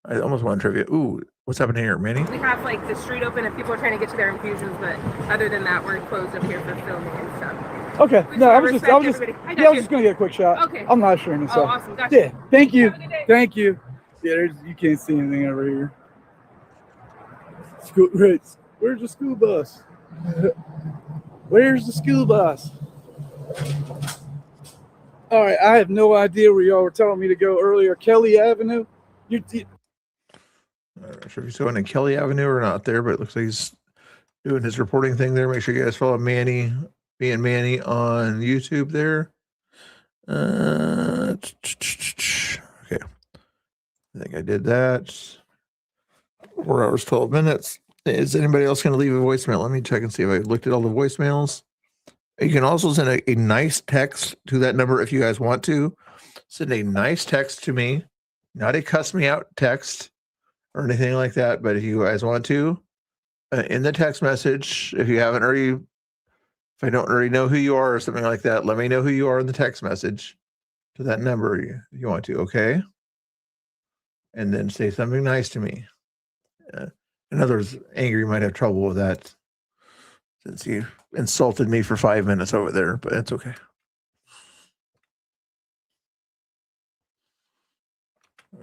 I almost won trivia. Ooh, what's happening here, Manny? We have like the street open and people are trying to get to their infusions, but other than that, we're closed up here for filming and stuff. Okay. We No, I was respect just everybody. I yeah, got I was you. just gonna get a quick shot. Okay. I'm not sure. So. Oh, awesome. Gotcha. Yeah. Thank you. Have a good day. Thank you. Yeah, you can't see anything over here. School, right. Where's the school bus? Where's the school bus? All right, I have no idea where y'all were telling me to go earlier. Kelly Avenue? I'm not sure if he's going to Kelly Avenue or not there, but it looks like he's doing his reporting thing there. Make sure you guys follow Manny, me and Manny on YouTube there. Okay. I think I did that. 4 hours, 12 minutes. Is anybody else going to leave a voicemail? Let me check and see if I looked at all the voicemails. You can also send a nice text to that number if you guys want to. Send a nice text to me, not a cuss me out text or anything like that. But if you guys want to, in the text message, if you haven't already, if I don't already know who you are or something like that, let me know who you are in the text message to that number if you want to, okay? And then say something nice to me. In other words, Angry might have trouble with that since you insulted me for 5 minutes over there, but that's okay.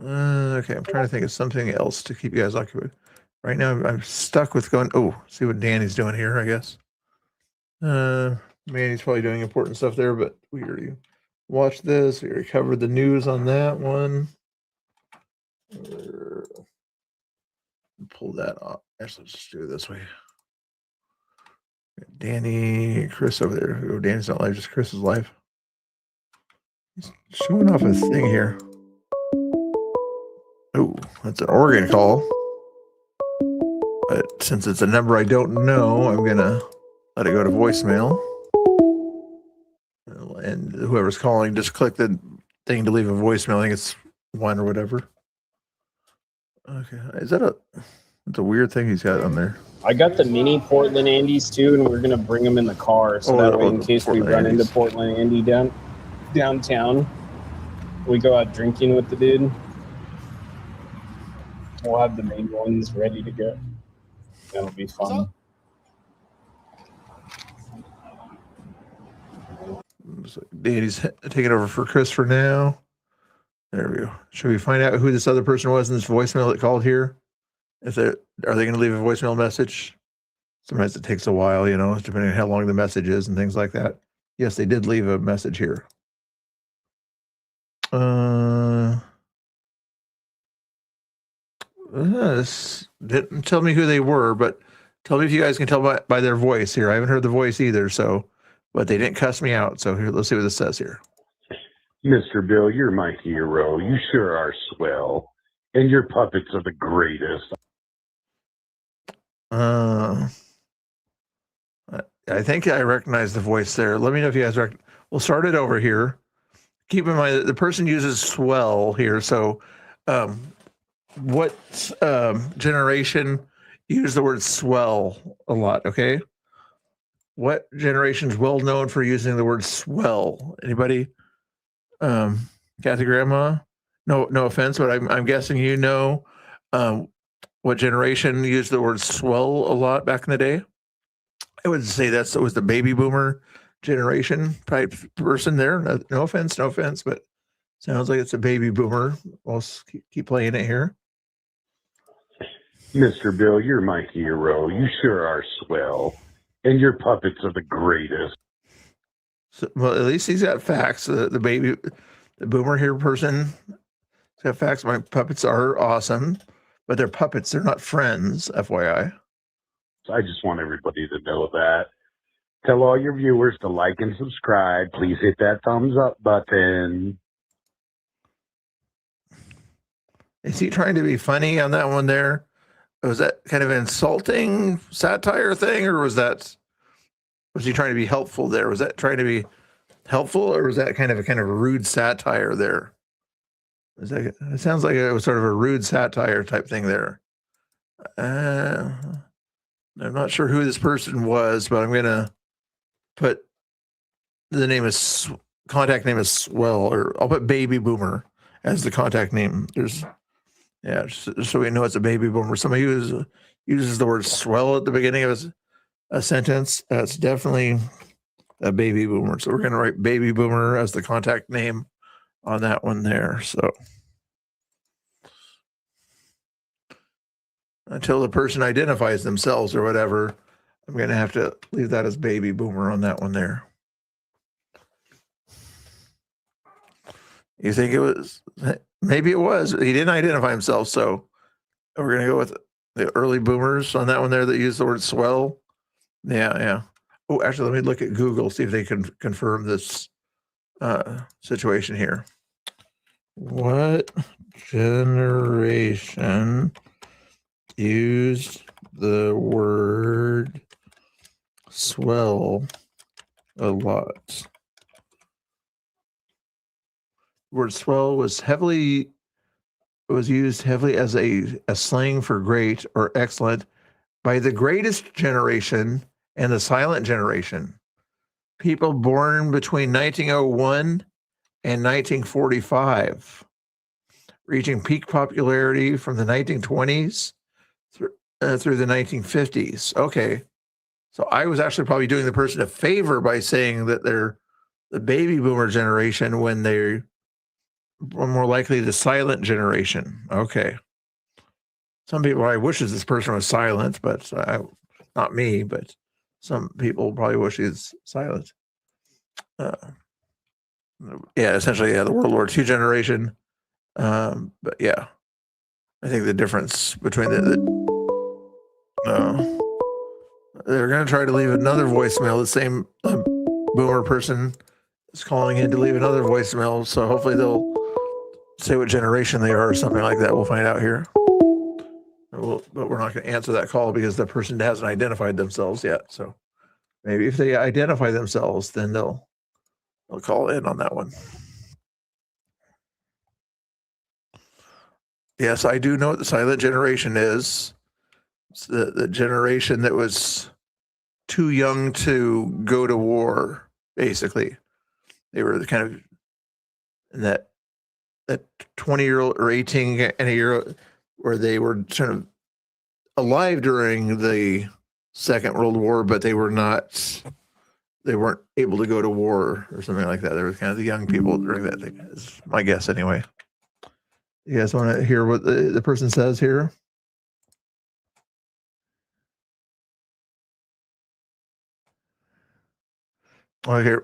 Okay, I'm trying to think of something else to keep you guys occupied. Right now, I'm stuck with going, see what Danny's doing here, I guess. Manny's probably doing important stuff there, but we already watched this. We already covered the news on that one. Pull that off. Actually, let's just do it this way. Danny, Chris over there. Oh, Danny's not live, just Chris is live. He's showing off his thing here. Oh, that's an Oregon call. But since it's a number I don't know, I'm gonna let it go to voicemail. And whoever's calling, just click the thing to leave a voicemail. I think it's 1 or whatever. Okay, is that it's a weird thing he's got on there. I got the mini Portland Andes too, and we're gonna bring them in the car, so that way, in case we run into Portland Andy downtown, we go out drinking with the dude. We'll have the main ones ready to go. That'll be fun. So Danny's taking over for Chris for now. There we go. Should we find out who this other person was in this voicemail that called here? Are they going to leave a voicemail message? Sometimes it takes a while, depending on how long the message is and things like that. Yes, they did leave a message here. This didn't tell me who they were, but tell me if you guys can tell by their voice here. I haven't heard the voice either, but they didn't cuss me out. So here, let's see what this says here. Mr. Bill, you're my hero. You sure are swell. And your puppets are the greatest. I think I recognize the voice there. Let me know if you guys we'll start it over here. Keep in mind that the person uses swell here. So what generation use the word swell a lot? Okay. What generation is well known for using the word swell? Anybody? Kathy Grandma? No offense, but I'm guessing what generation used the word swell a lot back in the day. I would say it was the baby boomer generation type person there. No offense, but sounds like it's a baby boomer. I'll keep playing it here. Mr. Bill, you're my hero. You sure are swell. And your puppets are the greatest. So, well, at least he's got facts. The boomer here person has got facts. My puppets are awesome, but they're puppets. They're not friends, FYI. So I just want everybody to know that. Tell all your viewers to like and subscribe. Please hit that thumbs up button. Is he trying to be funny on that one there? Was that kind of an insulting satire thing, or was he trying to be helpful there? Was that trying to be helpful, or was that kind of a rude satire there? It sounds like it was sort of a rude satire type thing there. I'm not sure who this person was, but I'm gonna put the contact name is Swell, or I'll put Baby Boomer as the contact name. Just so we know it's a baby boomer. Somebody who uses the word swell at the beginning of a sentence, that's definitely a baby boomer. So we're going to write baby boomer as the contact name on that one there. So until the person identifies themselves or whatever, I'm going to have to leave that as baby boomer on that one there. You think it was? Maybe it was. He didn't identify himself, so we're going to go with the early boomers on that one there that use the word swell. Yeah. Oh, actually, let me look at Google, see if they can confirm this situation here. What generation used the word swell a lot? Word swell was used heavily as a slang for great or excellent by the greatest generation and the silent generation. People born between 1901 and 1945, reaching peak popularity from the 1920s through the 1950s. Okay. So I was actually probably doing the person a favor by saying that they're the baby boomer generation when they're more likely the silent generation. Okay. Some people probably wishes this person was silent, but not me, but some people probably wish he's silent. Essentially, the World War II generation. But yeah. I think the difference between they're going to try to leave another voicemail. The same boomer person is calling in to leave another voicemail. So hopefully they'll say what generation they are or something like that. We'll find out here. But we're not going to answer that call because the person hasn't identified themselves yet. So maybe if they identify themselves, then they'll call in on that one. Yes, I do know what the silent generation is. It's the generation that was too young to go to war, basically. They were kind of in that 20-year-old or 18 and a year where they were sort of alive during the Second World War, but they weren't able to go to war or something like that. They were kind of the young people during that thing, is my guess anyway. You guys want to hear what the person says here? Okay,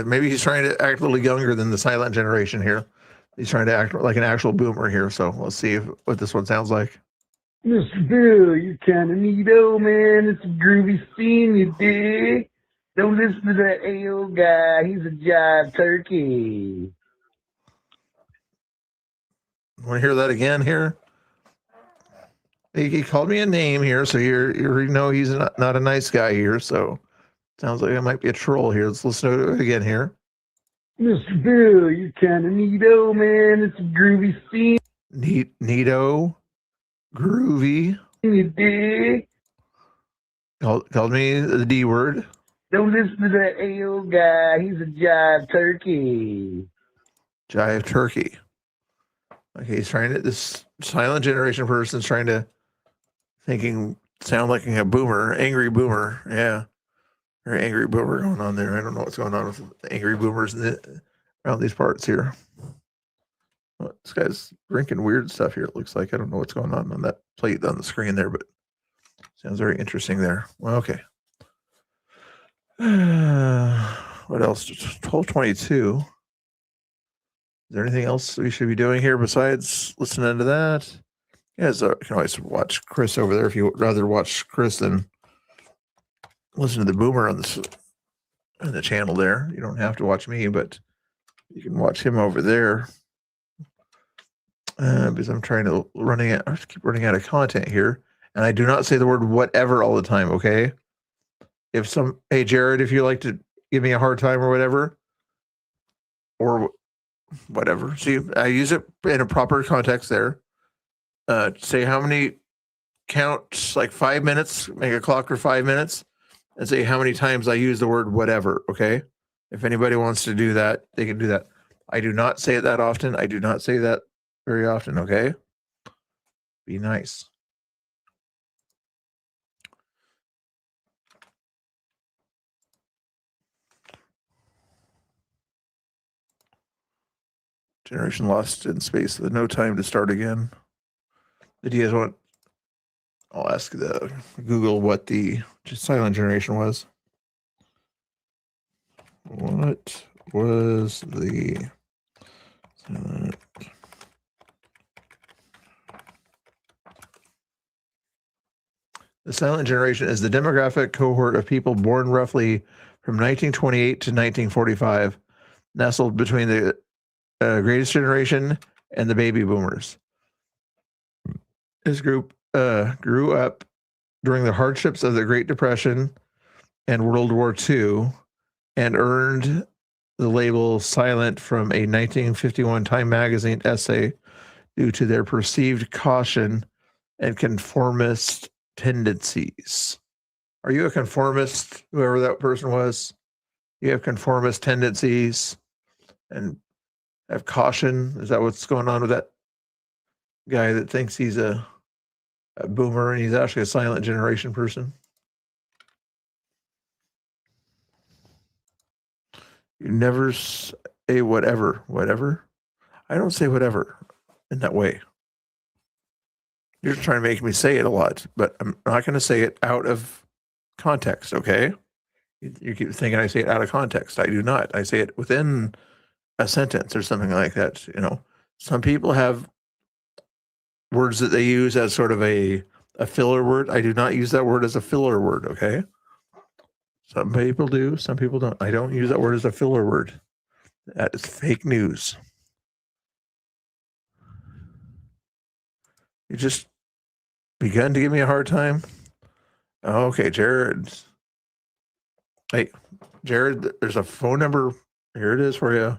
maybe he's trying to act a little younger than the silent generation here. He's trying to act like an actual boomer here. So let's see what this one sounds like. Mr. Bill, you're kind of neato, man. It's a groovy scene, you dig? Don't listen to that AO guy. He's a jive turkey. Want to hear that again here? He called me a name here, so you know he's not a nice guy here. So sounds like it might be a troll here. Let's listen to it again here. Mr. Bill, you're kind of neato, man. It's a groovy scene. Neato, groovy. You dig? Called me the D word. Don't listen to that AO guy. He's a jive turkey. Jive turkey. Okay, he's trying to. This silent generation person's trying to sound like a boomer, angry boomer. Yeah. Very angry boomer going on there. I don't know what's going on with the angry boomers around these parts here. Well, this guy's drinking weird stuff here, it looks like. I don't know what's going on that plate on the screen there, but sounds very interesting there. Well, okay. What else? 12:22. Is there anything else we should be doing here besides listening to that? Yeah, so you can always watch Chris over there if you would rather watch Chris than listen to the boomer on the channel there. You don't have to watch me, but you can watch him over there. Because I'm trying to I keep running out of content here, and I do not say the word whatever all the time. Okay, hey Jared, if you like to give me a hard time or whatever, see, I use it in a proper context there. Say how many count, like 5 minutes, make a clock for 5 minutes. And say how many times I use the word whatever, okay? If anybody wants to do that, they can do that. I do not say it that often. I do not say that very often, okay? Be nice. Generation lost in space with no time to start again. Did you guys want? I'll ask the Google what the silent generation was. What was the silent? The silent generation is the demographic cohort of people born roughly from 1928 to 1945, nestled between the greatest generation and the baby boomers. This group grew up during the hardships of the Great Depression and World War II and earned the label silent from a 1951 Time magazine essay due to their perceived caution and conformist tendencies. Are you a conformist, whoever that person was? You have conformist tendencies and have caution? Is that what's going on with that guy that thinks he's a boomer and he's actually a silent generation person? You never say whatever. I don't say whatever in that way. You're trying to make me say it a lot, but I'm not going to say it out of context, okay? You keep thinking I say it out of context. I do not. I say it within a sentence or something like that. You know, some people have words that they use as sort of a filler word. I do not use that word as a filler word, okay? Some people do, some people don't. I don't use that word as a filler word. That is fake news. You just begun to give me a hard time. Okay, Jared. Hey, Jared, there's a phone number. Here it is for you.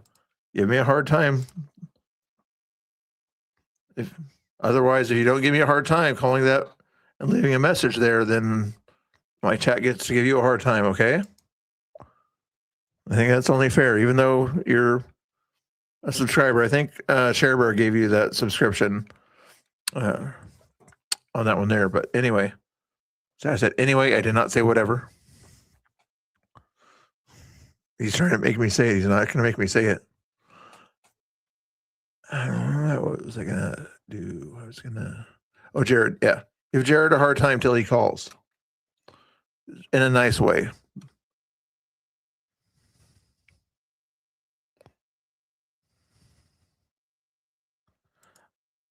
Give me a hard time. Otherwise, if you don't give me a hard time calling that and leaving a message there, then my chat gets to give you a hard time, okay? I think that's only fair, even though you're a subscriber. I think ShareBear gave you that subscription on that one there. But anyway, so I said, anyway, I did not say whatever. He's trying to make me say it. He's not going to make me say it. I don't know. What was I going to do? I was going to... Oh, Jared, yeah. Give Jared a hard time till he calls. In a nice way.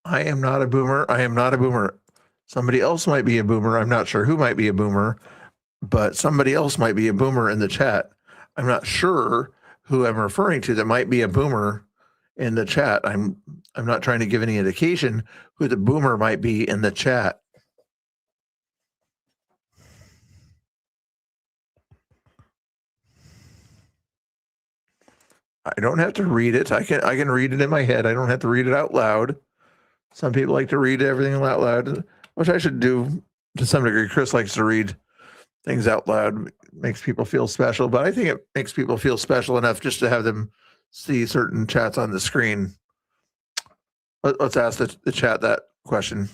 I am not a boomer. I am not a boomer. Somebody else might be a boomer. I'm not sure who might be a boomer, but somebody else might be a boomer in the chat. I'm not sure who I'm referring to that might be a boomer in the chat. I'm not trying to give any indication who the boomer might be in the chat. I don't have to read it. I can read it in my head. I don't have to read it out loud. Some people like to read everything out loud, which I should do to some degree. Chris likes to read things out loud. It makes people feel special, but I think it makes people feel special enough just to have them see certain chats on the screen. Let's ask the chat that question.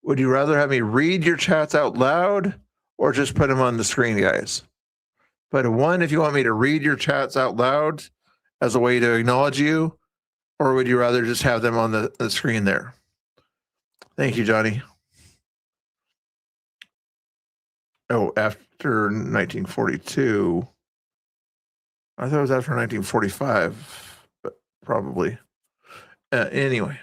Would you rather have me read your chats out loud or just put them on the screen, guys? Put a 1 if you want me to read your chats out loud as a way to acknowledge you, or would you rather just have them on the screen there? Thank you, Johnny. Oh, after 1942. I thought it was after 1945, but probably. Anyway.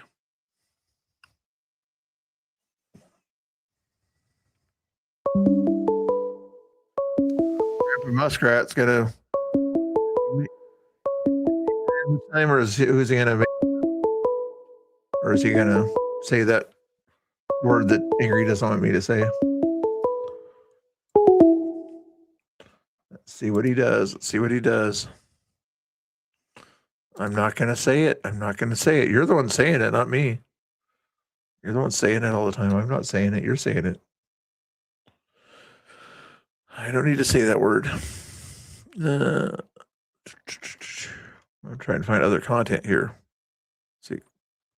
Grandpa Muskrat's gonna time, or who's he gonna make, or is he gonna say that word that Ingrid doesn't want me to say? Let's see what he does. Let's see what he does. I'm not gonna say it. I'm not gonna say it. You're the one saying it, not me. You're the one saying it all the time. I'm not saying it. You're saying it. I don't need to say that word. I'm trying to find other content here. Let's see,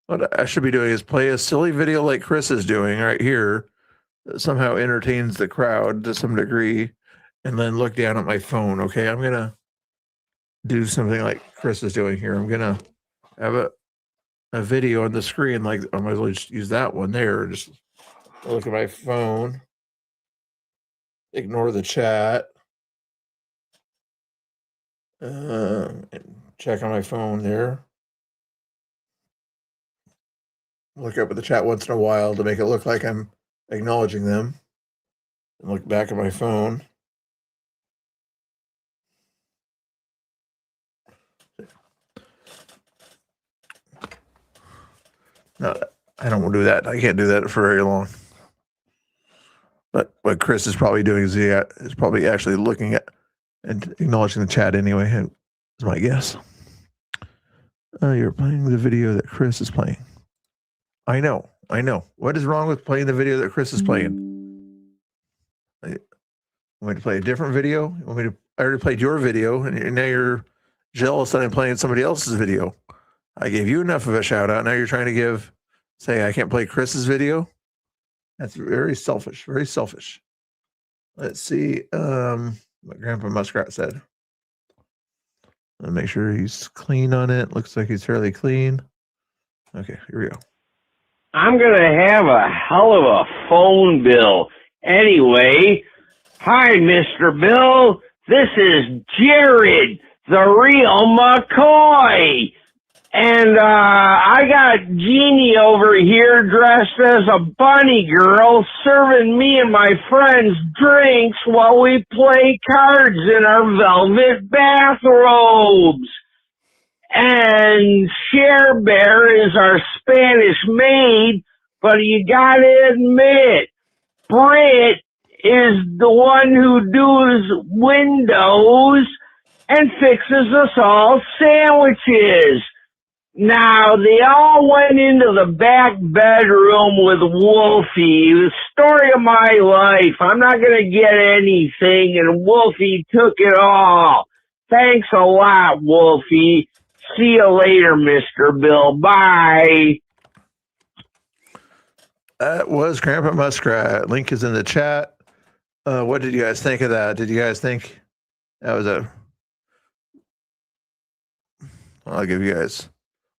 what I should be doing is play a silly video like Chris is doing right here that somehow entertains the crowd to some degree, and then look down at my phone. Okay, I'm gonna do something like Chris is doing here. I'm gonna have a video on the screen, like I might as well just use that one there. Just look at my phone, ignore the chat, and check on my phone there. Look up at the chat once in a while to make it look like I'm acknowledging them. And look back at my phone. No, I don't want to do that. I can't do that for very long. But what Chris is probably doing is probably actually looking at and acknowledging the chat anyway. Is my guess. You're playing the video that Chris is playing. I know. What is wrong with playing the video that Chris is playing? Want me to play a different video? I already played your video, and now you're jealous that I'm playing somebody else's video. I gave you enough of a shout out. Now you're trying to say I can't play Chris's video. That's very selfish. Very selfish. Let's see what Grandpa Muskrat said. I'll make sure he's clean on it. Looks like he's fairly clean. Okay, here we go. I'm going to have a hell of a phone bill. Anyway, hi, Mr. Bill. This is Jared, the real McCoy. And I got Jeannie over here dressed as a bunny girl serving me and my friends drinks while we play cards in our velvet bathrobes. And Cher Bear is our Spanish maid, but you gotta admit, Brit is the one who does windows and fixes us all sandwiches. Now, they all went into the back bedroom with Wolfie. The story of my life. I'm not going to get anything, and Wolfie took it all. Thanks a lot, Wolfie. See you later, Mr. Bill. Bye. That was Grandpa Muskrat. Link is in the chat. What did you guys think of that? Did you guys think that was a... I'll give you guys...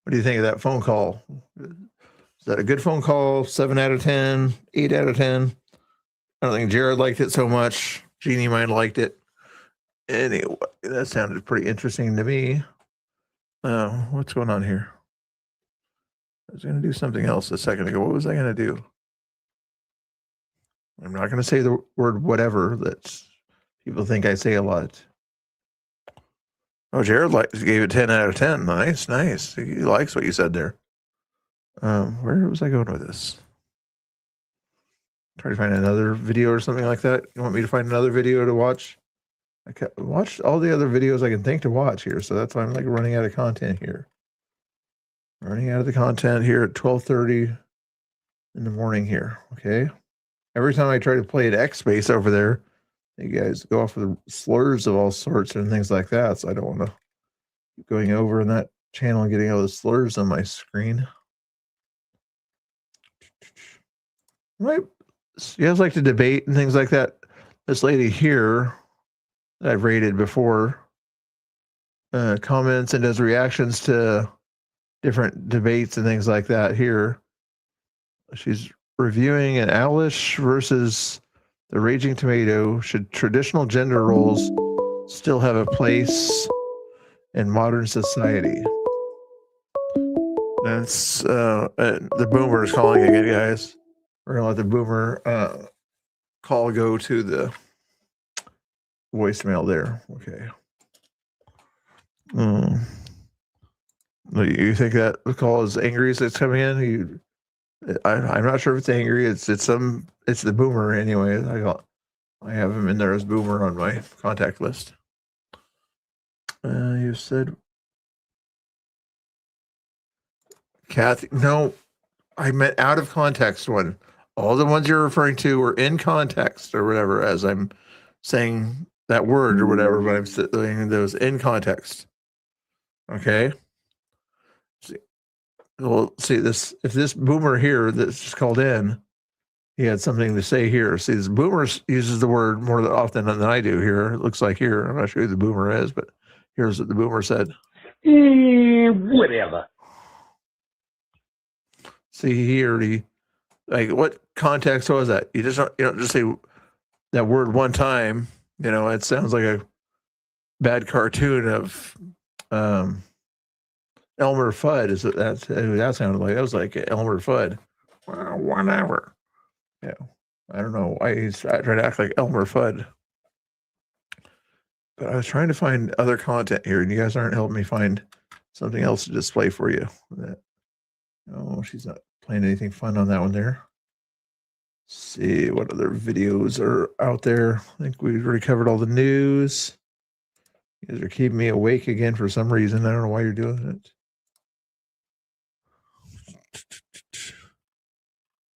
What do you think of that phone call? Is that a good phone call? 7 out of 10? 8 out of 10? I don't think Jared liked it so much. Jeannie might have liked it. Anyway, that sounded pretty interesting to me. What's going on here? I was going to do something else a second ago. What was I going to do? I'm not going to say the word whatever that people think I say a lot. Oh, Jared gave it 10 out of 10. Nice, nice. He likes what you said there. Where was I going with this? Try to find another video or something like that. You want me to find another video to watch? I watched all the other videos I can think to watch here, so that's why I'm like running out of content here. Running out of the content here at 12:30 in the morning here. Okay. Every time I try to play at X-Space over there, you guys go off with slurs of all sorts and things like that. So I don't want to keep going over in that channel and getting all the slurs on my screen. Right. You guys like to debate and things like that. This lady here that I've rated before comments and does reactions to different debates and things like that here. She's reviewing an Alish versus the Raging Tomato. Should traditional gender roles still have a place in modern society? That's the boomer is calling again, guys. We're gonna let the boomer call go to the voicemail there. Okay. You think that the call is angry as it's coming in? I'm not sure if it's angry. It's the boomer anyway. I have him in there as boomer on my contact list. You said Kathy. No, I meant out of context one. All the ones you're referring to were in context or whatever, as I'm saying that word or whatever, but I'm saying those in context. Okay. Well, see this. If this boomer here that's just called in, he had something to say here. See, this boomer uses the word more often than I do here. It looks like here. I'm not sure who the boomer is, but here's what the boomer said. Whatever. See, he already, like, what context was that? You don't just say that word one time. You know, it sounds like a bad cartoon of Elmer Fudd. That's who that sounded like? That was like Elmer Fudd. Well, 1 hour. Yeah, I don't know why he's trying to act like Elmer Fudd. But I was trying to find other content here, and you guys aren't helping me find something else to display for you. No, she's not playing anything fun on that one there. Let's see what other videos are out there. I think we've already covered all the news. You guys are keeping me awake again for some reason. I don't know why you're doing it.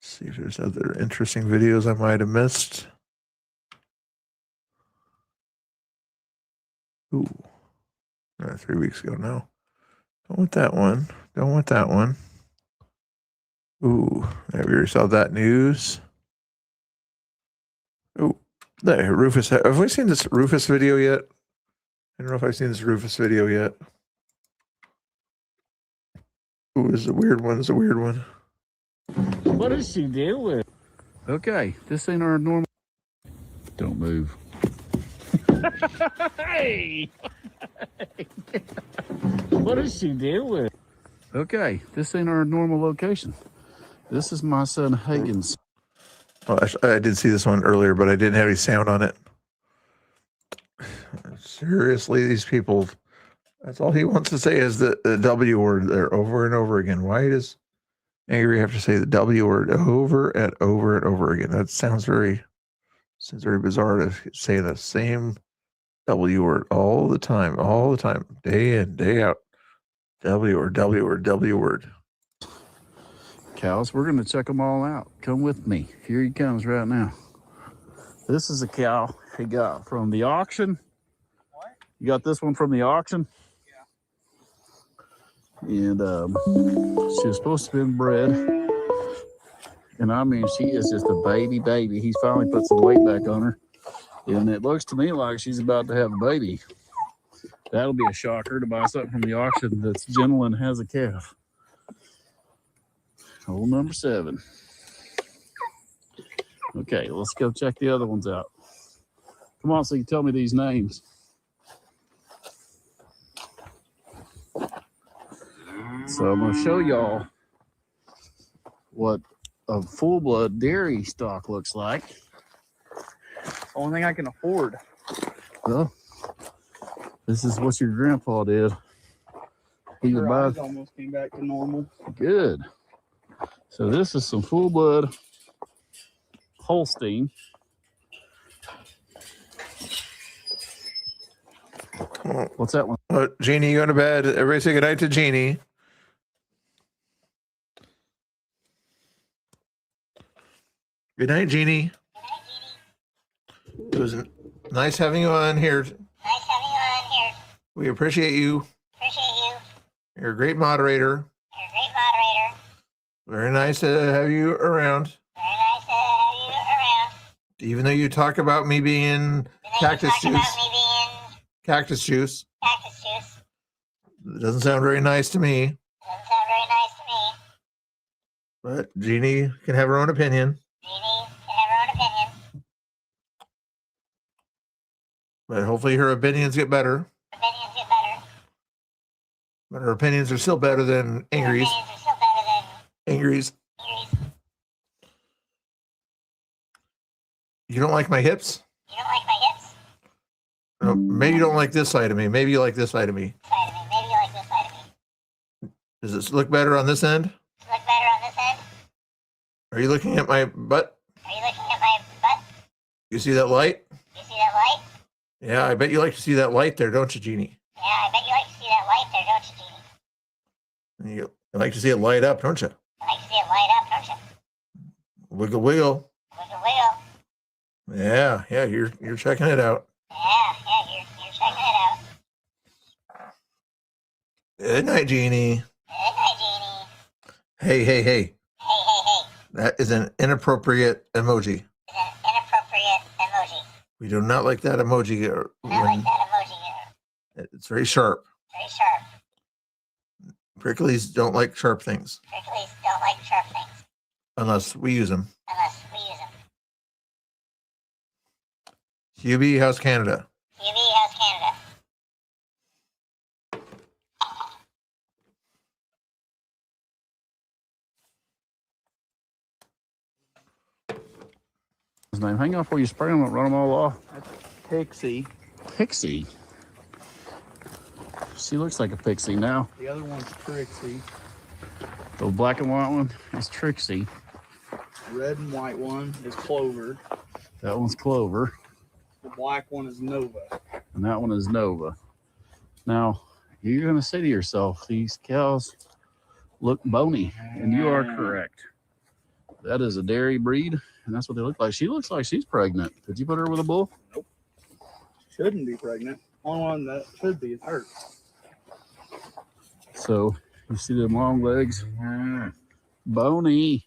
See if there's other interesting videos I might have missed. Ooh, 3 weeks ago now. Don't want that one. Don't want that one. Ooh, we already saw that news. Ooh, there, Rufus. Have we seen this Rufus video yet? I don't know if I've seen this Rufus video yet. Ooh, this is a weird one. It's a weird one. What does she deal with? Okay, this ain't our normal. Don't move. Hey! What does she deal with? Okay, this ain't our normal location. This is my son Hagen's. Oh, I did see this one earlier, but I didn't have any sound on it. Seriously, these people, that's all he wants to say is the W word there over and over again. Why does Angry have to say the W word over and over and over again? That sounds very bizarre to say the same W word all the time, day in, day out. W word, W word, W word. Cows, we're going to check them all out. Come with me. Here he comes right now. This is a cow he got from the auction. What? You got this one from the auction? Yeah. And she was supposed to have been bred. And I mean, she is just a baby. He's finally put some weight back on her. And it looks to me like she's about to have a baby. That'll be a shocker to buy something from the auction that's gentle and has a calf. Hole number 7. Okay, let's go check the other ones out. Come on, so you can tell me these names. So I'm going to show y'all what a full-blood dairy stock looks like. Only thing I can afford. Well, this is what your grandpa did. He would Her buy. eyes almost came back to normal. Good. So this is some full-blood Holstein. What's that one? Jeannie, you go to bed. Everybody say goodnight to Jeannie. Good night, Jeannie. It was nice having you on here. We appreciate you. You're a great moderator. Very nice to have you around. Even though you talk about me being cactus juice. It doesn't sound very nice to me. But Jeannie can have her own opinion. But hopefully her opinions get better. But her opinions are still better than Angry's. Angry's. You don't like my hips? No, maybe you don't like this side of me. Maybe you like this side of me. Does this look better on this end? Are you looking at my butt? You see that light? Yeah, I bet you like to see that light there, don't you, Jeannie? You like to see it light up, don't you? Wiggle, wiggle. Yeah, you're checking it out. Good night, Jeannie. Hey. That is an inappropriate emoji. We do not like that emoji. It's very sharp. Pricklies don't like sharp things. Unless we use them. QB, how's Canada? His name. Hang on before you spray them, run them all off. That's Pixie. Pixie. She looks like a pixie now. The other one's Trixie. The black and white one is Trixie. Red and white one is Clover. That one's Clover. The black one is Nova. And that one is Nova. Now, you're going to say to yourself, these cows look bony. And you are correct. That is a dairy breed. And that's what they look like. She looks like she's pregnant. Did you put her with a bull? Nope. Shouldn't be pregnant. Only one that should be is her. So you see them long legs, bony.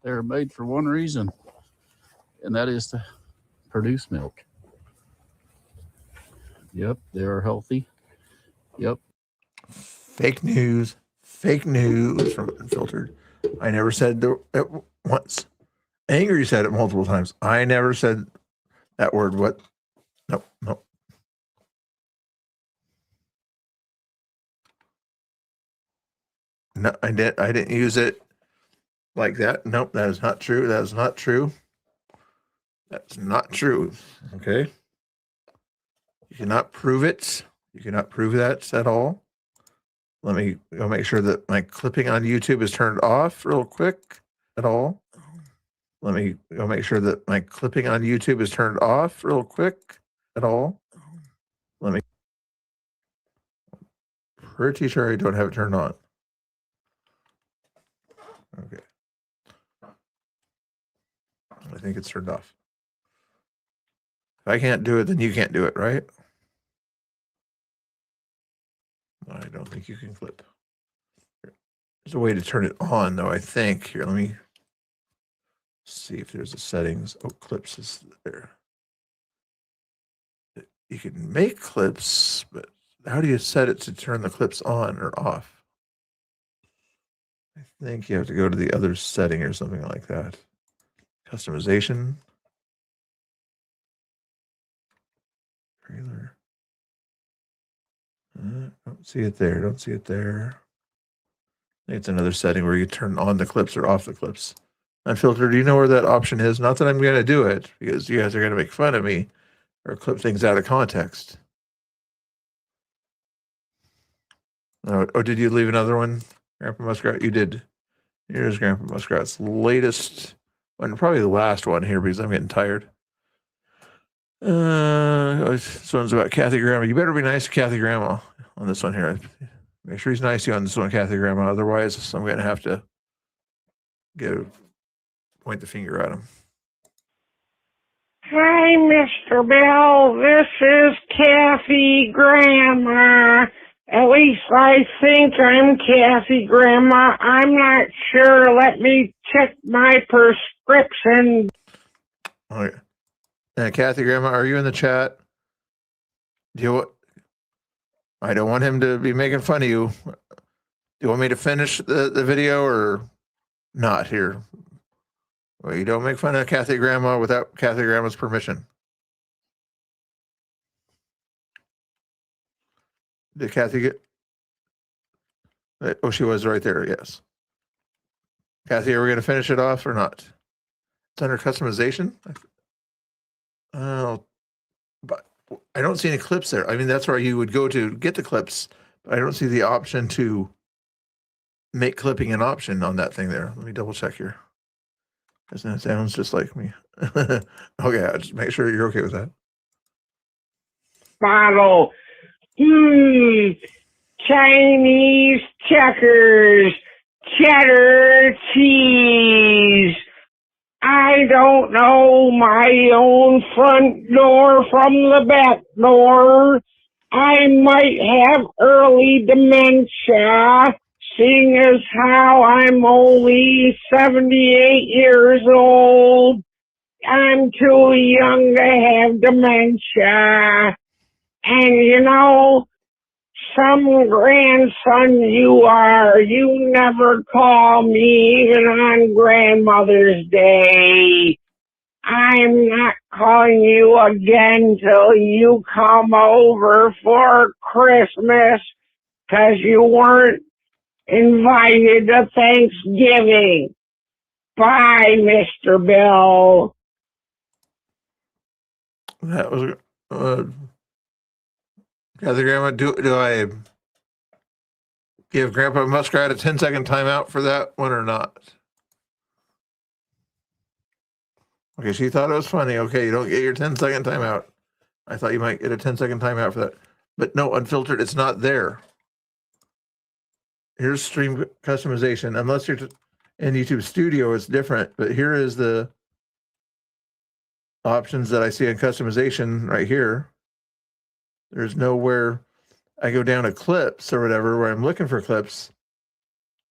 They're made for one reason, and that is to produce milk. Yep, they are healthy. Yep. Fake news from Unfiltered. I never said it once. Angry said it multiple times. I never said that word. What? Nope. No, I didn't use it like that. Nope, that is not true. That is not true. That's not true. Okay. You cannot prove it. You cannot prove that at all. Let me go make sure that my clipping on YouTube is turned off real quick at all. Let me go make sure that my clipping on YouTube is turned off real quick at all. Let me. Pretty sure I don't have it turned on. Okay. I think it's turned off. If I can't do it, then you can't do it, right? I don't think you can clip. There's a way to turn it on, though, I think. Here, let me see if there's a settings. Oh, clips is there. You can make clips, but how do you set it to turn the clips on or off? I think you have to go to the other setting or something like that. Customization. Trailer. Don't see it there. Don't see it there. I think it's another setting where you turn on the clips or off the clips. Unfiltered, do you know where that option is? Not that I'm going to do it, because you guys are going to make fun of me or clip things out of context. Oh, did you leave another one, Grandpa Muskrat? You did. Here's Grandpa Muskrat's latest one, probably the last one here, because I'm getting tired. This one's about Kathy Grandma. You better be nice to Kathy Grandma on this one here. Make sure he's nice to you on this one, Kathy Grandma. Otherwise, I'm going to have to point the finger at him. Hi, Mr. Bell. This is Kathy Grandma. At least I think I'm Kathy Grandma. I'm not sure. Let me check my prescription. Okay. Kathy Grandma, are you in the chat? I don't want him to be making fun of you. Do you want me to finish the video or not here? Well, you don't make fun of Kathy Grandma without Kathy Grandma's permission. Did Kathy get? Oh, she was right there. Yes. Kathy, are we going to finish it off or not? It's under customization. Oh, but I don't see any clips there. I mean, that's where you would go to get the clips. But I don't see the option to make clipping an option on that thing there. Let me double check here. Doesn't it sounds just like me? Okay, I'll just make sure you're okay with that. Bottle. Chinese checkers. Cheddar cheese. I don't know my own front door from the back door. I might have early dementia, seeing as how I'm only 78 years old. I'm too young to have dementia. And you know, some grandson you are, you never call me even on Grandmother's Day. I'm not calling you again till you come over for Christmas, 'cause you weren't invited to Thanksgiving. Bye, Mr. Bill. That was Kathy Grandma, do I give Grandpa Muskrat a 10-second timeout for that one or not? Okay, she thought it was funny. Okay, you don't get your 10-second timeout. I thought you might get a 10-second timeout for that. But no, Unfiltered, it's not there. Here's stream customization. Unless you're in YouTube Studio, it's different. But here is the options that I see in customization right here. There's nowhere I go down to clips or whatever where I'm looking for clips,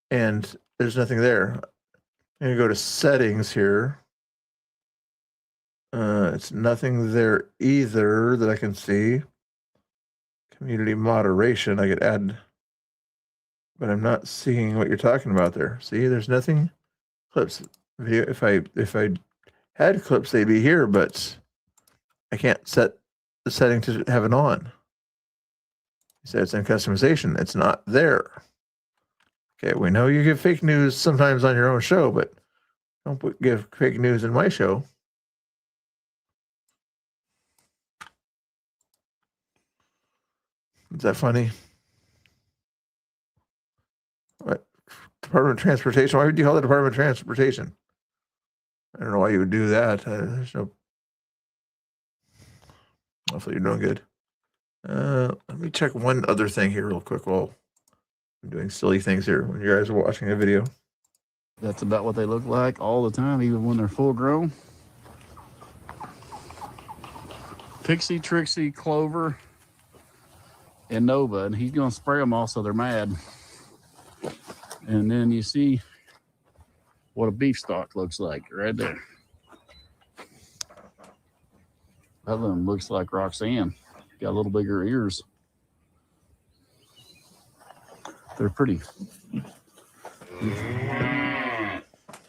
and there's nothing there. I'm going to go to settings here. It's nothing there either that I can see. Community moderation, I could add, but I'm not seeing what you're talking about there. See, there's nothing. Clips video. If I had clips, they'd be here, but I can't set the setting to have it on. You said it's in customization. It's not there. Okay, we know you give fake news sometimes on your own show, but don't give fake news in my show. Is that funny? What? Department of Transportation? Why would you call the Department of Transportation? I don't know why you would do that. There's no. Hopefully you're doing good. Let me check one other thing here real quick while I'm doing silly things here when you guys are watching a video. That's about what they look like all the time, even when they're full grown. Pixie, Trixie, Clover, and Nova, and he's gonna spray them all so they're mad. And then you see what a beef stock looks like right there. That one looks like Roxanne. Got a little bigger ears. They're pretty.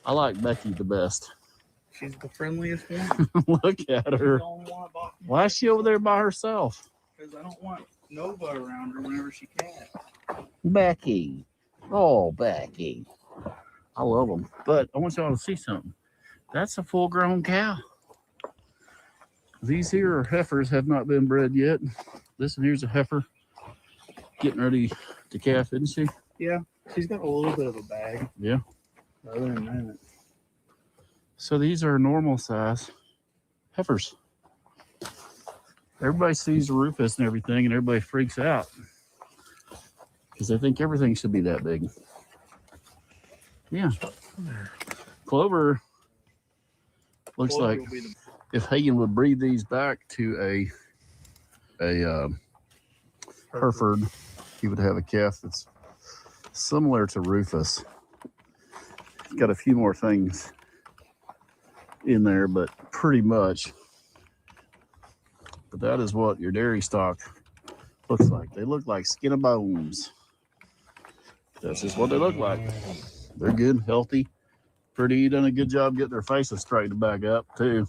I like Becky the best. She's the friendliest one. Look at her. Why is she over there by herself? Because I don't want Nova around her whenever she can. Becky. Oh, Becky. I love them. But I want y'all to see something. That's a full-grown cow. These here heifers have not been bred yet. This one here's a heifer getting ready to calf, isn't she? Yeah, she's got a little bit of a bag. Yeah. Other than that. So these are normal size heifers. Everybody sees the Rufus and everything, and everybody freaks out because they think everything should be that big. Yeah. Clover looks like if Hagen would breed these back to a Hereford, he would have a calf that's similar to Rufus. He's got a few more things in there, but pretty much. But that is what your dairy stock looks like. They look like skin and bones. That's just what they look like. They're good, healthy, pretty. You done a good job getting their faces straightened back up too.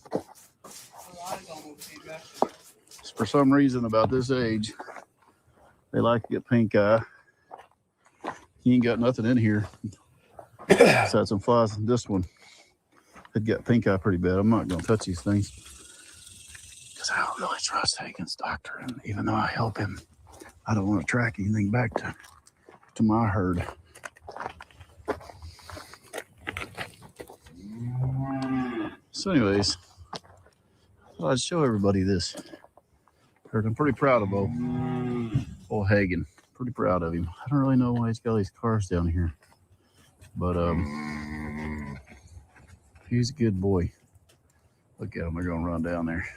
For some reason, about this age, they like to get pink eye. He ain't got nothing in here besides some flies. This one had got pink eye pretty bad. I'm not going to touch these things because I don't really trust Hagen's doctor. And even though I help him, I don't want to track anything back to my herd. So anyways, I'd show everybody this herd. I'm pretty proud of old Hagen. Pretty proud of him. I don't really know why he's got these cars down here, but he's a good boy. Look at him. They're gonna run down there.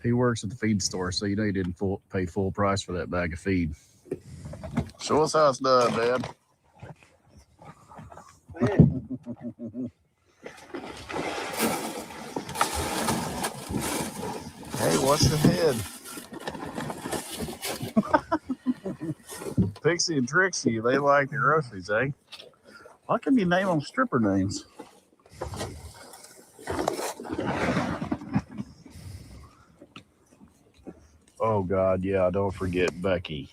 He works at the feed store, so you know he didn't pay full price for that bag of feed. Show us how it's done, Dad. Hey, what's your head? Pixie and Trixie, they like the groceries, eh? Why can you name them stripper names? Oh, God, yeah, don't forget Becky.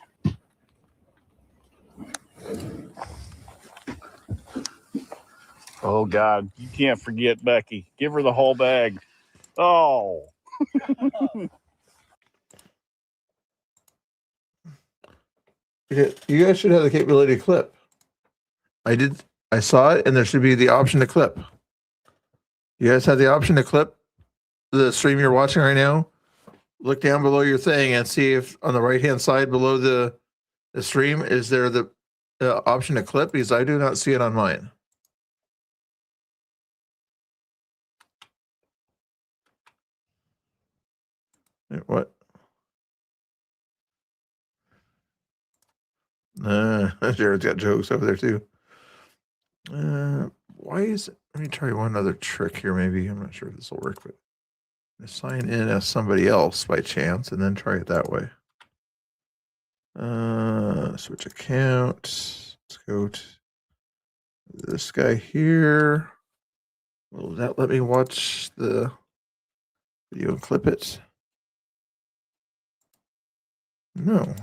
Oh, God, you can't forget Becky. Give her the whole bag. Oh. You guys should have the capability to clip. I saw it, and there should be the option to clip. You guys have the option to clip the stream you're watching right now. Look down below your thing and see if on the right-hand side below the stream, is there the option to clip? Because I do not see it on mine. What? Jared's got jokes over there too. Why is it? Let me try one other trick here. Maybe I'm not sure if this will work, but sign in as somebody else by chance, and then try it that way. Switch account. Let's go to this guy here. Will that let me watch the video and clip it? No.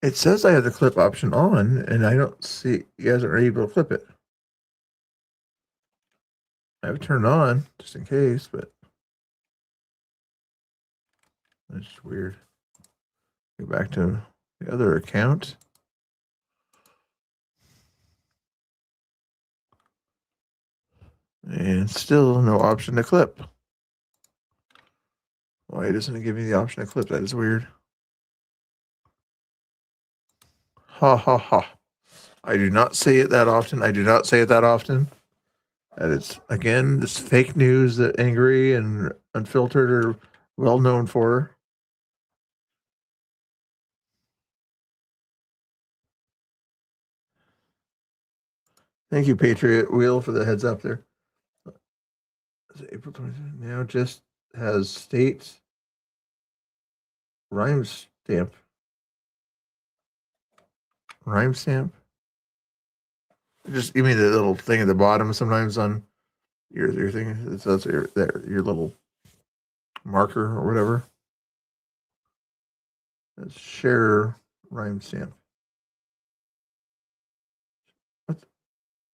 It says I have the clip option on, and I don't see you guys are able to clip it. I have it turned on just in case, but that's weird. Go back to the other account. And still no option to clip. Why doesn't it give me the option to clip? That is weird. Ha ha ha. I do not say it that often. I do not say it that often. And it's, again, this fake news that Angry and Unfiltered are well known for. Thank you, Patriot Wheel, for the heads up there. Is it April 20th? Now just has state rhyme stamp. Rhyme stamp? Just give me the little thing at the bottom sometimes on your thing. So that's your little marker or whatever. That's share rhyme stamp.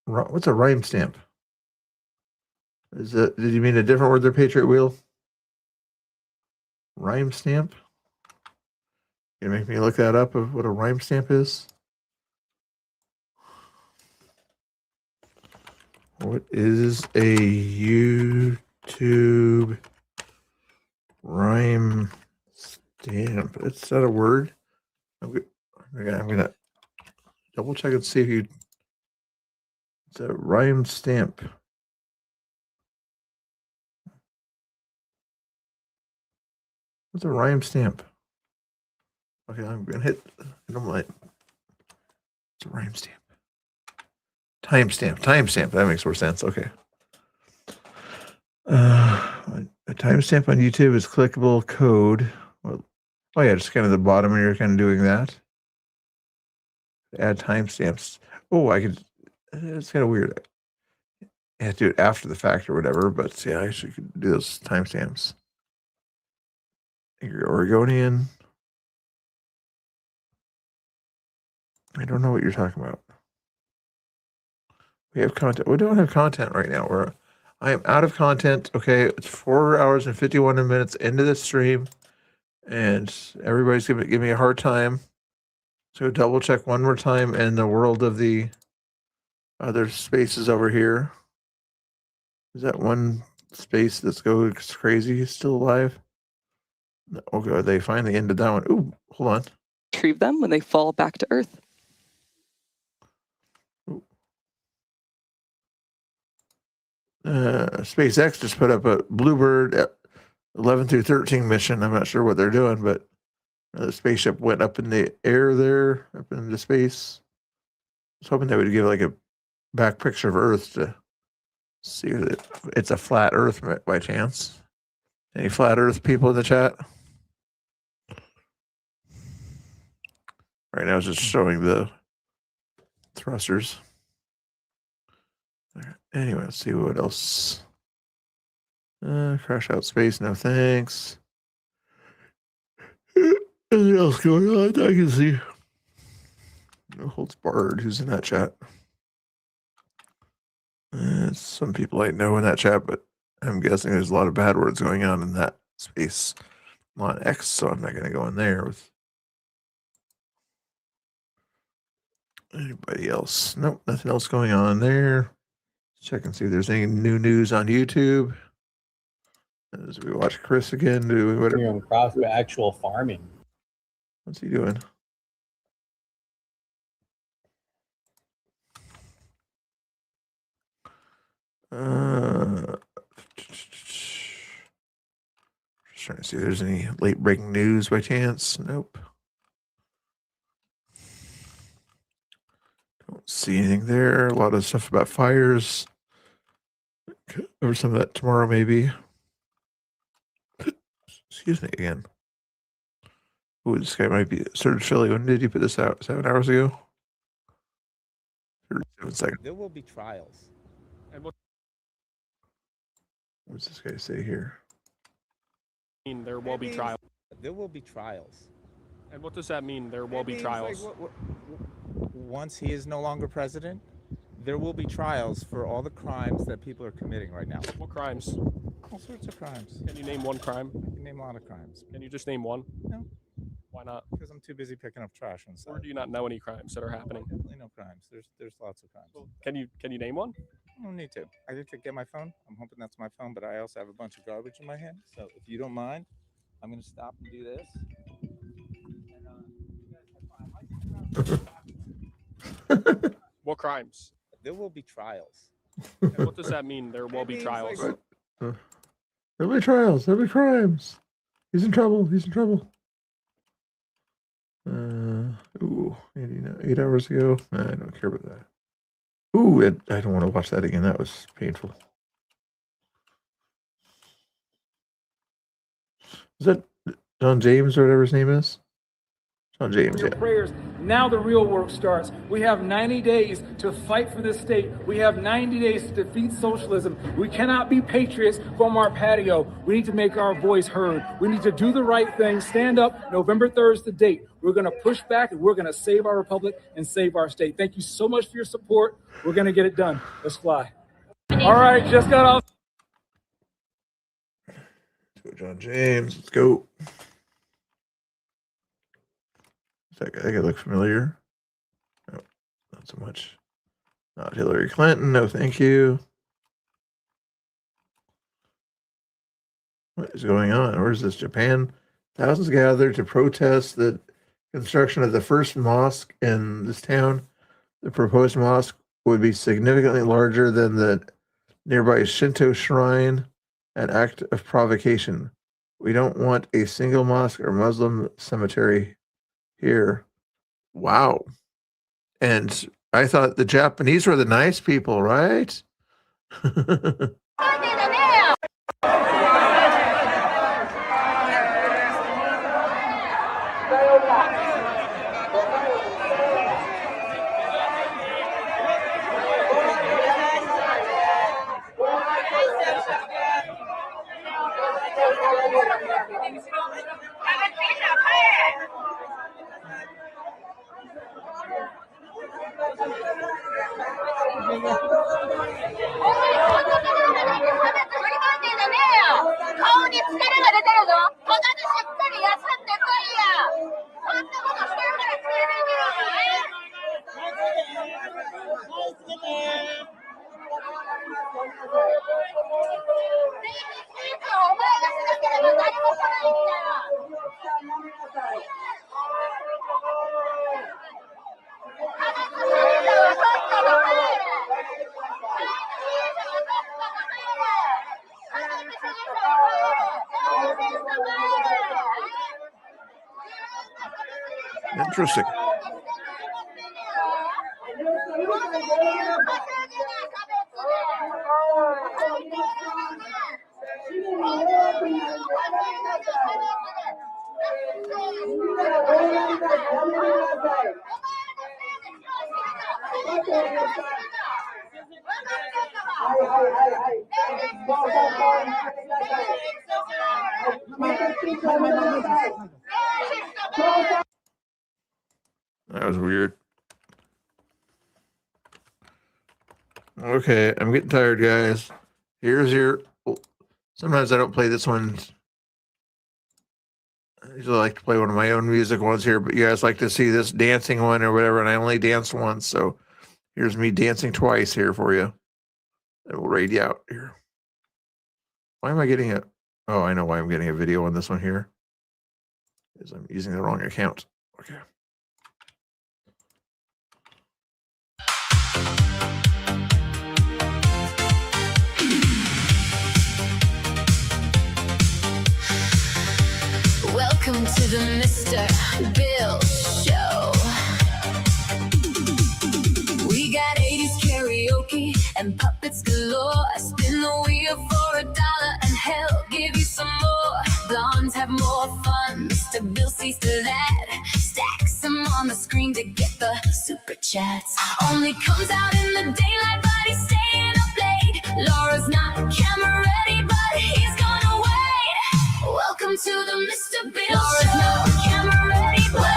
What's a rhyme stamp? Is it? Did you mean a different word there, Patriot Wheel? Rhyme stamp? You make me look that up of what a rhyme stamp is? What is a YouTube rhyme stamp? It's not a word. I'm gonna double check and see if you. It's a rhyme stamp. What's a rhyme stamp? Okay, I'm gonna hit. I don't like. It's a rhyme stamp. Timestamp. Timestamp. That makes more sense. Okay. A timestamp on YouTube is clickable code. Well, oh yeah, just kind of the bottom, and you're kind of doing that. Add timestamps. Oh, I could. It's kind of weird. I have to do it after the fact or whatever, but yeah, I actually could do those timestamps. You're Oregonian. I don't know what you're talking about. We have content. We don't have content right now. I am out of content. Okay, it's 4 hours and 51 minutes into the stream, and everybody's gonna give me a hard time. So double check one more time in the world of the other spaces over here. Is that one space that's goes crazy still alive? Okay, they finally ended that one. Ooh, hold on. Retrieve them when they fall back to Earth. SpaceX just put up a Bluebird 11 through 13 mission. I'm not sure what they're doing, but the spaceship went up in the air there, up into space. I was hoping they would give like a back picture of Earth to see if it's a flat Earth by chance. Any flat Earth people in the chat? Right now it's just showing the thrusters. Anyway, let's see what else. Crash out space, no thanks. Anything else going on? I can see. No holds barred. Who's in that chat? Some people I know in that chat, but I'm guessing there's a lot of bad words going on in that space. I'm on X, so I'm not going to go in there with anybody else. Nope, nothing else going on there. Check and see if there's any new news on YouTube. As we watch Chris again do whatever. You're on cross for actual farming. What's he doing? Just trying to see if there's any late breaking news by chance. Nope. Don't see anything there. A lot of stuff about fires. Cover some of that tomorrow, maybe. Excuse me again. Ooh, this guy might be Surge Philly. When did you put this out? 7 hours ago? 37 seconds. There will be trials. And What's this guy say here? there will be trials. There will be trials. And what does that mean? There will It be means, trials. Once he is no longer president, there will be trials for all the crimes that people are committing right now. What crimes? All sorts of crimes. Can you name one crime? I can name a lot of crimes. Can you just name one? No. Why not? Because I'm too busy picking up trash on the side. Or do you not know any crimes that are happening? Definitely no crimes. There's lots of crimes. Can you name one? I don't need to. I need to get my phone. I'm hoping that's my phone, but I also have a bunch of garbage in my hand. So if you don't mind, I'm going to stop and do this. What crimes? There will be trials. And what does that mean? There will be trials. There'll be trials. There'll be crimes. He's in trouble. He's in trouble. Ooh, 8 hours ago. I don't care about that. Ooh, I don't want to watch that again. That was painful. Is that John James or whatever his name is? John James, Your yeah. prayers. Now the real work starts. We have 90 days to fight for this state. We have 90 days to defeat socialism. We cannot be patriots from our patio. We need to make our voice heard. We need to do the right thing. Stand up. November 3rd is the date. We're going to push back and we're going to save our republic and save our state. Thank you so much for your support. We're going to get it done. Let's fly. All right, just got off. Let's go, John James. Let's go. That guy look familiar? No, not so much. Not Hillary Clinton. No, thank you. What is going on? Where is this? Japan? Thousands gathered to protest the construction of the first mosque in this town. The proposed mosque would be significantly larger than the nearby Shinto shrine, an act of provocation. We don't want a single mosque or Muslim cemetery here. Wow. And I thought the Japanese were the nice people, right? Interesting. That was weird. Okay, I'm getting tired, guys. Here's your... Sometimes I don't play this one. I usually like to play one of my own music ones here, but you guys like to see this dancing one or whatever, and I only danced once, so here's me dancing twice here for you. And we'll raid you out here. Why am I getting a... Oh, I know why I'm getting a video on this one here. Is I'm using the wrong account. Okay. Welcome to the Mr. Bill Show. We got 80s karaoke and puppets galore. Spin the wheel for $1 and hell, give you some more. Blondes have more fun. Mr. Bill sees to that. Stacks them on the screen to get the super chats. Only comes out in the daylight, but he's staying up late. Laura's not camera ready, but he's gonna wait. Welcome to the Mr. Bill Show. Laura's not camera ready, but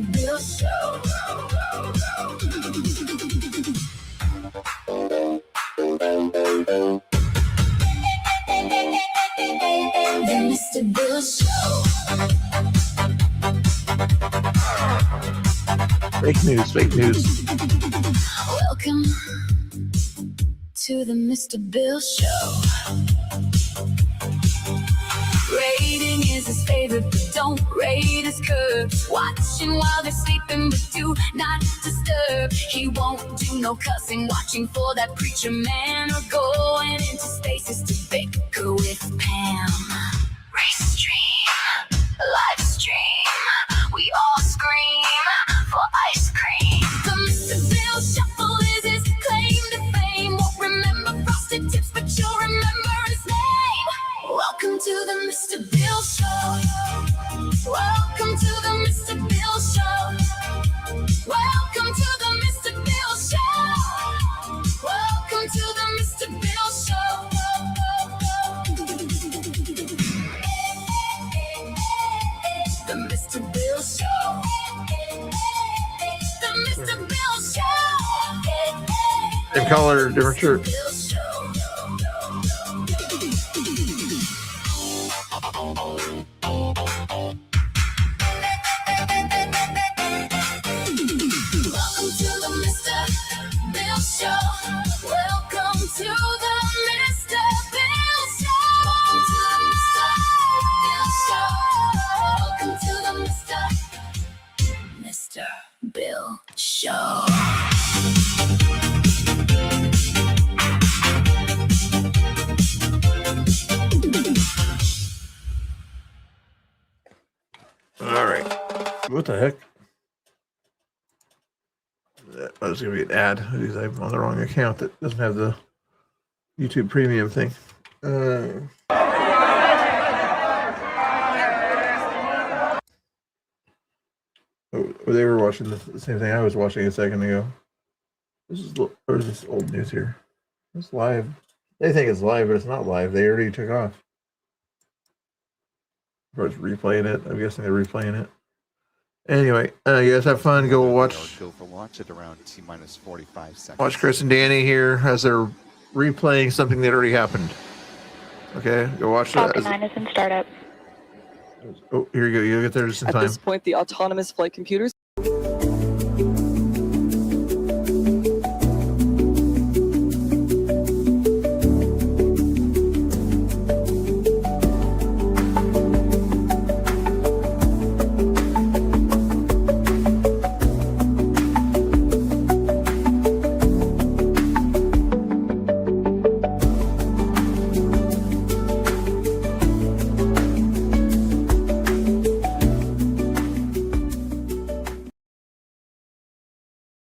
Mr. Bill Show. The Mr. Bill Show. Fake news, fake news. Welcome to the Mr. Bill Show. Rating is his favorite, but don't rate his curves. Watching while they're sleeping, but do not disturb. He won't do no cussing, watching for that preacher man, or going into spaces to bicker with Pam. Race stream, live stream, we all scream for ice cream. The Mr. Bill Shuffle is his claim to fame. Won't remember frosted tips, but you'll remember his name. Welcome to the Mr. Bill Show. Welcome to the Mr. Bill Show. Welcome to the Mr. Bill Show. Welcome to the Mr. Bill Show. The Mr. Bill Show. The Mr. Bill Show. Same color, different shirt. Welcome to the Mr. Bill Show. Welcome to the Mr. Bill Show. Welcome to the Mr. Bill Show. All right. What the heck? I was going to be an ad because I'm on the wrong account that doesn't have the YouTube Premium thing. They were watching the same thing I was watching a second ago. This is old news here. It's live. They think it's live, but it's not live. They already took off. Or it's replaying it. I'm guessing they're replaying it. Anyway, you guys have fun. Go watch. Go for launch at around T-minus 45 seconds. Watch Chris and Danny here as they're replaying something that already happened. Okay, go watch that. Falcon 9 is in startup. Oh, here you go. You'll get there just in At time. this point, the autonomous flight computers